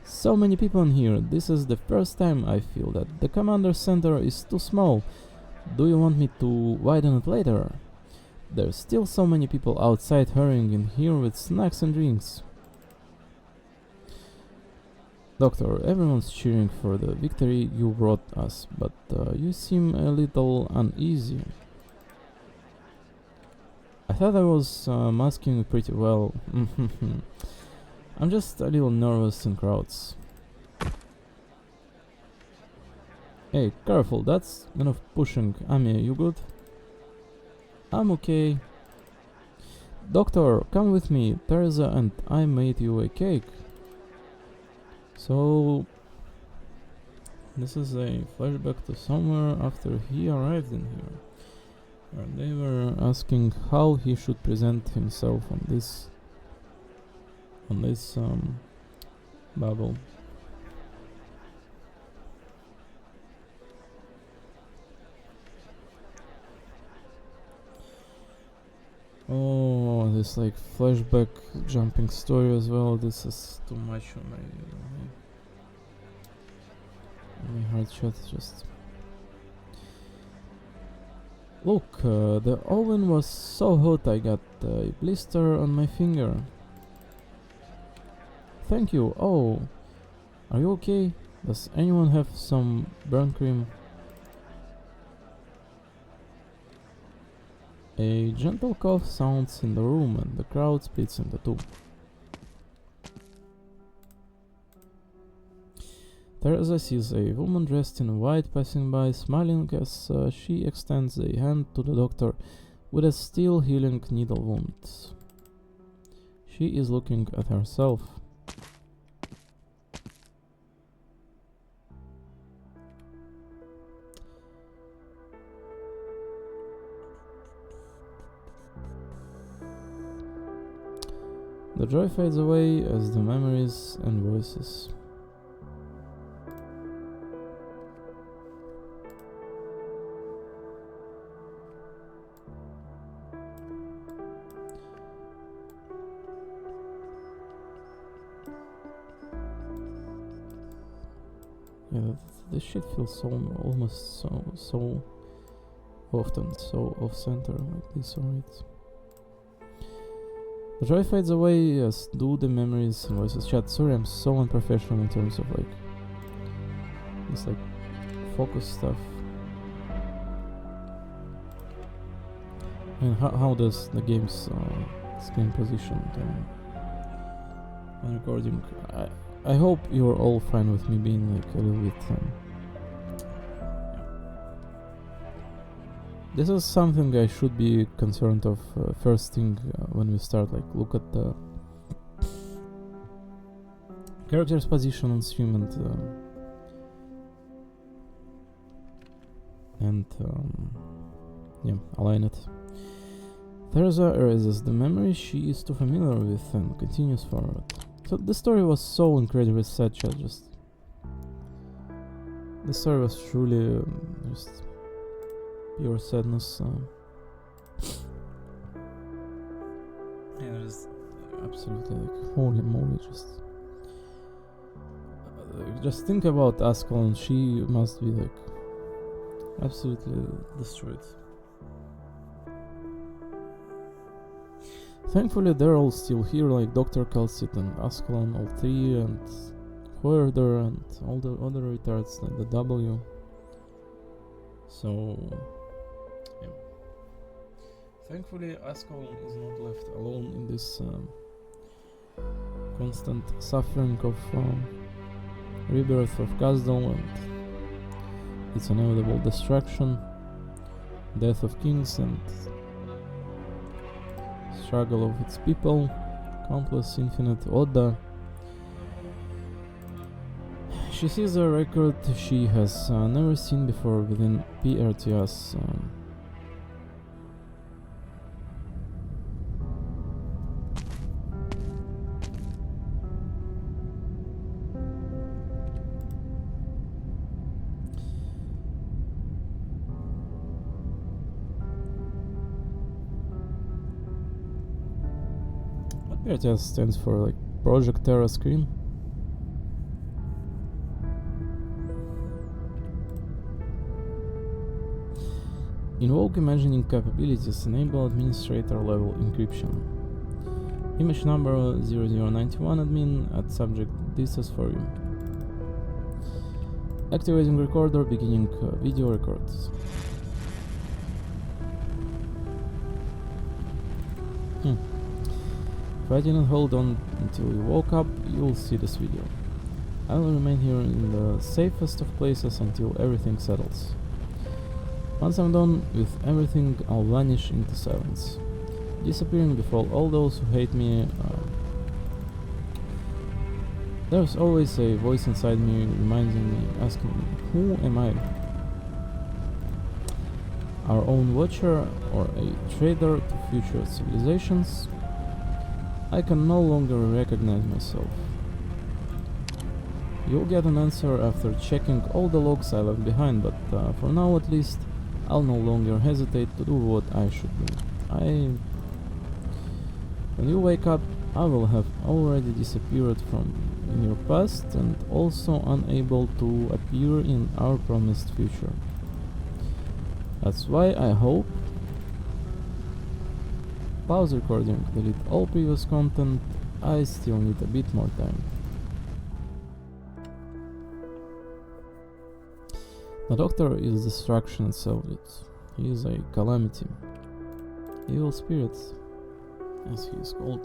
So many people in here. This is the first time I feel that the commander center is too small. Do you want me to widen it later? There's still so many people outside hurrying in here with snacks and drinks. Doctor, everyone's cheering for the victory you brought us, but you seem a little uneasy. I thought I was masking it pretty well. I'm just a little nervous in crowds. Hey, careful, that's enough pushing. Ami, you good? I'm okay. Doctor, come with me. Theresa and I made you a cake. So, this is a flashback to somewhere after he arrived in here, where they were asking how he should present himself on this Babel. Oh, this like flashback jumping story as well. This is too much on my heart shot. Just look, the oven was so hot I got a blister on my finger. Thank you. Oh, are you okay? Does anyone have some burn cream? A gentle cough sounds in the room and the crowd splits into two. Theresa sees a woman dressed in white passing by, smiling as she extends a hand to the doctor with a still healing needle wound. She is looking at herself. The joy fades away as the memories and voices. Yeah, this shit feels so almost so often so off center like this, alright. The joy fades away, as do the memories and voices. Chat, sorry, I'm so unprofessional in terms of like this like focus stuff. I mean, how does the game's screen position on recording? I hope you're all fine with me being like a little bit this is something I should be concerned of first thing when we start, like look at the character's position on stream and yeah, align it. Theresa erases the memory she is too familiar with and continues forward. So the story was so incredibly sad, chat. The story was truly just pure sadness. Yeah, just absolutely like holy moly, just think about Askel, and she must be like absolutely destroyed. Thankfully they're all still here, like Dr. Calcit and Ascalon, all three, and Hoarder and all the other retards like the W. So yeah. Thankfully Ascalon is not left alone in this constant suffering of rebirth of Gazdol and its inevitable destruction, death of kings and struggle of its people, countless infinite Oda. She sees a record she has never seen before within PRTS. PRTS stands for like Project Terra Screen. Invoke imagining capabilities, enable administrator level encryption. Image number 0091 admin, add subject, this is for you. Activating recorder, beginning video records. If I didn't hold on until you woke up, you'll see this video. I will remain here in the safest of places until everything settles. Once I'm done with everything, I'll vanish into silence, disappearing before all those who hate me. There's always a voice inside me reminding me, asking me, who am I? Our own watcher or a trader to future civilizations? I can no longer recognize myself. You'll get an answer after checking all the logs I left behind, but for now at least, I'll no longer hesitate to do what I should do. When you wake up, I will have already disappeared from in your past and also unable to appear in our promised future. That's why I hope. Pause recording, delete all previous content. I still need a bit more time. The Doctor is destruction itself. He is a calamity. Evil spirit, as he is called.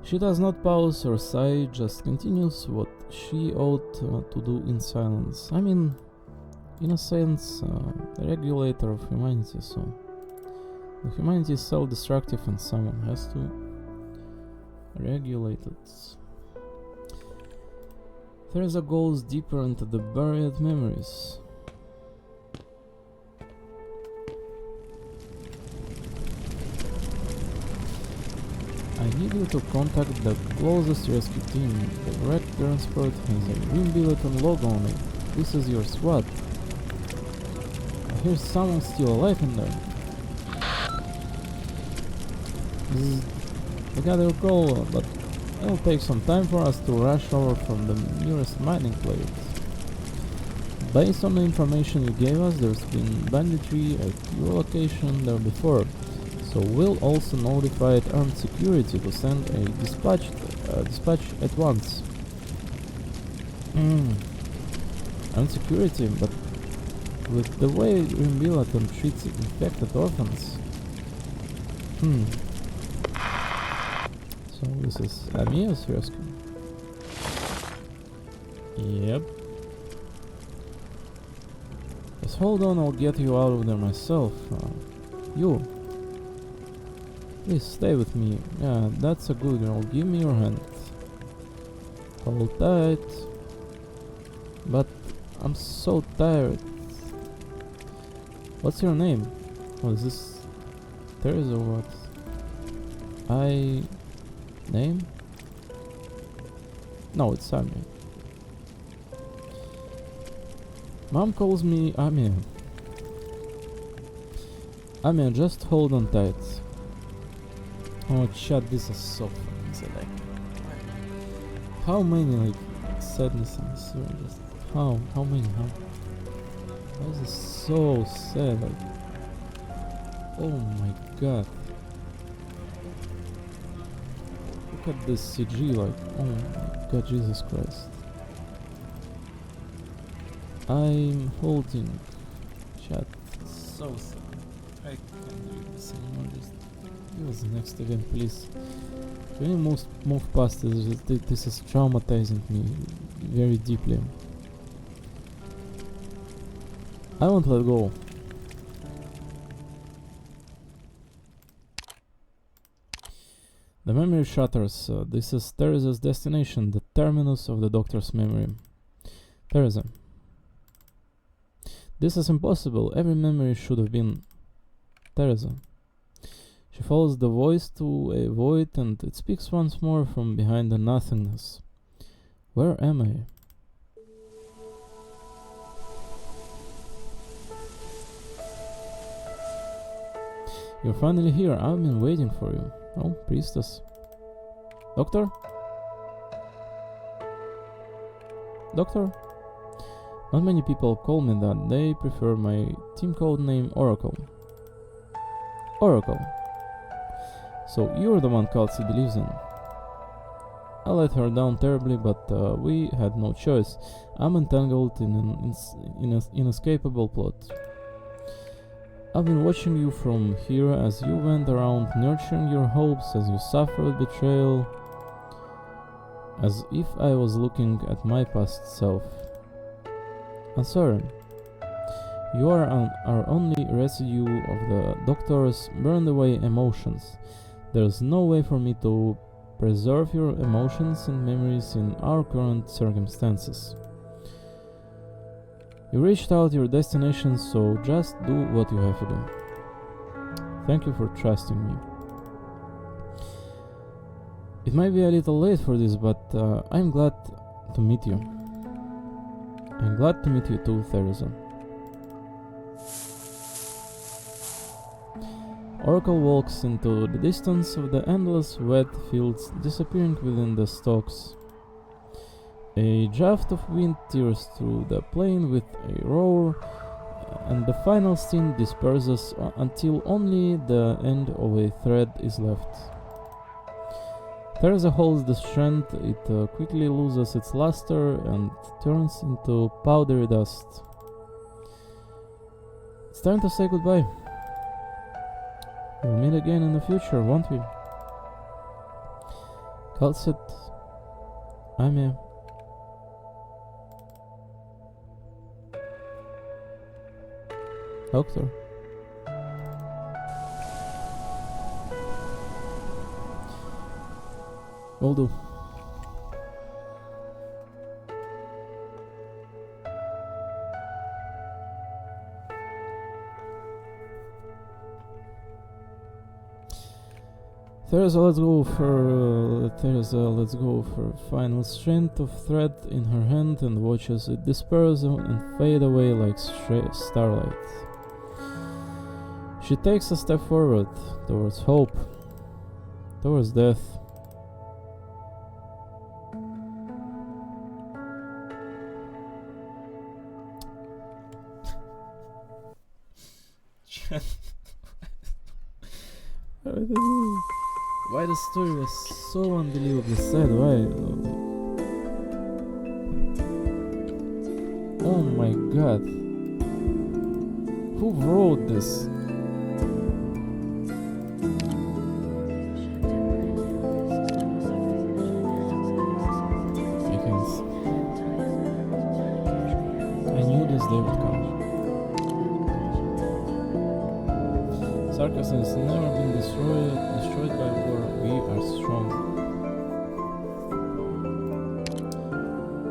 She does not pause or sigh, just continues what she ought to do in silence. I mean, in a sense, the regulator of humanity, so the humanity is self-destructive and someone has to regulate it. Theresa goes deeper into the buried memories. I need you to contact the closest rescue team. The wrecked transport has a green billet and logo on it. This is your SWAT. I hear someone still alive in there. This is the guy they'll call, but It'll take some time for us to rush over from the nearest mining place. Based on the information you gave us, there's been banditry at your location there before, so we'll also notify armed security to send a dispatch at once. Armed security, but with the way Rimbilaton treats infected orphans. So this is Amia's rescue. Yep. Just hold on, I'll get you out of there myself. You. Please stay with me. Yeah, that's a good girl. Give me your hand. Hold tight. But I'm so tired. What's your name? Oh, is this Theresa or what? Name? No, it's Amia. Mom calls me Amia. Amia, just hold on tight. Oh, chat, this is so fucking sad. How many, like, sadness in this story? Just how many? Why is this so sad? Like, oh my god. Look at this CG, like, oh my god, Jesus Christ. I'm holding chat. So sad. I can't read this anymore. Just give us the next event, please. Can you move past this? This is traumatizing me very deeply. I won't let go. The memory shatters. This is Theresa's destination, the terminus of the doctor's memory. Theresa. This is impossible. Every memory should have been Theresa. She follows the voice to a void and it speaks once more from behind the nothingness. Where am I? You're finally here. I've been waiting for you. Oh, priestess. Doctor? Doctor? Not many people call me that. They prefer my team code name Oracle. Oracle. So you're the one Kelsey believes in. I let her down terribly, but we had no choice. I'm entangled in an inescapable plot. I've been watching you from here as you went around nurturing your hopes, as you suffered betrayal, as if I was looking at my past self. I'm sorry. You are our only residue of the doctor's burned away emotions. There's no way for me to preserve your emotions and memories in our current circumstances. You reached out your destination, so just do what you have to do. Thank you for trusting me. It might be a little late for this, but I'm glad to meet you. I'm glad to meet you too, Theresa. Oracle walks into the distance of the endless wet fields, disappearing within the stalks. A draft of wind tears through the plain with a roar, and the final sting disperses until only the end of a thread is left. Theresa holds the strand. It quickly loses its luster and turns into powdery dust. It's time to say goodbye. We'll meet again in the future, won't we? Kalset, Amia. Doctor. Will do. Theresa, let's go for final strength of thread in her hand and watch as it disperses and fade away like starlight. She takes a step forward towards hope, towards death. Why the story was so unbelievably sad? Why? Oh my god. Who wrote this? I can't. I knew this day would come. Sarcasm has never been destroyed by war. We are strong.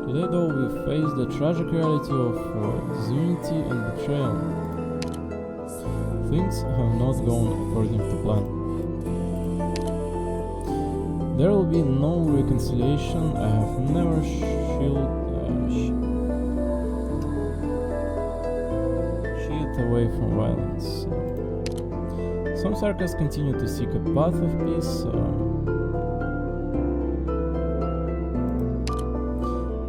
Today though we face the tragic reality of disunity and betrayal. Things have not gone according to plan. There will be no reconciliation. I have never shied away from violence. Some sarcasts continue to seek a path of peace.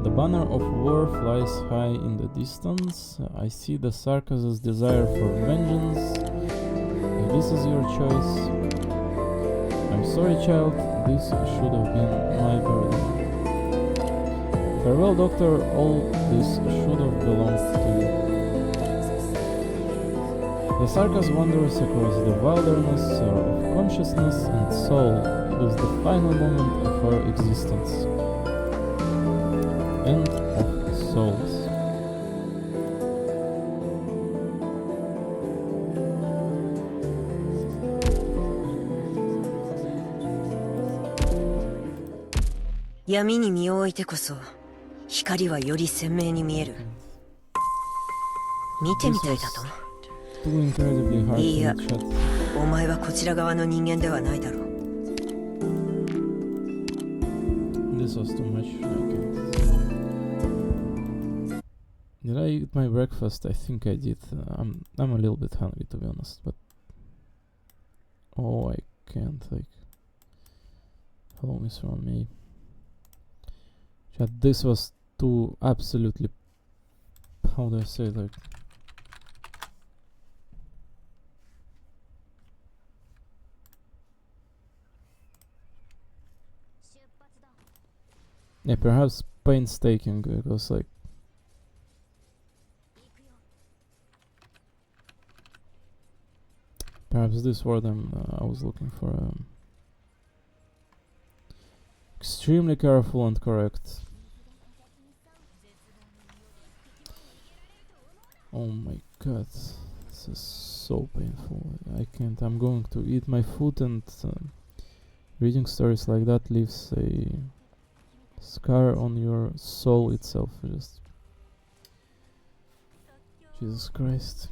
The banner of war flies high in the distance. I see the sarcast's desire for vengeance. If this is your choice, I'm sorry, child, this should have been my burden. Farewell, doctor, all this should have belonged to you. The sarcast wanders across the wilderness of consciousness and soul. It is the final moment of our existence. End of souls.闇に身を置いてこそ光はより鮮明に見える。見てみたいだと。いいや、お前はこちら側の人間ではないだろう。This was too much. I can't. Did I eat my breakfast? I think I did. I'm a little bit hungry, to be honest, but oh, I can't. Like, hello, Miss Ron May. Chat, this was too absolutely. How do I say it? Like. Yeah, perhaps painstaking, because like perhaps this word I was looking for. Extremely careful and correct. Oh my god, this is so painful. I can't. I'm going to eat my food, and reading stories like that leaves a scar on your soul itself. Just Jesus Christ.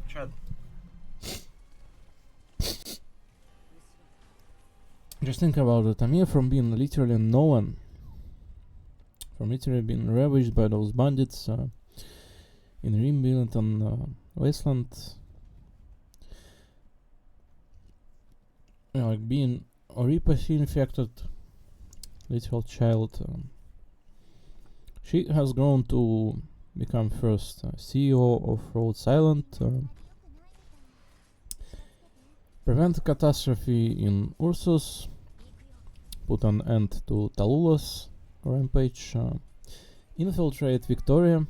Chat. Just think about it. I'm here from being literally no one. From literally being ravaged by those bandits in Rimbilton wasteland. Like being a Reaper infected literal child. She has grown to become first CEO of Rhodes Island. Prevent catastrophe in Ursus. Put an end to Tallulas rampage. Infiltrate Victoria.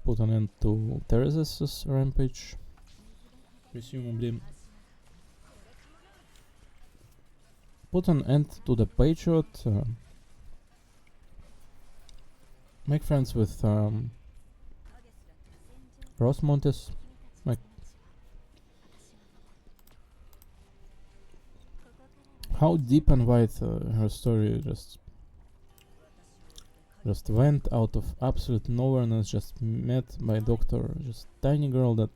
Put an end to Theresa's rampage. Presumably. Put an end to the Patriot. Make friends with Rosmontes. How deep and wide her story just went out of absolute nowhere and is just met by Doctor, just tiny girl that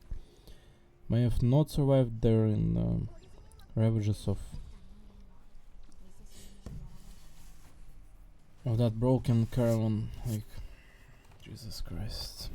may have not survived there in ravages of that broken caravan. Like, Jesus Christ.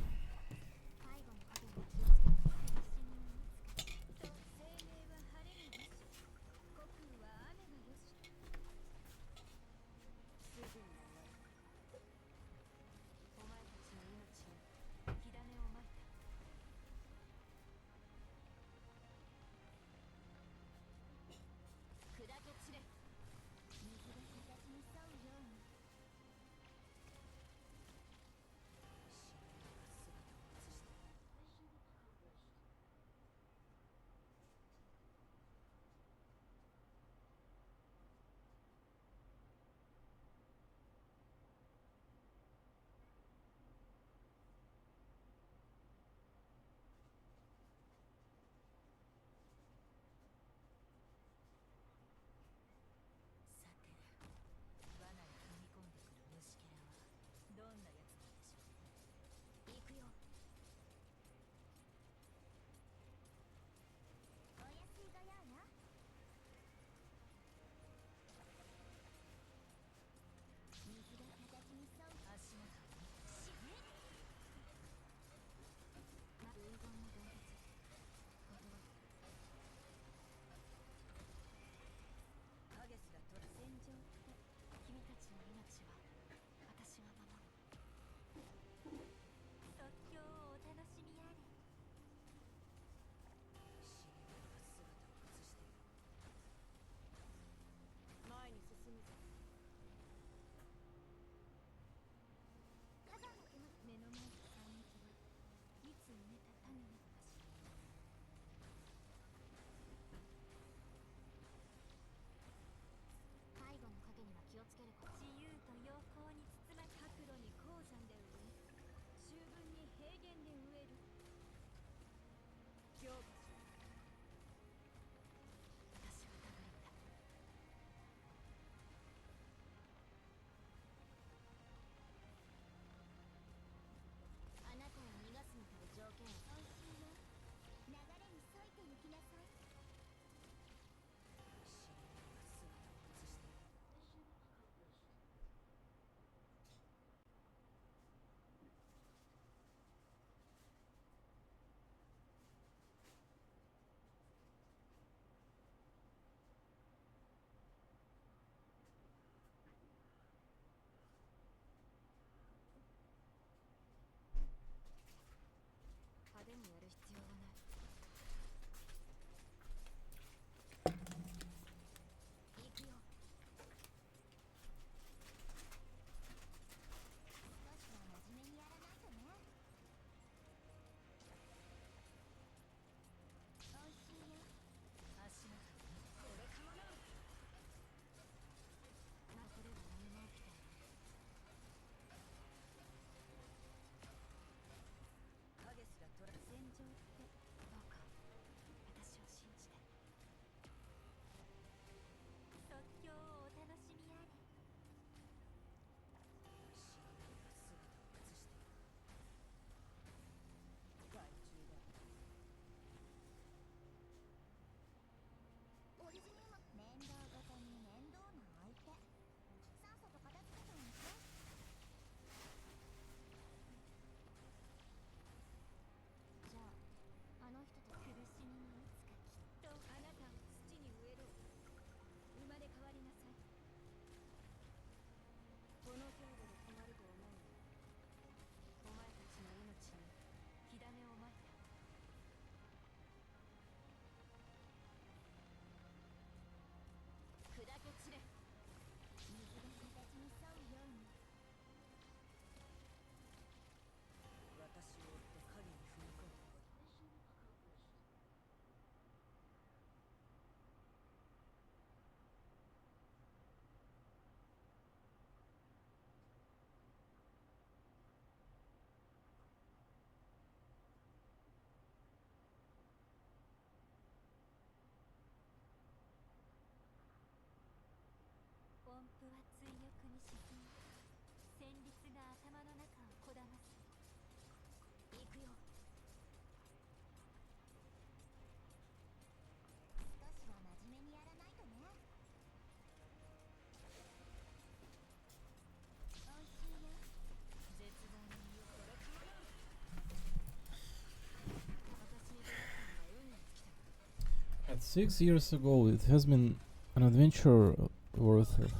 At 6 years ago, it has been an adventure worth of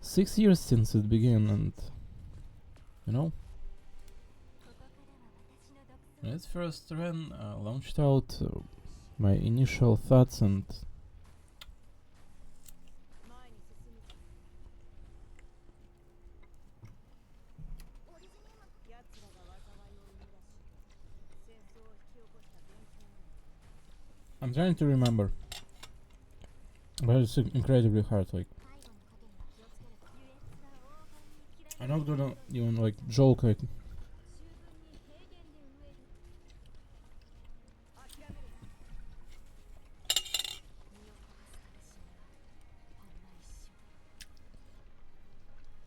6 years since it began, and you know, when it first ran, launched out, my initial thoughts and I'm trying to remember, but it's incredibly hard. Like, I'm not gonna even like joke. Like,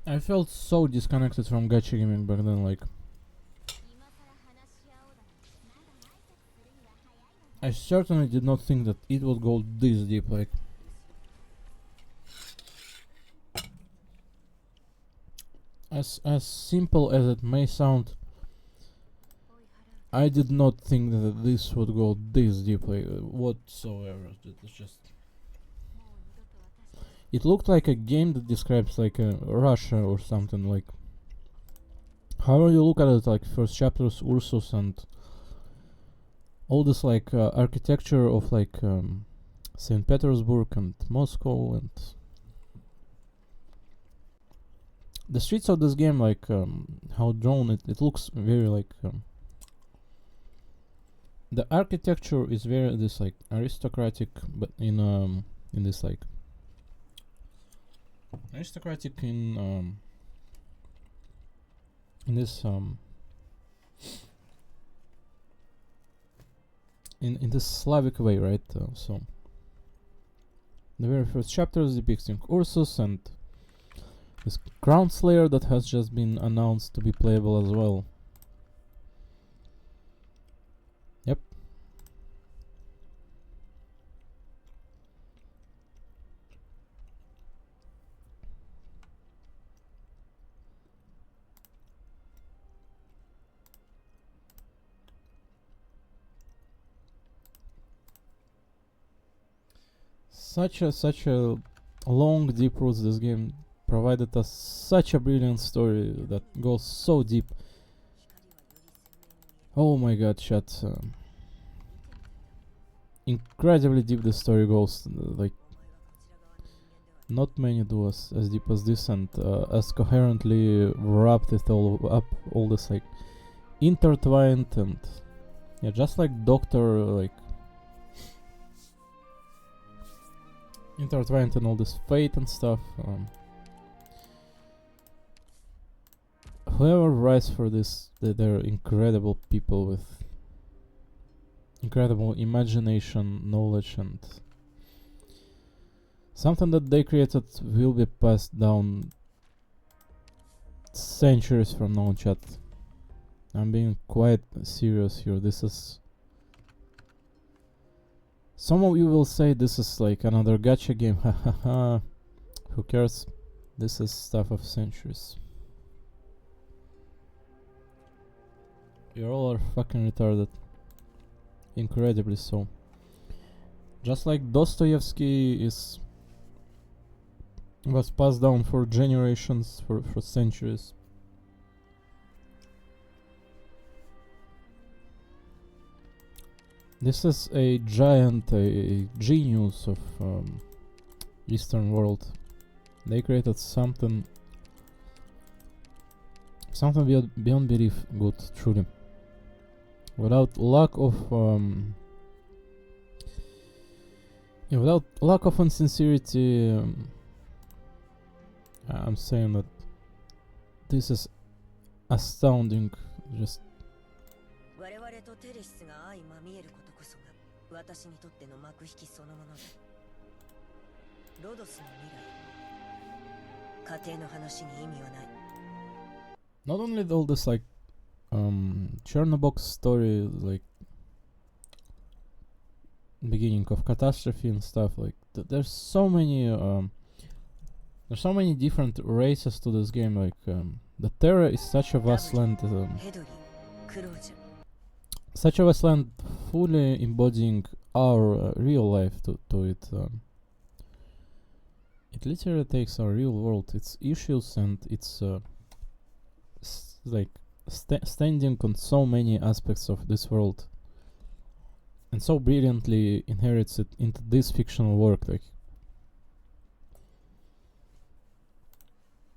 I felt so disconnected from gacha gaming back then. Like, I certainly did not think that it would go this deep. Like, as simple as it may sound, I did not think that this would go this deeply whatsoever. It's just, it looked like a game that describes like Russia or something. Like, however you look at it, like first chapters, Ursus and all this like architecture of like St. Petersburg and Moscow, and the streets of this game, like how drawn it looks very like the architecture is very this like aristocratic, but in this like aristocratic in this in this Slavic way, right? So the very first chapter is depicting Ursus and this Crown Slayer that has just been announced to be playable as well. Yep. Such a long, deep roots. This game provided us such a brilliant story that goes so deep. Oh my god, chat. Incredibly deep the story goes. Like, not many do as deep as this, and as coherently wrapped it all up. All this like intertwined, and yeah, just like Doctor, like intertwined in all this fate and stuff. Whoever writes for this, they're incredible people with incredible imagination, knowledge, and something that they created will be passed down centuries from now, chat. I'm being quite serious here. This is... Some of you will say this is like another gacha game. Hahaha. Who cares? This is stuff of centuries. You all are fucking retarded. Incredibly so. Just like Dostoevsky was passed down for generations, for centuries. This is a giant, a genius of Eastern world. They created something beyond belief good, truly. Without lack of without lack of insincerity, I'm saying that this is astounding. Just 我々とテレシスが相まみえることこそが私にとっての幕引きそのものだ。ロドスの未来、家庭の話に意味はない。not only all this like Chernobyl story, like beginning of catastrophe and stuff, like there's so many different races to this game. Like the Terra is such a vast land, fully embodying our real life to it. It literally takes our real world, its issues, and its standing on so many aspects of this world, and so brilliantly inherits it into this fictional work. Like,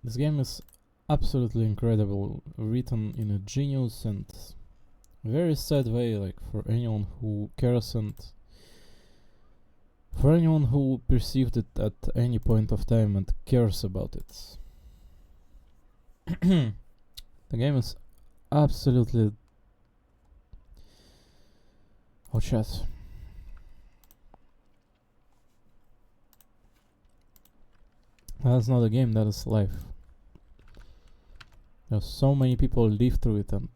this game is absolutely incredible, written in a genius and very sad way, like for anyone who cares and for anyone who perceived it at any point of time and cares about it. The game is absolutely... Oh, chat. That's not a game, that is life. There's so many people live through it and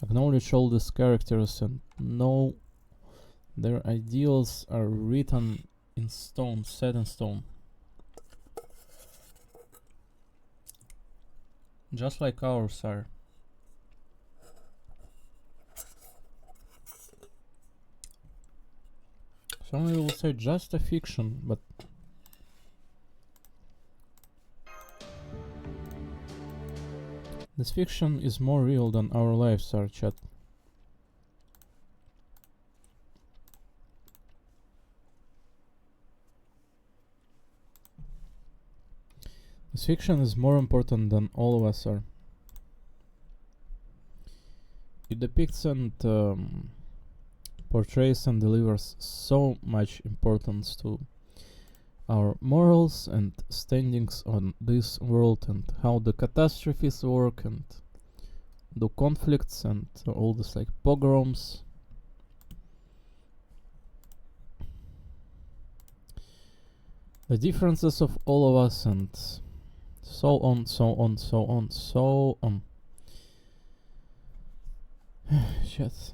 acknowledge all these characters and know their ideals are written in stone, set in stone. Just like ours are. Some people will say just a fiction, but this fiction is more real than our lives are, chat. This fiction is more important than all of us are. It depicts and portrays and delivers so much importance to our morals and standings on this world and how the catastrophes work and the conflicts and all this like pogroms. The differences of all of us and so on, so on, so on, so on. Shit.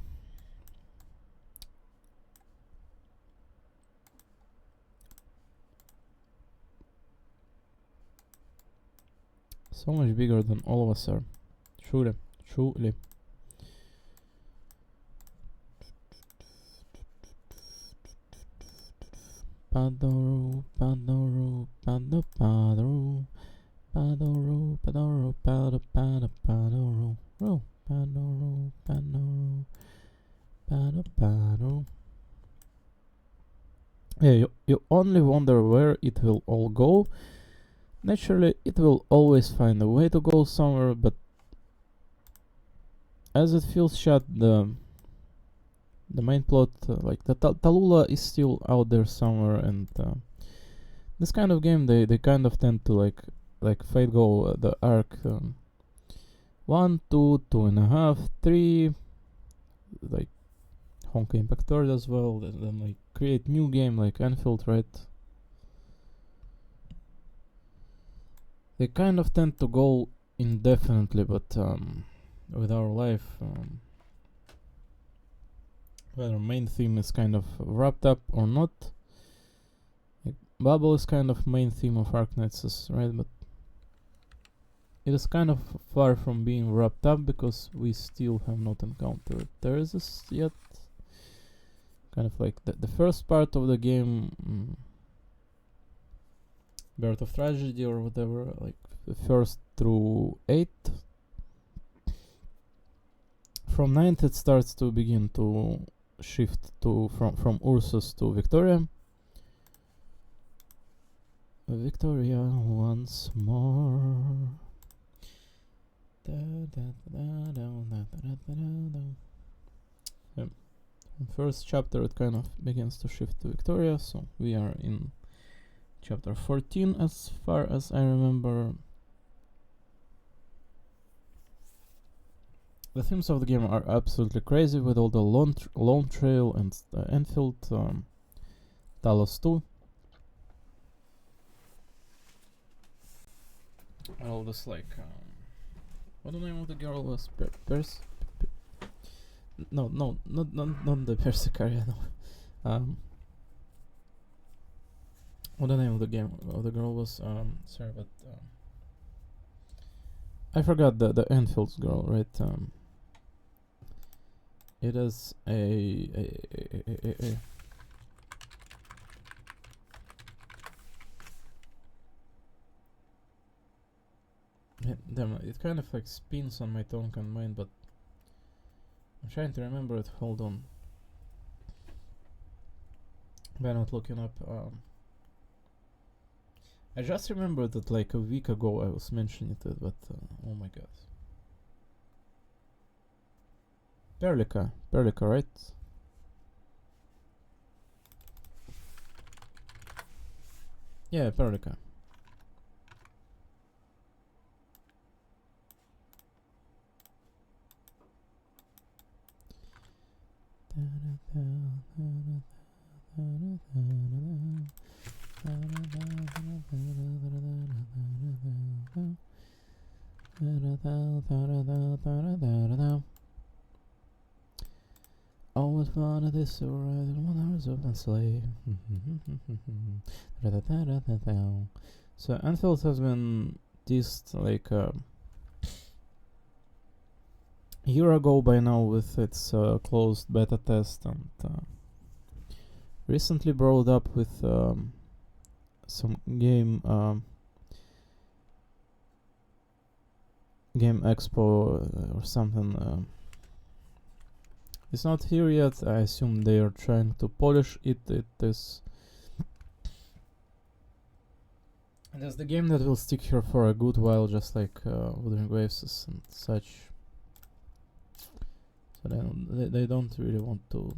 So much bigger than all of us are. Truly, truly. Padaru, padaru, padaru, padaru, padaru, padaru, padaru, padaru, padaru, padaru, padaru, padaru, padaru. Yeah, you only wonder where it will all go. Naturally, it will always find a way to go somewhere, but as it feels shut, the main plot, like the Tallulah is still out there somewhere, and this kind of game, they kind of tend to like Fate Go the arc 1, 2, 2.5, 3, like Honkai Impact Third as well, then like create new game like Enfield, right? They kind of tend to go indefinitely, but with our life, whether main theme is kind of wrapped up or not. Like Babel is kind of main theme of Arknights, right? But it is kind of far from being wrapped up because we still have not encountered Theresa yet. Kind of like the first part of the game, Birth of Tragedy or whatever, like the first through 8. From 9th it starts to begin to shift to from Ursus to Victoria. Victoria once more. In first chapter it kind of begins to shift to Victoria, so we are in chapter 14 as far as I remember. The themes of the game are absolutely crazy with all the Lone Trail and Enfield, Talos 2. And girl was like, what the name of the girl was? No, not the Persicaria. No. What the name of the game of the girl was? Sorry, but I forgot the Enfield's girl, right? It is a damn, it kind of like spins on my tongue and mind, but I'm trying to remember it. Hold on. By not looking up. I just remembered that like a week ago I was mentioning it, but oh my god. Perlica, right? Yeah, Perlica. Always wanted this so right, 1 hours of the slave. So Enfield has been teased like a year ago by now with its closed beta test, and recently brought up with some game expo or something. It's not here yet. I assume they are trying to polish it. It is the game that will stick here for a good while, just like Wuthering Waves and such. So they don't really want to.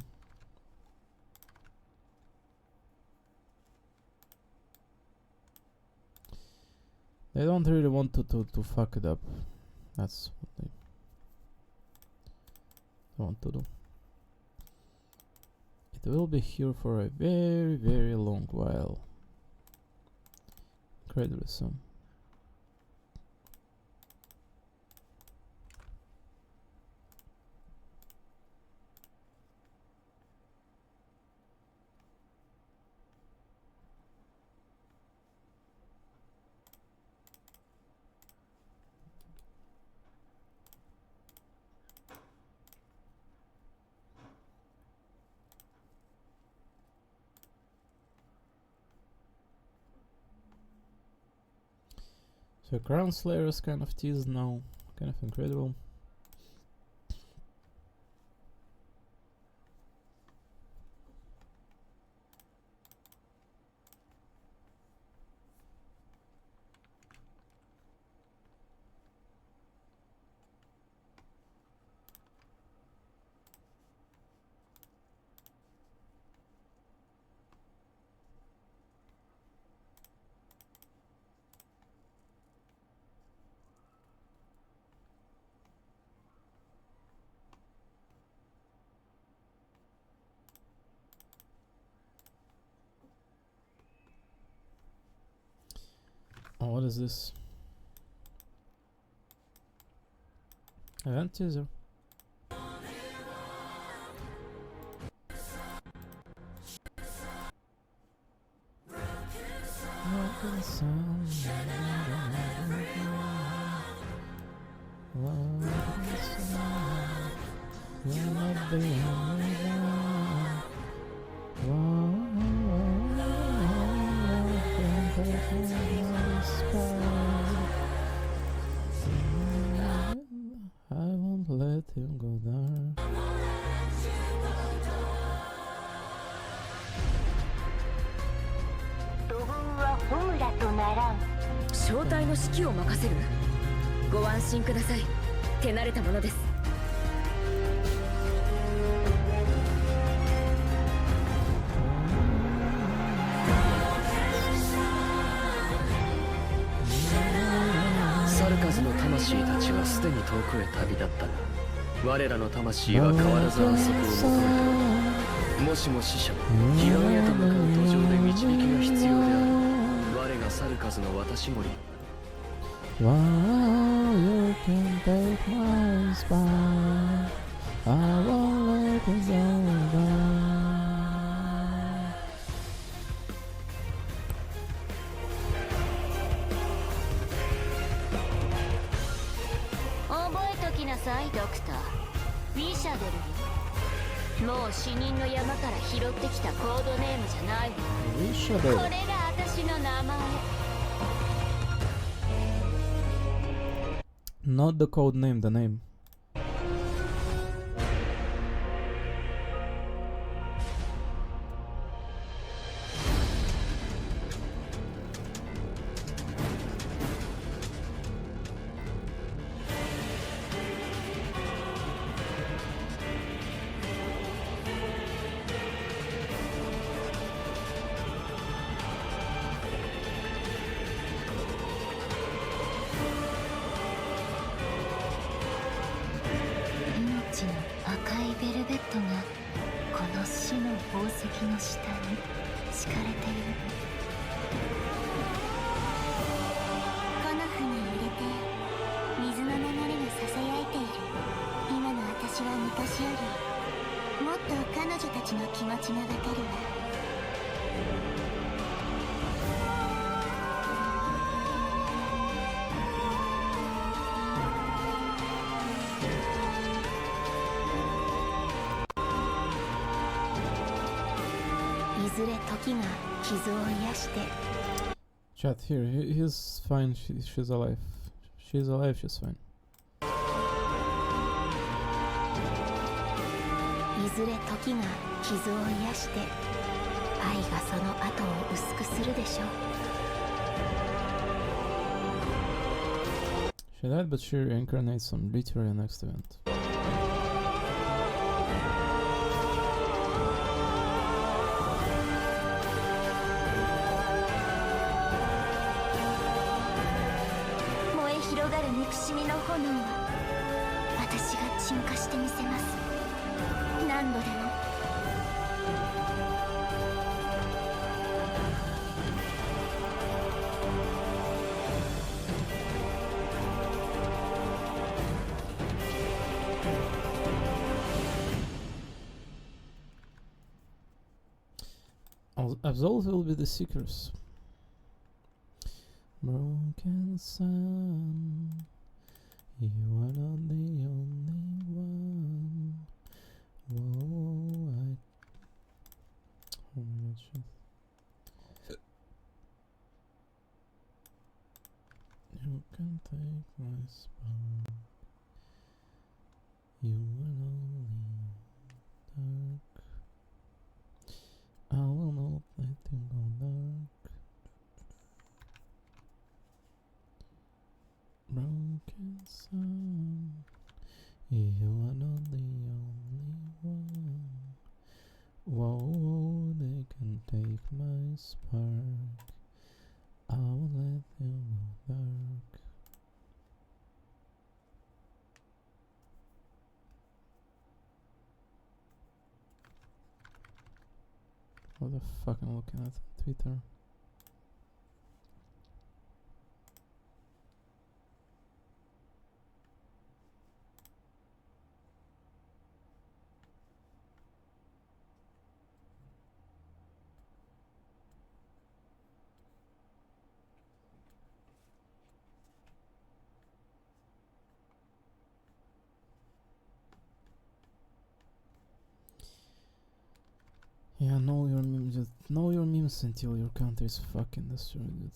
They don't really want to fuck it up. That's what they want to do. It will be here for a very, very long while. Incredibly soon. So Crown Slayer is kind of teased now, kind of incredible. Oh, what is this? Event teaser. I won't let him go there. 土偶はホムラとならん。正体の指揮を任せる。ご安心ください。手慣れたものです。サルカズの魂たちはすでに遠くへ旅立ったが、我らの魂は変わらず安息を求めておる。もしも死者ヒロへと向かう途上で導きが必要である。我がサルカズの渡し森。Wow, you can take my spine. I won't let it go down. 覚えときなさいドクター。ウィシャデルよ。もう死人の山から拾ってきたコードネームじゃないわ。ウィシャデル。これが私の名前。Not the code name, the name. Chat here, he's fine, she's alive. She's alive, she's fine. いずれ時が傷を癒して愛がその後を薄くするでしょう。 She died, but she reincarnates on literally next event. Absolved will be the seekers. Broken sun, you are not the only one. Whoa, oh my god, shit. You can take my spine. You are only dark. I will not let you go dark. Broken sun, you are not the only one. Whoa, they can take my spark. I will let you go dark. What the fuck am I looking at on Twitter? Yeah, know your memes. Just know your memes until your country is fucking destroyed.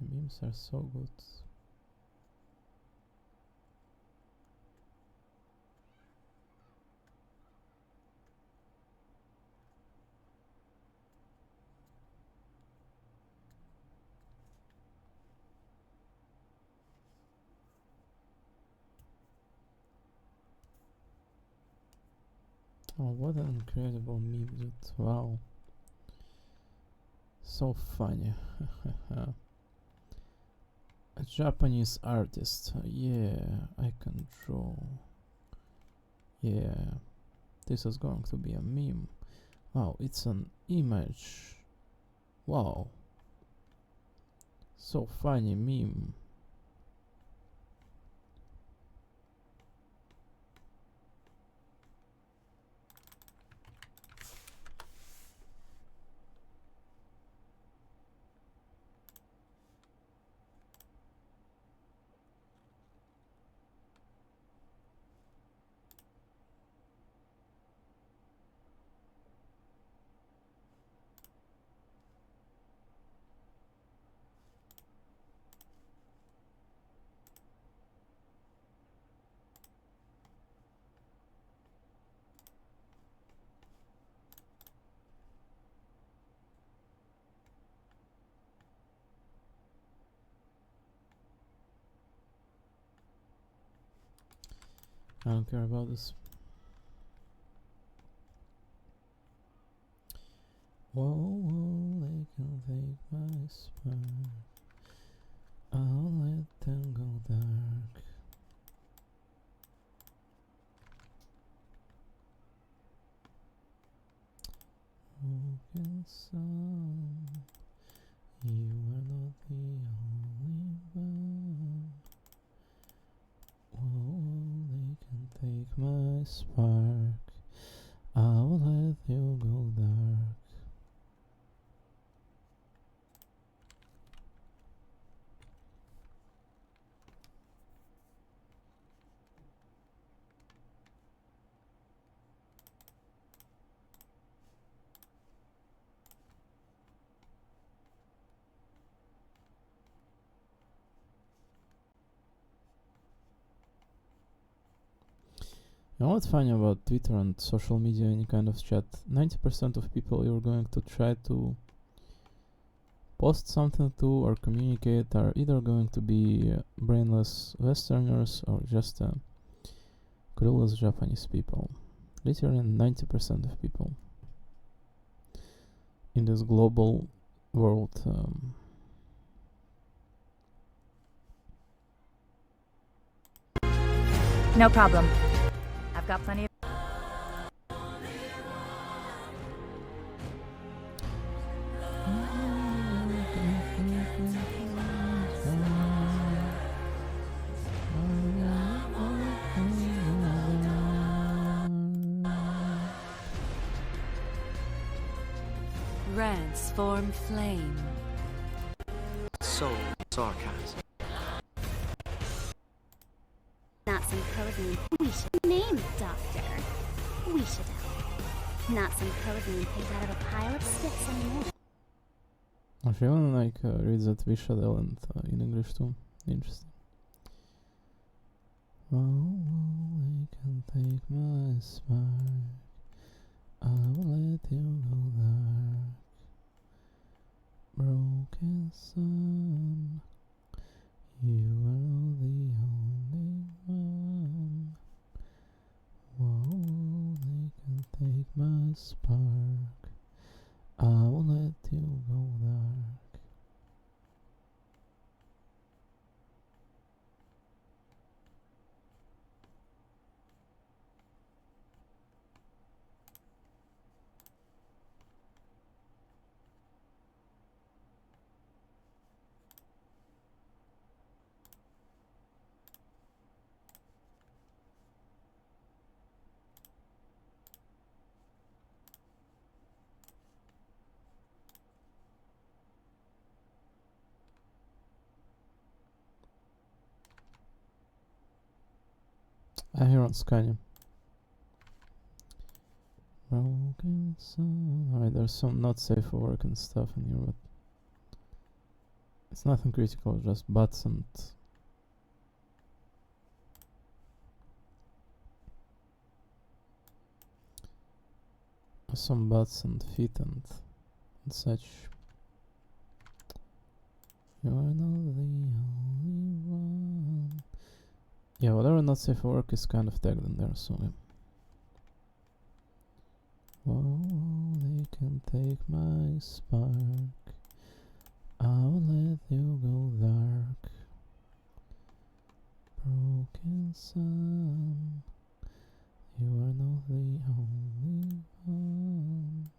The memes are so good. Oh, what an incredible meme, dude. Wow. So funny. A Japanese artist. Yeah, I can draw. Yeah, this is going to be a meme. Wow, it's an image. Wow. So funny meme. I don't care about this. Whoa, whoa, they can take my spark. I'll let them go dark. Broken sun, you are not the only one. Whoa, they can take my spark. I'll let you go dark. You know what's funny about Twitter and social media, any kind of chat? 90% of people you're going to try to post something to or communicate are either going to be brainless Westerners or just clueless Japanese people. Literally 90% of people in this global world. No problem. I've got plenty of... Transform flame. So sarcasm. Not some code name. We should name it, Doctor. We should have. Not some code name picked out of a pile of sticks anymore. If you wanna like read that we should and in English too, interesting. Oh, they can take my spark. I'll let you go dark. Broken sun, you are the only one. Whoa, they can take my spark. I'll let you go dark. I hear on Scania. Broken sun. Alright, there's some not safe for work and stuff in here, but it's nothing critical, just butts and some butts and feet and such. You are not the only one. Yeah, whatever not safe for work is kind of tagged in there, so yeah. Whoa, they can take my spark. I'll let you go dark. Broken sun, you are not the only one.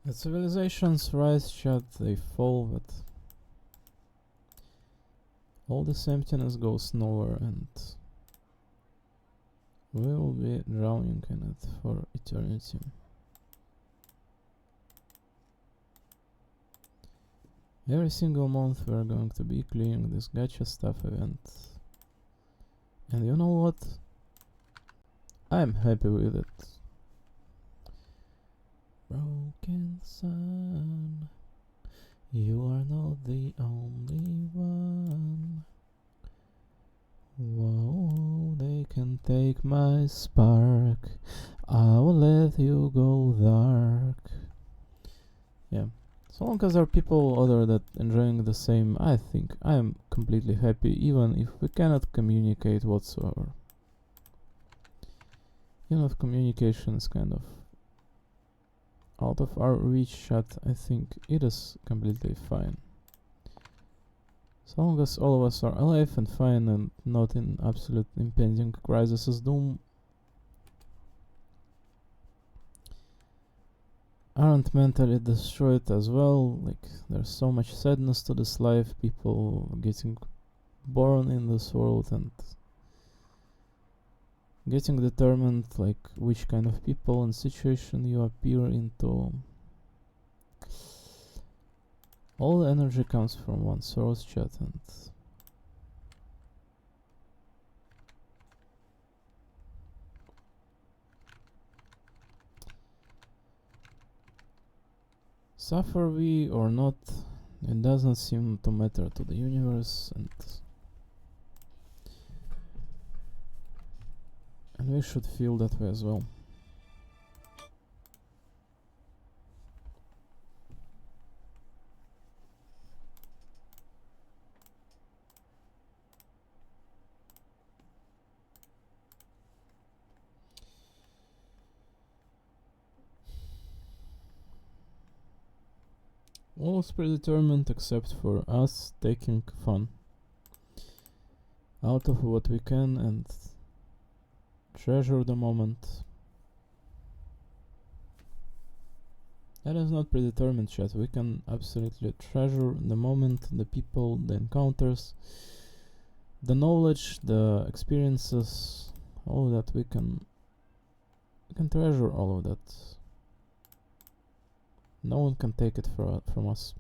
The civilizations rise, chat, they fall, but all this emptiness goes nowhere, and we will be drowning in it for eternity. Every single month we're going to be clearing this gacha stuff event. And you know what? I'm happy with it. Broken sun, you are not the only one. Whoa, they can take my spark. I will let you go dark. Yeah. So long as there are people other that enjoying the same, I think I am completely happy, even if we cannot communicate whatsoever. Even if communication is kind of out of our reach, chat, I think it is completely fine. So long as all of us are alive and fine and not in absolute impending crisis' doom, aren't mentally destroyed as well. Like, there's so much sadness to this life, people getting born in this world and getting determined like which kind of people and situation you appear into. All the energy comes from one source, chat, and suffer we or not, it doesn't seem to matter to the universe, and we should feel that way as well. All is predetermined except for us taking fun out of what we can and treasure the moment. That is not predetermined, chat. We can absolutely treasure the moment, the people, the encounters, the knowledge, the experiences, all that. We can treasure all of that. No one can take it from us.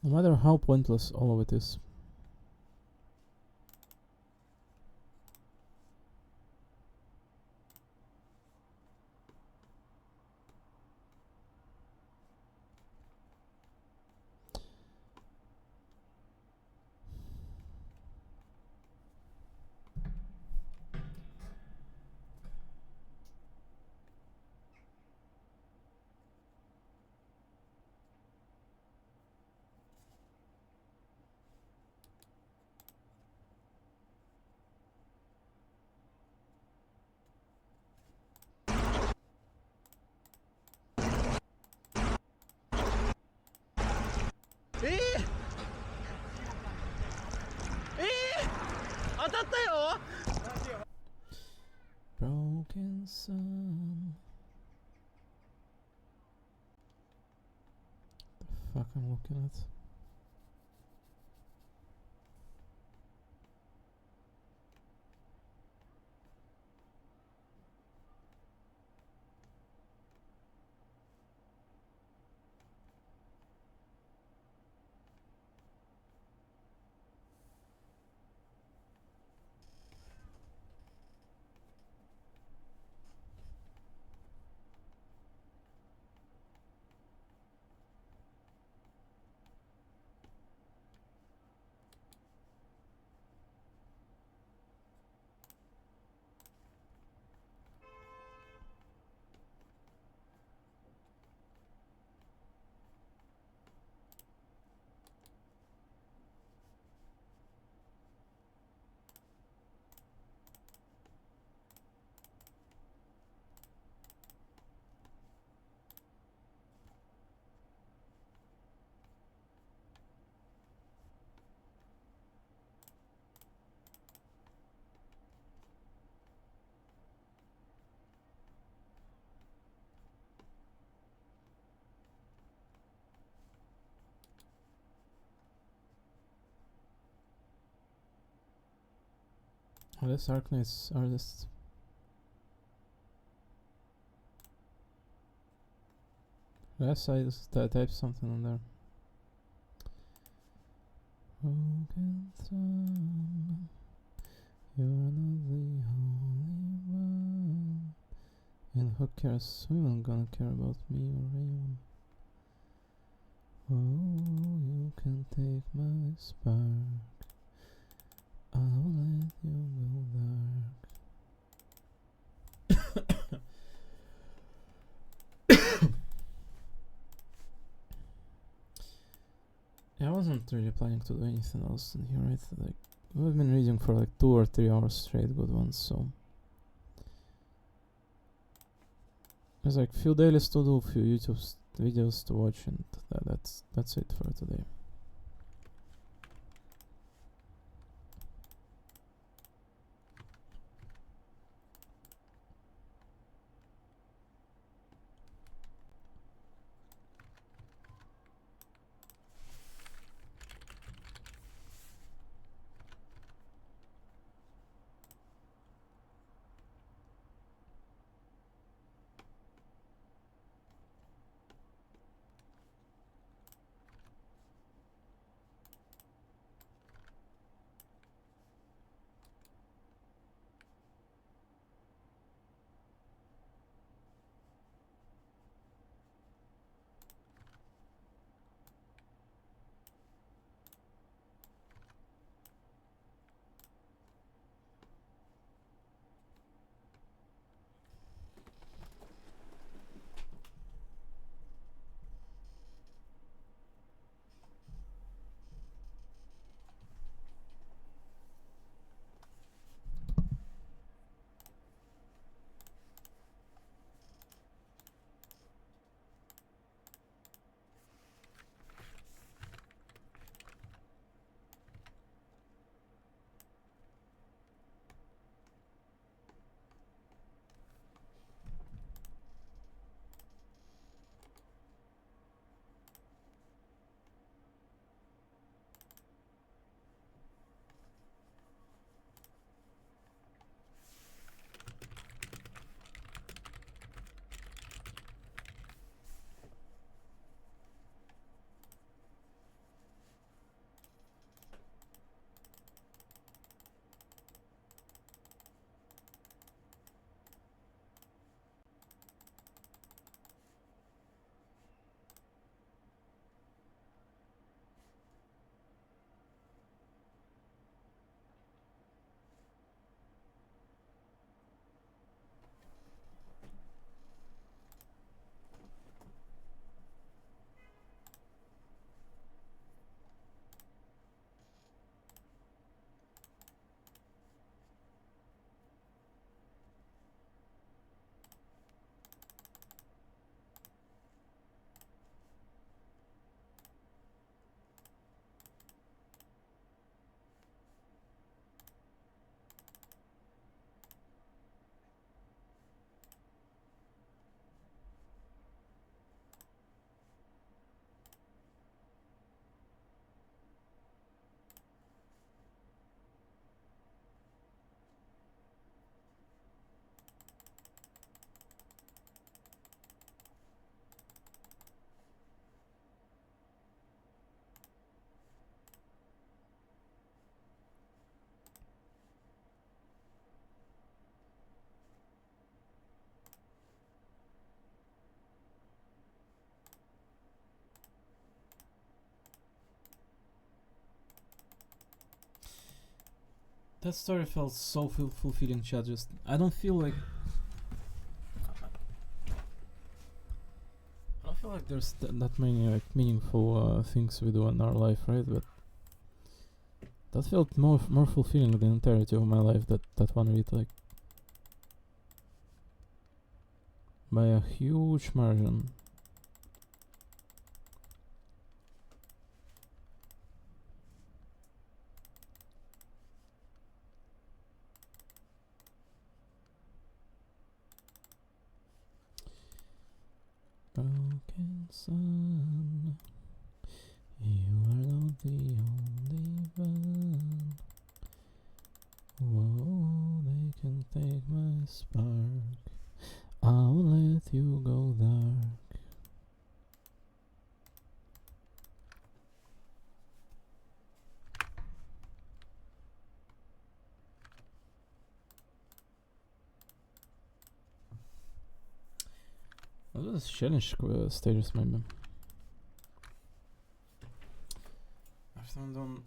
No matter how pointless all of it is. Broken sun. The fuck I'm looking at? Oh, this arknights artist. Yes, I just type something on there. Who can stand? You're not the only one. And who cares? Who not gonna care about me or anyone? Oh, you can take my spark. I'll let you go dark. Yeah, I wasn't really planning to do anything else in here, right? Like, we've been reading for like 2 or 3 hours straight, good ones, so there's like few dailies to do, few YouTube videos to watch, and that's it for today. That story felt so fulfilling, chat. Just I don't feel like there's that many like meaningful things we do in our life, right? But that felt more fulfilling than the entirety of my life. That one read, like, by a huge margin. Broken sun, you are not the only one. Whoa. this challenge stages maybe. After I'm done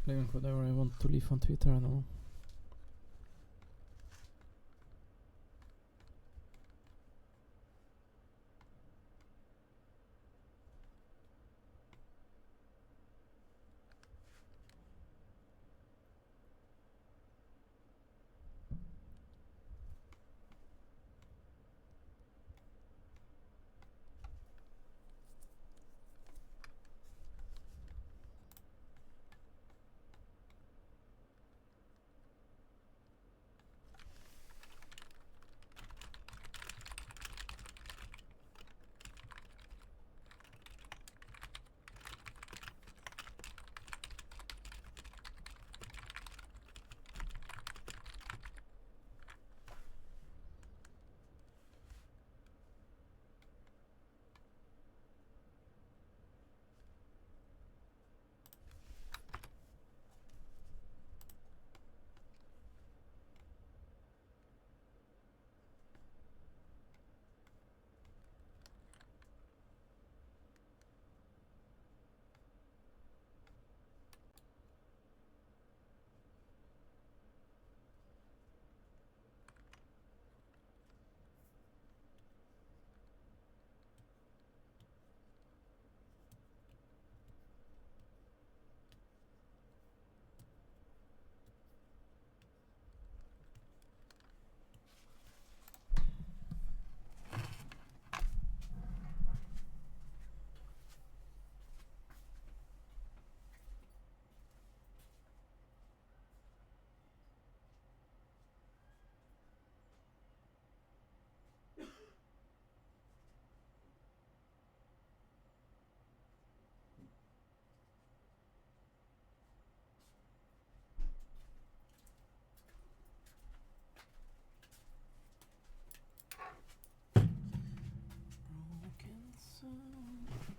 leaving whatever I want to leave on Twitter, I don't know.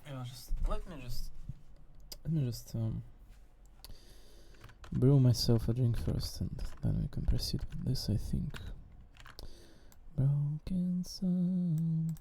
Yeah, let me just brew myself a drink first, and then we can proceed with this, I think. Broken sound.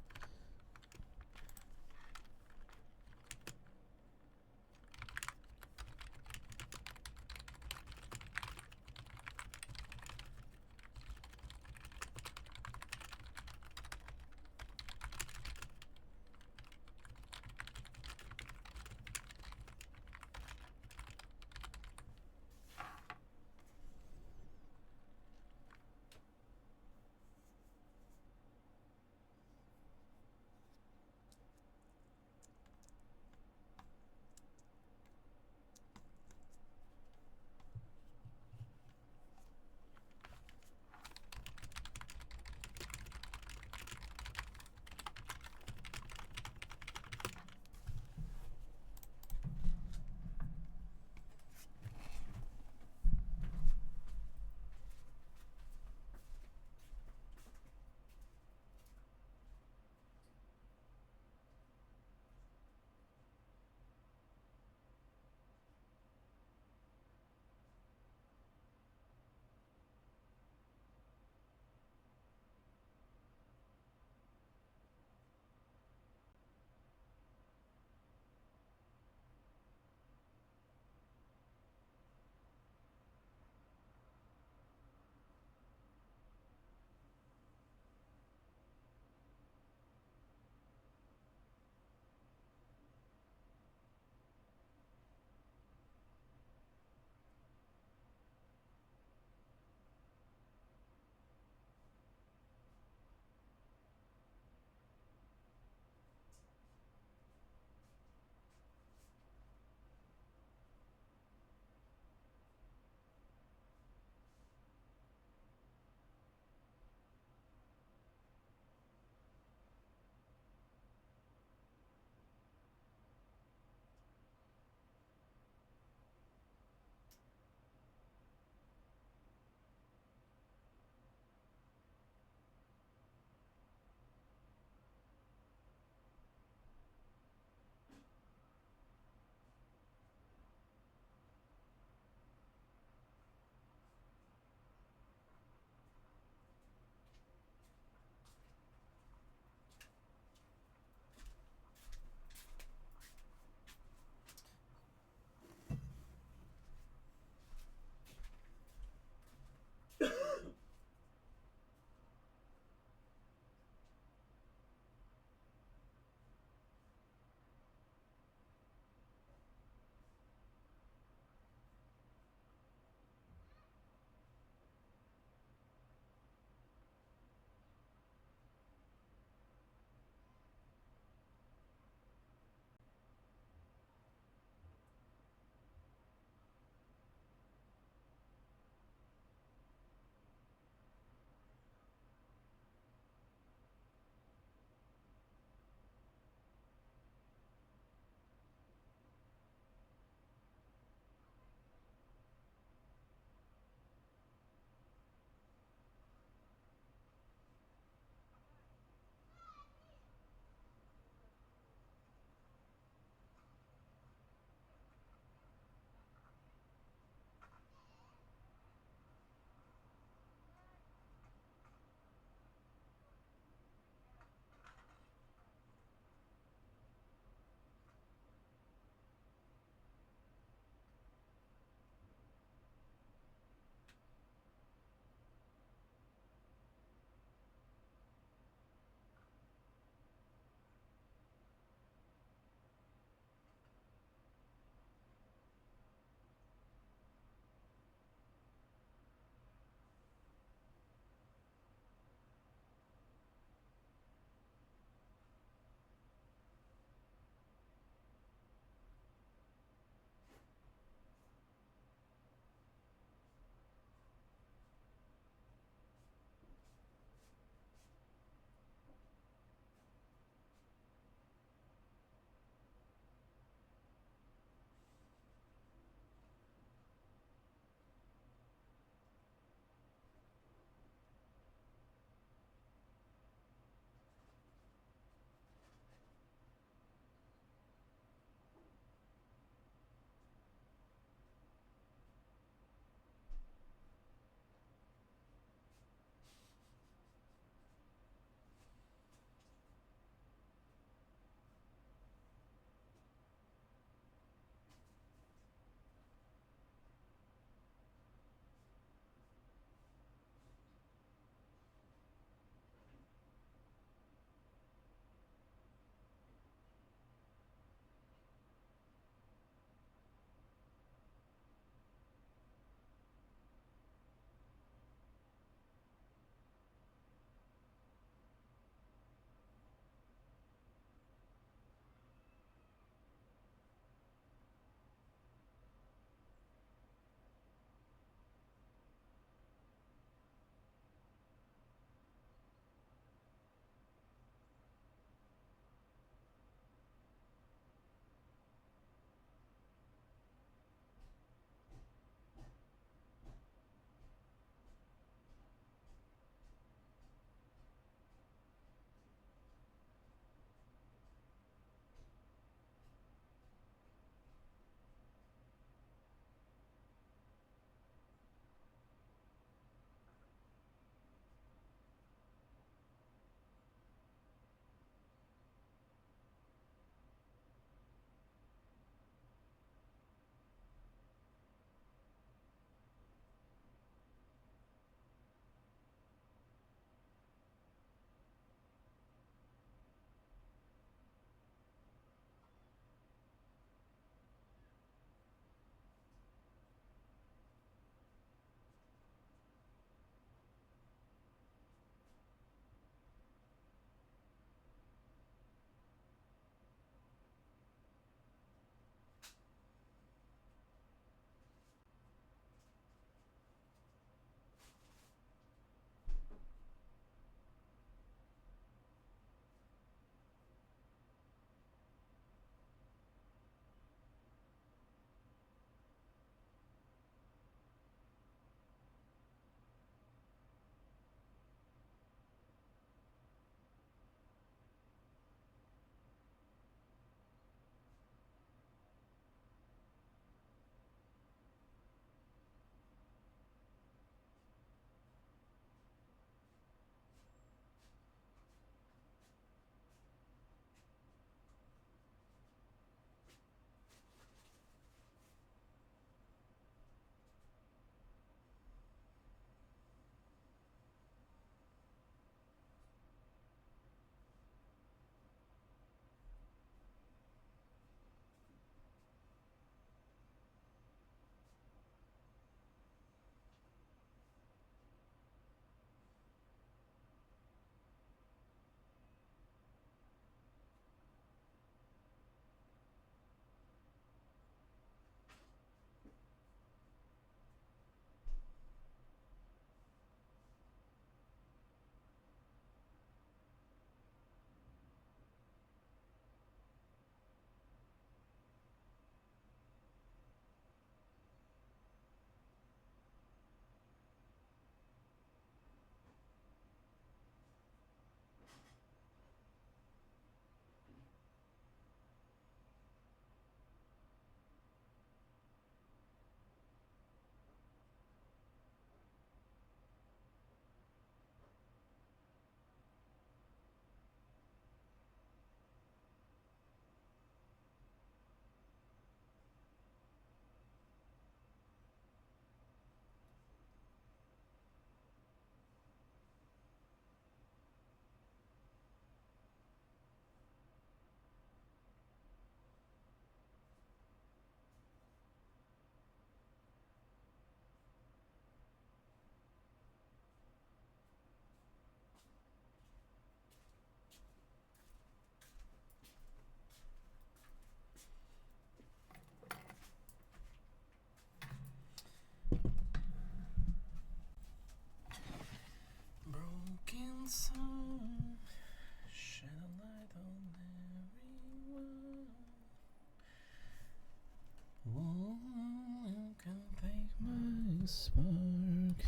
spark.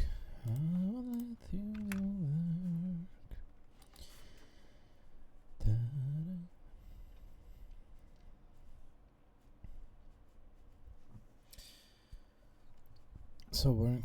I will let you work. Da-da. So boring.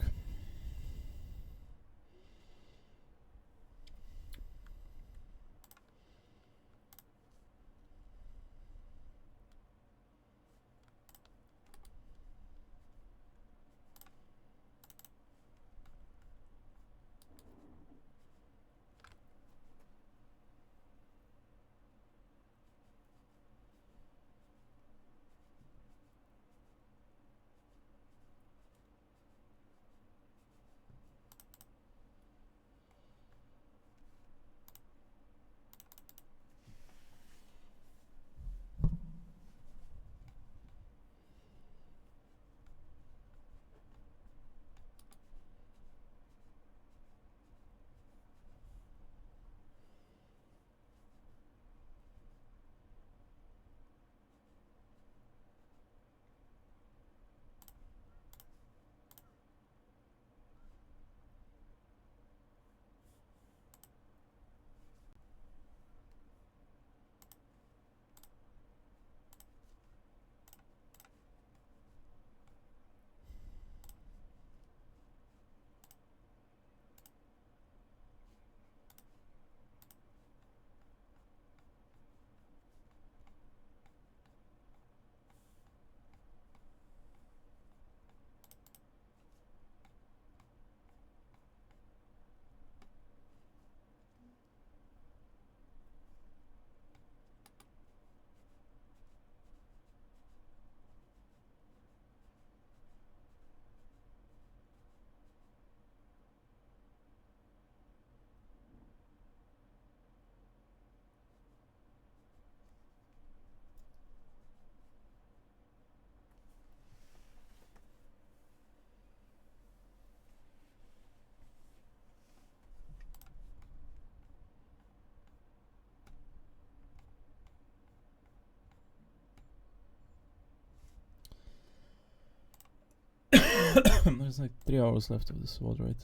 There's like 3 hours left of this world, right?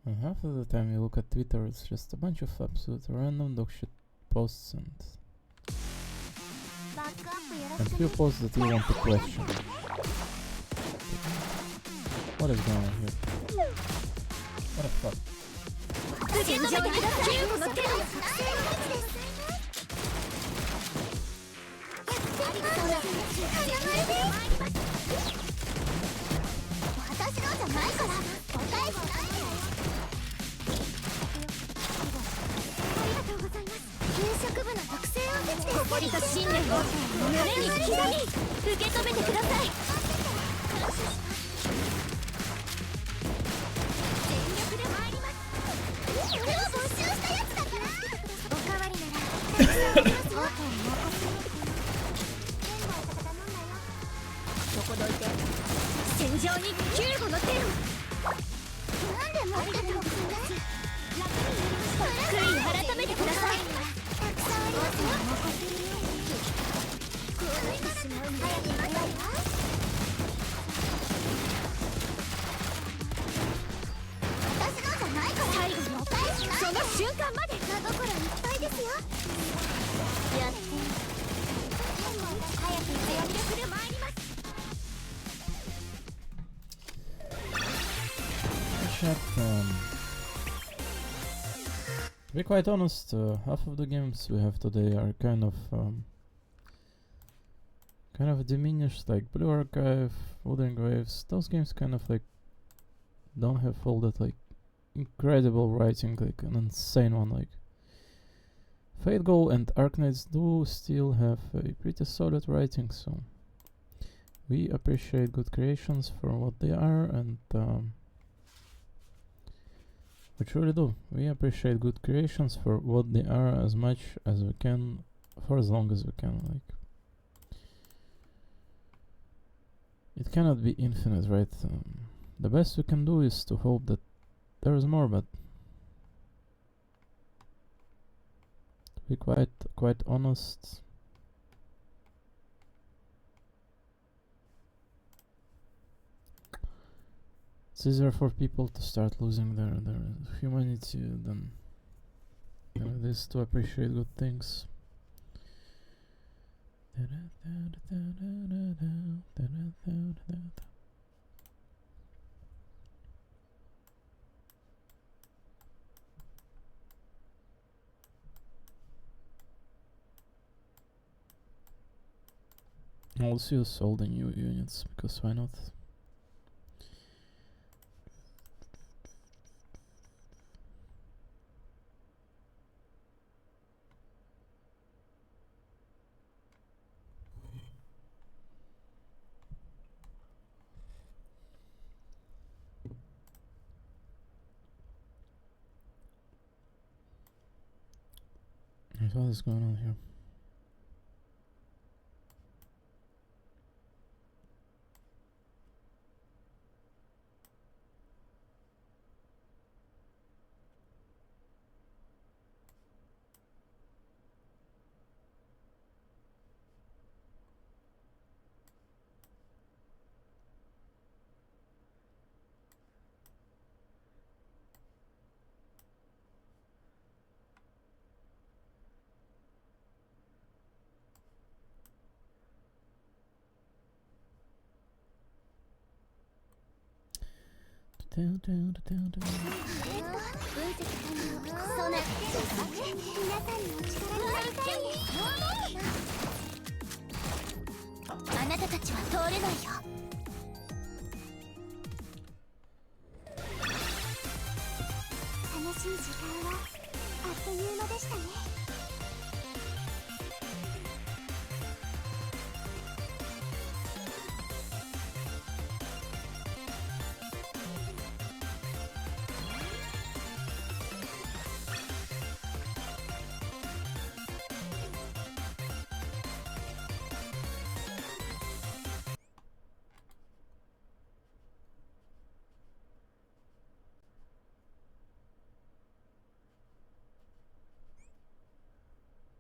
And half of the time you look at Twitter, it's just a bunch of absolute random dog shit posts and few posts that you want to question. What is going on here? What the fuck? To be quite honest, half of the games we have today are kind of diminished, like Blue Archive, Wuthering Waves. Those games kind of like don't have all that like incredible writing, like an insane one. Like Fate Goal and Arknights do still have a pretty solid writing, so we appreciate good creations for what they are, and We truly do. We appreciate good creations for what they are as much as we can, for as long as we can. Like, it cannot be infinite, right? The best we can do is to hope that there is more, but to be quite honest, it's easier for people to start losing their humanity than it is to appreciate good things. I'll also use all the new units, because why not? What is going on here?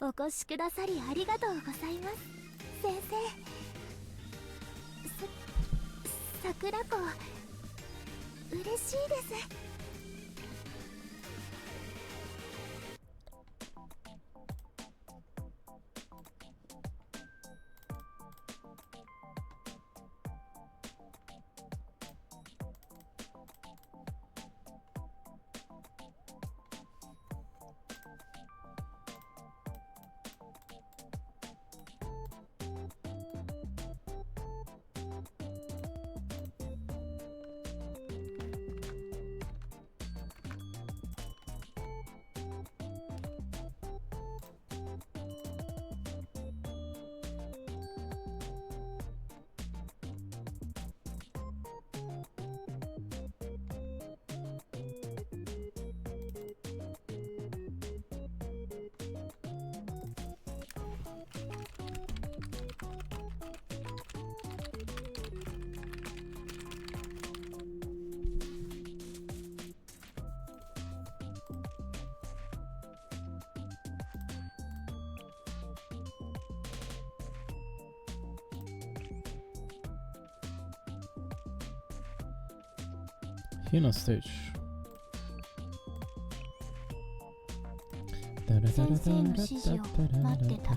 お越しくださりありがとうございます先生。桜子嬉しいです。Hina stage. 先生の指示を待ってた。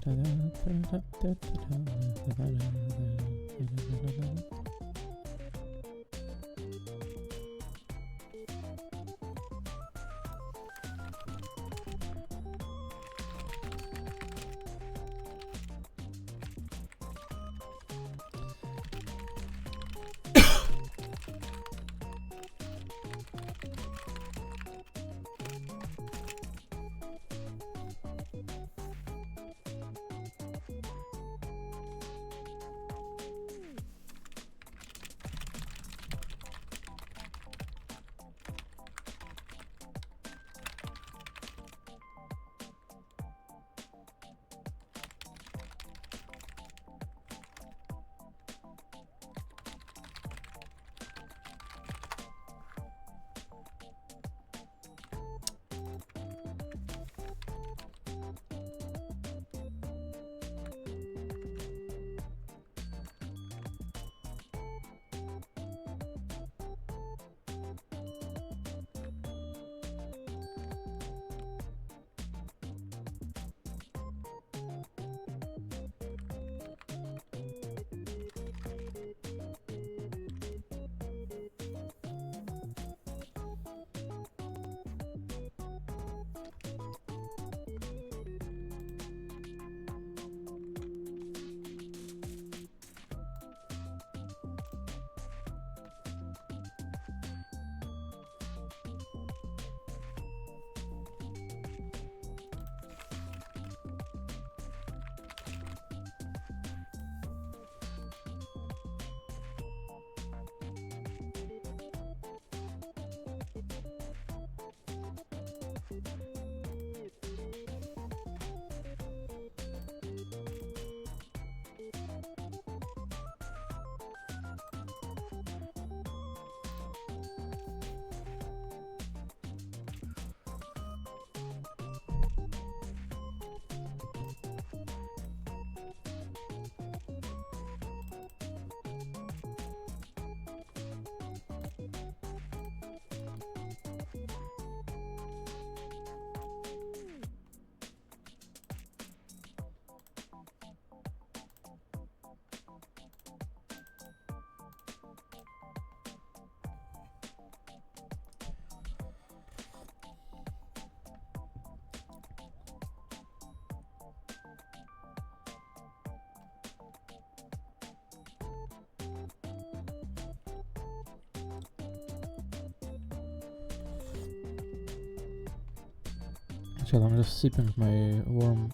Chill, I'm just sipping my warm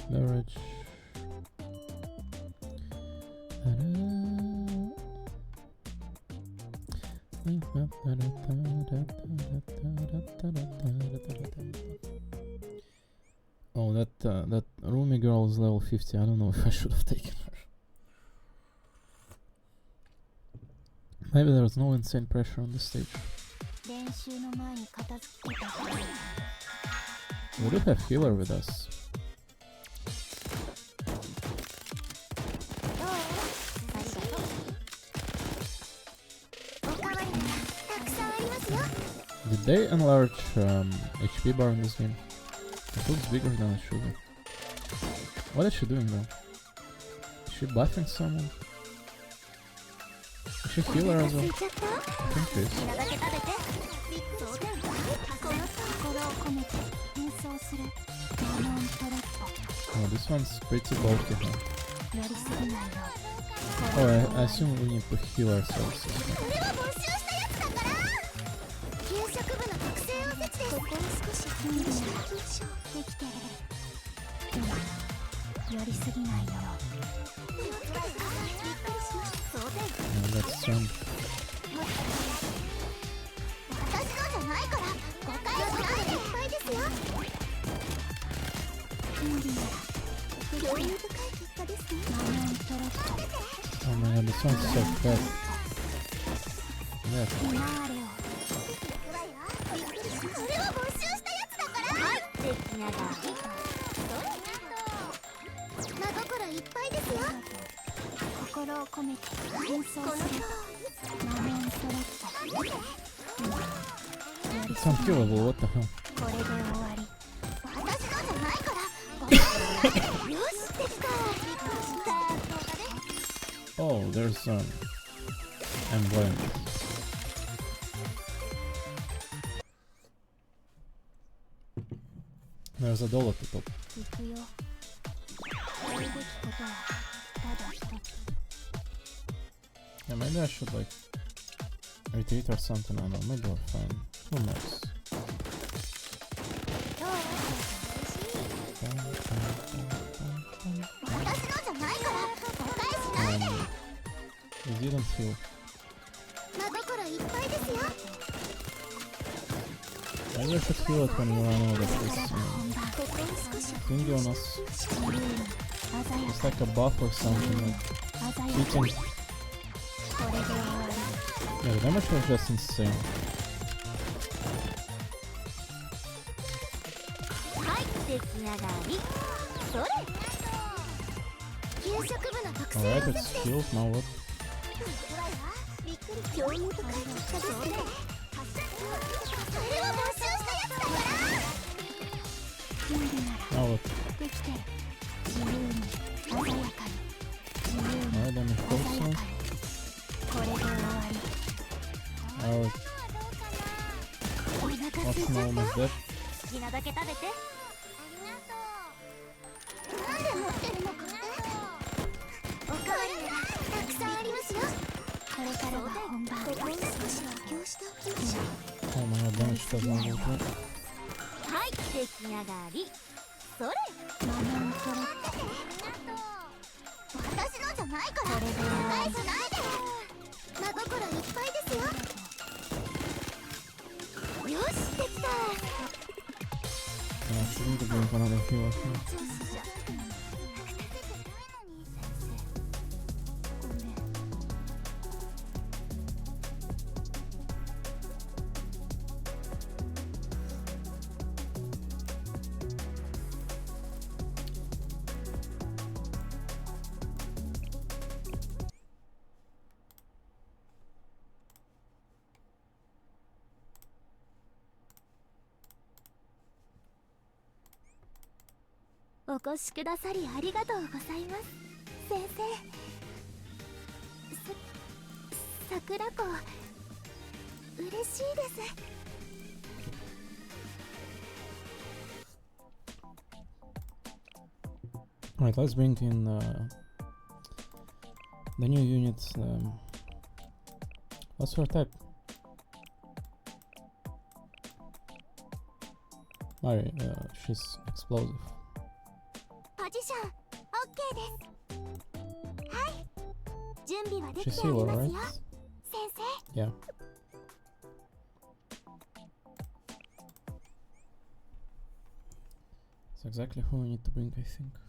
beverage. Oh, that roomy girl is level 50. I don't know if I should have taken her. Maybe there's no insane pressure on this stage. We do have healer with us. Did they enlarge HP bar in this game? It looks bigger than it should be. What is she doing though? Is she buffing someone? Is she healer as well? I think she is. Oh, this one's pretty bulky, huh? Oh, I assume we need to heal ourselves. Let's jump. Oh my god, this one's so fat. Yeah. It's unkillable, what the hell? Oh, there's emblem. There's a doll at the top. Yeah, maybe I should like retreat or something, I don't know, maybe we're fine. Who knows? He didn't heal. Maybe I should heal it when we run out of this thingy on us. It's like a buff or something, like eating. Yeah, the damage was just insane. Alright, it's healed, now what? Now what? Alright, then it goes on. Alright. What's now almost dead? Oh my god, damage does not go through. I shouldn't have been another healer here.お越しくださりありがとうございます。先生。桜子、嬉しいです。Alright, let's bring in the new units. What's her type? Mari, she's explosive. ポジション OK です。はい、準備はでき She's てあり healer, ます right? よ、先生。 Yeah. It's exactly who we need to bring, I think.「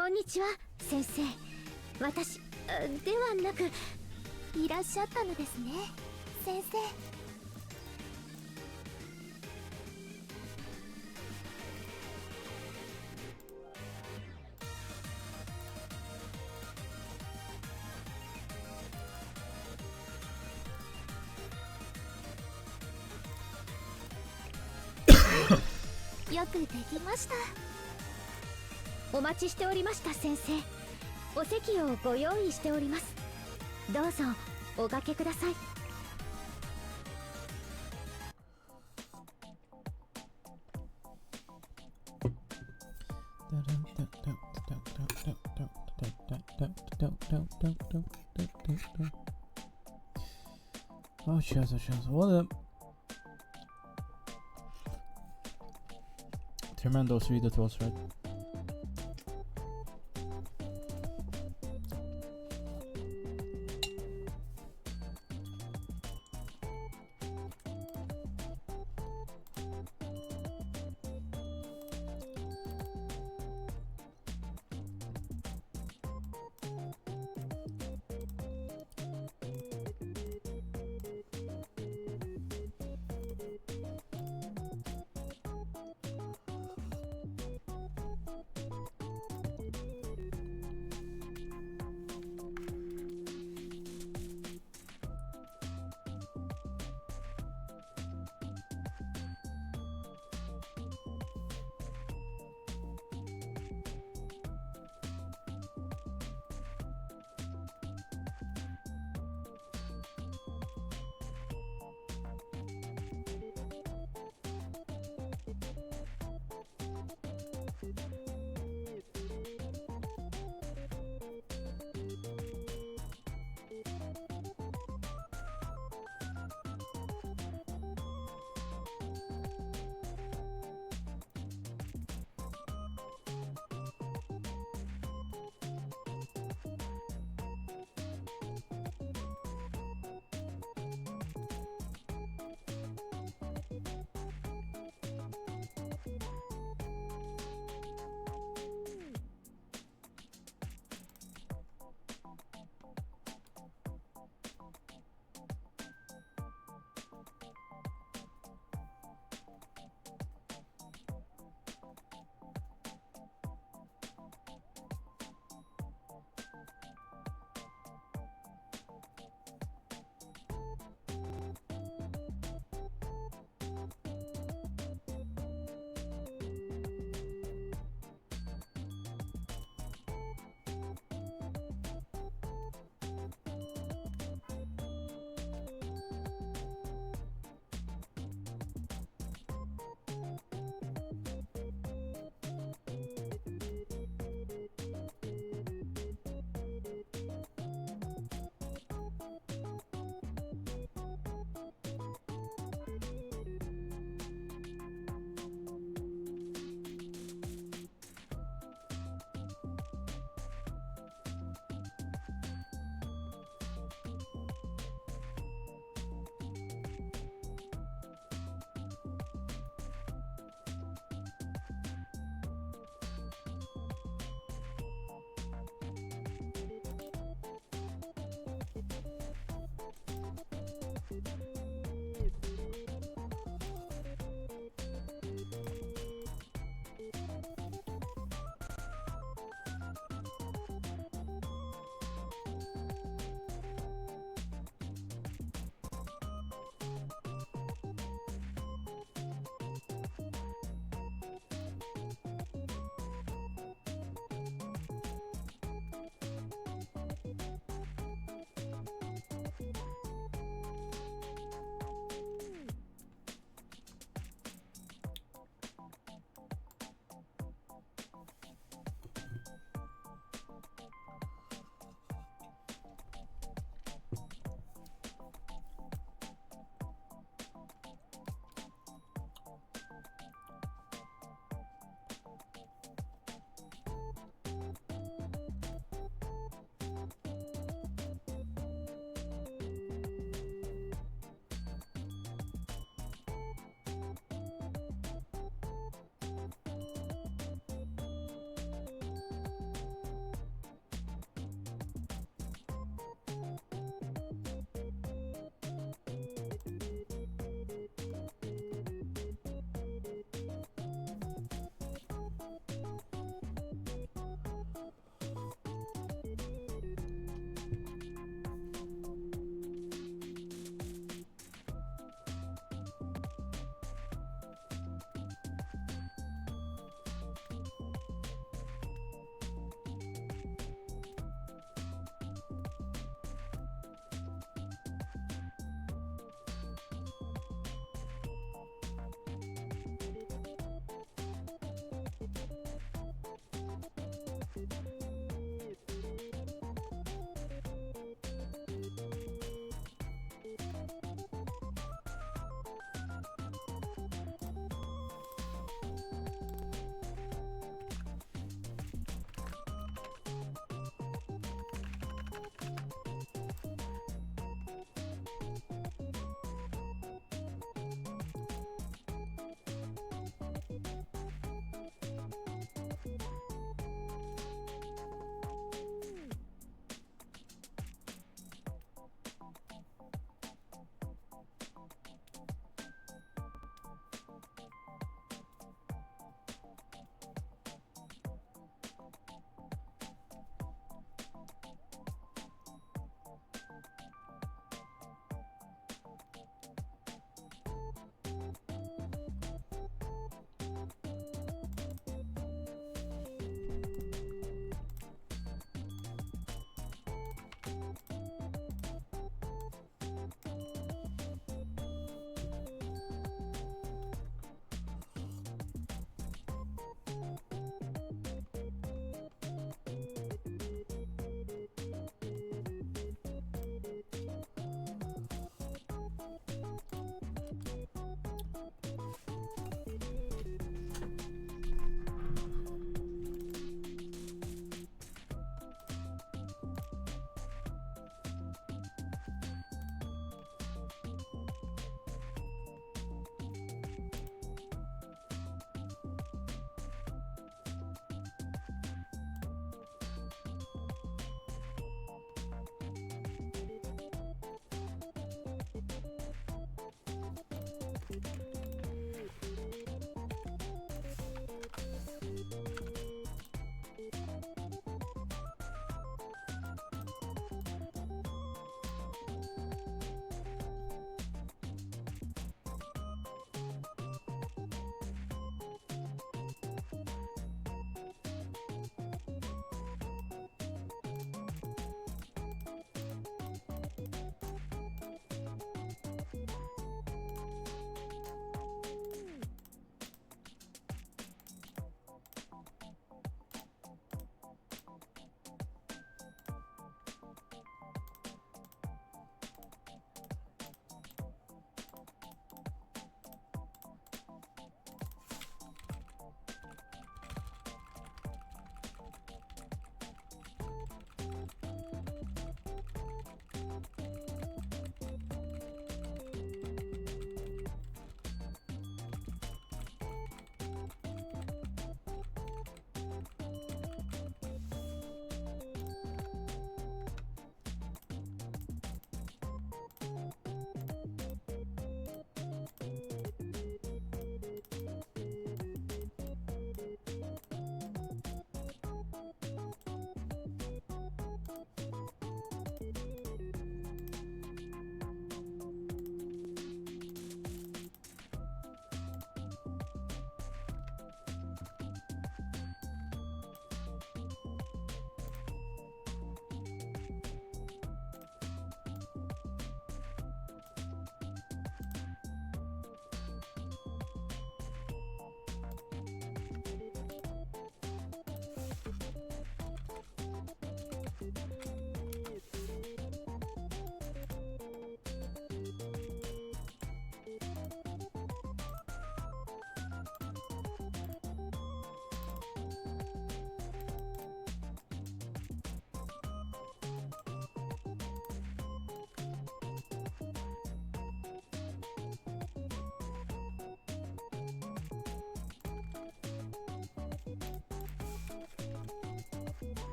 こんにちは、先生。私ではなく、いらっしゃったのですね、先生。」よくできました。お待ちしておりました、先生。お席をご用意しております。どうぞおかけください。Oh, cheers, oh, cheers. What a tremendous read it was, right?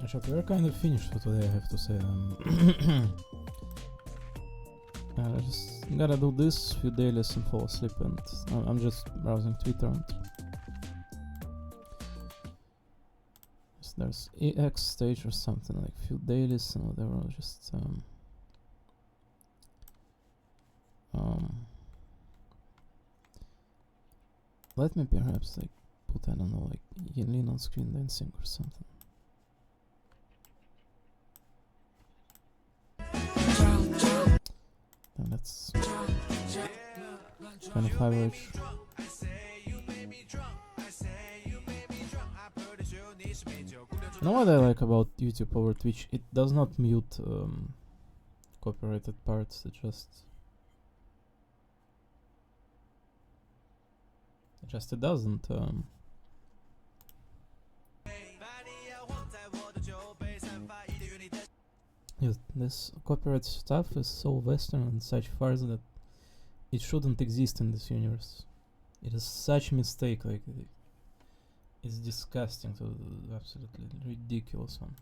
Actually, we're kind of finished for today, I have to say. I just gotta do this, few dailies and fall asleep, and I'm just browsing Twitter and there's EX stage or something, like few dailies and whatever, just let me perhaps like put, I don't know, like Yelin on screen dancing or something. And that's kind of average. You know what I like about YouTube over Twitch? It does not mute copyrighted parts. It doesn't. Yes, this copyright stuff is so Western and such farce that it shouldn't exist in this universe. It is such a mistake, like it's disgusting, so absolutely ridiculous one.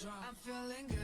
I'm feeling good.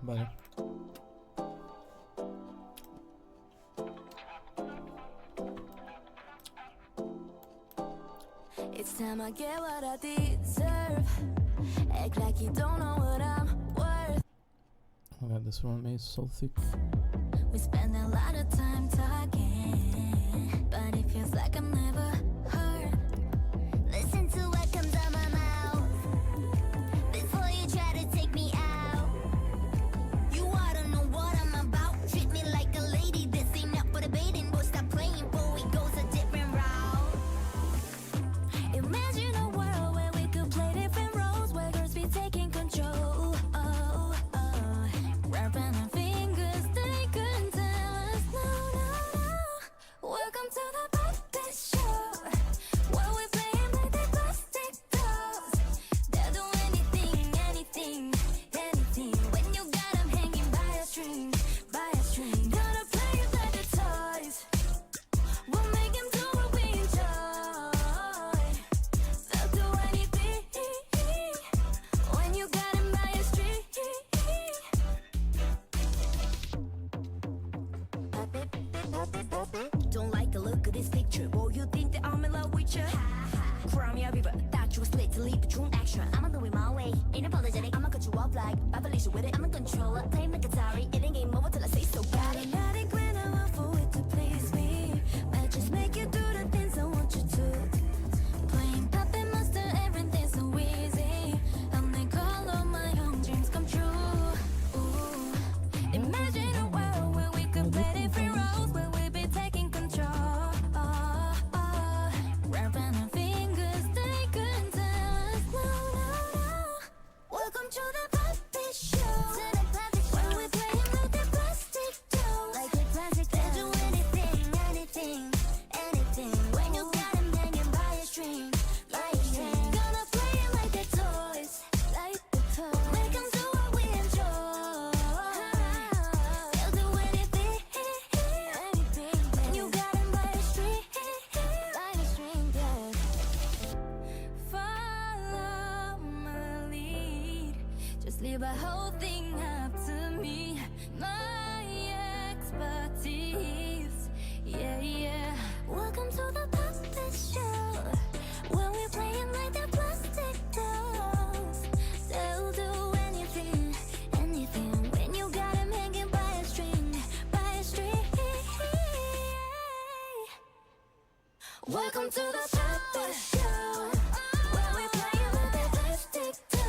Bye. It's time I get what I deserve. Act like you don't know what I'm worth. Oh god, this one is so thick. We spend a lot of time talking, but it feels like I'm never heard. Listen to what comes out my mouth before you try to take me out. issue with it. I'm a controller, playing like Atari. It ain't game over till I say so. Got it, when I want for it to please me. Might just make you do the things I want you to. Playing puppet master, everything's so easy. I'll make all of my own dreams come true. Ooh. Imagine a world where we could play different roles, where we be taking control. Wrapping our fingers, they couldn't tell us no, no, no. Welcome to the puppet show. To the puppet show. Where we playing with the plastic dolls. Like a plastic doll. They'll do anything, anything, anything. When you got them hanging by a string, by a string. Gonna play it like the toys, like the toys. Make them do what we enjoy. They'll do anything, anything. When you got them by a string, yeah. Follow my lead. Just leave the whole thing up to me. My expertise, yeah, yeah. Welcome to the puppet show. When we're playing like the plastic dolls, they'll do anything, anything. When you got them hanging by a string, by a string. Welcome to the puppet show. Where we're playing with the plastic dolls.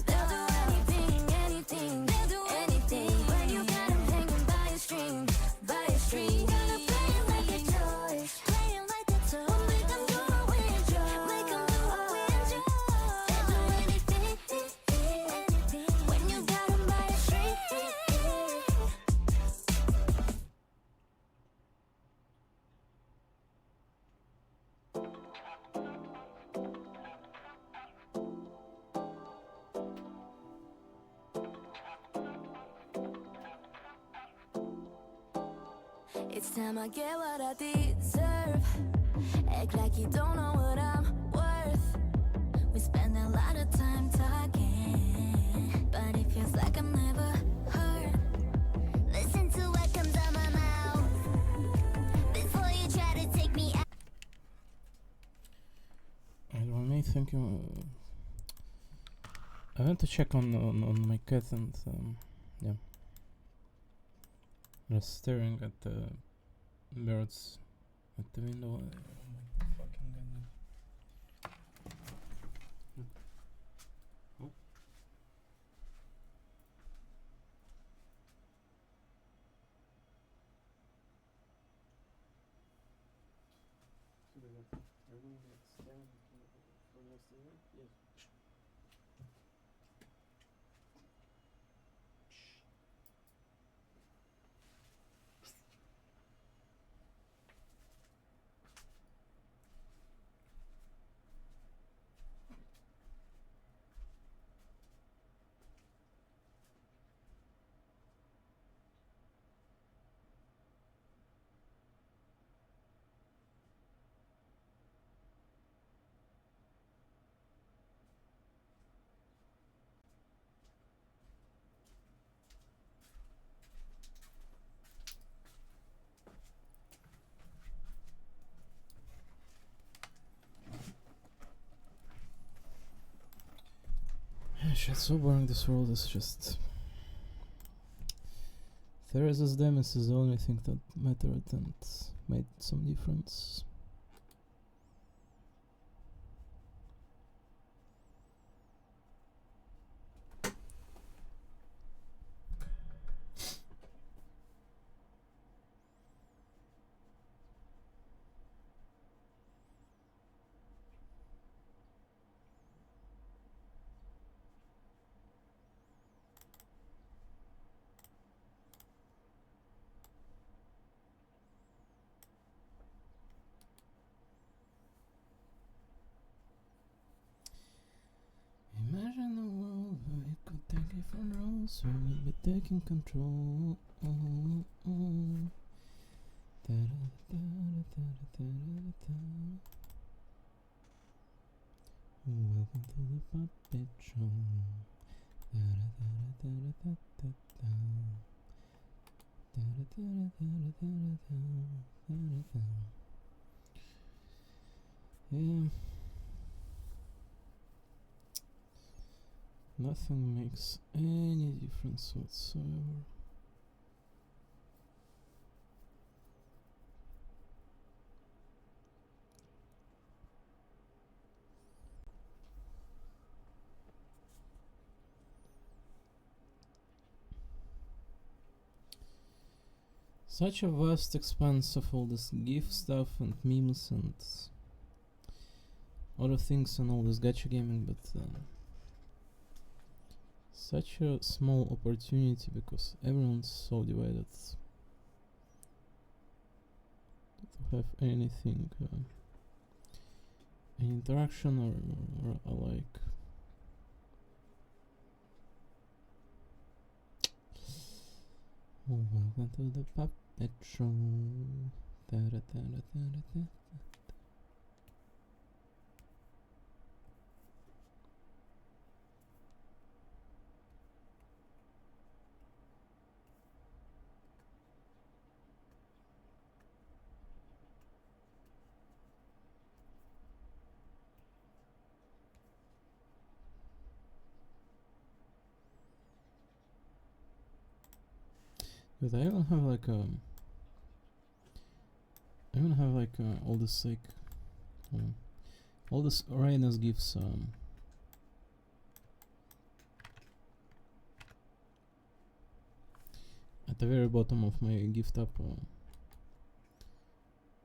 They'll do anything, anything, they'll do anything. When you got them hanging by a string, by a string. Gonna play it like the toys, playing like the toys. Make them do what we enjoy, make them do what we enjoy. They'll do anything, anything. When you got them by a string. It's time I get what I deserve. Act like you don't know what I'm worth. We spend a lot of time talking, but it feels like I'm never heard. Listen to what comes out my mouth before you try to take me out. I may think I went to check on my cat and yeah. I was staring at the birds at the window. Oh my fucking goodness. Oh. Yes. Shit, so boring. This world is just. Theresa's damage is the only thing that mattered and made some difference. Imagine a world where we could take different roles, where we'll be taking control. Welcome to the puppet show. Yeah. Nothing makes any difference whatsoever. Such a vast expanse of all this GIF stuff and memes and other things and all this gacha gaming, but such a small opportunity because everyone's so divided to have anything, any interaction or alike. Oh, welcome to the puppet show. But I don't have like all this like all this awareness gives at the very bottom of my gift up.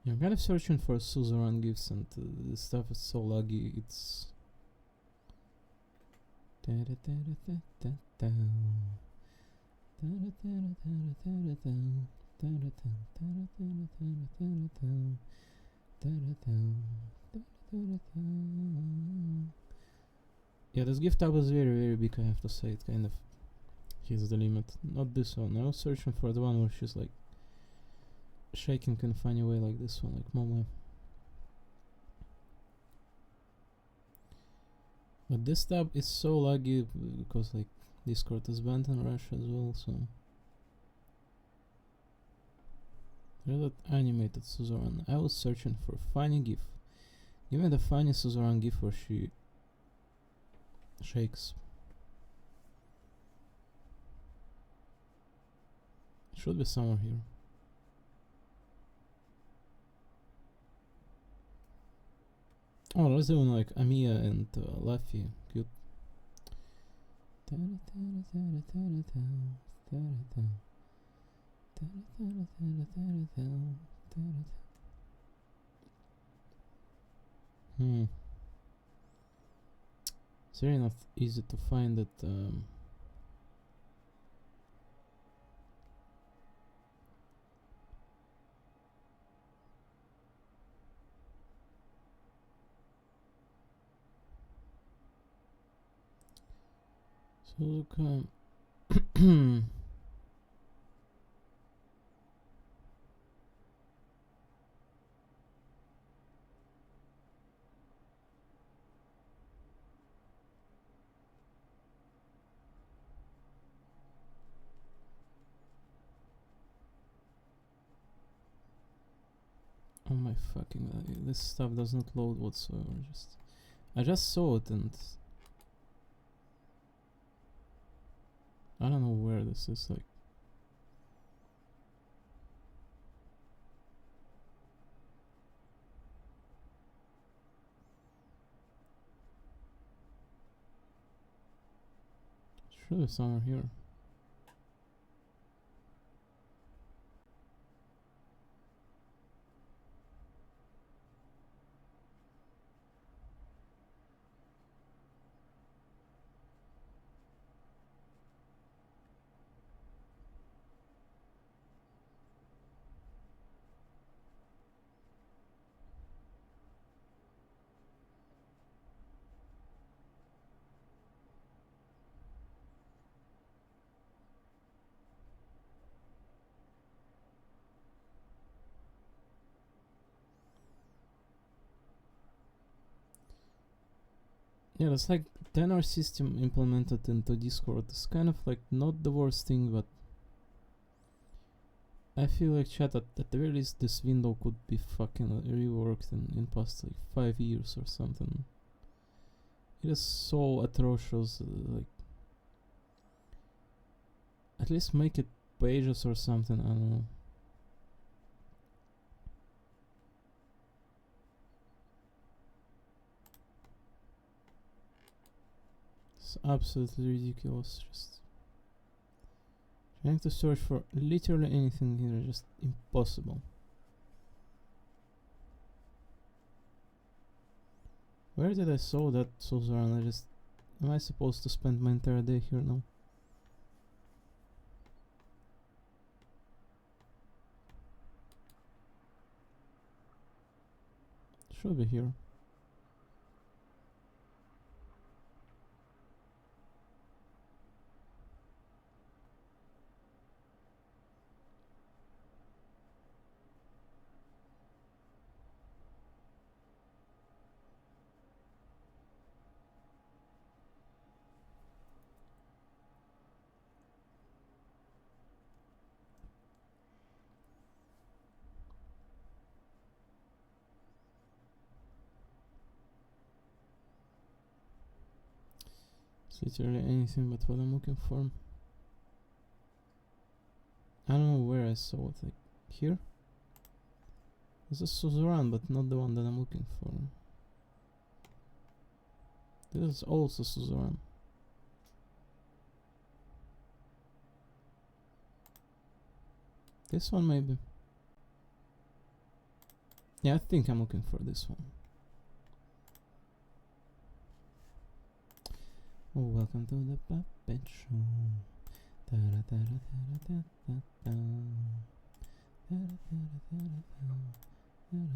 I'm kind of searching for Suzerain gifts and this stuff is so laggy. It's yeah, this gift tab is very big, I have to say. It kind of hits the limit. Not this one. I was searching for the one where she's like shaking in a funny way, like this one, like Momo. But this tab is so laggy because like Discord is banned in Russia as well, so there's that animated Suzerain. I was searching for funny gif. Give me the funny Suzerain gif where she shakes. Should be somewhere here. Oh, there's even like Amiya and Luffy. Cute. It's very not easy to find that so look oh my fucking this stuff doesn't load whatsoever. I just saw it and I don't know where this is, like should be somewhere here. Yeah, it's like tenor system implemented into Discord. It's kind of like not the worst thing, but I feel like chat at the very least this window could be fucking reworked in past like 5 years or something. It is so atrocious, like At least make it pages or something, I don't know. It's absolutely ridiculous. Just trying to search for literally anything here, just impossible. Where did I saw that sows around? Am I supposed to spend my entire day here now? Should be here. Literally anything but what I'm looking for. I don't know where I saw it, like here? There's a Suzuran, but not the one that I'm looking for. This is also Suzuran. This one maybe. Yeah, I think I'm looking for this one. Oh, welcome to the puppet show. Da da da da da da da da. Da da da da da da da da.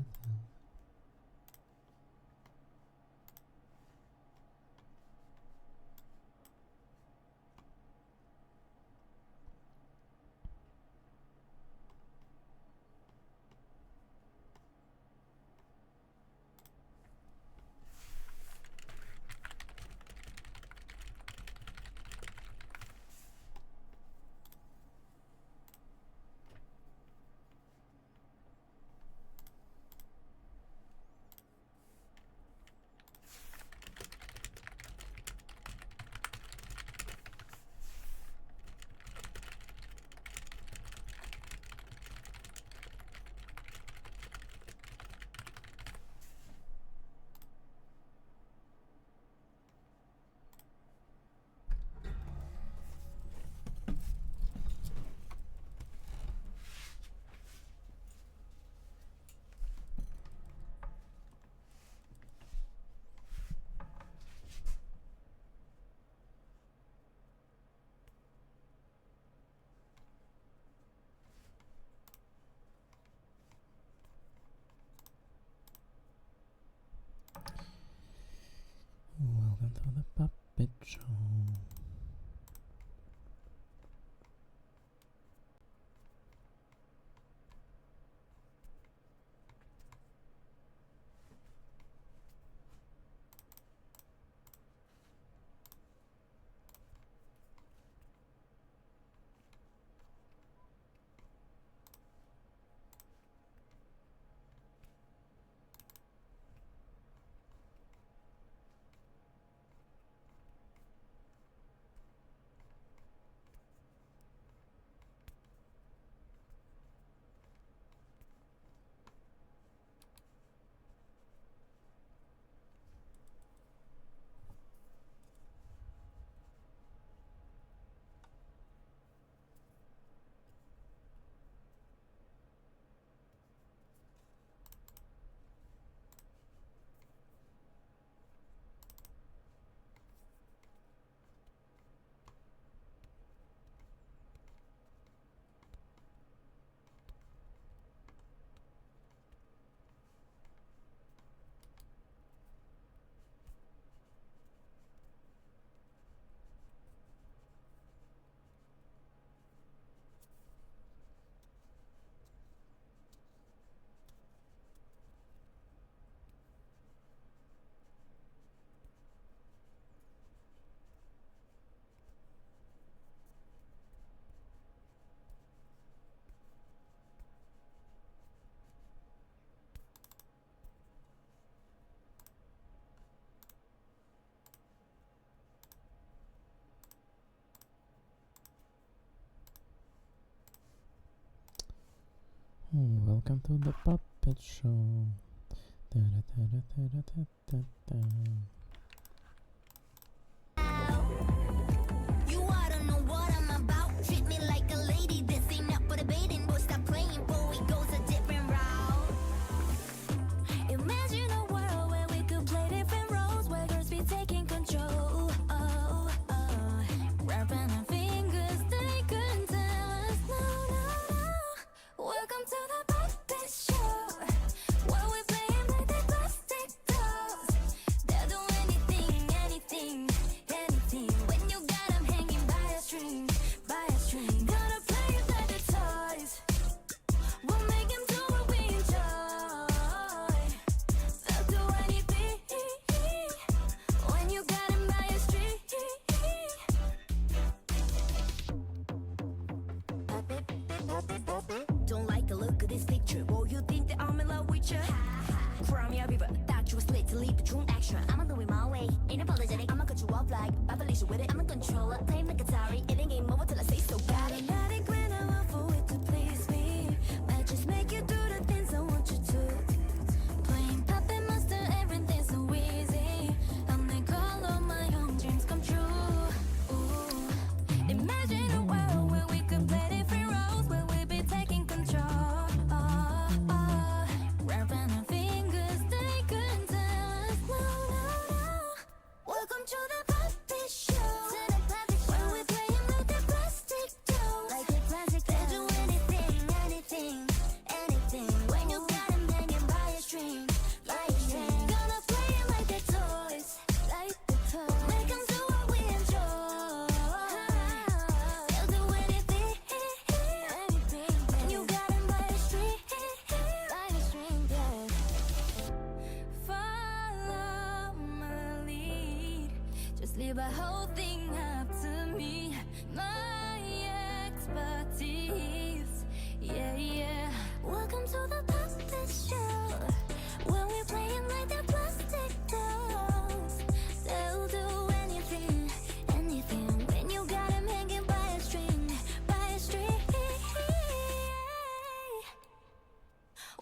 Welcome to the puppet show. Welcome to the puppet show. Da-da-da-da-da-da-da-da. You oughta know what I'm about. Treat me like a lady. This ain't up for debating. Boy, stop playing, boy, it goes a different route. Imagine a world where we could play different roles, where girls be taking control. Wrapping our fingers, they couldn't tell us no, no, no. Welcome to the puppet show, where we play like the plastic dolls. They'll do anything, anything, anything. When you got them hanging by a string, by a string. Gonna play it like the toys. We'll make them do what we enjoy. They'll do anything when you got them by a string. Don't like the look of this picture. Well, you think that I'm in love with you? Cry me a river, thought you was lit to leave between action. I'ma do it my way, ain't apologetic. I'ma cut you off like Babel'S with it. I'm a controller, play like Atari. It ain't game over till I say so. Got it, not a grin, I want for it to please me. Might just make you do the things I want you to. Playing puppet master, everything's so easy. I'll make all of my own dreams come true. Ooh. Imagine a world where we could play different roles, where we be taking control. Wrapping our fingers, they couldn't tell us no, no, no. Welcome to the puppet show, where we play them like the plastic dolls. Like the plastic dolls. They'll do anything, anything, anything. When you got them hanging by a string, by a string. Gonna play it like the toys, like the toys. Make them do what we enjoy. They'll do anything, anything. When you got them by a string, by a string, yeah. Follow my lead. Just leave the whole thing up to me. My expertise, yeah, yeah. Welcome to the puppet show, where we playing like the plastic dolls. They'll do anything, anything. When you got them hanging by a string, by a string.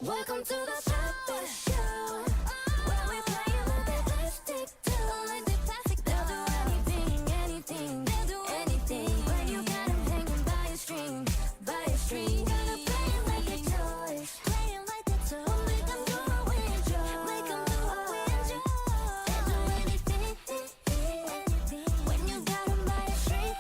Welcome to the puppet show, where we playing like the plastic dolls. They'll do anything, anything, anything. When you got them hanging by a string, by a string. Gonna play it like the toys, playing like the toys. Make them do what we enjoy, make them do what we enjoy. They'll do anything, anything. When you got them by a string.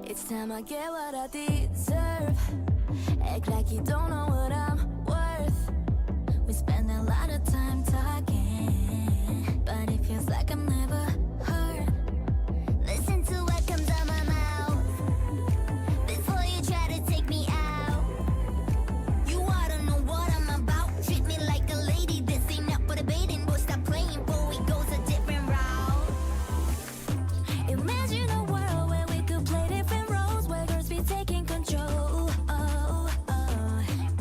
It's time I get what I deserve. Act like you don't know what I'm worth. We spend a lot of time talking, but it feels like I'm never heard. Listen to what comes out my mouth before you try to take me out. You oughta know what I'm about. Treat me like a lady. This ain't up for debating. Boy, stop playing, boy, it goes a different route. Imagine a world where we could play different roles, where girls be taking control.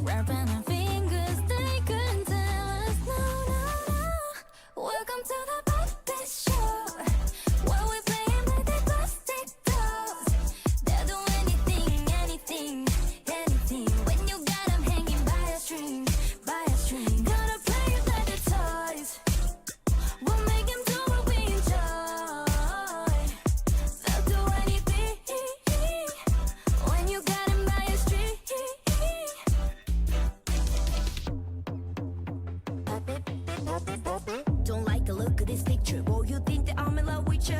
Wrapping our fingers, they couldn't tell us no, no, no. Welcome to the puppet show, where we playing like the plastic dolls. They'll do anything, anything, anything. When you got them hanging by a string, by a string. Gonna play it like the toys. We'll make them do what we enjoy. They'll do anything when you got them by a string. Don't like the look of this picture. Boy, you think that I'm in love with you?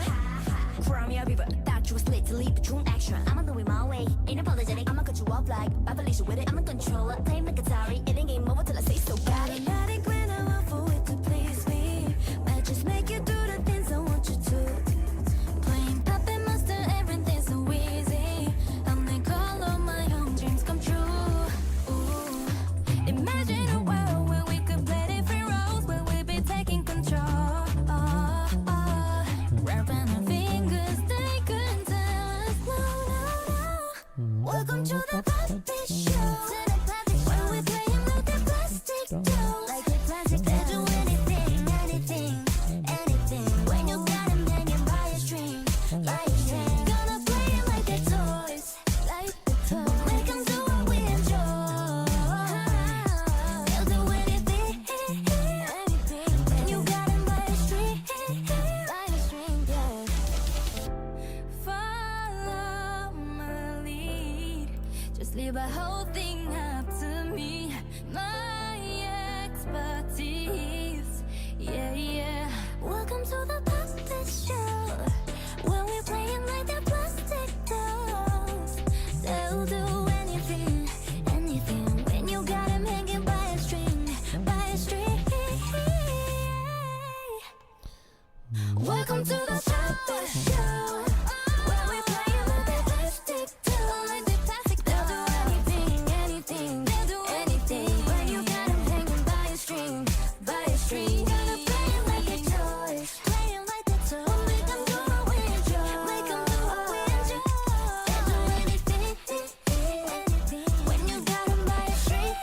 Cry me a river, thought you was lit to leave between action. I'ma do it my way, ain't apologetic. I'ma cut you off like Babel'S with it. I'm a controller, play like Atari. It ain't game over till I say so. Got it, not a grin, I want for it to please me. Might just make you do the things I want you to. Playing puppet master, everything's so easy. I'll make all of my own dreams come true. Ooh. Imagine a world where we could play different roles, where we be taking control. Wrapping our fingers, they couldn't tell us no, no, no. Welcome to the puppet leave a whole thing up to me. My expertise. Yeah, yeah. Welcome to the puppet show, where we're playing like the plastic dolls. They'll do anything, anything, when you got them hanging by a string, by a string. Welcome to the puppet show, where we're playing like the plastic dolls. They'll do anything, anything, they'll do anything, when you got them hanging by a string, by a string. Gonna play it like a toys, playing like the toys. Make them do what we enjoy, make them do what we enjoy. They'll do anything, anything, when you got them by a string.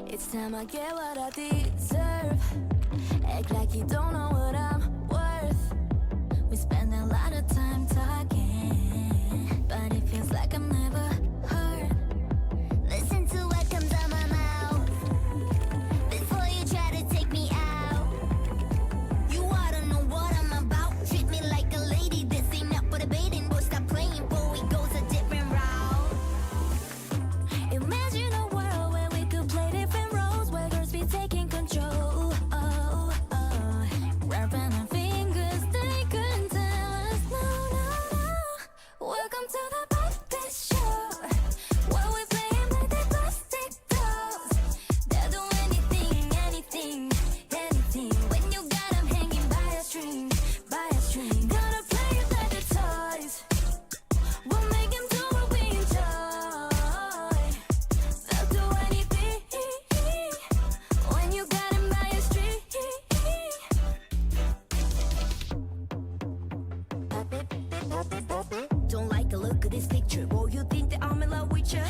It's time I get what I deserve. Act like you don't know what I'm worth. We spend a lot of time talking, but it feels like I'm never heard. Listen to what comes out my mouth before you try to take me out. You ought to know what I'm about. Treat me like a lady. This ain't up for debating. Boy, stop playing before we go a different route. Imagine a world where we could play different roles, where girls be taking control. Wrapping our fingers, they couldn't tell us no, no, no. Welcome to the puppet show, where we playing like the plastic dolls. They'll do anything, anything, anything, when you got them hanging by a string, by a string. Gonna play it like the toys, we'll make them do what we enjoy. They'll do anything, when you got them by a string. Don't like the look of this picture, boy, you think that I'm in love with you?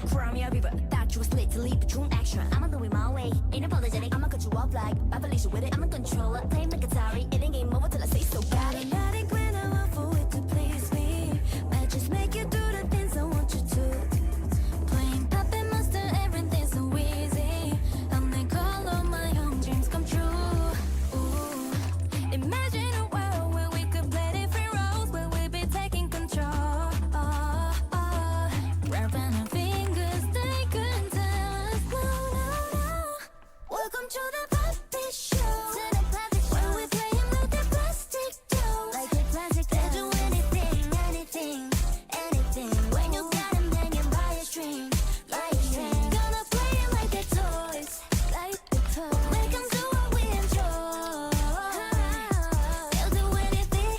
Cry me a river, thought you was lit to leave a true action. I'ma do it my way, ain't apologetic. I'ma cut you off like Babel'S with it. I'm a controller, playing like Atari. It ain't game over till I say so. Got automatic when I want for it to please me. Might just make you do the things I want you to. Playing puppet master, everything's so easy. I'll make all of my own dreams come true. Ooh. Imagine a world where we could play different roles, where we'd be taking control. Wrapping our fingers, they couldn't tell us no, no, no. Welcome to the puppet show, where we're playing like the plastic dolls. Like the plastic dolls. They'll do anything, anything, anything, when you got them hanging by a string, by a string. Gonna play it like the toys, like the toys. Make them do what we enjoy. They'll do anything,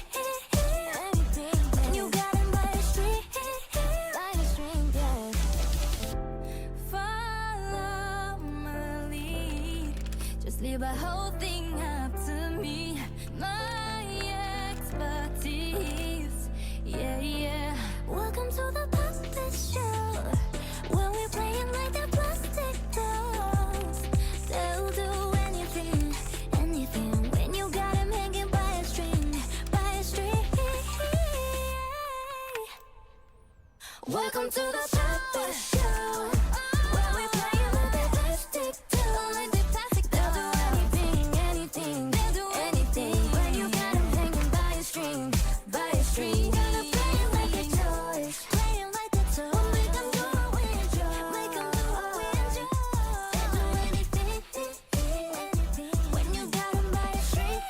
anything, when you got them by a string, by a string, yeah. Follow my lead, just leave a whole thing up to me. My expertise, yeah, yeah. Welcome to the puppet show, where we're playing like the plastic dolls. They'll do anything, anything, when you got them hanging by a string, by a string. Welcome to the puppet show, where we're playing like the plastic dolls. They'll do anything, anything, they'll do anything, when you got them hanging by a string, by a string. Gonna play it like the toys, playing like the toys. Make them do what we enjoy, make them do what we enjoy. They'll do anything, anything, when you got them by a string.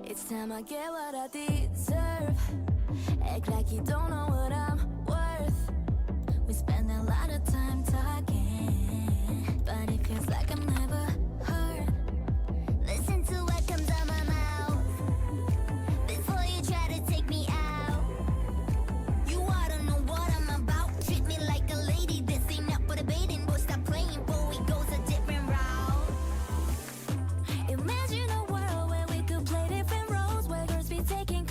It's time I get what I deserve. Act like you don't know what I'm worth. We spend a lot of time talking, but it feels like I'm never heard. Listen to what comes out my mouth before you try to take me out. You ought to know what I'm about. Treat me like a lady. This ain't up for debating. Boy, stop playing before we go a different route. Imagine a world where we could play different roles, where girls be taking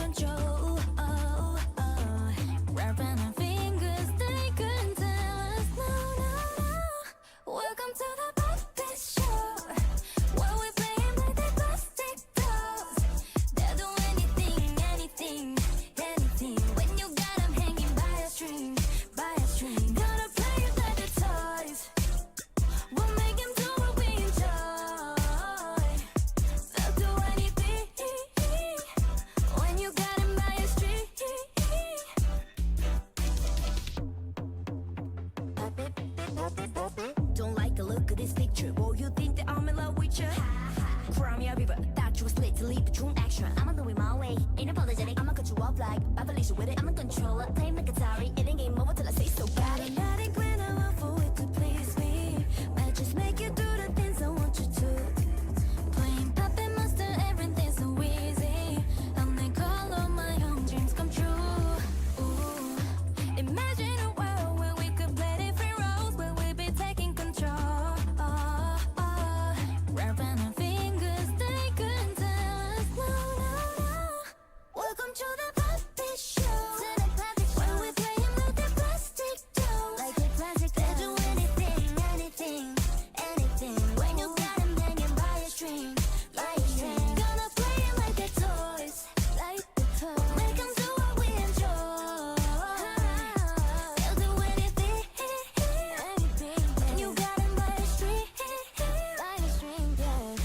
picture. Boy, you think that I'm in love with you? Cry me a river, thought you was lit to lead the true action. I'ma do it my way, ain't apologetic. I'ma cut you off like Babylicious with it. I'm a controller, play like Atari. It ain't game over till I say so. Automatic when I want for it to please me. Might just make you do the things I want you to. Playing puppet master, everything's so easy. I'll make all of my own dreams come true. Ooh. Imagine a world where we could play different roles, where we'd be taking control. Wrapping our fingers, they couldn't tell us no, no, no. Welcome to the puppet show. To the puppet show. Where we playing with the plastic dolls. Like the plastic dolls. They'll do anything, anything, anything. When you got them hanging by a string, by a string. Gonna play it like the toys, like the toys. Make them do what we enjoy. They'll do anything, anything. When you got them by a string, by a string, yeah.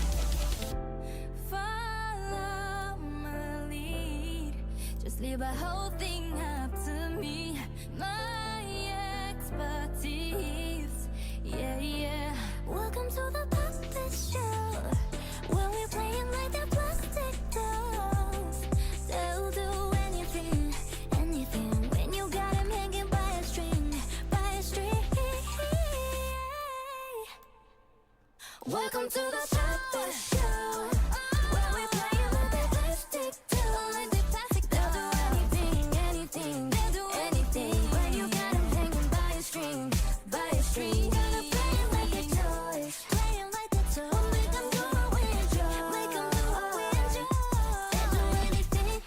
Follow my lead. Just leave a whole thing up to me. My expertise, yeah, yeah. Welcome to the puppet show, where we're playing like the plastic dolls. They'll do anything, anything. When you got them hanging by a string, by a string. Welcome to the puppet show, where we're playing with the plastic dolls. They'll do anything, anything, they'll do anything. When you got them hanging by a string, by a string. Gonna play it like the toys, playing like the toys. Make them do what we enjoy, make them do what we enjoy. They'll do anything,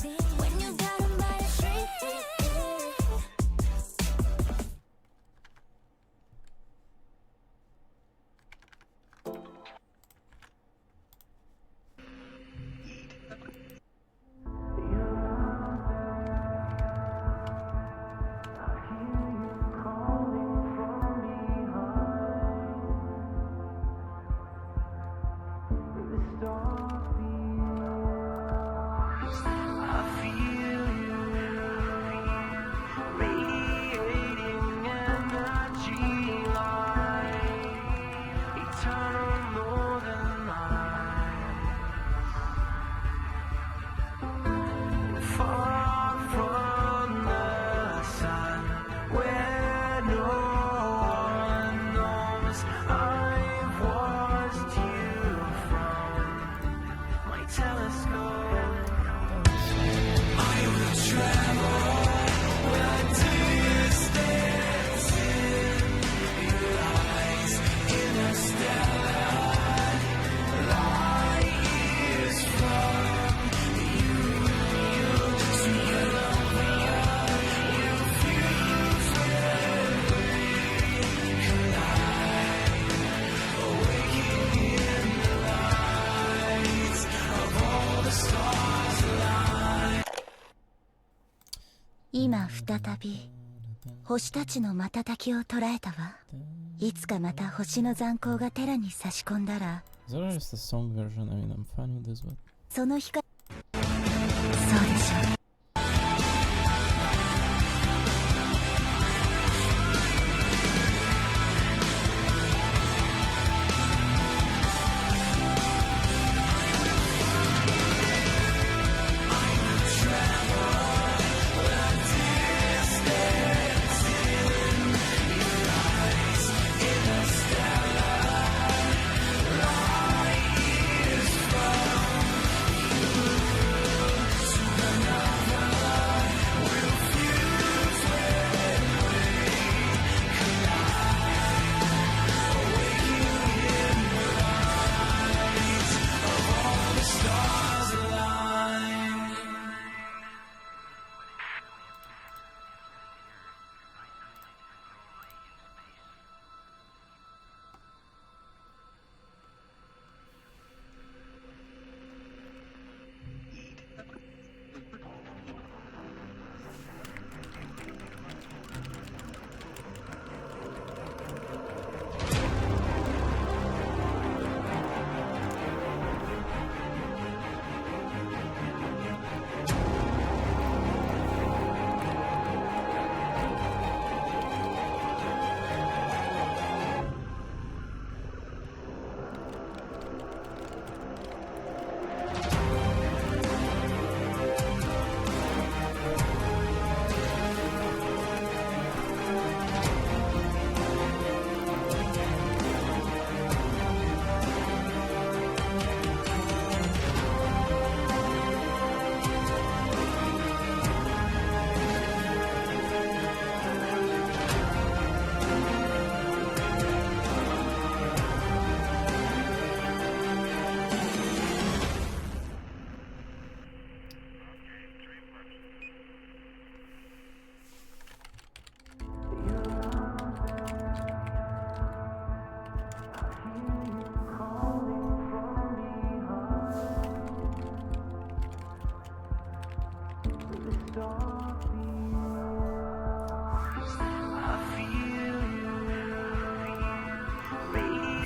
anything. When you got them by a string. 今再び星たちの瞬きを捉えたわ。いつかまた星の残光がテラに差し込んだら、 Is that just a song version? I mean, I'm fine with this, but... その光、そうでしょう。 Interstellar.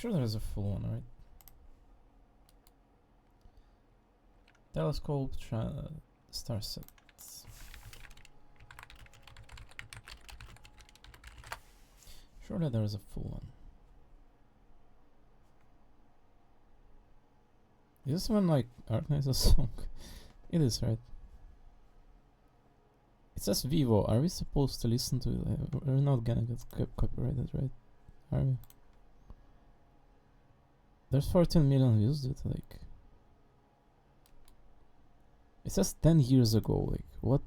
Sure there is a full one, right? Telescope, star sets. Surely there is a full one. Is this one like Arknights song? It is, right? It says Vivo. Are we supposed to listen to it? We're not gonna get copyrighted, right? Are we? There's 14 million views, dude. Like, it says 10 years ago. Like, what?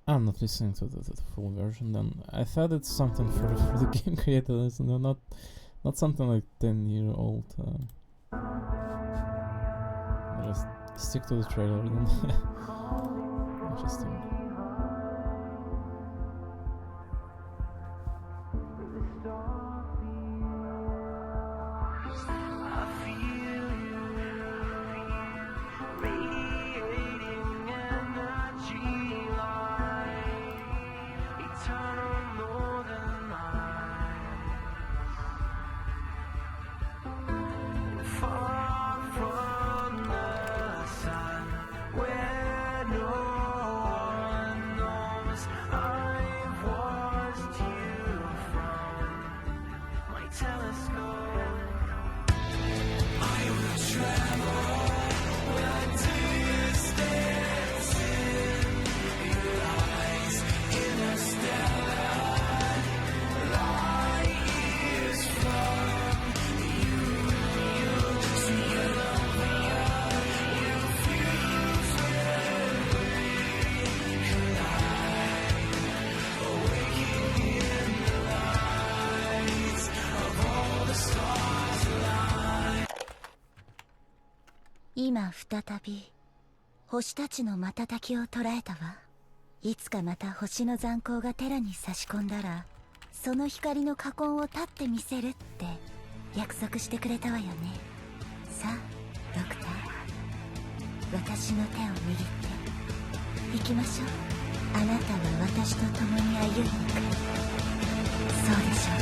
I'm not listening to the full version. Then I thought it's something for the game creators, not something like 10-year-old. I'll just stick to the trailer then. Interesting.今再び星たちの瞬きを捉えたわ。いつかまた星の残光がテラに差し込んだら、その光の火痕を立ってみせるって約束してくれたわよね。さあドクター、私の手を握って行きましょう。あなたは私と共に歩んでいく。そうでしょう。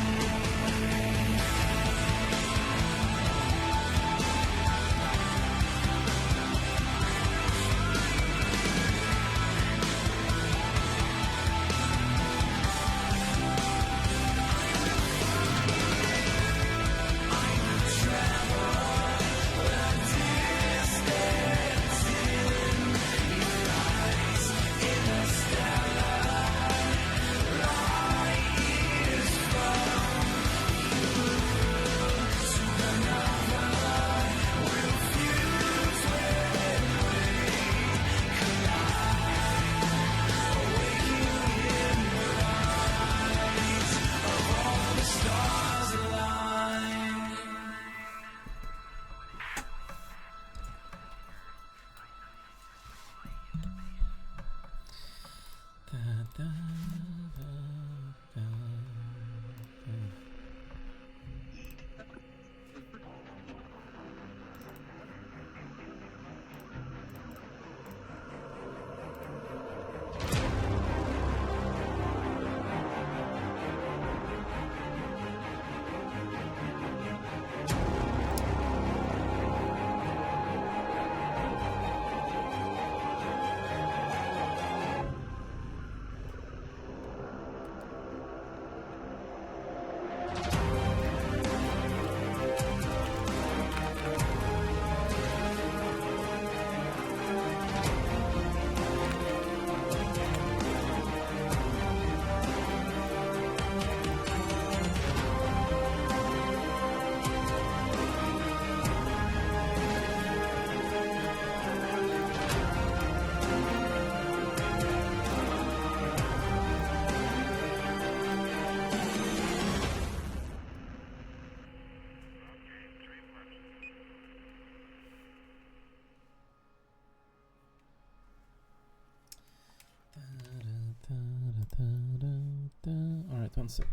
Alright, one sec.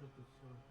Что тут сегодня?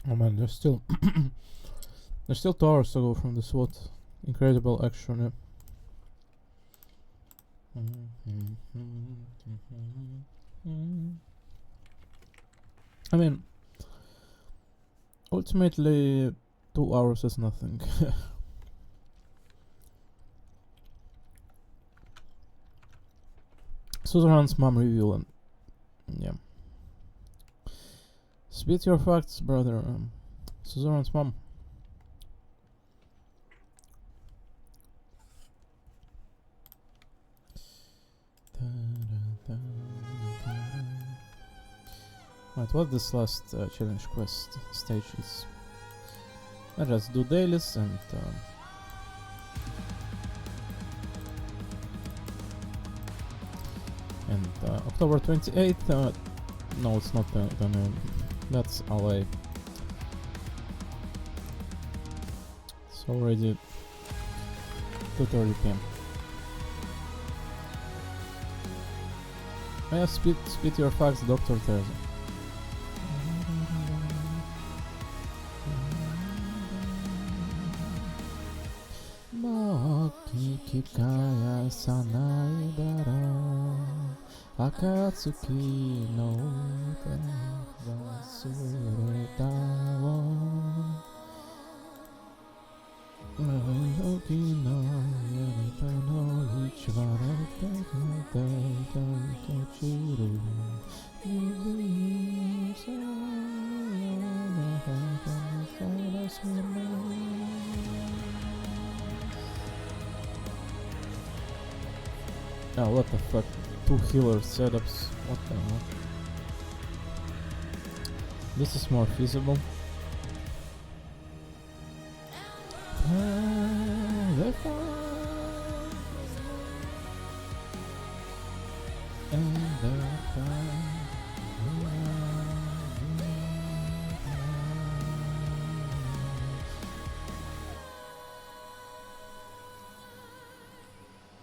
Oh man, there's still there's still 2 hours to go from this. What incredible action! I mean, ultimately, 2 hours is nothing. Suzerain's mom reveal and yeah. Spit your facts, brother. Suzerain's mom. Right, what this last challenge quest stage is? I just do dailies and October 28th. No, it's not gonna. That's LA. It's already 2:30 p.m. Yeah, spit your facts, Dr. Theresa. Kikaya sanai dara Akatsuki no wasureta wo Oki no yarita no ichiwarete kochiru Oh, what the fuck? 2 healer setups. What the hell? This is more feasible.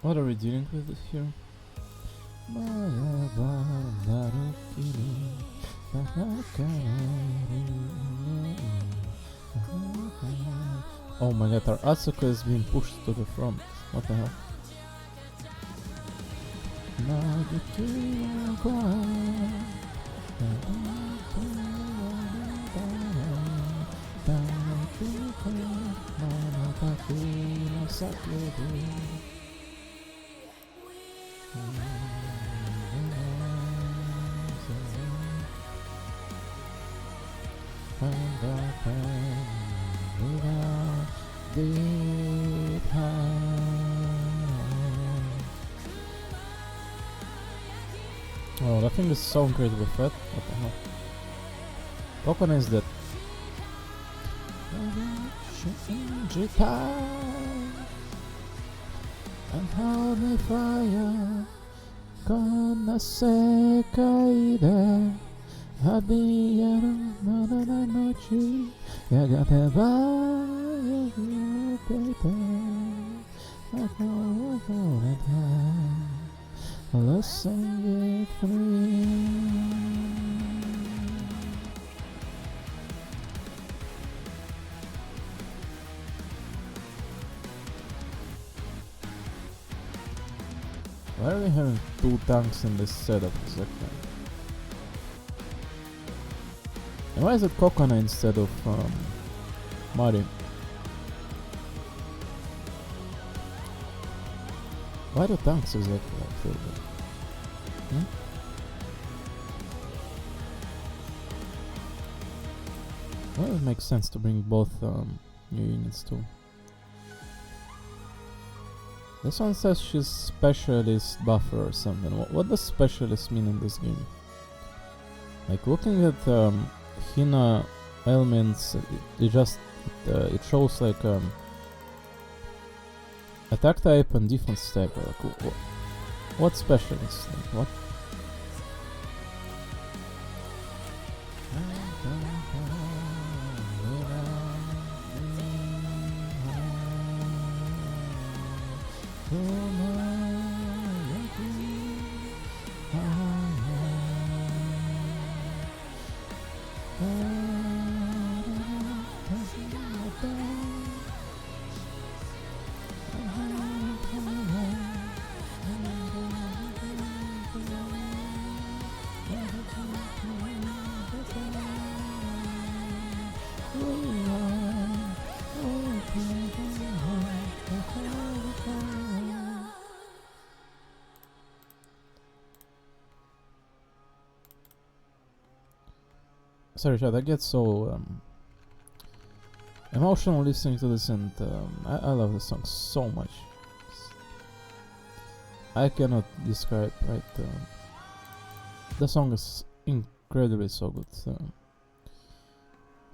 What are we dealing with here? Oh my god, our Asuka is being pushed to the front. What the hell? Oh, that thing is so incredibly fat. What the hell? Coconut is dead. And how the fire gonna sekai de había nada noche ya te vaya listen it free. Why are we having 2 tanks in this setup exactly? And why is it Kokona instead of Mari? Why the tanks exactly? I feel that. Well, it makes sense to bring both new units too. This one says she's specialist buffer or something. What does specialist mean in this game? Like looking at Hina elements, it shows like attack type and defense type. Like, what specialist? Like, what? Sorry, Chad, I get so emotional listening to this, and I love this song so much. I cannot describe, right? The song is incredibly so good. It's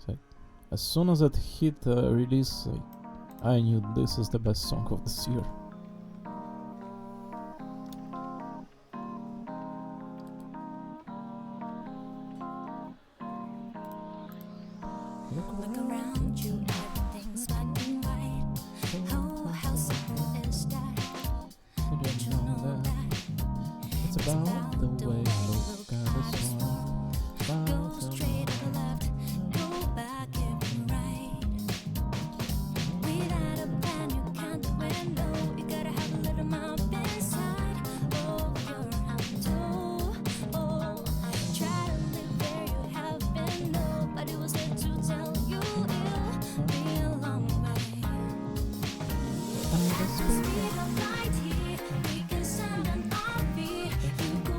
like, as soon as it hit release, like, I knew this is the best song of this year. Look around you, everything's black and white. Oh, how simple is that? But you know that It's about the way I look at this one. go straight or left, go back and right. Without a plan, you can't do it, no. You gotta have a little mouth inside of your hand, oh. Try to live where you have been, nobody was there to tell you it'll be a long way. At the speed of light here, we can send an army. You go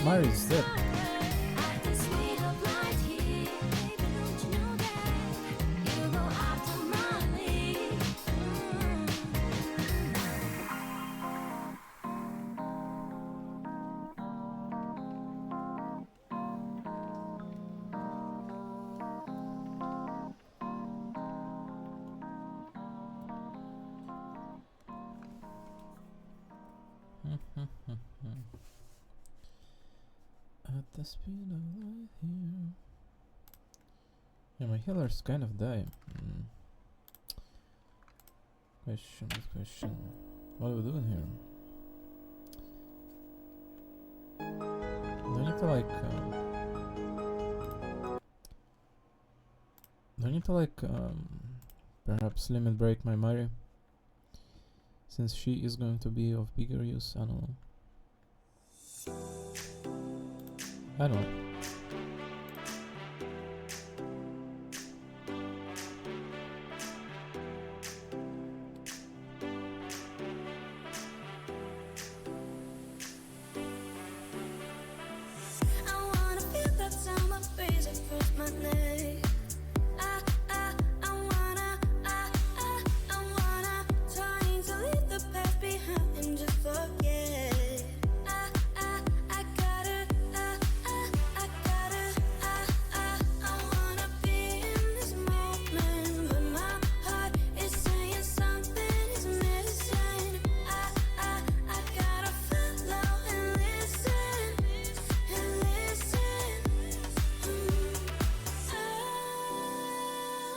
Mari's dead. At the speed of light here. Yeah, my healers kind of die. Question. What are we doing here? Do I need to like... do I need to like... perhaps limit break my Mari? Since she is going to be of bigger use, I don't know. I don't know. I wanna feel that summer breeze across my neck. I wanna trying to leave the past behind and just forget. I gotta I wanna be in this moment, but my heart is saying something is missing. I gotta follow and listen.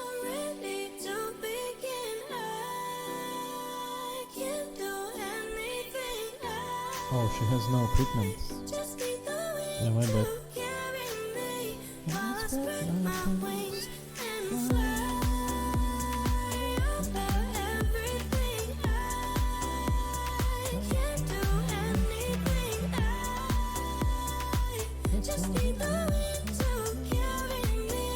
I'm ready to begin. I can't do anything. Oh, she has no treatment. Just need the Yeah, my wind bad. to carry me while I spread my wings and fly over everything. I can't do anything. I just need the wind to carry me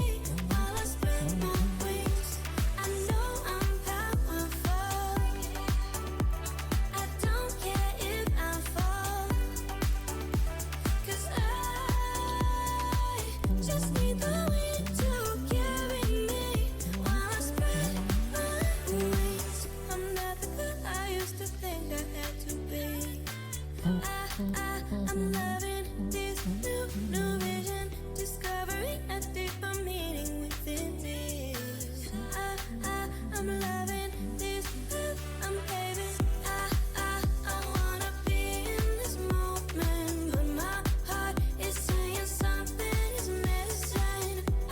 while I spread my wings. I know I'm powerful. I don't care if I fall, 'cause I just need the wind to carry me while I spread my wings. I'm not the girl I used to think I had to be. I'm loving this new vision, discovering a deeper meaning within this. I'm loving this path I'm paving. I wanna be in this moment, but my heart is saying something is missing. I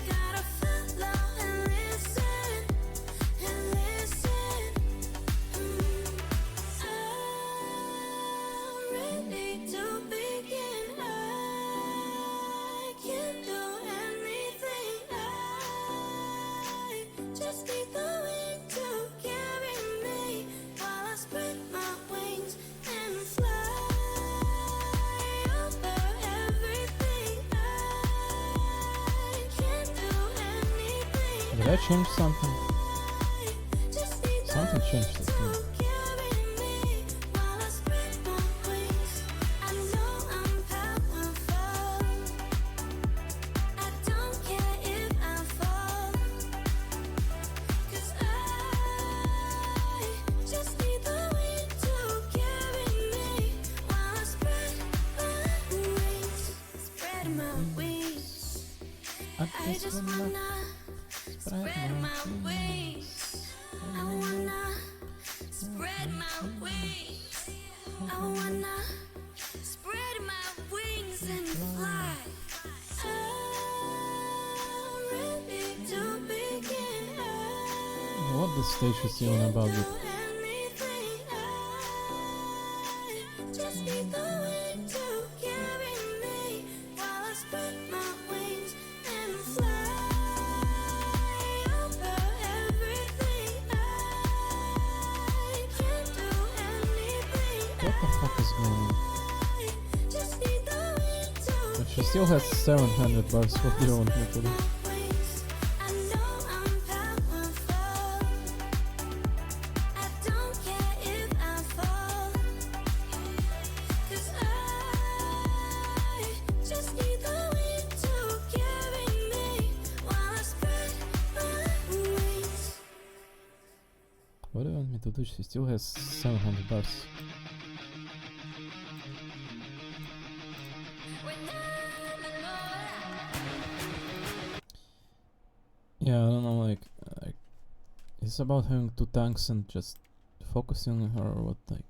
gotta follow and listen. I'm ready to begin. I can't do anything. I just need the wind to carry me while I spread my wings and fly over everything. I can't do anything. Did I change something? Just need the Something changed, I to think. carry me while I spread my wings. I know I'm powerful. I don't care if I fall, 'cause I just need the wind to carry me while I spread my wings. Spread my wings. I just wanna spread my wings. I wanna spread my wings. I wanna spread my wings and fly. I'm ready to begin. What the stage is even about it? Anything. I just need the wind to carry me while I spread my wings and fly over everything. I can't do anything. What the fuck is going on? Just need the wind to But she still has 700 bars. What do you want me to do? wings. I know I'm powerful. I don't care if I fall, 'cause I What do you want me to do? She still has 700 bars. Yeah, I don't know, like it's about having 2 tanks and just focusing on her or what, like.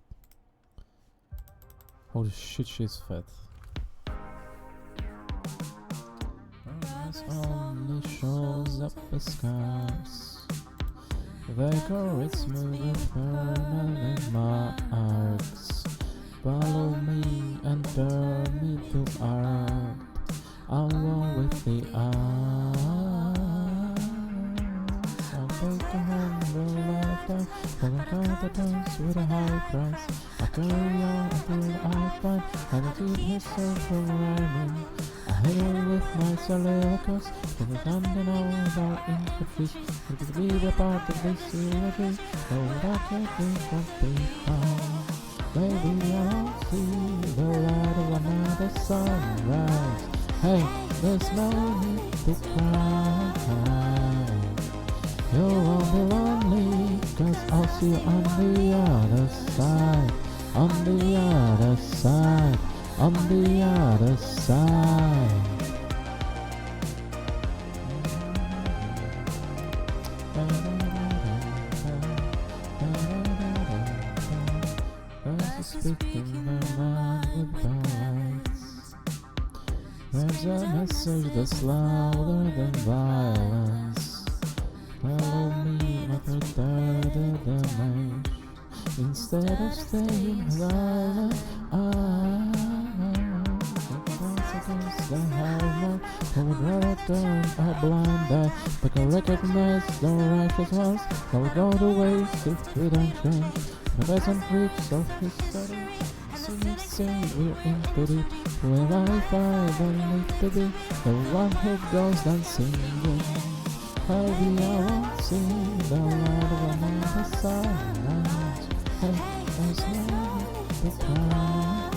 Holy shit, she's fat. Progress only shows up the scars. They go its moving permanent marks. Follow me and turn me to art, along with the art. I'll take a humble lifetime, full of competence with a high price. I carry on until I find how to keep myself from rhyming. I hail with my soliloquies, to the thunder now about infantry. It could be the part of this eulogy, though I can't think what they found. Maybe I'll see the light of another sunrise. Hey, there's no need to cry. You won't be lonely, 'cause I'll see you on the other side. On the other side. On the other side. Speaking the man with lights. There's a message that's louder than violence. Follow me, not retarded damage. Instead of staying silent, against the hammer, I would rather turn a blind eye. But I recognize the righteous ones that will go to waste if we don't change. The peasant freaks of history, singing say we're into deep. Who am I if I don't live to be the one who goes down singing? Maybe I won't see the light of another sunrise. Hey, there's no need to cry.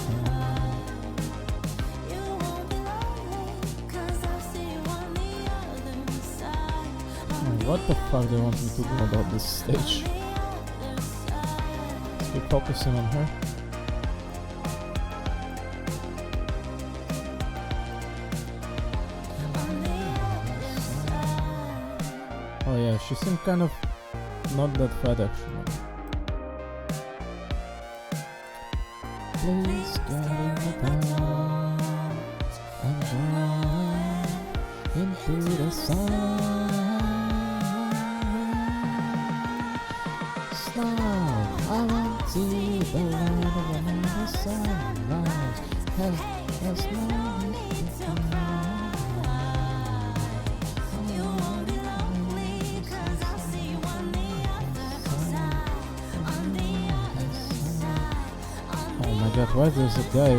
What the fuck do you want me to do about this stage? Let's keep focusing on her. Oh yeah, she seemed kind of not that fat actually. Please get in the town and run into the sun. I won't see the light of another sunrise. Hey, there's no need to cry. You won't be lonely, 'cause I'll see you on the other side. On the other side. Oh my god, why there's a guy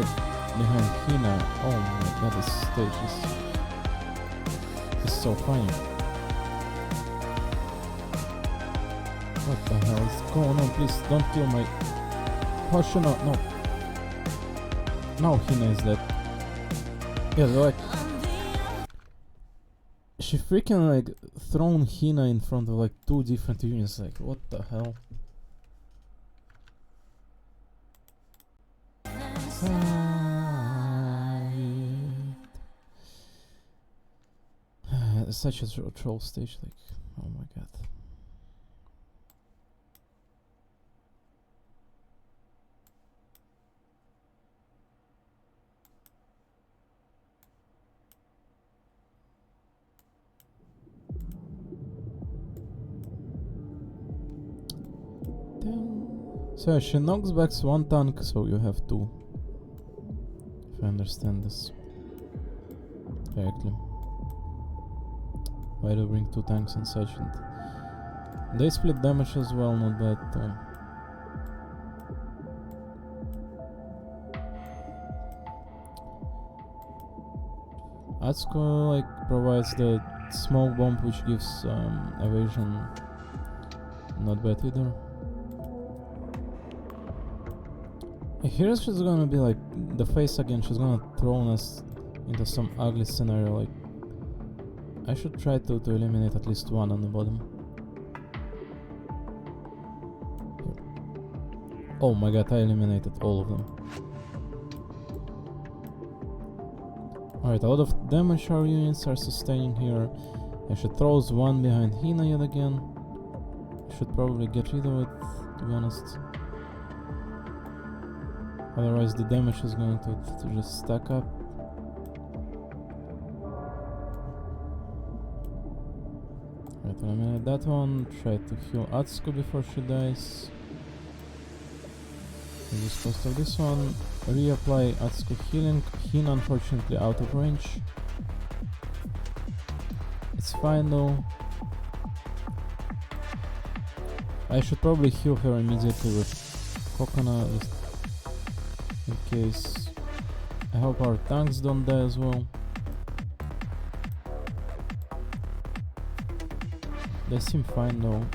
behind Hina? Oh my god, this stage is so funny. What the hell is going on? Please don't kill my... Oh, Shino, no. No, Hina is dead. Yeah, like... She freaking like thrown Hina in front of like 2 different units. Like, what the hell? Such a troll stage, like, oh my god. So she knocks back 1 tank, so you have 2. If I understand this correctly. Why do you bring 2 tanks and such? And they split damage as well, not bad. Atsuko like provides the smoke bomb which gives evasion, not bad either. Here she's gonna be like the face again. She's gonna throw us into some ugly scenario. Like, I should try to eliminate at least 1 on the bottom. Oh my god, I eliminated all of them. Alright, a lot of damage our units are sustaining here. I should throw one behind Hina yet again. I should probably get rid of it, to be honest. Otherwise the damage is going to just stack up. Right, eliminate that one. Try to heal Atsuko before she dies. Reduce cost of this one. Reapply Atsuko healing. Hina unfortunately out of range. It's fine though. I should probably heal her immediately with coconut just in case. I hope our tanks don't die as well. They seem fine though,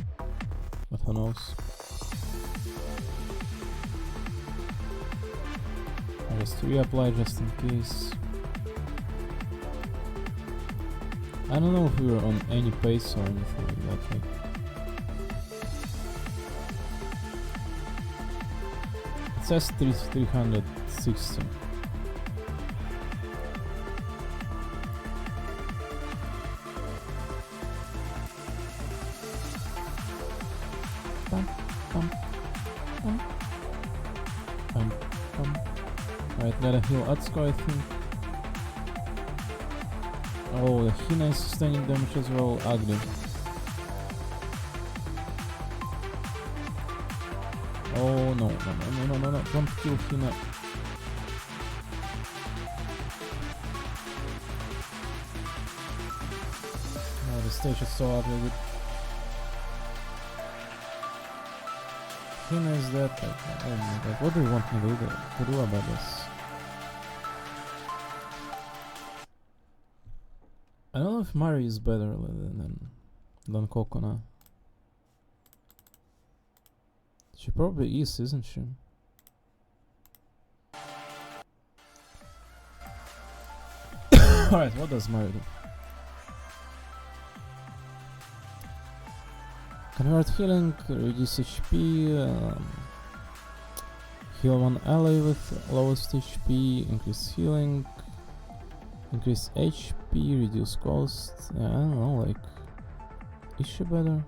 but who knows. I just reapply just in case. I don't know if we were on any pace or anything like that. It says 360. Right, gotta heal Atsuko, I think. Oh, the Hina is sustaining damage as well. Ugly. Oh no, no, don't kill Hina. Oh, the stage is so ugly. Hina is dead. Oh my god, what do you want me to do about this? I don't know if Mari is better than Kokona. She probably is, isn't she? Alright, what does Mari do? Convert healing, reduce HP, heal one ally with lowest HP, increase healing, increase HP, reduce cost. Yeah, I don't know, like, is she better?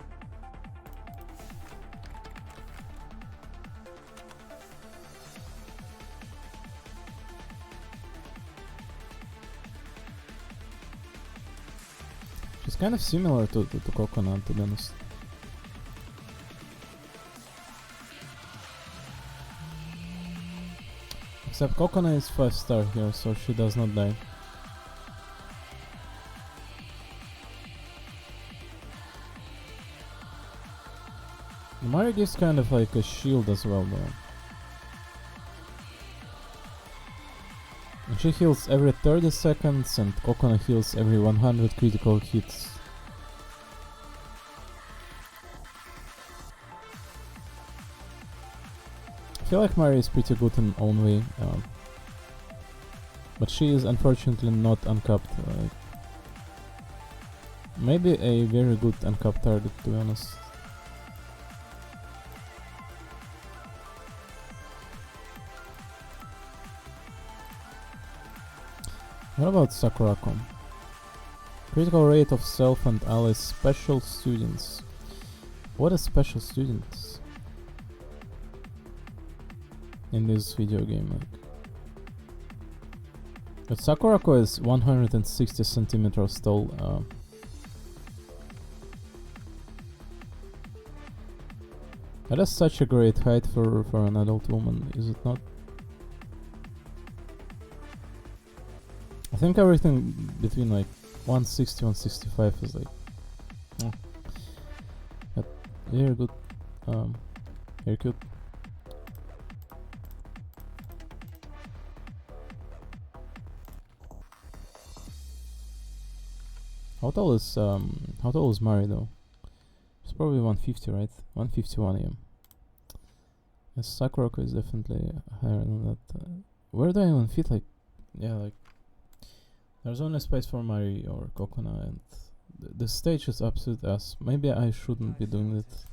She's kind of similar to Coconut, to be honest. Except Coconut is 5-star here, so she does not die. Mari gives kind of like a shield as well though. And she heals every 30 seconds and Coconut heals every 100 critical hits. I feel like Mari is pretty good in own way, but she is unfortunately not uncapped. Maybe a very good uncapped target, to be honest. What about Sakurako? Critical rate of self and allies special students. What is special students in this video game like? But Sakurako is 160 centimeters tall. That is such a great height for an adult woman, is it not? I think everything between like 160 165 is like but very good, very cute. How tall is Mari though? It's probably 150, right? 151 AM. Yes, Sakurako is definitely higher than that. Where do I even fit? Like, yeah, like there's only space for Mari or Kokona, and the stage is absolute ass. Maybe I shouldn't be doing it,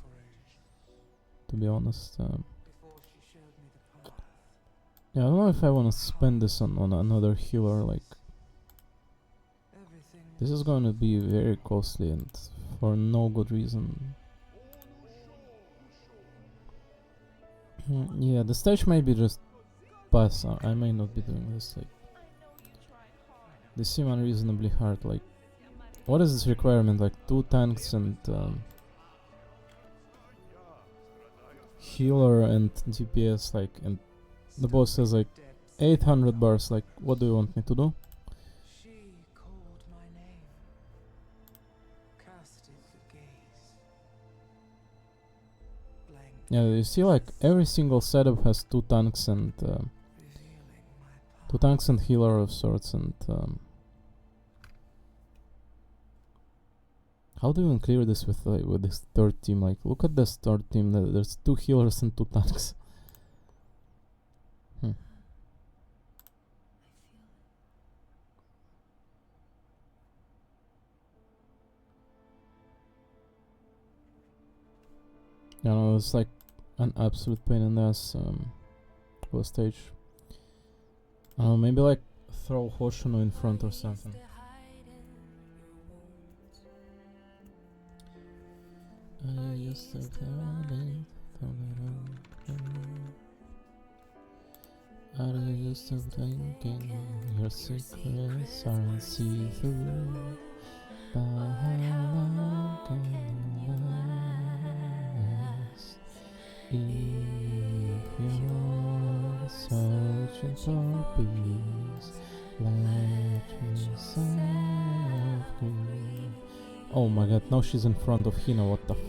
to be honest. Yeah, I don't know if I want to spend this on another healer, like... This is going to be very costly and for no good reason. Yeah, the stage may be just pass. I may not be doing this, like... They seem unreasonably hard, like... What is this requirement, like 2 tanks and... healer and DPS, like, and the boss says like 800 bars, like, what do you want me to do? Yeah, you see, like, every single setup has 2 tanks and 2 tanks and healer of sorts, and how do you even clear this with this third team? Like, look at this third team. There's 2 healers and 2 tanks. Yeah, no, it's like an absolute pain in the ass for stage. I don't know, maybe like throw Hoshino in front or something. I used to thinking your secrets are see-through, but how long can you last if you're searching for peace? Let yourself grieve. Oh my god, now she's in front of Hina, what the f...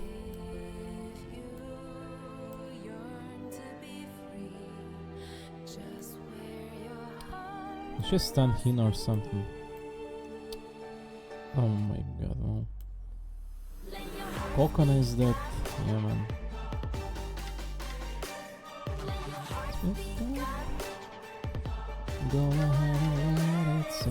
Did she stun Hina or something? Oh my god, no. Kokona is dead, yeah man. Go ahead and let it say.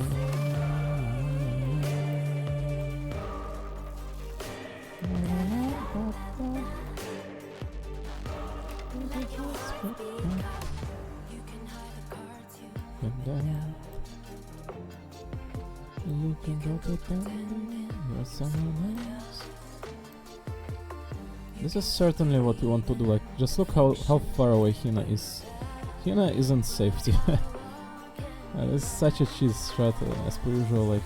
You can drop it down, you're someone else. This is certainly what we want to do, like, just look how far away Hina is. Hina isn't safety. This is such a cheese strat, as per usual, like...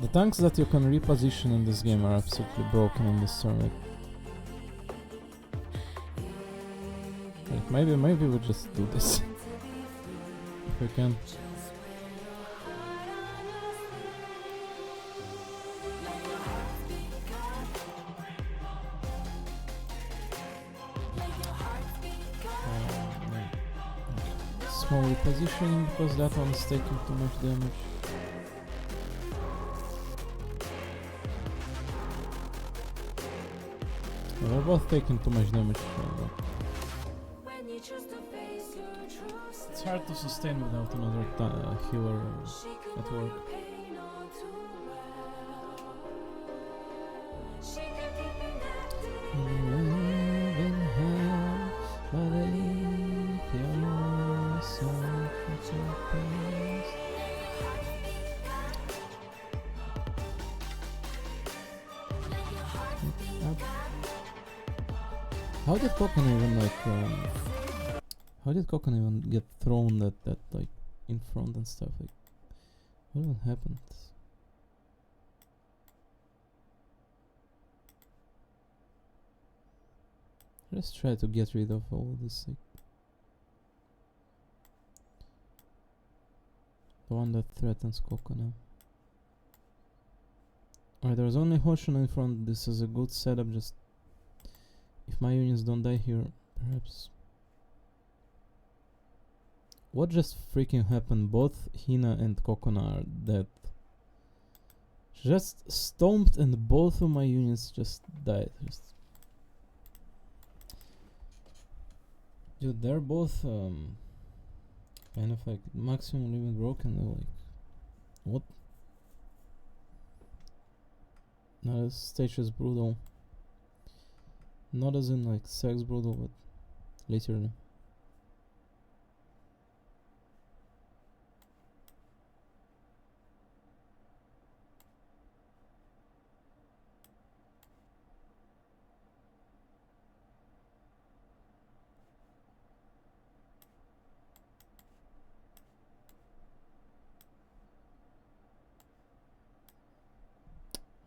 The tanks that you can reposition in this game are absolutely broken in this turn. Like, maybe we just do this. If we can. Small repositioning because that one is taking too much damage. They're both taking too much damage. It's hard to sustain without another healer at work. How did Kokon even how did Kokon even get thrown that like in front and stuff? Like, what even happened? Let's try to get rid of all of this, like, the one that threatens Kokon. Alright, there's only Hoshino in front. This is a good setup. Just if my unions don't die here, perhaps. What just freaking happened? Both Hina and Kokona are dead. Just stomped and both of my units just died. Dude, they're both kind of like maximum limit broken. They're like, what? No, this stage is brutal. Not as in like sex brutal, but literally.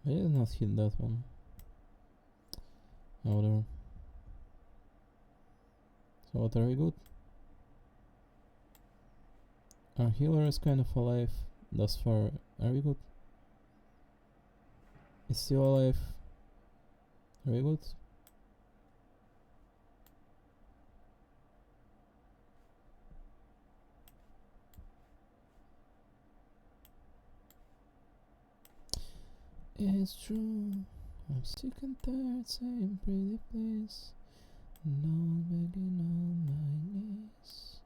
I did not hit that one. Oh, whatever. So what, are we good? Our healer is kind of alive thus far. Are we good? Is still alive. Are we good? It's true, I'm sick and tired saying pretty please. No begging on my knees.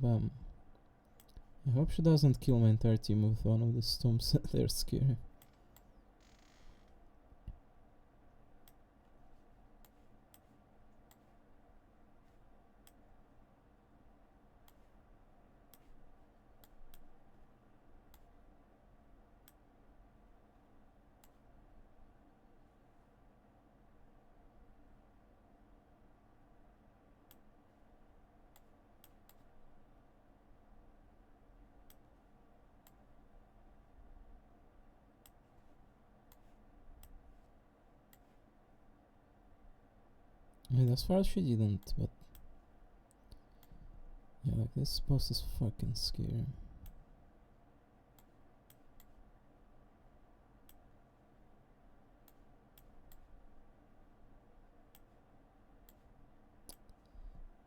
Bam. I hope she doesn't kill my entire team with one of the stomps. They're scary. I mean, as far as she didn't, but yeah, like this boss is fucking scary.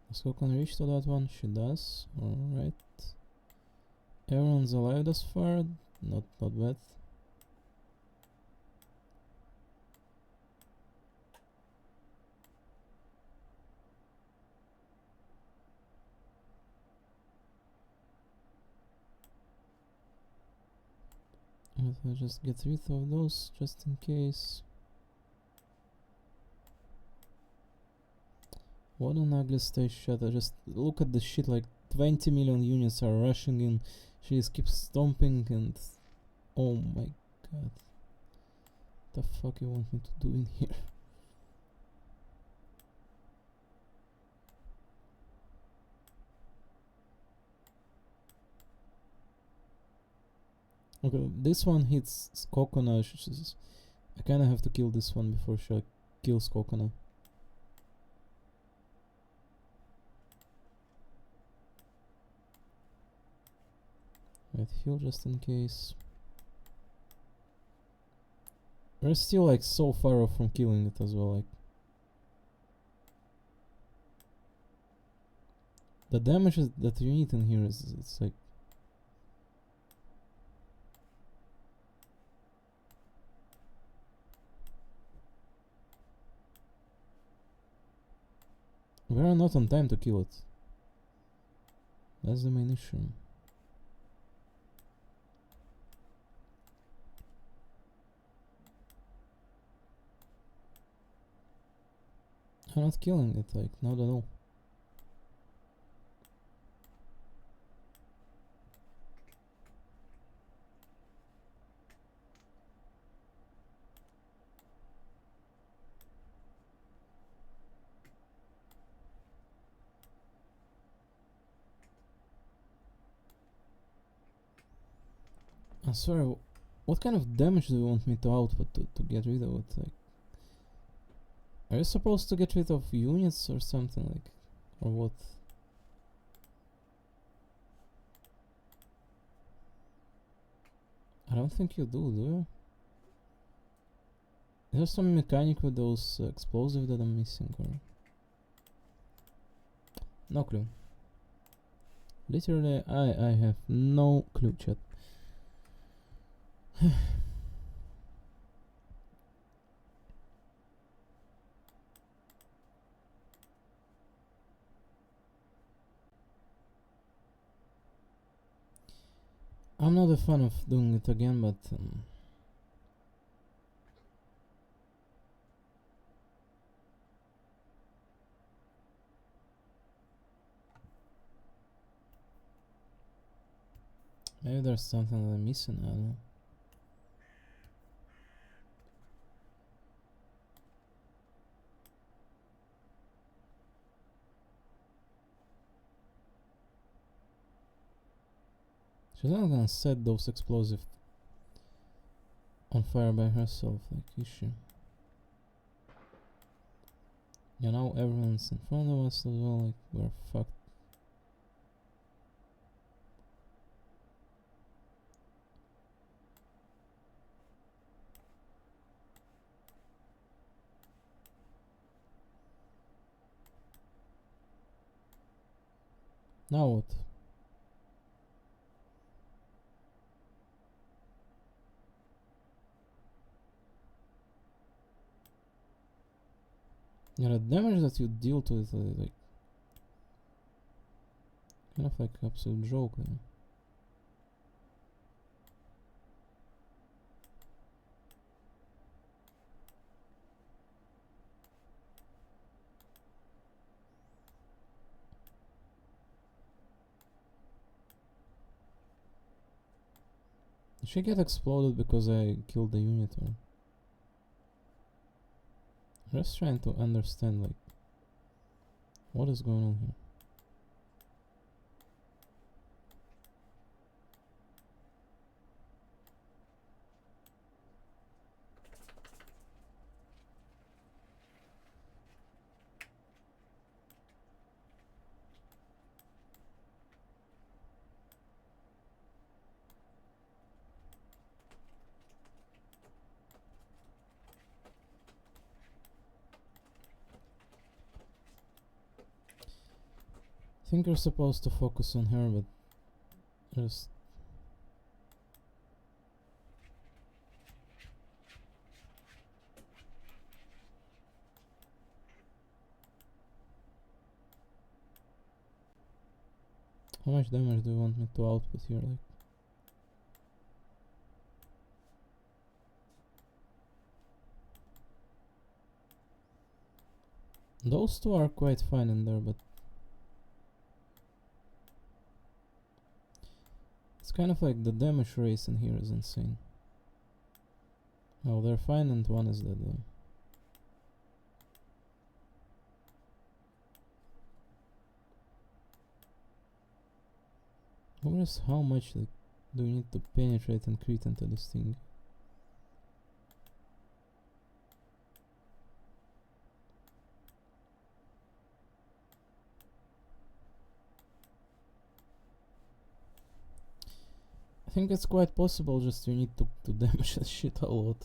Does Kokon reach to that one? She does. Alright. Everyone's alive thus far. Not bad. I'll just get rid of those just in case. What an ugly stage shatter. Just look at the shit, like 20 million units are rushing in. She just keeps stomping and oh my god. What the fuck you want me to do in here? Okay, this one hits Kokona. I kinda have to kill this one before she kills Kokona. Right, heal just in case. We're still like so far off from killing it as well. Like the damage that you need in here is it's like. We are not on time to kill it. That's the main issue. I'm not killing it, like, not at all. I'm sorry, what kind of damage do you want me to output to get rid of it? Like, are you supposed to get rid of units or something, like, or what? I don't think you do you? Is there some mechanic with those explosives that I'm missing, or? No clue. Literally, I have no clue, chat. I'm not a fan of doing it again, but Maybe there's something that I'm missing, I don't know. She's not gonna set those explosives on fire by herself, like, is she? You know, everyone's in front of us as well, like, we're fucked. Now what? Yeah, the damage that you deal to it, like, kind of like absolute joke, you know? Did she get exploded because I killed the unit, or? I'm just trying to understand, like, what is going on here. I think you're supposed to focus on her, but just... How much damage do you want me to output here, like? Those two are quite fine in there, but... It's kind of like the damage race in here is insane. Oh, they're fine and one is dead though. I wonder how much, like, do you need to penetrate and crit into this thing? I think it's quite possible, just you need to damage that shit a lot.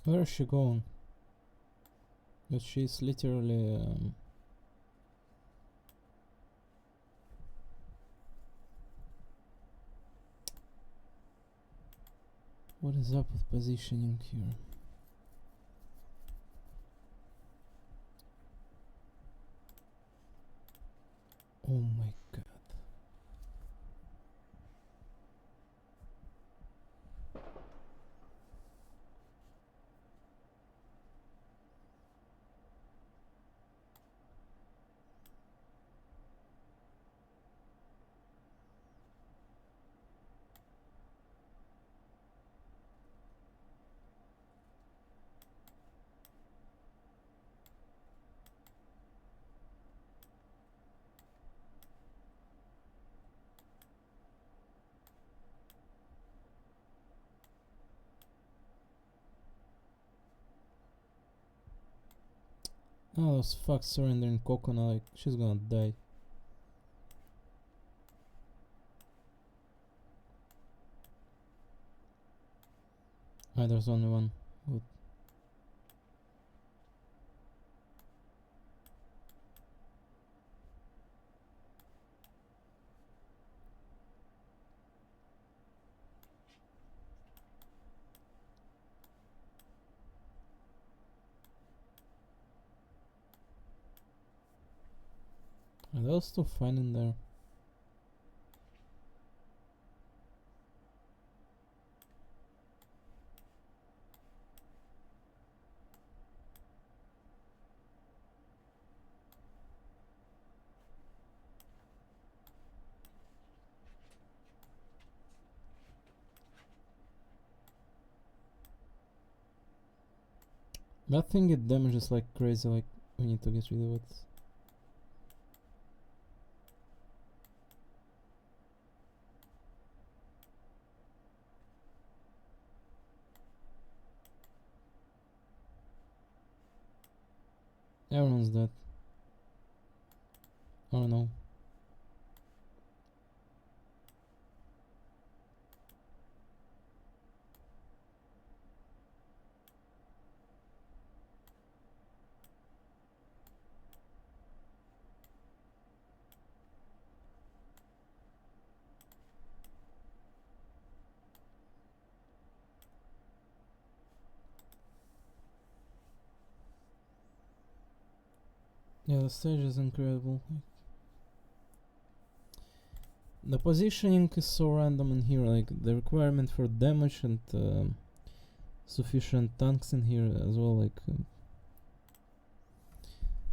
Where is she going? But she's literally what is up with positioning here? Oh my god. Oh, those fucks surrendering coconut, like, she's gonna die. Ah, there's only one. Good. Are those still fine in there? That thing it damages like crazy, like we need to get rid of it. Everyone's dead. Oh no. Yeah, the stage is incredible. The positioning is so random in here, like the requirement for damage and sufficient tanks in here as well. Like,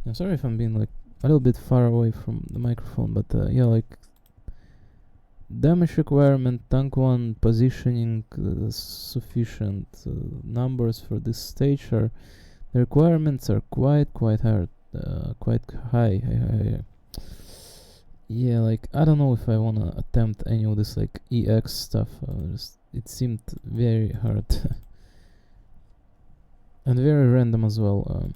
I'm sorry if I'm being like a little bit far away from the microphone, but yeah, like damage requirement, tank 1, positioning, sufficient numbers for this stage are the requirements are quite hard. Quite high. Yeah, like I don't know if I wanna attempt any of this like EX stuff. It seemed very hard and very random as well.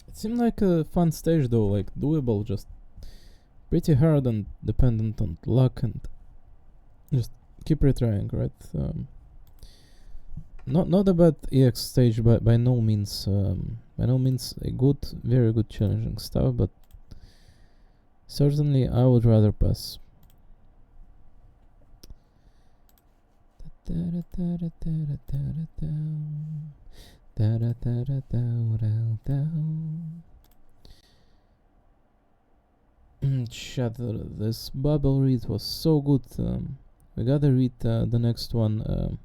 It seemed like a fun stage though, like doable, just pretty hard and dependent on luck and just keep retrying, right? Not a bad EX stage by no means. By no means a good, very good challenging stuff, but certainly I would rather pass. Chat, this bubble read was so good. We gotta read the next one.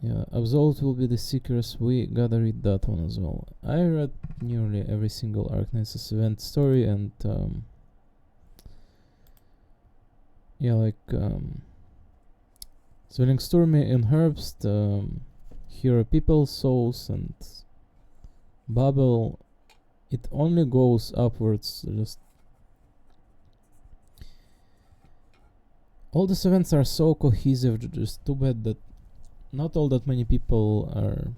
Yeah, absolved will be the seekers. We gotta read that one as well. I read nearly every single Arknights event story, and yeah, like zwillingsturme in herbst, hiro people, sows, and Babel. It only goes upwards. Just all these events are so cohesive. Just too bad that not all that many people are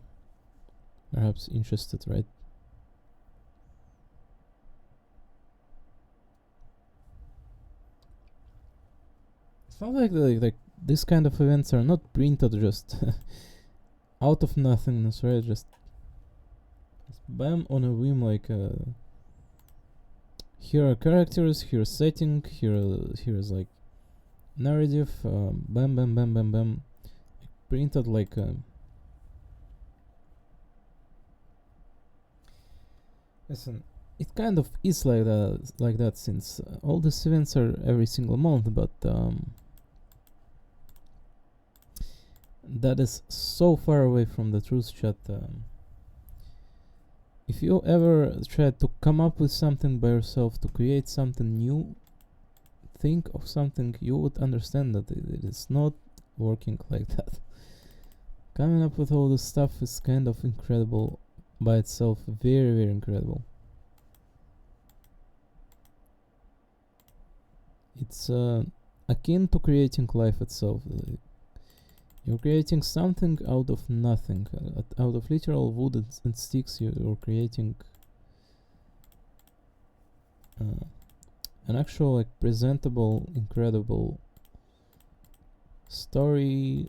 perhaps interested, right? It's not like this kind of events are not printed just out of nothingness, right? Just bam on a whim, like here are characters, here's setting, here's like narrative, bam bam bam bam bam, printed like listen, it kind of is like that since all these events are every single month, but that is so far away from the truth, chat. If you ever try to come up with something by yourself, to create something new, think of something, you would understand that it is not working like that. Coming up with all this stuff is kind of incredible by itself, very, very incredible. It's akin to creating life itself. You're creating something out of nothing, out of literal wood and sticks. You're creating an actual, like, presentable, incredible story.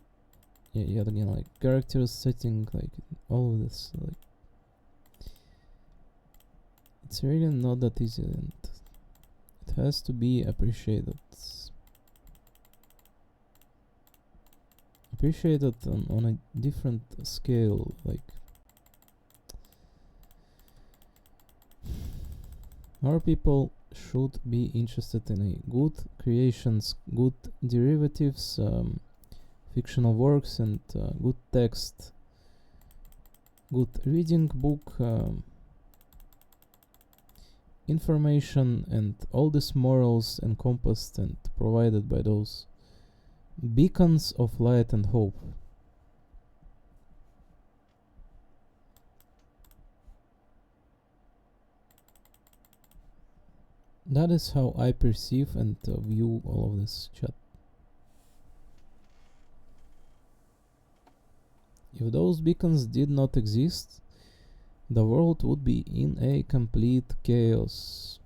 Yeah, yet again, like characters, setting, like all of this. Like, it's really not that easy, and it has to be appreciated. appreciate it on a different scale. Like, more people should be interested in a good creations, good derivatives, fictional works, and good text, good reading book, information, and all these morals encompassed and provided by those beacons of light and hope. That is how I perceive and view all of this chat. If those beacons did not exist, the world would be in a complete chaos,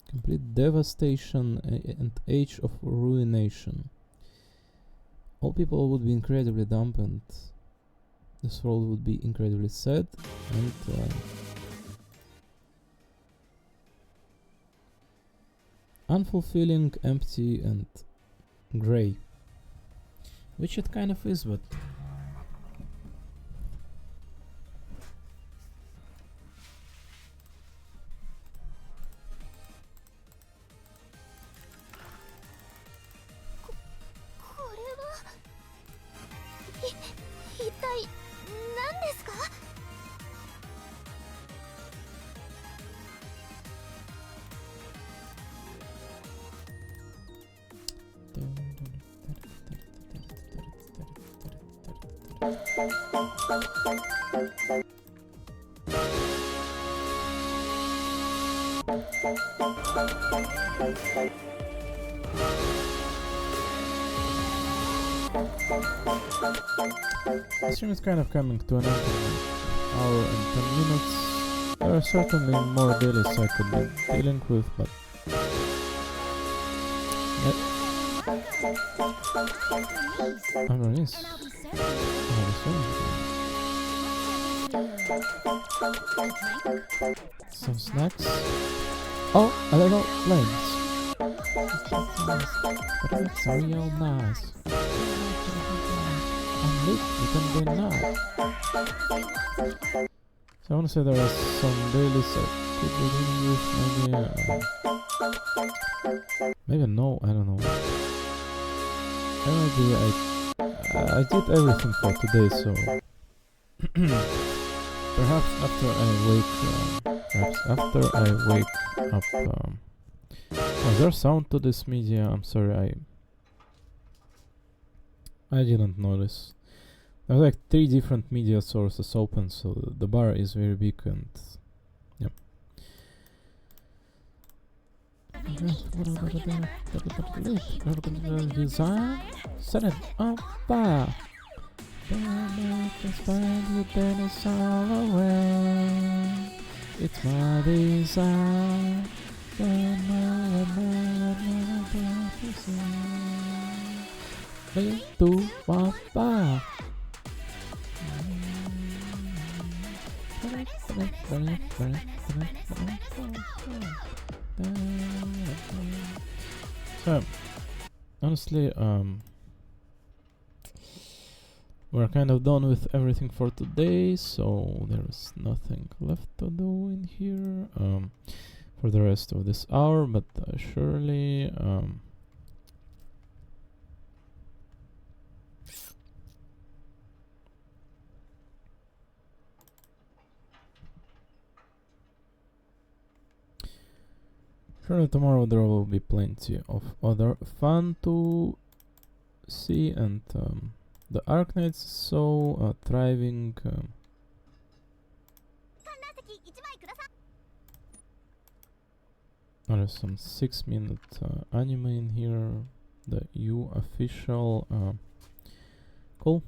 complete devastation, and age of ruination. All people would be incredibly dumb, and this world would be incredibly sad and unfulfilling, empty, and grey. Which it kind of is, but the stream is kind of coming to an end in an hour and 10 minutes. There are certainly more dailies I could be dealing with, but Release. Some snacks. Oh, a little flames. That's real nice. And look, you can be nice. So I want to say there are some dailies I could be dealing with. Maybe no, I don't know. Maybe I did everything for today, so perhaps after I wake up. Oh, there's sound to this media. I'm sorry, I didn't notice. There's like 3 different media sources open, so the bar is very big and yeah. Design, set it up, it's my design. So, honestly, we're kind of done with everything for today, so there is nothing left to do in here for the rest of this hour, but surely surely tomorrow there will be plenty of other fun to see, and the Arknights so thriving. There's some 6-minute anime in here. The U official. Cool.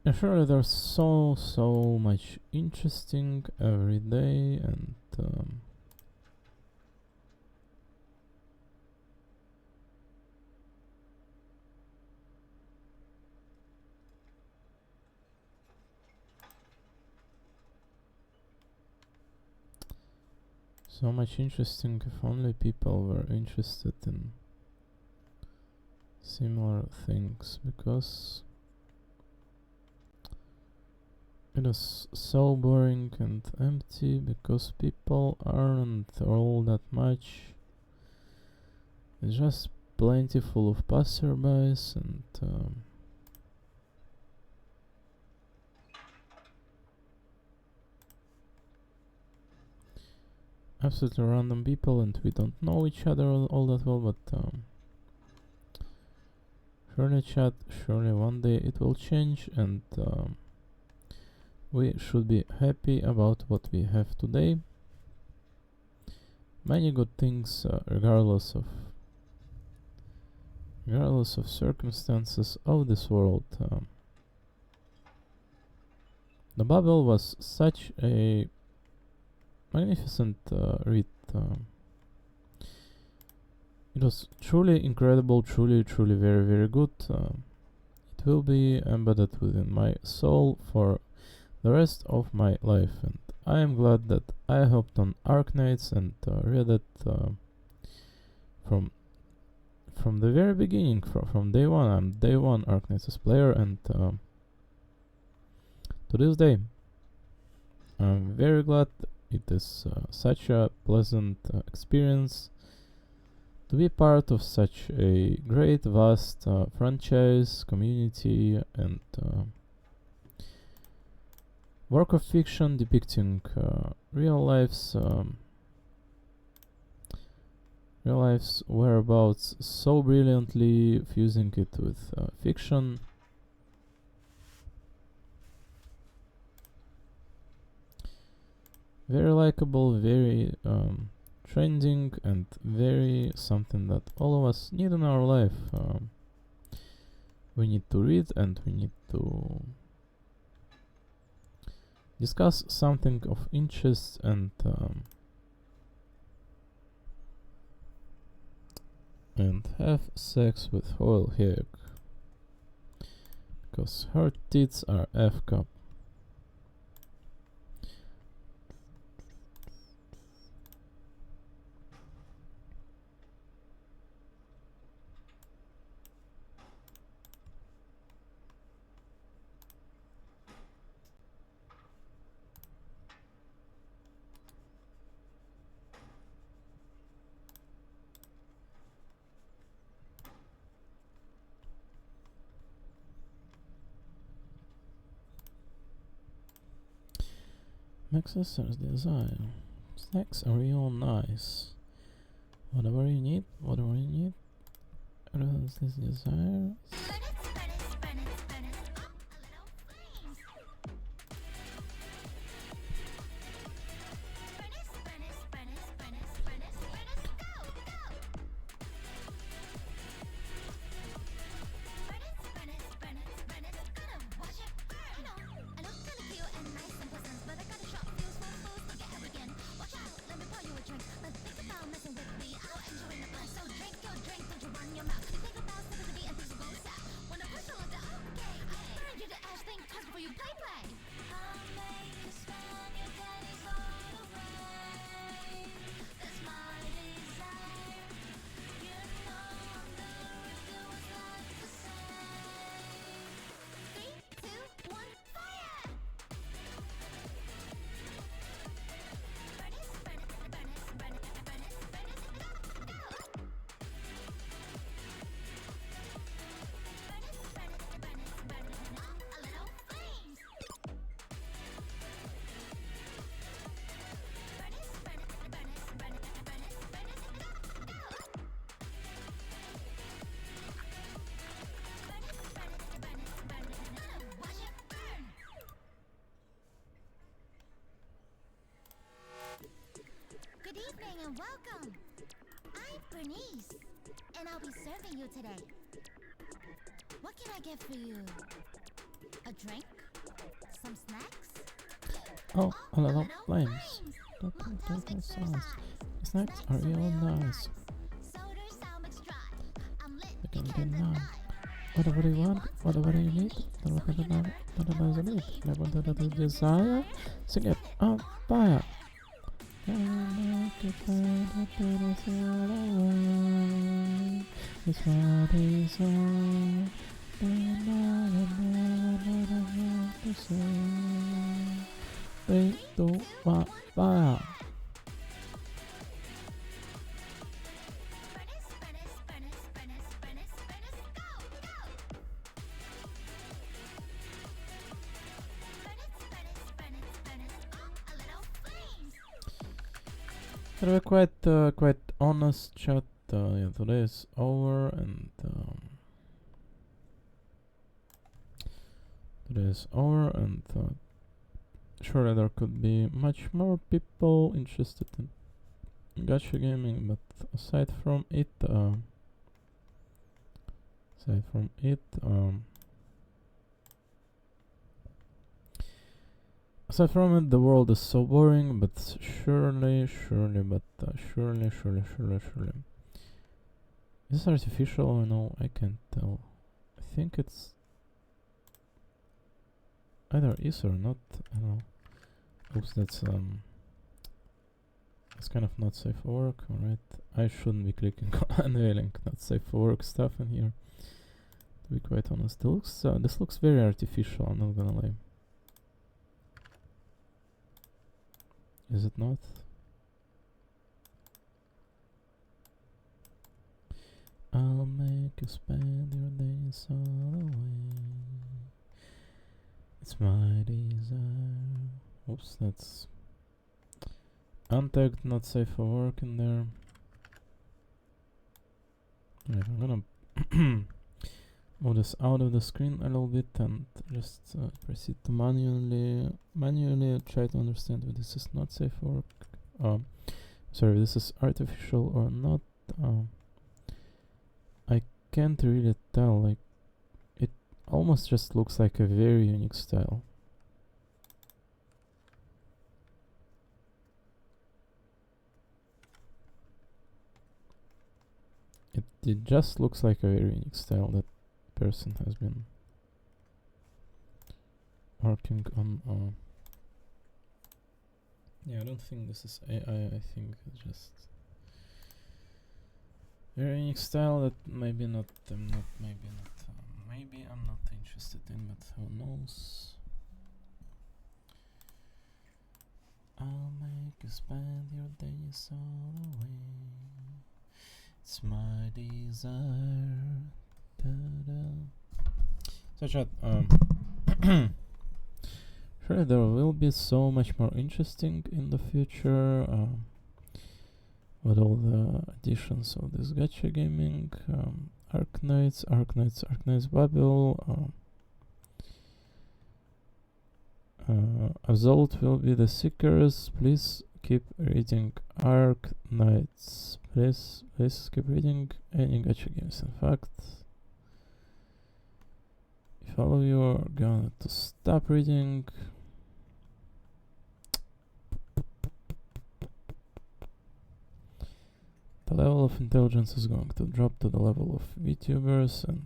Yeah, surely there's so much interesting every day, and so much interesting if only people were interested in similar things, because it is so boring and empty, because people aren't all that much. It's just plenty full of passerbys and absolutely random people, and we don't know each other all that well, but surely one day it will change, and we should be happy about what we have today. Many good things, regardless of circumstances of this world. The Babel was such a magnificent read. It was truly incredible, truly very good. It will be embedded within my soul for the rest of my life, and I am glad that I hopped on Arknights and read it from the very beginning, from day one. I'm day one Arknights player, and to this day I'm very glad. It is such a pleasant experience to be part of such a great, vast franchise, community, and work of fiction depicting real life's whereabouts so brilliantly, fusing it with fiction. Very likable, very trending, and very something that all of us need in our life. We need to read, and we need to discuss something of interest, and have sex with Hoyle Hayek, because her tits are F-cup. Accessories design. Snacks are real nice. Whatever you need. Everyone's desires. Good evening and welcome. I'm Bernice, and I'll be serving you today. What can I get for you? A drink? Some snacks? Oh, a lot of flames. Snacks are real nice. You can get now. Whatever you want, whatever you need, whatever you need, whatever you desire, sing it on fire. It's my desire. Three, two, one, fire. To be quite honest, chat. Yeah, today is over, and surely there could be much more people interested in gacha gaming. But aside from it, the world is so boring. But surely. Is this artificial? No, I can't tell. I think it's either is or not. I don't know. Oops, that's it's kind of not safe for work. Alright, I shouldn't be clicking on unveiling not safe for work stuff in here. To be quite honest, this looks very artificial. I'm not gonna lie. Is it not? I'll make you spend your days all away. It's my desire. Oops, that's untagged, not safe for work in there. Right, I'm gonna move this out of the screen a little bit and just proceed to manually try to understand if this is not safe for work. Sorry, this is artificial or not. I can't really tell. Like, it almost just looks like a very unique style. It just looks like a very unique style that person has been working on. Yeah, I don't think this is AI. I think it's just very unique style that maybe I'm not interested in, but who knows. I'll make you spend your days all away. It's my desire. So chat, surely there will be so much more interesting in the future with all the additions of this gacha gaming. Arknights, Babel. Absolved will be the seekers. Please keep reading Arknights. Please keep reading any gacha games. In fact, if all of you are going to stop reading, the level of intelligence is going to drop to the level of VTubers, and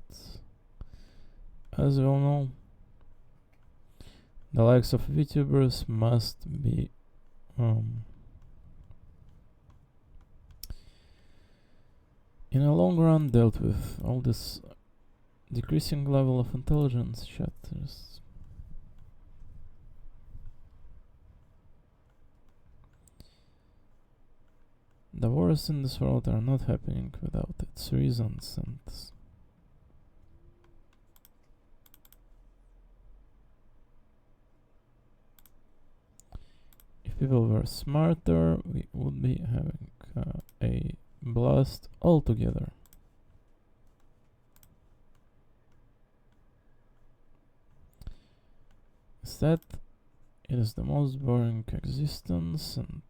as we all know, the likes of VTubers must be in a long run dealt with. All this decreasing level of intelligence, chatters. The wars in this world are not happening without its reasons, and if people were smarter, we would be having a blast altogether. Instead, it is the most boring existence, and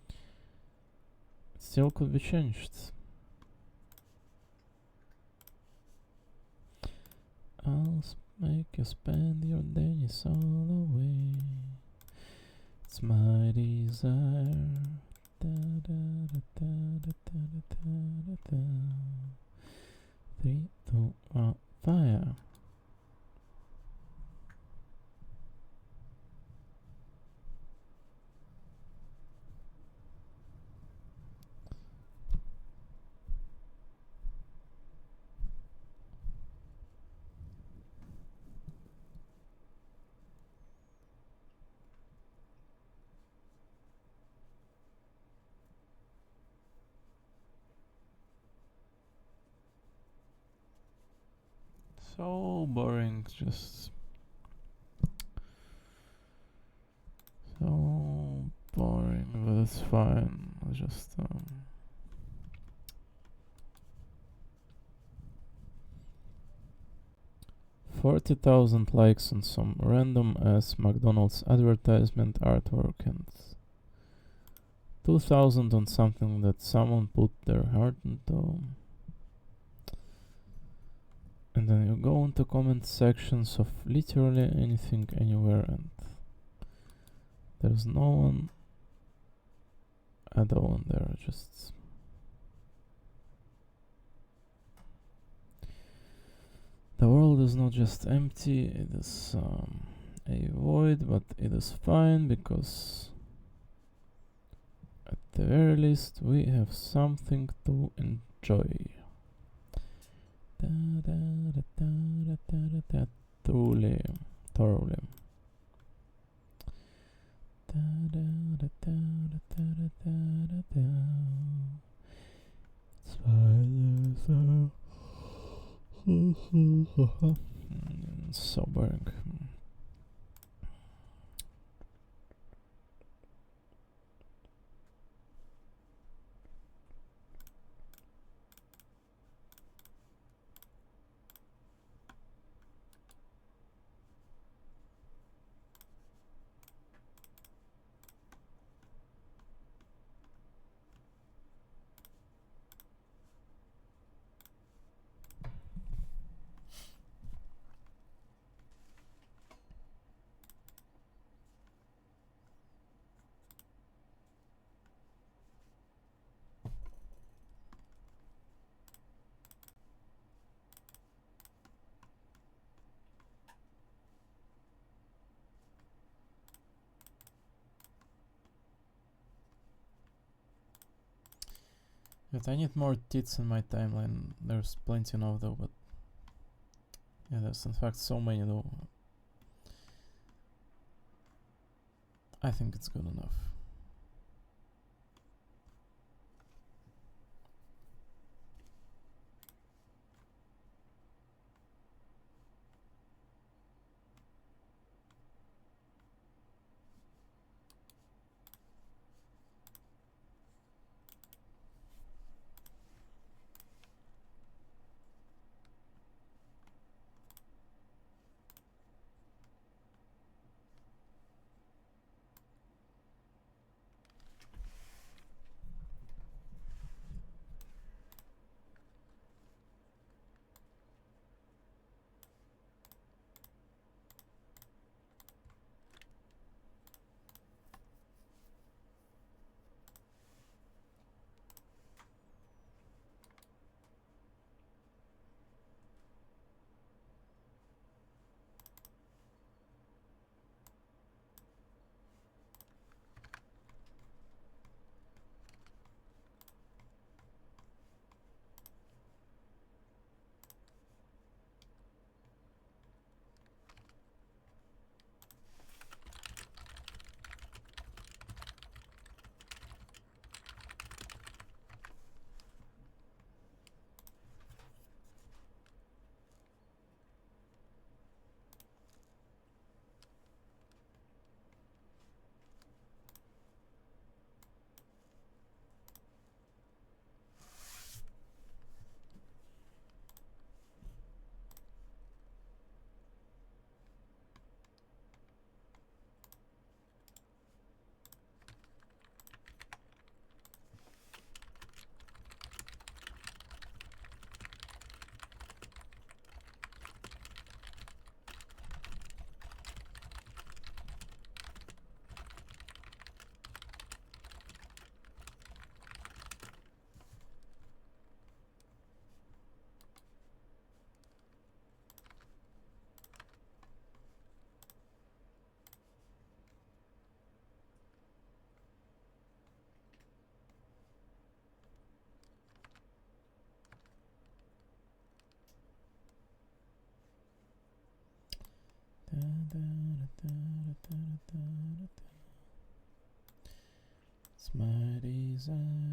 it still could be changed. make you spend your days all away. It's my desire. Da, da, da, da, da, da, da, da, da. 3, 2, 1, fire. So boring, just so boring, but it's fine. I just 40,000 likes on some random ass McDonald's advertisement artwork and 2,000 on something that someone put their heart into. And then you go into comment sections of literally anything anywhere and there's no one at all in there, just the world is not just empty, it is a void, but it is fine because at the very least we have something to enjoy. Truly. So boring. But I need more tits in my timeline. There's plenty now though, but yeah, there's in fact so many though. I think it's good enough. It's my desire.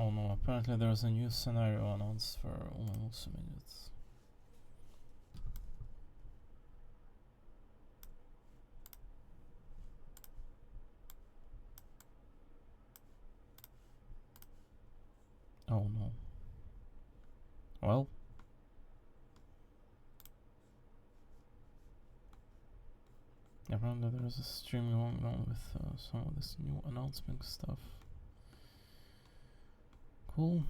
Oh no, apparently there's a new scenario announced for almost a minute. Oh no. Well. Apparently there's a stream going on with some of this new announcement stuff. Cool.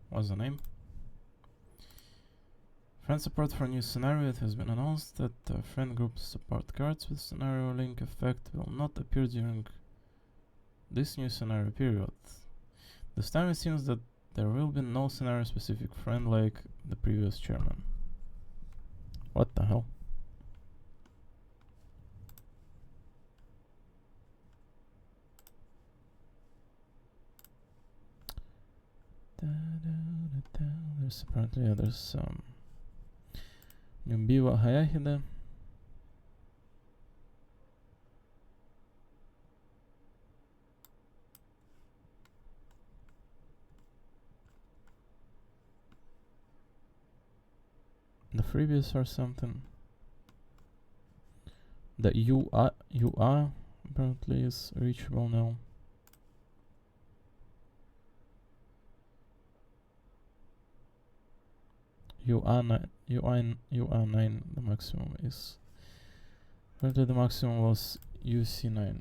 What's the name? Friend support for a new scenario. It has been announced that friend group support cards with scenario link effect will not appear during this new scenario period. This time it seems that there will be no scenario specific friend like the previous chairman. What the hell? There's apparently there's some Nyumbiwa Hayahide. The freebies or something. The UA apparently is reachable now. UA9, the maximum is. Apparently the maximum was UC9.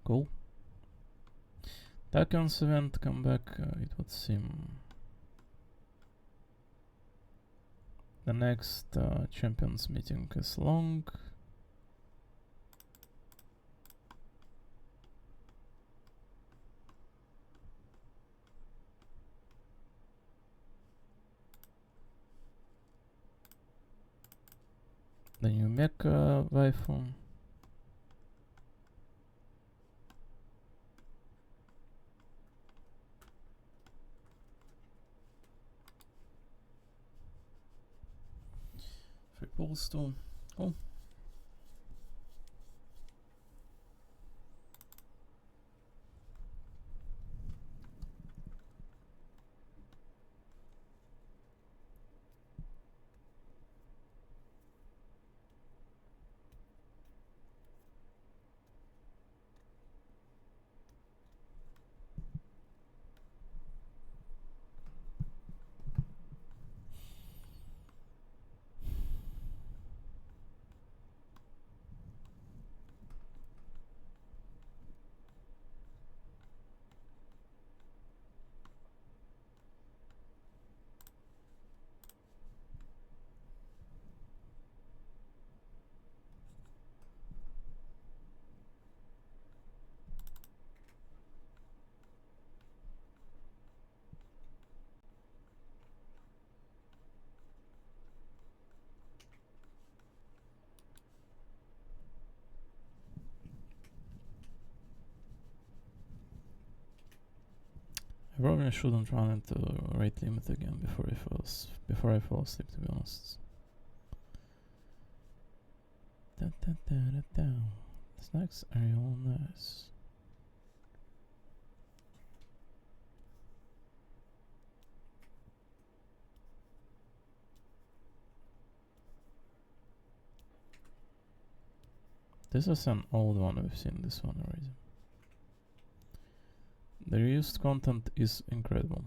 Cool. Taken's event come back, it would seem. The next champions meeting is long. The new mecha waifu. Free balls too. Cool. I probably shouldn't run into rate limit again before I fall asleep, to be honest. Snacks are real nice. This is an old one, we've seen this one already. The reused content is incredible.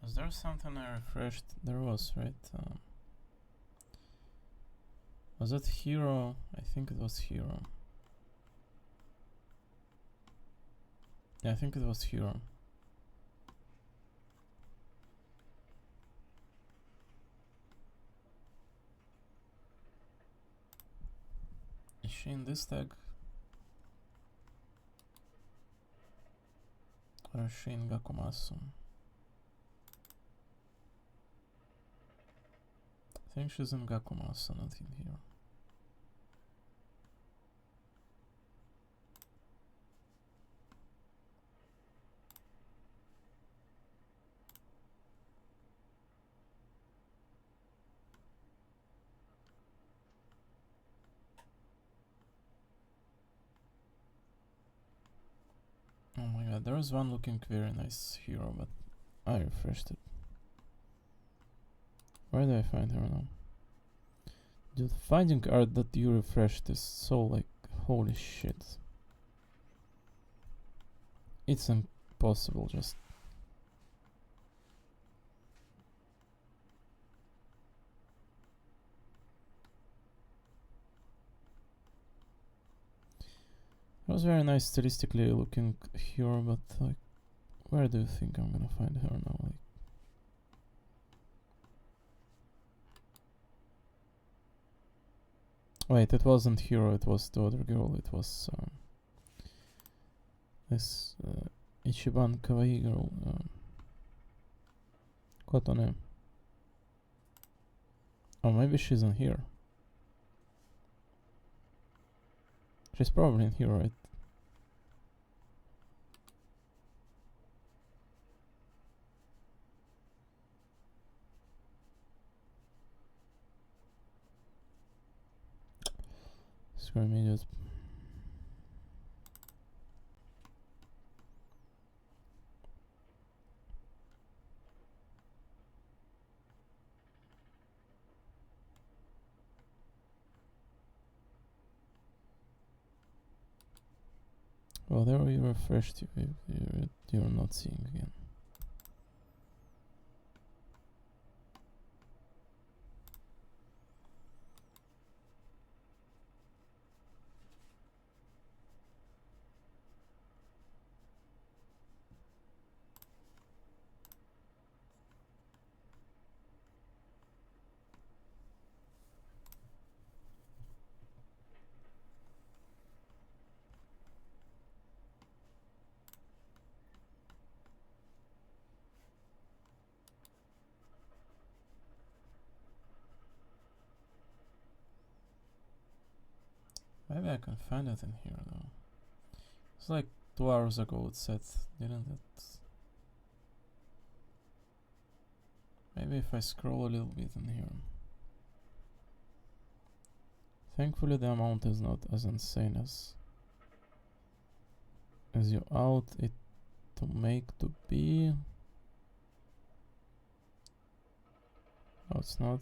Was there something I refreshed? There was, right? Was it hiro? I think it was hiro. Yeah, I think it was hiro. Is she in this tag? Or is she in Gakumasu? I think she's in Gakumasu, not in here. Oh my god, there was one looking very nice hero, but I refreshed it. Where do I find her now? Dude, finding art that you refreshed is so like, holy shit. It's impossible, just. It was very nice stylistically looking hero, but like, where do you think I'm gonna find her now? Like, wait, it wasn't hero, it was the other girl, it was this Ichiban kawaii girl. What her name? Oh, maybe she's in here. She's probably in here, right? Screw me, dude. Well, there you refreshed, you're not seeing again. Maybe I can find it in here though. It's like 2 hours ago it said, didn't it? Maybe if I scroll a little bit in here. Thankfully the amount is not as insane as you out it to make to be. No, it's not.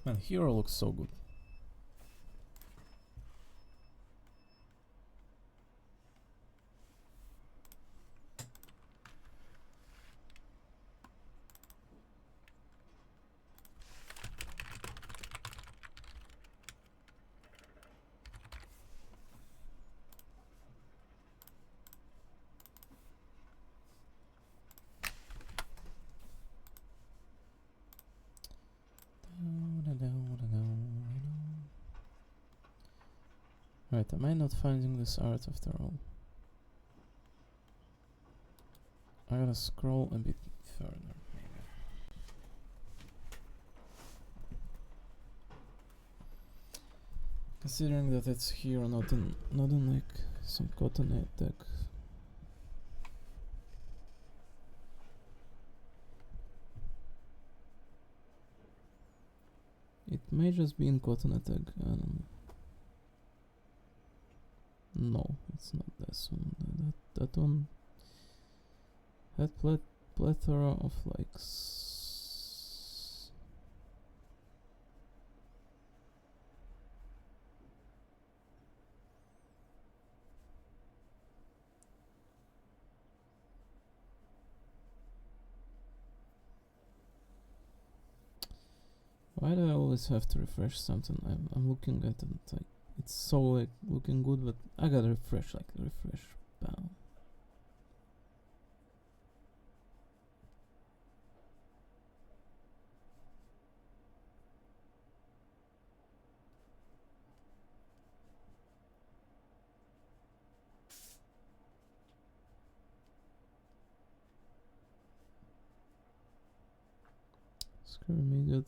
Man, hero looks so good. Right, am I not finding this art after all? I gotta scroll a bit further, maybe. Considering that it's here, not in like some cotton deck. It may just be in cotton attack, I don't know. No, it's not this one. That one had plethora of likes. Why do I always have to refresh something? I'm looking at it like it's so like looking good, but I gotta refresh, like refresh. Bam. Screw me, good.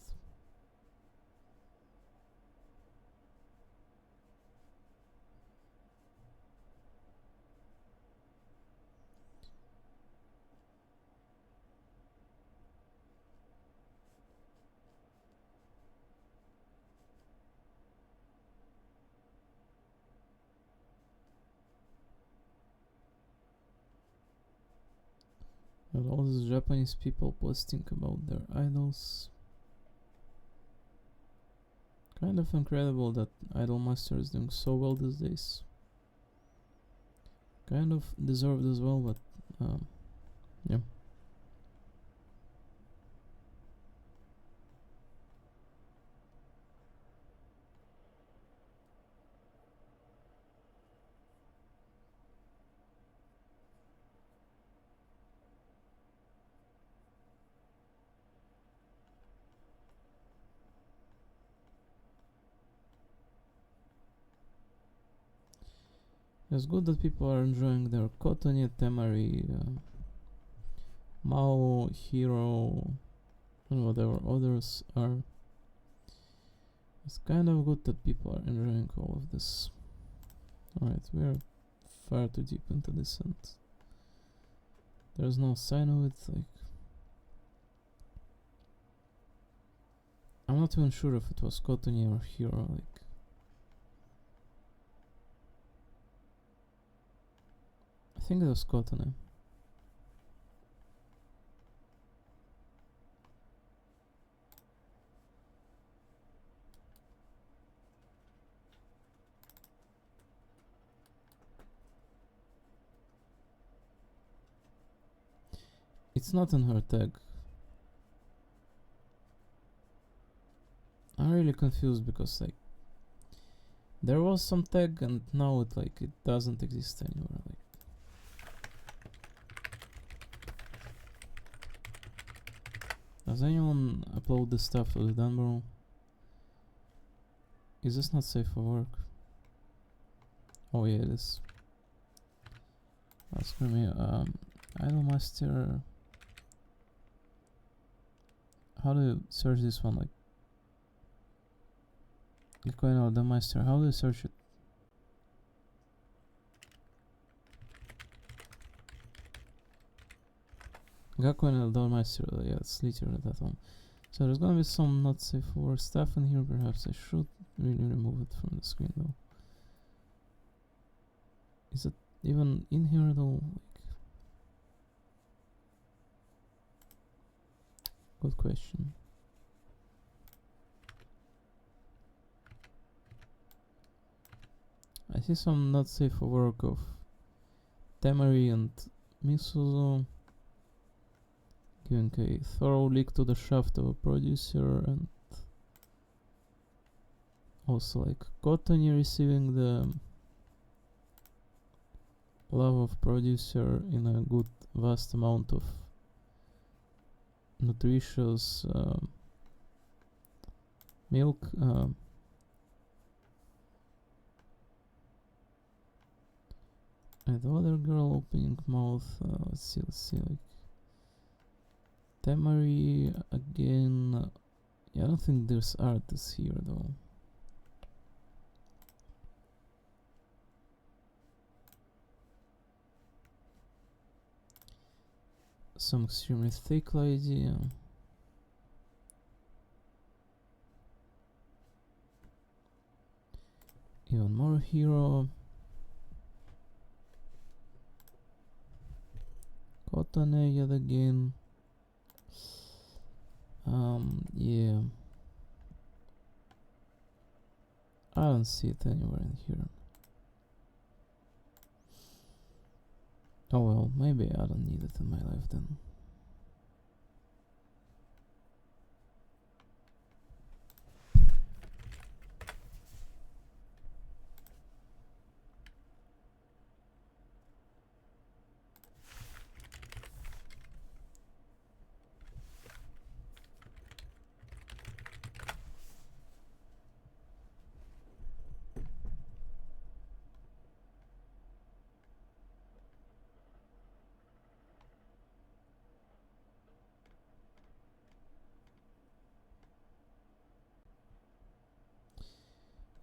All these Japanese people posting about their idols. Kind of incredible that Idol Master is doing so well these days. Kind of deserved as well, but yeah. It's good that people are enjoying their Kotone, Temari, Mao, Hiro, and whatever others are. It's kind of good that people are enjoying all of this. Alright, we are far too deep into this and there's no sign of it, like I'm not even sure if it was Kotone or Hiro, like I think it was Kotone. It's not in her tag. I'm really confused because like there was some tag and now it like it doesn't exist anymore. Like does anyone upload this stuff to the Dunborough? Is this not safe for work? Oh yeah, it is. Ask me, Idolmaster. How do you search this one? Like, Gakkoin Idolmaster. How do you search it? Gakkoin Idolmaster. Yeah, it's literally that one. So there's gonna be some not safe for work stuff in here. Perhaps I should really remove it from the screen though. Is it even in here though? Like, good question. see some not safe for work of Temari and Misuzu, giving a thorough leak to the shaft of a producer, and also like Kotani receiving the love of producer in a good vast amount of nutritious milk. And the other girl opening mouth, let's see, like Temari again. Yeah, I don't think there's artists here though. Some extremely thick lady. Even more hero. Kotane yet again. Yeah. I don't see it anywhere in here. Oh well, maybe I don't need it in my life then.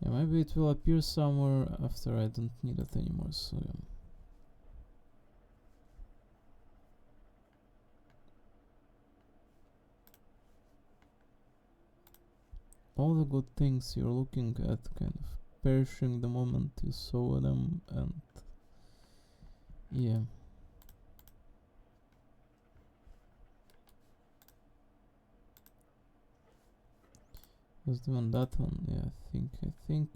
Yeah, maybe it will appear somewhere after I don't need it anymore, so yeah. All the good things you're looking at kind of perishing the moment you saw them, and yeah. Was doing that one? Yeah, I think.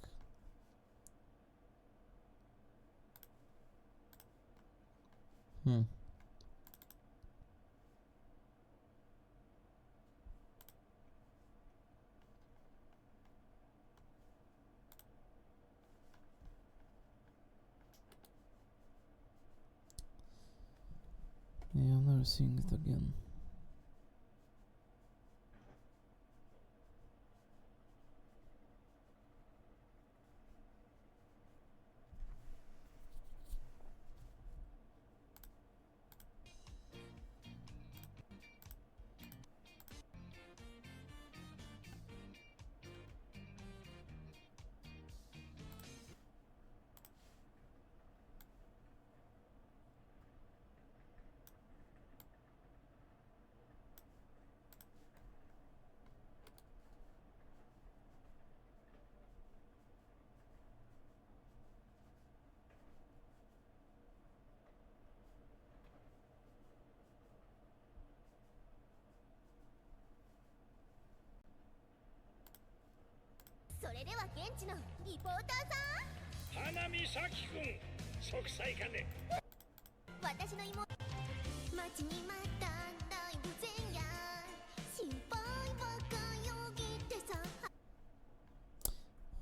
Yeah, I'm never seeing it again.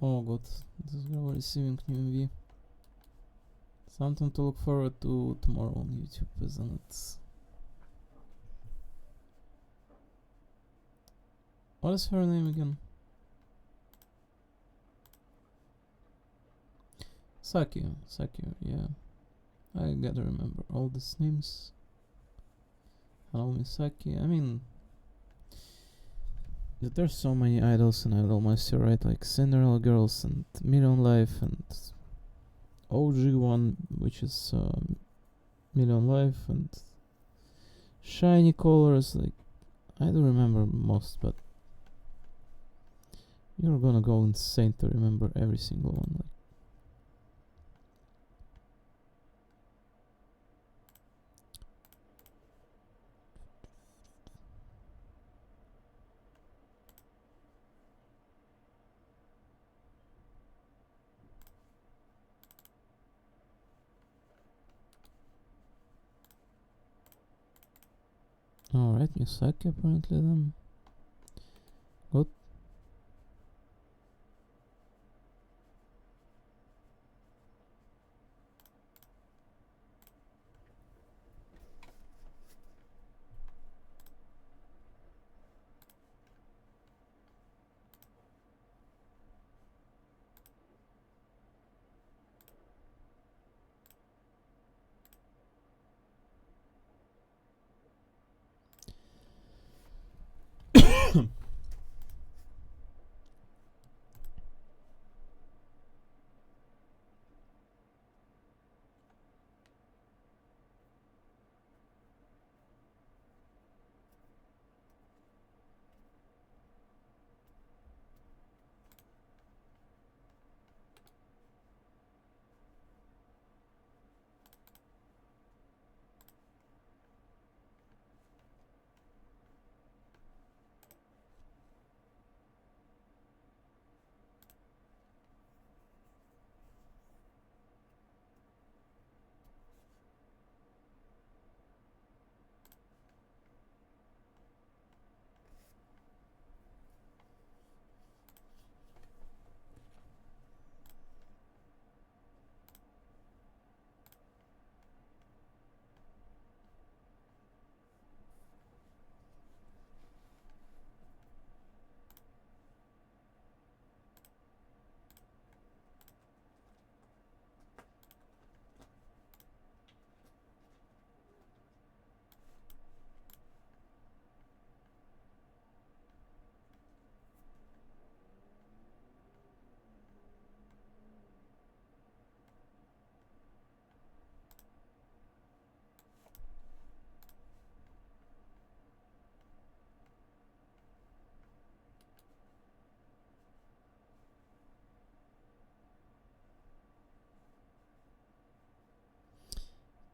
Oh god, this girl receiving new MV. Something to look forward to tomorrow on YouTube, isn't it? What is her name again? Saki, yeah. I gotta remember all these names. Hello, Misaki. I mean, there's so many idols in Idol Master, right? Like Cinderella Girls and Million Life and OG one, which is Million Life, and Shiny Colors. Like, I don't remember most, but you're gonna go insane to remember every single one. Like, Alright, Misaki apparently then. Good.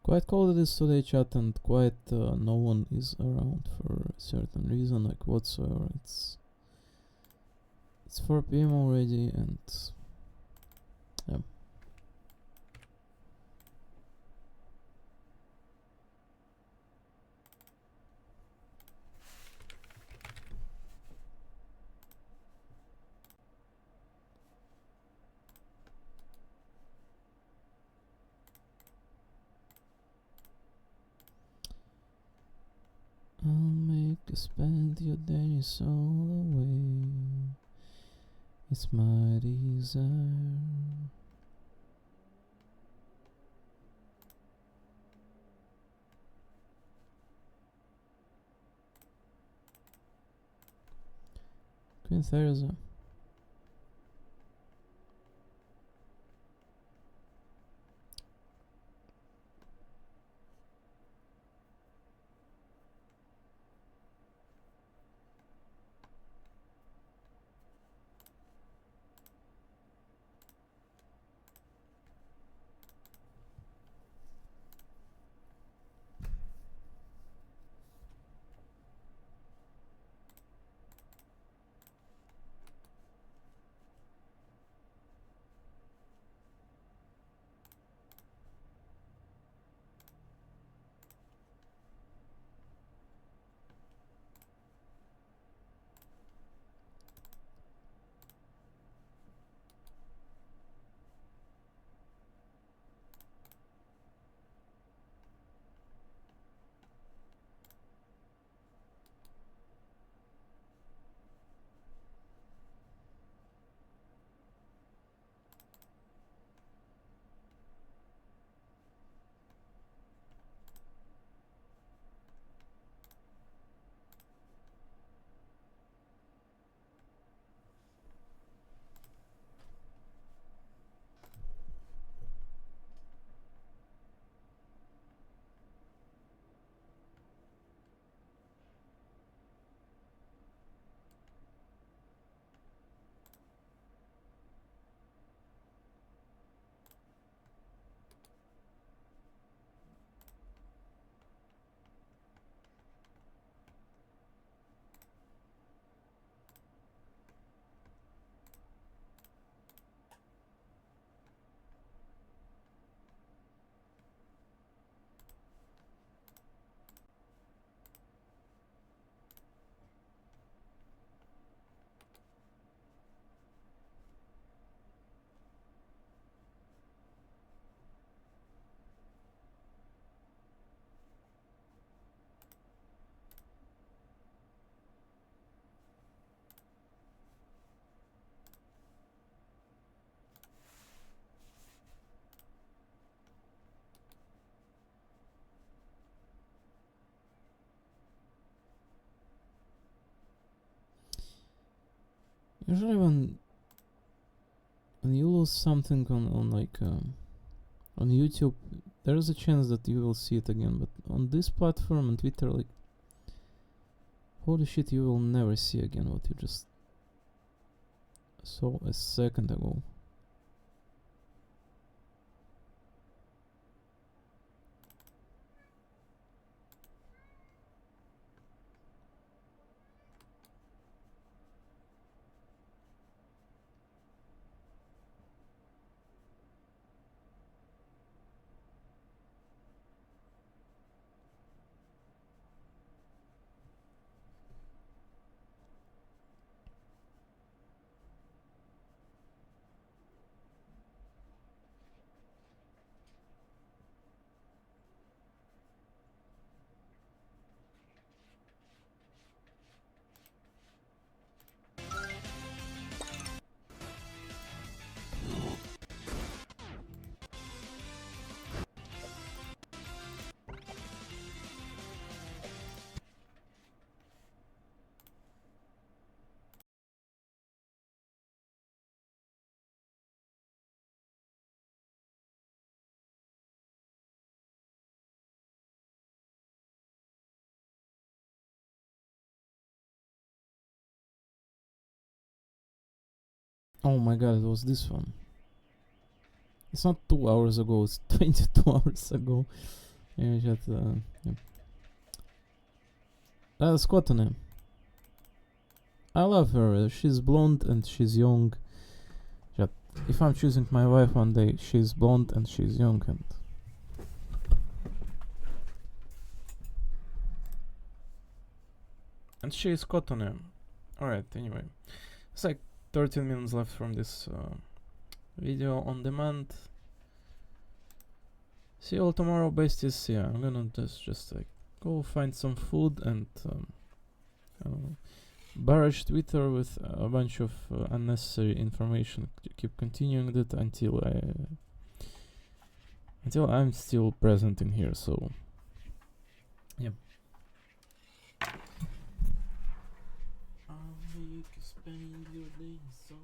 Quite cold it is today, chat, and quite no one is around for a certain reason, like whatsoever. It's 4 PM already, and yeah. I'll make you spend your days all away. It's my desire. Queen Theresa. Usually when you lose something on like on YouTube, there is a chance that you will see it again, but on this platform and Twitter, like, holy shit, you will never see again what you just saw a second ago. Oh my god, it was this one. It's not 2 hours ago, it's 22 hours ago. Yeah. Skotane. I love her. She's blonde and she's young. If I'm choosing my wife one day, she's blonde and she's young and she's Skotane. Alright, anyway. It's like 13 minutes left from this video on demand. See you all tomorrow, besties. Yeah, I'm gonna just like go find some food and barrage Twitter with a bunch of unnecessary information. Keep continuing that until I'm still present in here. So yeah. Spend your days so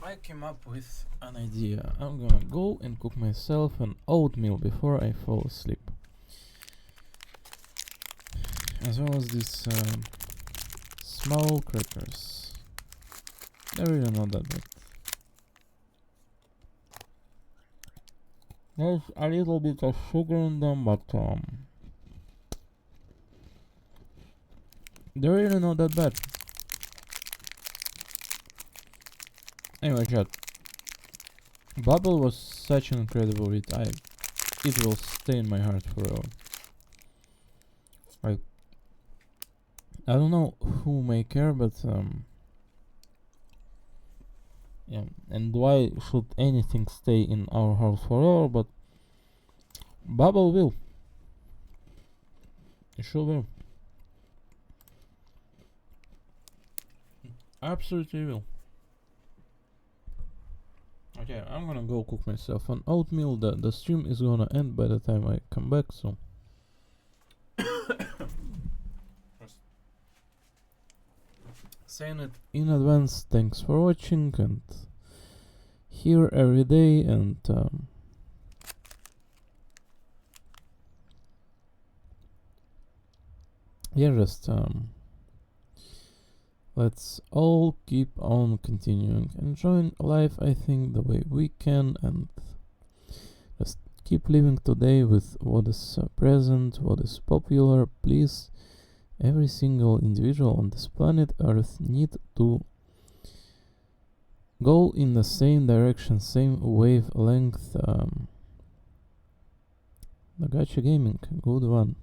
I came up with an idea. I'm gonna go and cook myself an oatmeal before I fall asleep. As well as these small crackers. They're really not that bad. There's a little bit of sugar in them, but they're really not that bad. Anyway, chat. Bubble was such an incredible read. It will stay in my heart forever. Like, I don't know who may care, but yeah. And why should anything stay in our heart forever? But Bubble will. It sure will. Absolutely will. Okay, I'm gonna go cook myself an oatmeal. The stream is gonna end by the time I come back, so saying it in advance, thanks for watching, and here every day, and yeah, just let's all keep on continuing enjoying life, I think, the way we can, and just keep living today with what is present, what is popular. Please, every single individual on this planet Earth need to go in the same direction, same wavelength. Nagacha Gaming, good one.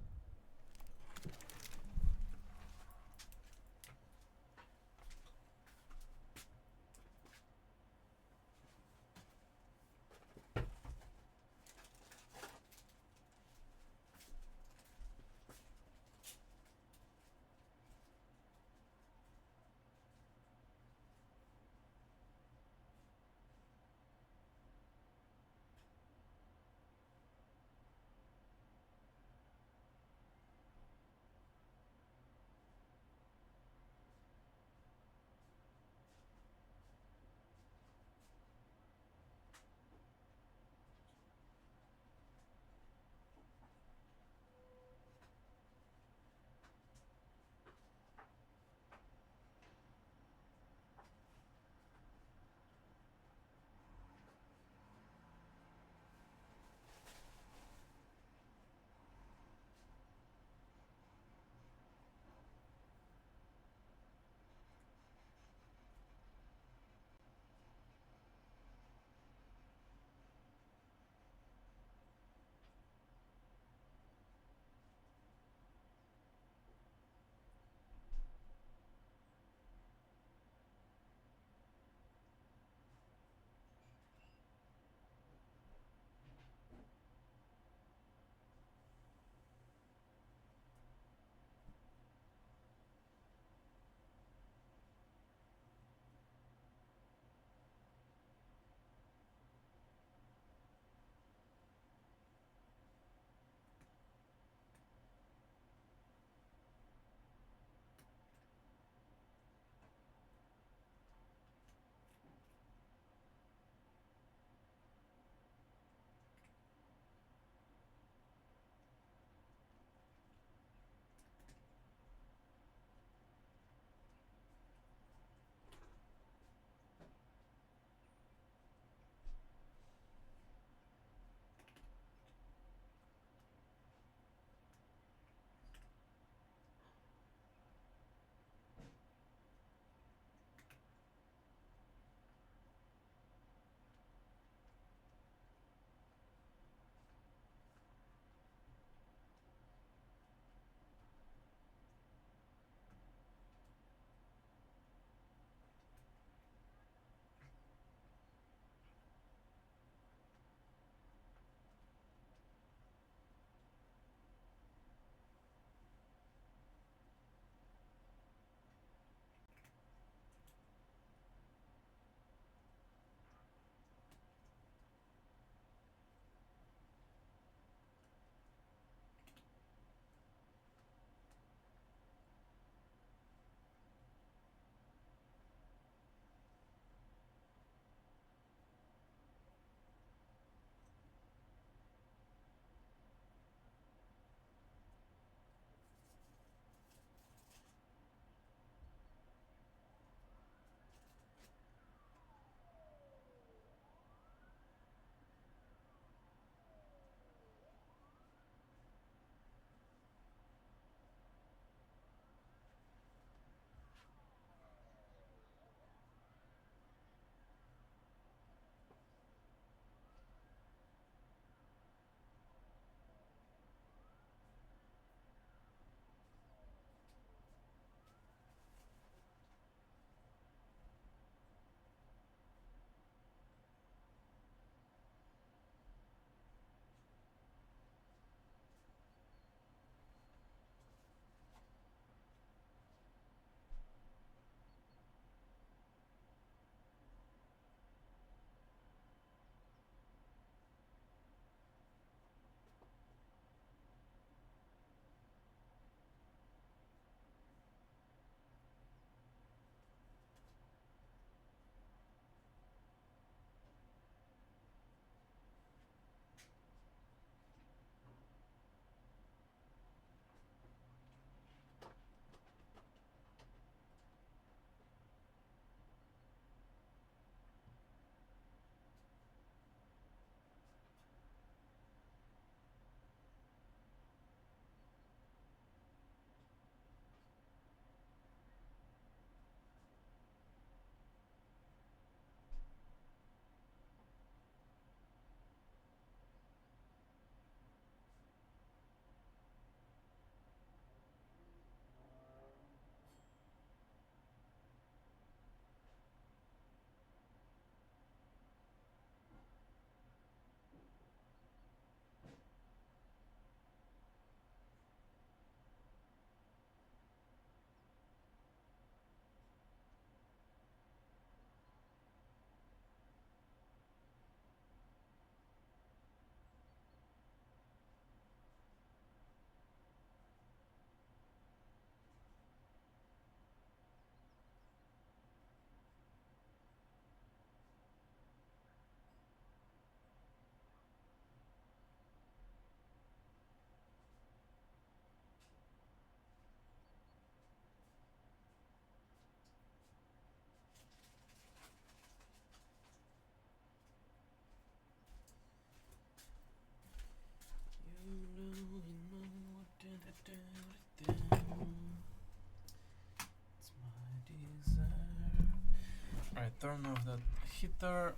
Right, turn off that heater.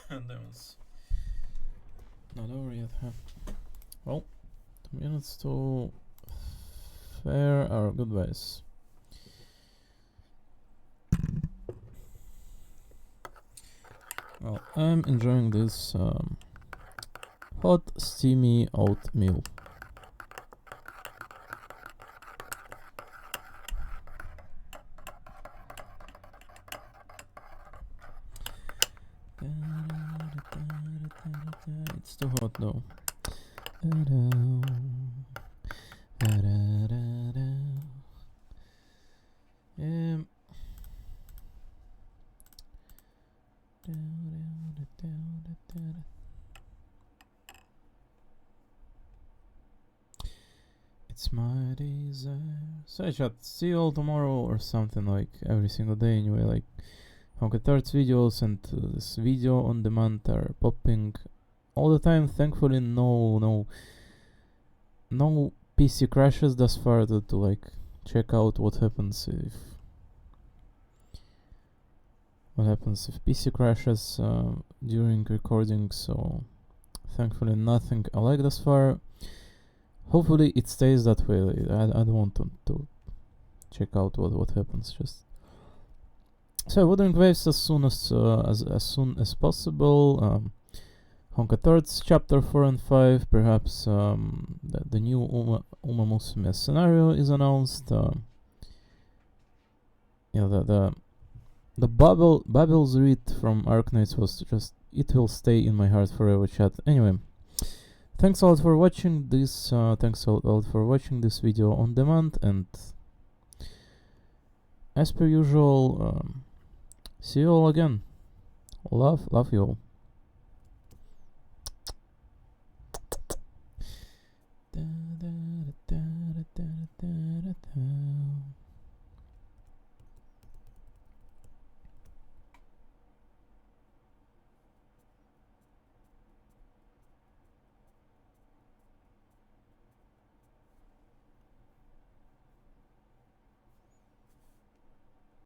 And then it's not over yet, huh? Well, 2 minutes to fare our goodbyes. Well, I'm enjoying this hot, steamy oatmeal. It's too hot though. It's my desire. So chat, see you all tomorrow or something, like every single day anyway. Like Honkai Thirds videos and this video on demand are popping all the time. Thankfully no PC crashes thus far to like check out what happens if PC crashes during recording. So thankfully nothing I like thus far. Hopefully it stays that way. I don't want to check out what happens. Just so wuthering waves as soon as possible. Honkai Thirds chapter 4 and 5. Perhaps the new Uma Musume scenario is announced. The Babel's Read from Arknights was just, it will stay in my heart forever, chat. Anyway, thanks a lot for watching this. Thanks a lot for watching this video on demand, and as per usual, see you all again. Love you all.